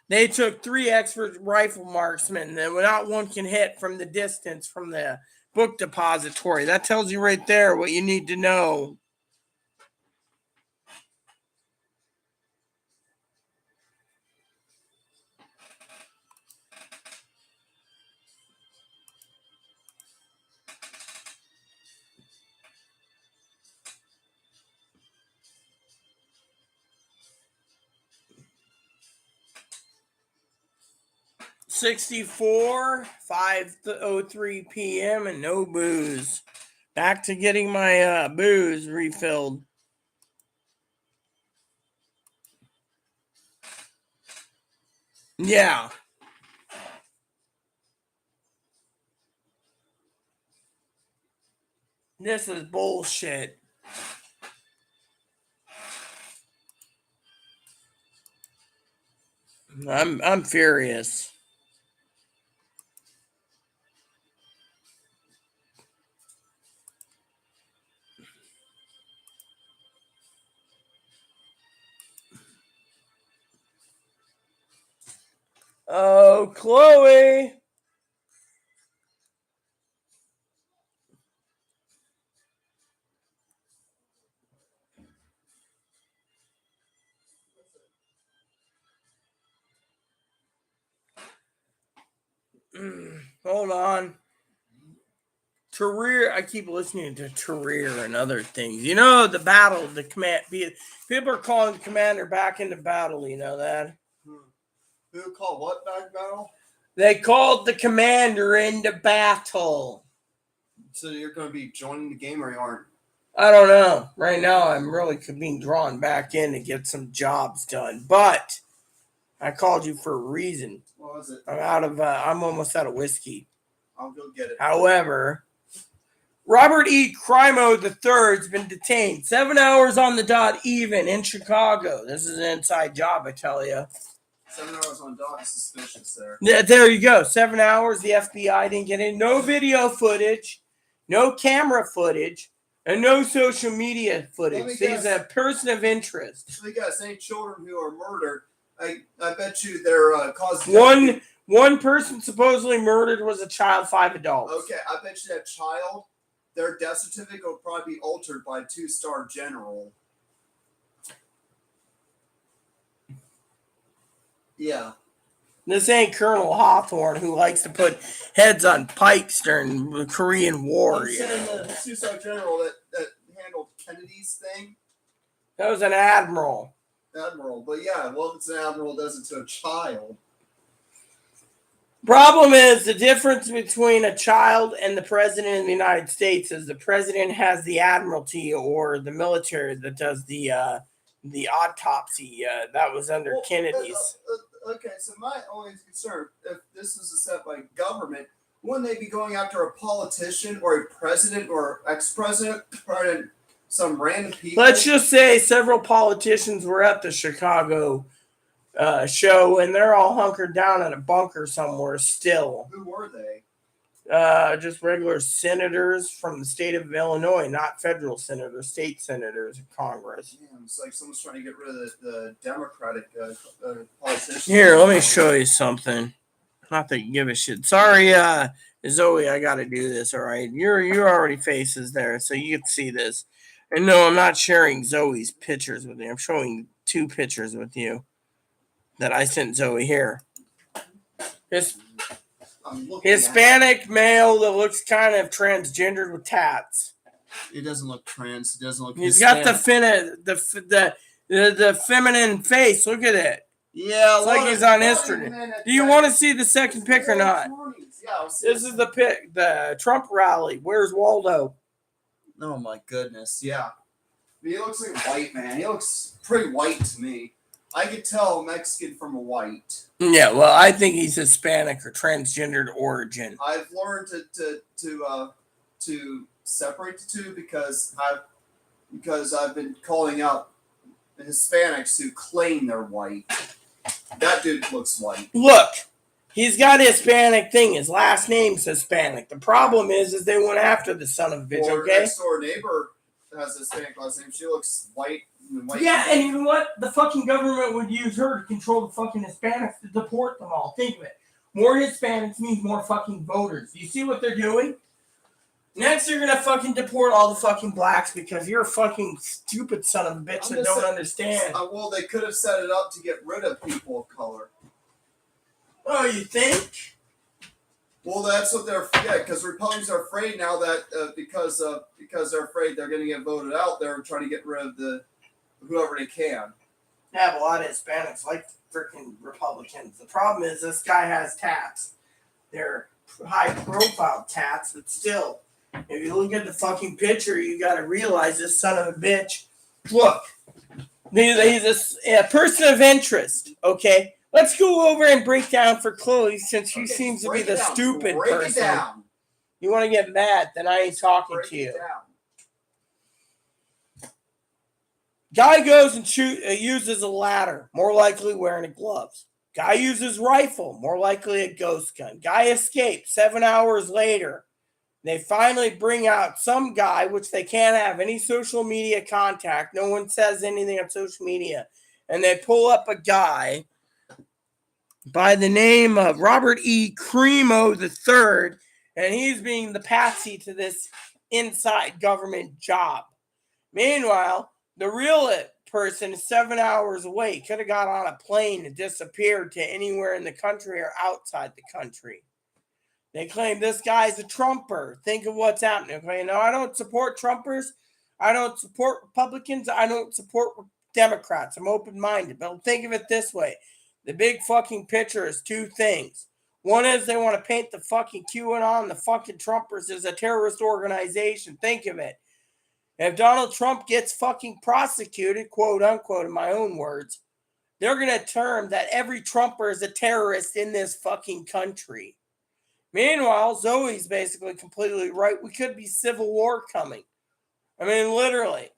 They took 3 expert rifle marksmen, and not one can hit from the distance from the book depository. That tells you right there what you need to know. $64, 5:03 p.m. and no booze. Back to getting my booze refilled. Yeah. This is bullshit. I'm furious. Oh, Chloe. Hold on. Career. I keep listening to Career and other things. You know, the battle, the command. People are calling the commander back into battle. You know that? Who called what back battle? They called the commander into battle. So you're going to be joining the game or you aren't? I don't know. Right now, I'm really being drawn back in to get some jobs done. But I called you for a reason. What was it? I'm almost out of whiskey. I'll go get it. However, Robert E. Crimo III has been detained 7 hours on the dot even in Chicago. This is an inside job, I tell you. 7 hours on dot is suspicious there. Yeah, there you go. 7 hours. The FBI didn't get in. No video footage, no camera footage, and no social media footage. He's a person of interest. Let me guess, any children who are murdered, I bet you they're causing... One person supposedly murdered was a child, 5 adults. Okay, I bet you that child, their death certificate will probably be altered by a 2-star general. Yeah. This ain't Colonel Hawthorne who likes to put heads on pikes during the Korean War. I'm saying the 2-star general that handled Kennedy's thing. That was an admiral. Admiral. But yeah, well, if it's an admiral, does it to a child. Problem is, the difference between a child and the president of the United States is the president has the admiralty or the military that does the autopsy. That was under Kennedy's. Okay, so my only concern, if this is a set by government, wouldn't they be going after a politician or a president or ex-president or some random people? Let's just say several politicians were at the Chicago show, and they're all hunkered down in a bunker somewhere still. Who were they? Just regular senators from the state of Illinois, not federal senators, state senators in Congress. Damn, it's like someone's trying to get rid of the Democratic politicians. Here, let me show you something. Not that you give a shit. Sorry, Zoe, I gotta do this, all right? Your already faces there, so you can see this. And no, I'm not sharing Zoe's pictures with you. I'm showing 2 pictures with you that I sent Zoe here. This Hispanic male that looks kind of transgendered with tats. It doesn't look trans. It doesn't look. He's Hispanic. got the feminine face. Look at it. Yeah, it's like he's on Instagram. Do you want to see the second pic or not? Yeah, this is the pic. The Trump rally. Where's Waldo? Oh my goodness. Yeah, he looks like a white man. He looks pretty white to me. I could tell a Mexican from a white. Yeah, well, I think he's Hispanic or transgendered origin. I've learned to separate the two because I've been calling out the Hispanics who claim they're white. That dude looks white. Look, he's got a Hispanic thing. His last name's Hispanic. The problem is they went after the son of a bitch. Or okay, next door neighbor has a Hispanic last name. She looks white. Yeah, and you know what? The fucking government would use her to control the fucking Hispanics to deport them all. Think of it. More Hispanics means more fucking voters. Do you see what they're doing? Next, they're gonna fucking deport all the fucking blacks because you're a fucking stupid son of a bitch that don't understand. Well, they could have set it up to get rid of people of color. Oh, you think? Well, that's what they're because Republicans are afraid now that because they're afraid they're going to get voted out. They're trying to get rid of whoever they can. Yeah, but a lot of Hispanics like freaking Republicans. The problem is this guy has tats. They're high-profile tats, but still, if you look at the fucking picture, you got to realize this son of a bitch. Look, he's a person of interest. Okay, Let's go over and break down for Chloe, since she Okay, seems to be break the it down. stupid Break person. it down. You want to get mad, then I ain't talking Break to it you. down. Guy goes and uses a ladder, more likely wearing gloves. Guy uses rifle, more likely a ghost gun. Guy escapes 7 hours later. They finally bring out some guy, which they can't have any social media contact. No one says anything on social media. And they pull up a guy by the name of Robert E. Cremo III, and he's being the patsy to this inside government job. Meanwhile, the real person is 7 hours away. Could have got on a plane and disappeared to anywhere in the country or outside the country. They claim this guy's a Trumper. Think of what's happening. Okay, now I don't support Trumpers. I don't support Republicans. I don't support Democrats. I'm open-minded. But think of it this way. The big fucking picture is two things. One is they want to paint the fucking QAnon, the fucking Trumpers, as a terrorist organization. Think of it. If Donald Trump gets fucking prosecuted, quote unquote, in my own words, they're going to term that every Trumper is a terrorist in this fucking country. Meanwhile, Zoe's basically completely right. We could be civil war coming. I mean, literally.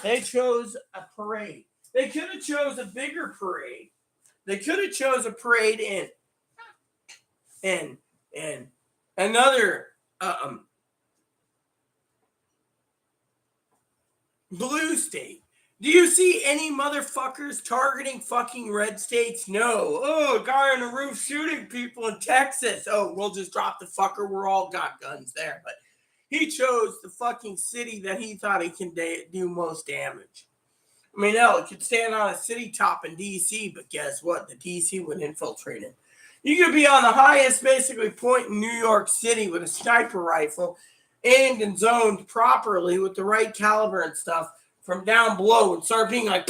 They chose a parade. They could have chose a bigger parade. They could have chose a parade in another blue state. Do you see any motherfuckers targeting fucking red states? No. Oh, a guy on the roof shooting people in Texas. Oh, we'll just drop the fucker. We're all got guns there. But he chose the fucking city that he thought he can do most damage. I mean, hell, it could stand on a city top in D.C., but guess what? The D.C. would infiltrate it. You could be on the highest, basically, point in New York City with a sniper rifle, aimed and zoned properly with the right caliber and stuff, from down below and start being like,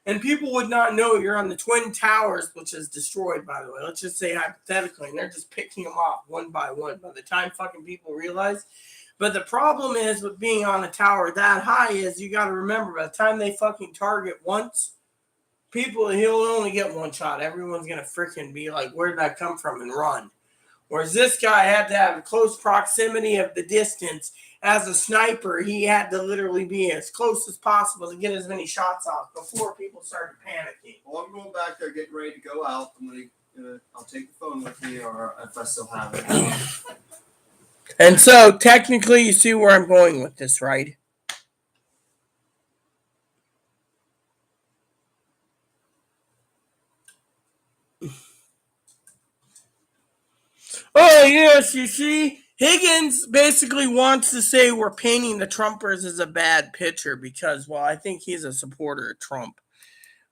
and people would not know you're on the Twin Towers, which is destroyed, by the way. Let's just say hypothetically, and they're just picking them off one by one by the time fucking people realize. But the problem is with being on a tower that high is you got to remember, by the time they fucking target once, he'll only get one shot. Everyone's going to freaking be like, where did that come from, and run. Whereas this guy had to have close proximity of the distance. As a sniper, he had to literally be as close as possible to get as many shots off before people started panicking. Well, I'm going back there getting ready to go out. I'll take the phone with me, or if I still have it. And so, technically, you see where I'm going with this, right? Oh, yes, you see? Higgins basically wants to say we're painting the Trumpers as a bad picture because, well, I think he's a supporter of Trump.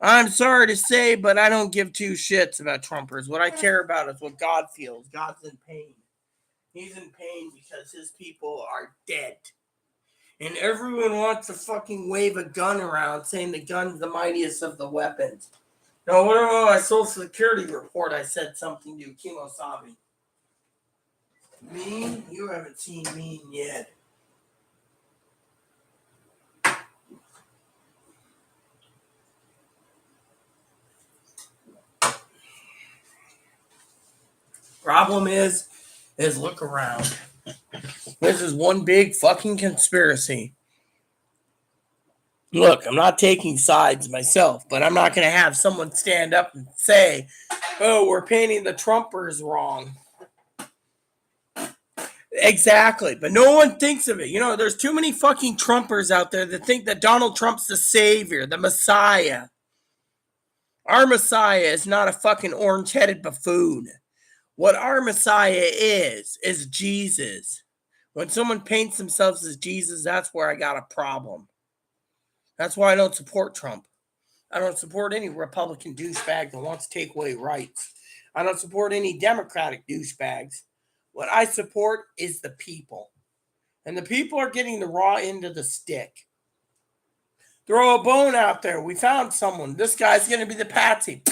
I'm sorry to say, but I don't give two shits about Trumpers. What I care about is what God feels. God's in pain. He's in pain because his people are dead. And everyone wants to fucking wave a gun around saying the gun's the mightiest of the weapons. Now, what about my Social Security report? I said something to Kimosabi. Mean? You haven't seen Mean yet. Problem is look around. This is one big fucking conspiracy. Look, I'm not taking sides myself, but I'm not going to have someone stand up and say, oh, we're painting the Trumpers wrong. Exactly, but no one thinks of it. You know, there's too many fucking Trumpers out there that think that Donald Trump's the savior, the Messiah. Our Messiah is not a fucking orange-headed buffoon. What our Messiah is Jesus. When someone paints themselves as Jesus, that's where I got a problem. That's why I don't support Trump. I don't support any Republican douchebag that wants to take away rights. I don't support any Democratic douchebags. What I support is the people. And the people are getting the raw end of the stick. Throw a bone out there. We found someone. This guy's going to be the patsy.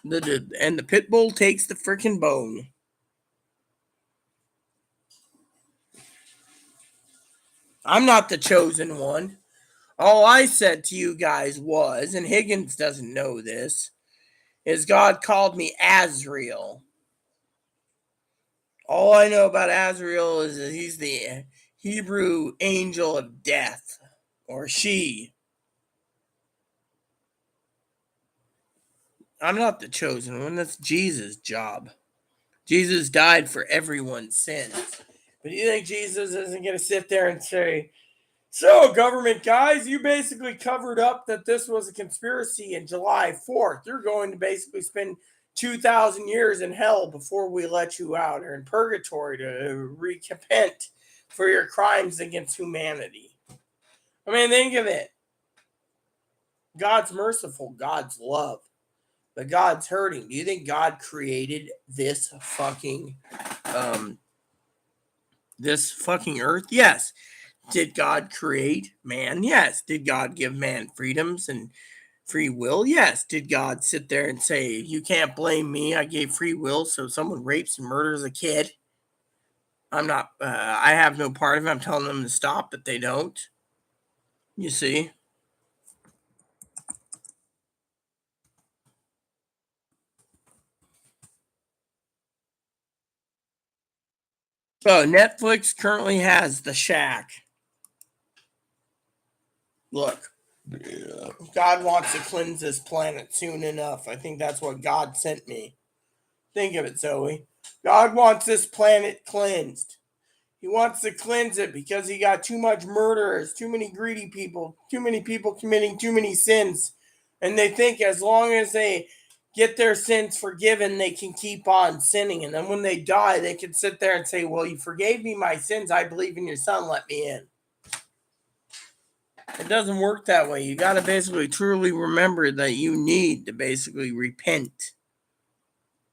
And the pit bull takes the freaking bone. I'm not the chosen one. All I said to you guys was, and Higgins doesn't know this, is God called me Azrael. All I know about Azrael is that he's the Hebrew angel of death, or she. I'm not the chosen one. That's Jesus' job. Jesus died for everyone's sins. But you think Jesus isn't going to sit there and say, so, government guys, you basically covered up that this was a conspiracy in July 4th. You're going to basically spend 2,000 years in hell before we let you out, or in purgatory to repent for your crimes against humanity. I mean, think of it. God's merciful, God's love, but God's hurting. Do you think God created this fucking earth? Yes. Did God create man? Yes. Did God give man freedoms and free will? Yes. Did God sit there and say, you can't blame me, I gave free will, so someone rapes and murders a kid? I have no part of it. I'm telling them to stop, but they don't. You see? So Netflix currently has The Shack. Look, God wants to cleanse this planet soon enough. I think that's what God sent me. Think of it, Zoe. God wants this planet cleansed. He wants to cleanse it because he got too much murderers, too many greedy people, too many people committing too many sins. And they think as long as they get their sins forgiven, they can keep on sinning. And then when they die, they can sit there and say, well, you forgave me my sins. I believe in your son. Let me in. It doesn't work that way. You got to basically truly remember that you need to basically repent.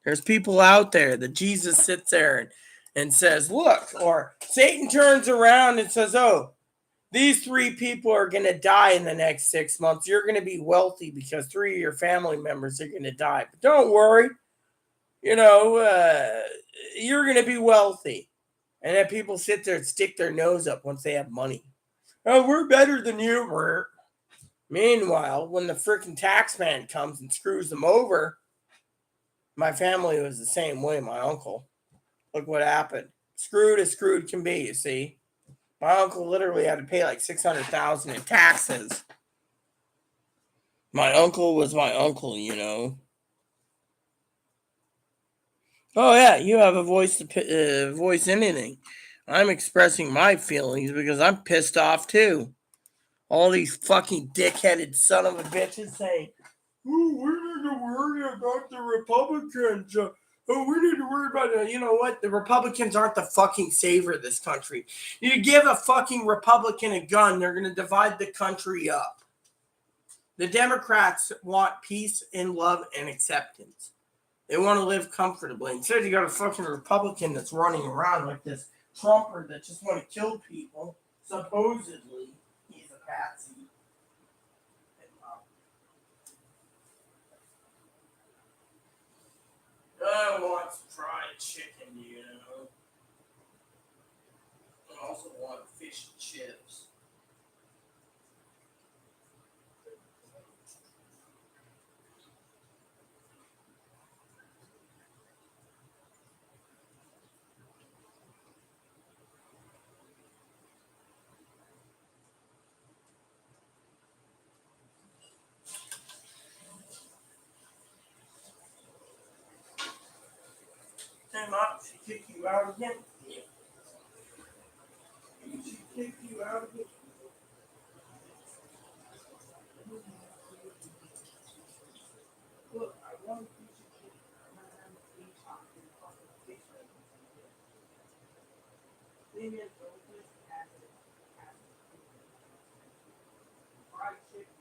There's people out there that Jesus sits there and says, look, or Satan turns around and says, oh, these 3 people are going to die in the next 6 months. You're going to be wealthy because 3 of your family members are going to die. But don't worry. You're going to be wealthy. And then people sit there and stick their nose up once they have money. Oh, we're better than you. Meanwhile, when the freaking tax man comes and screws them over, my family was the same way, my uncle. Look what happened. Screwed as screwed can be, you see. My uncle literally had to pay like $600,000 in taxes. My uncle was my uncle, you know. Oh yeah, you have a voice to voice anything. I'm expressing my feelings because I'm pissed off too. All these fucking dick-headed son of a bitches saying, "Oh, we need to worry about the Republicans. We need to worry about it." You know what? The Republicans aren't the fucking savior of this country. You give a fucking Republican a gun, they're going to divide the country up. The Democrats want peace and love and acceptance. They want to live comfortably. Instead, you got a fucking Republican that's running around like this Trumper that just want to kill people. Supposedly, he's a patsy. I want some fried chicken, you know. I also want fish and chips. Hey, Mom, she kicked you out again? Yeah. She kicked you out again? Look, I want a piece of chicken. I'm not having a piece of fucking fish right now. Thing is, though, this has it. Fried chicken.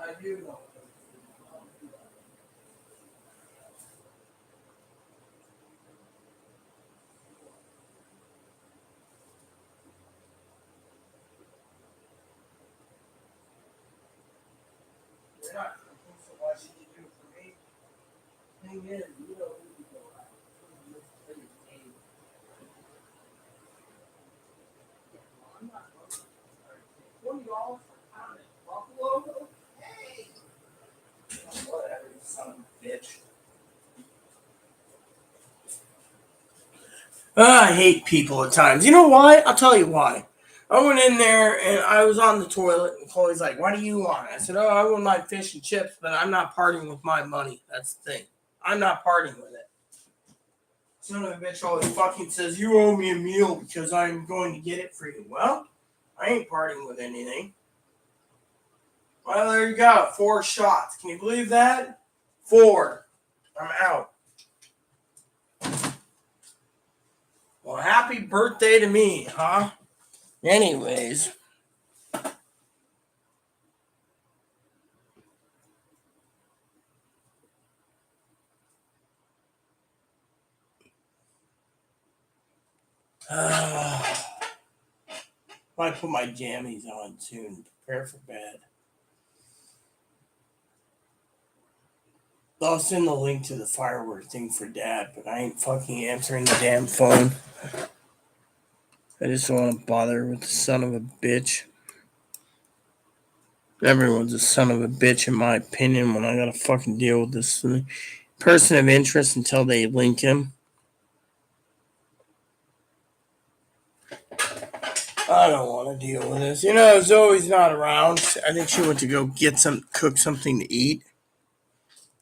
I do know. You're not cooking, so why should you do it for me? Thing is, you know who you go out. I hate people at times. You know why? I'll tell you why. I went in there and I was on the toilet, and Chloe's like, "What do you want?" I said, "Oh, I wouldn't mind fish and chips, but I'm not parting with my money. That's the thing. I'm not parting with it." Son of a bitch always fucking says, "You owe me a meal because I'm going to get it for you." Well, I ain't parting with anything. Well, there you go. 4 shots. Can you believe that? 4. I'm out. Well, happy birthday to me, huh? Anyways. Might put my jammies on soon. Prepare for bed. I'll send the link to the firework thing for Dad, but I ain't fucking answering the damn phone. I just don't want to bother with the son of a bitch. Everyone's a son of a bitch, in my opinion, when I gotta fucking deal with this person of interest until they link him. I don't want to deal with this. You know, Zoe's not around. I think she went to go cook something to eat.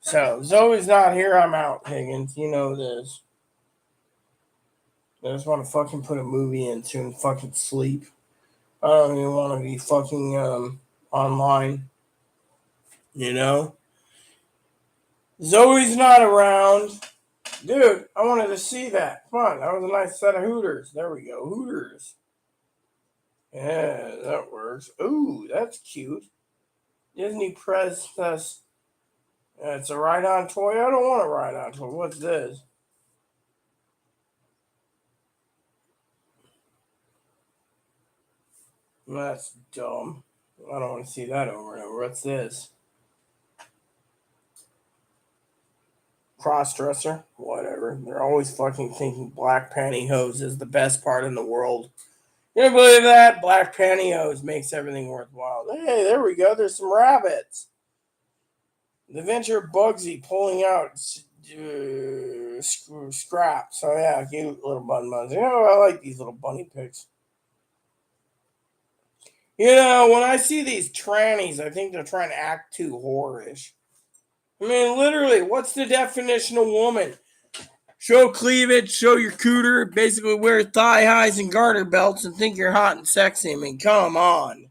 So, Zoe's not here. I'm out, Higgins. You know this. I just want to fucking put a movie in soon and fucking sleep. I don't even want to be fucking online. You know? Zoe's not around. Dude, I wanted to see that. Come on, that was a nice set of Hooters. There we go. Hooters. Yeah, that works. Ooh, that's cute. Disney Princess. It's a ride-on toy. I don't want a ride-on toy. What's this? That's dumb. I don't want to see that over and over. What's this? Cross-dresser? Whatever. They're always fucking thinking black pantyhose is the best part in the world. You believe that? Black pantyhose makes everything worthwhile. Hey, there we go. There's some rabbits. The Adventure Bugsy pulling out scraps. So yeah, cute little bun buns. You know, I like these little bunny pics. You know, when I see these trannies, I think they're trying to act too whorish. I mean, literally, what's the definition of woman? Show cleavage, show your cooter, basically wear thigh highs and garter belts and think you're hot and sexy. I mean, come on.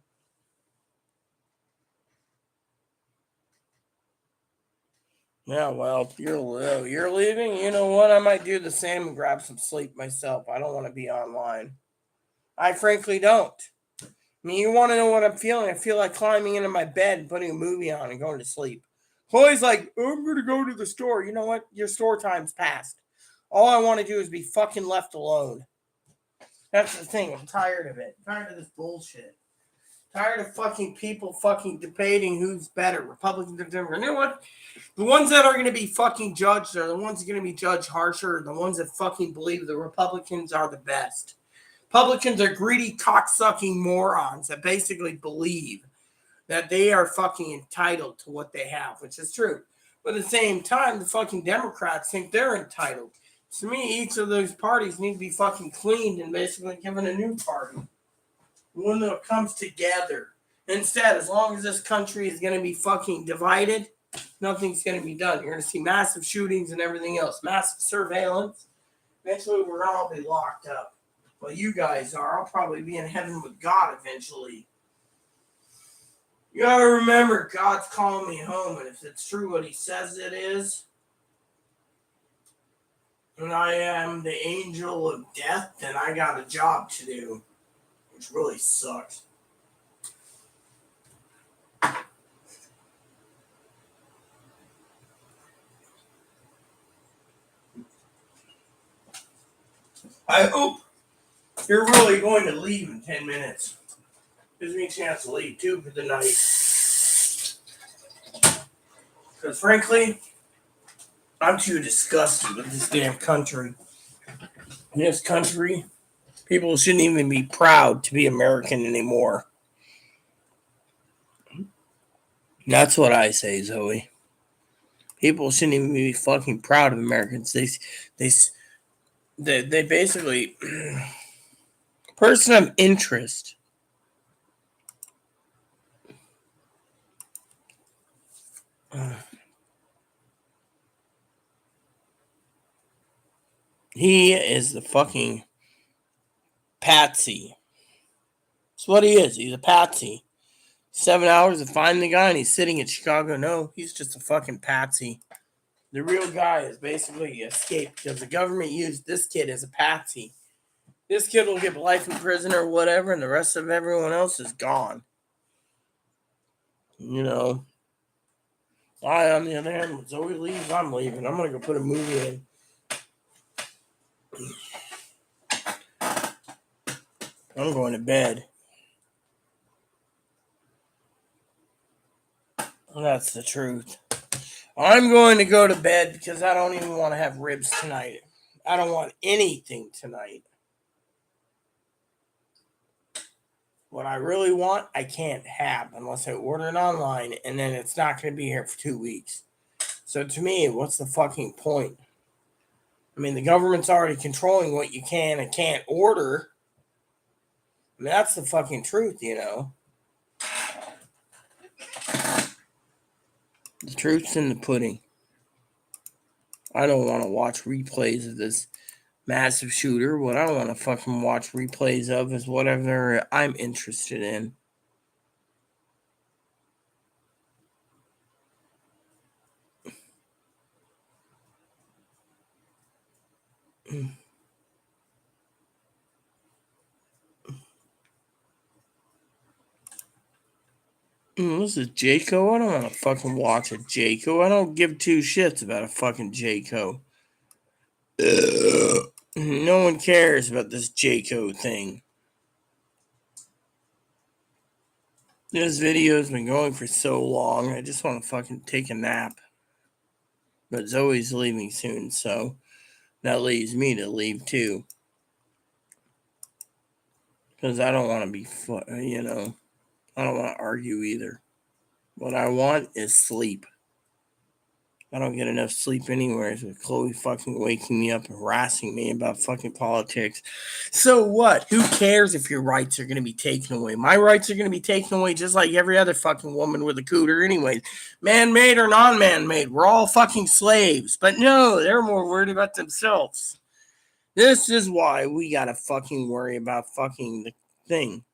Yeah, well, you're leaving. You know what? I might do the same and grab some sleep myself. I don't want to be online. I frankly don't. I mean, you want to know what I'm feeling? I feel like climbing into my bed and putting a movie on and going to sleep. Chloe's like, oh, I'm going to go to the store. You know what? Your store time's passed. All I want to do is be fucking left alone. That's the thing. I'm tired of it. I'm tired of this bullshit. Tired of fucking people fucking debating who's better, Republicans or Democrats. You know what? The ones that are going to be fucking judged are the ones that are going to be judged harsher. The ones that fucking believe the Republicans are the best. Republicans are greedy, cocksucking morons that basically believe that they are fucking entitled to what they have, which is true. But at the same time, the fucking Democrats think they're entitled. To me, each of those parties need to be fucking cleaned and basically given a new party. One that comes together. Instead, as long as this country is going to be fucking divided, nothing's going to be done. You're going to see massive shootings and everything else, massive surveillance. Eventually, we're all be locked up. Well, you guys are. I'll probably be in heaven with God eventually. You gotta remember, God's calling me home, and if it's true what he says it is, and I am the angel of death, then I got a job to do, which really sucks. I hope you're really going to leave in 10 minutes. Gives me a chance to leave too for the night. Because frankly, I'm too disgusted with this damn country. In this country, people shouldn't even be proud to be American anymore. That's what I say, Zoe. People shouldn't even be fucking proud of Americans. they basically person of interest. He is the fucking patsy. That's what he is. He's a patsy. 7 hours to find the guy, and he's sitting in Chicago. No, he's just a fucking patsy. The real guy is basically escaped because the government used this kid as a patsy. This kid will get life in prison or whatever, and the rest of everyone else is gone. You know. I, on the other hand, when Zoe leaves, I'm leaving. I'm going to go put a movie in. I'm going to bed. That's the truth. I'm going to go to bed because I don't even want to have ribs tonight. I don't want anything tonight. What I really want, I can't have unless I order it online, and then it's not going to be here for 2 weeks. So to me, what's the fucking point? I mean, the government's already controlling what you can and can't order. I mean, that's the fucking truth, you know. The truth's in the pudding. I don't want to watch replays of this massive shooter. What I want to fucking watch replays of is whatever I'm interested in. This is Jayco. I don't want to fucking watch a Jayco. I don't give two shits about a fucking Jayco. No one cares about this Jayco thing. This video has been going for so long. I just want to fucking take a nap. But Zoe's leaving soon, so that leaves me to leave too. Because I don't want to be, I don't want to argue either. What I want is sleep. I don't get enough sleep anyways with Chloe fucking waking me up and harassing me about fucking politics. So what? Who cares if your rights are going to be taken away? My rights are going to be taken away just like every other fucking woman with a cooter anyways. Man-made or non-man-made. We're all fucking slaves. But no, they're more worried about themselves. This is why we got to fucking worry about fucking the thing.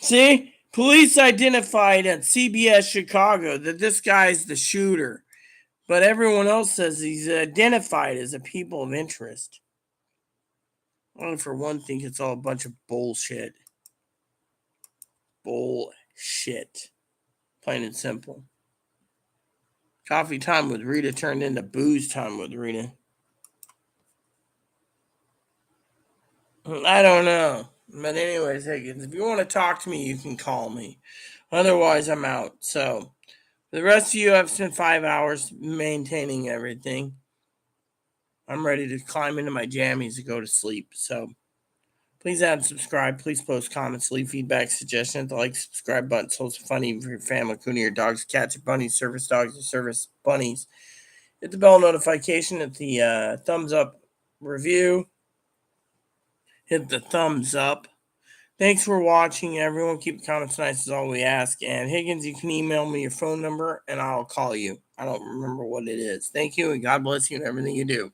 See, police identified at CBS Chicago that this guy's the shooter, but everyone else says he's identified as a people of interest. I, for one, think it's all a bunch of bullshit. Bullshit. Plain and simple. Coffee time with Rita turned into booze time with Rita. I don't know. But anyways, Higgins, if you want to talk to me, you can call me. Otherwise, I'm out. So, for the rest of you, I've spent 5 hours maintaining everything. I'm ready to climb into my jammies to go to sleep. So, please add and subscribe. Please post comments, leave feedback, suggestions. The like, subscribe button. So it's funny for your family, including your dogs, cats, your bunnies, service dogs, or service bunnies. Hit the bell notification. Hit the thumbs up review. Hit the thumbs up. Thanks for watching, everyone. Keep the comments nice is all we ask. And Higgins, you can email me your phone number and I'll call you. I don't remember what it is. Thank you, and God bless you in everything you do.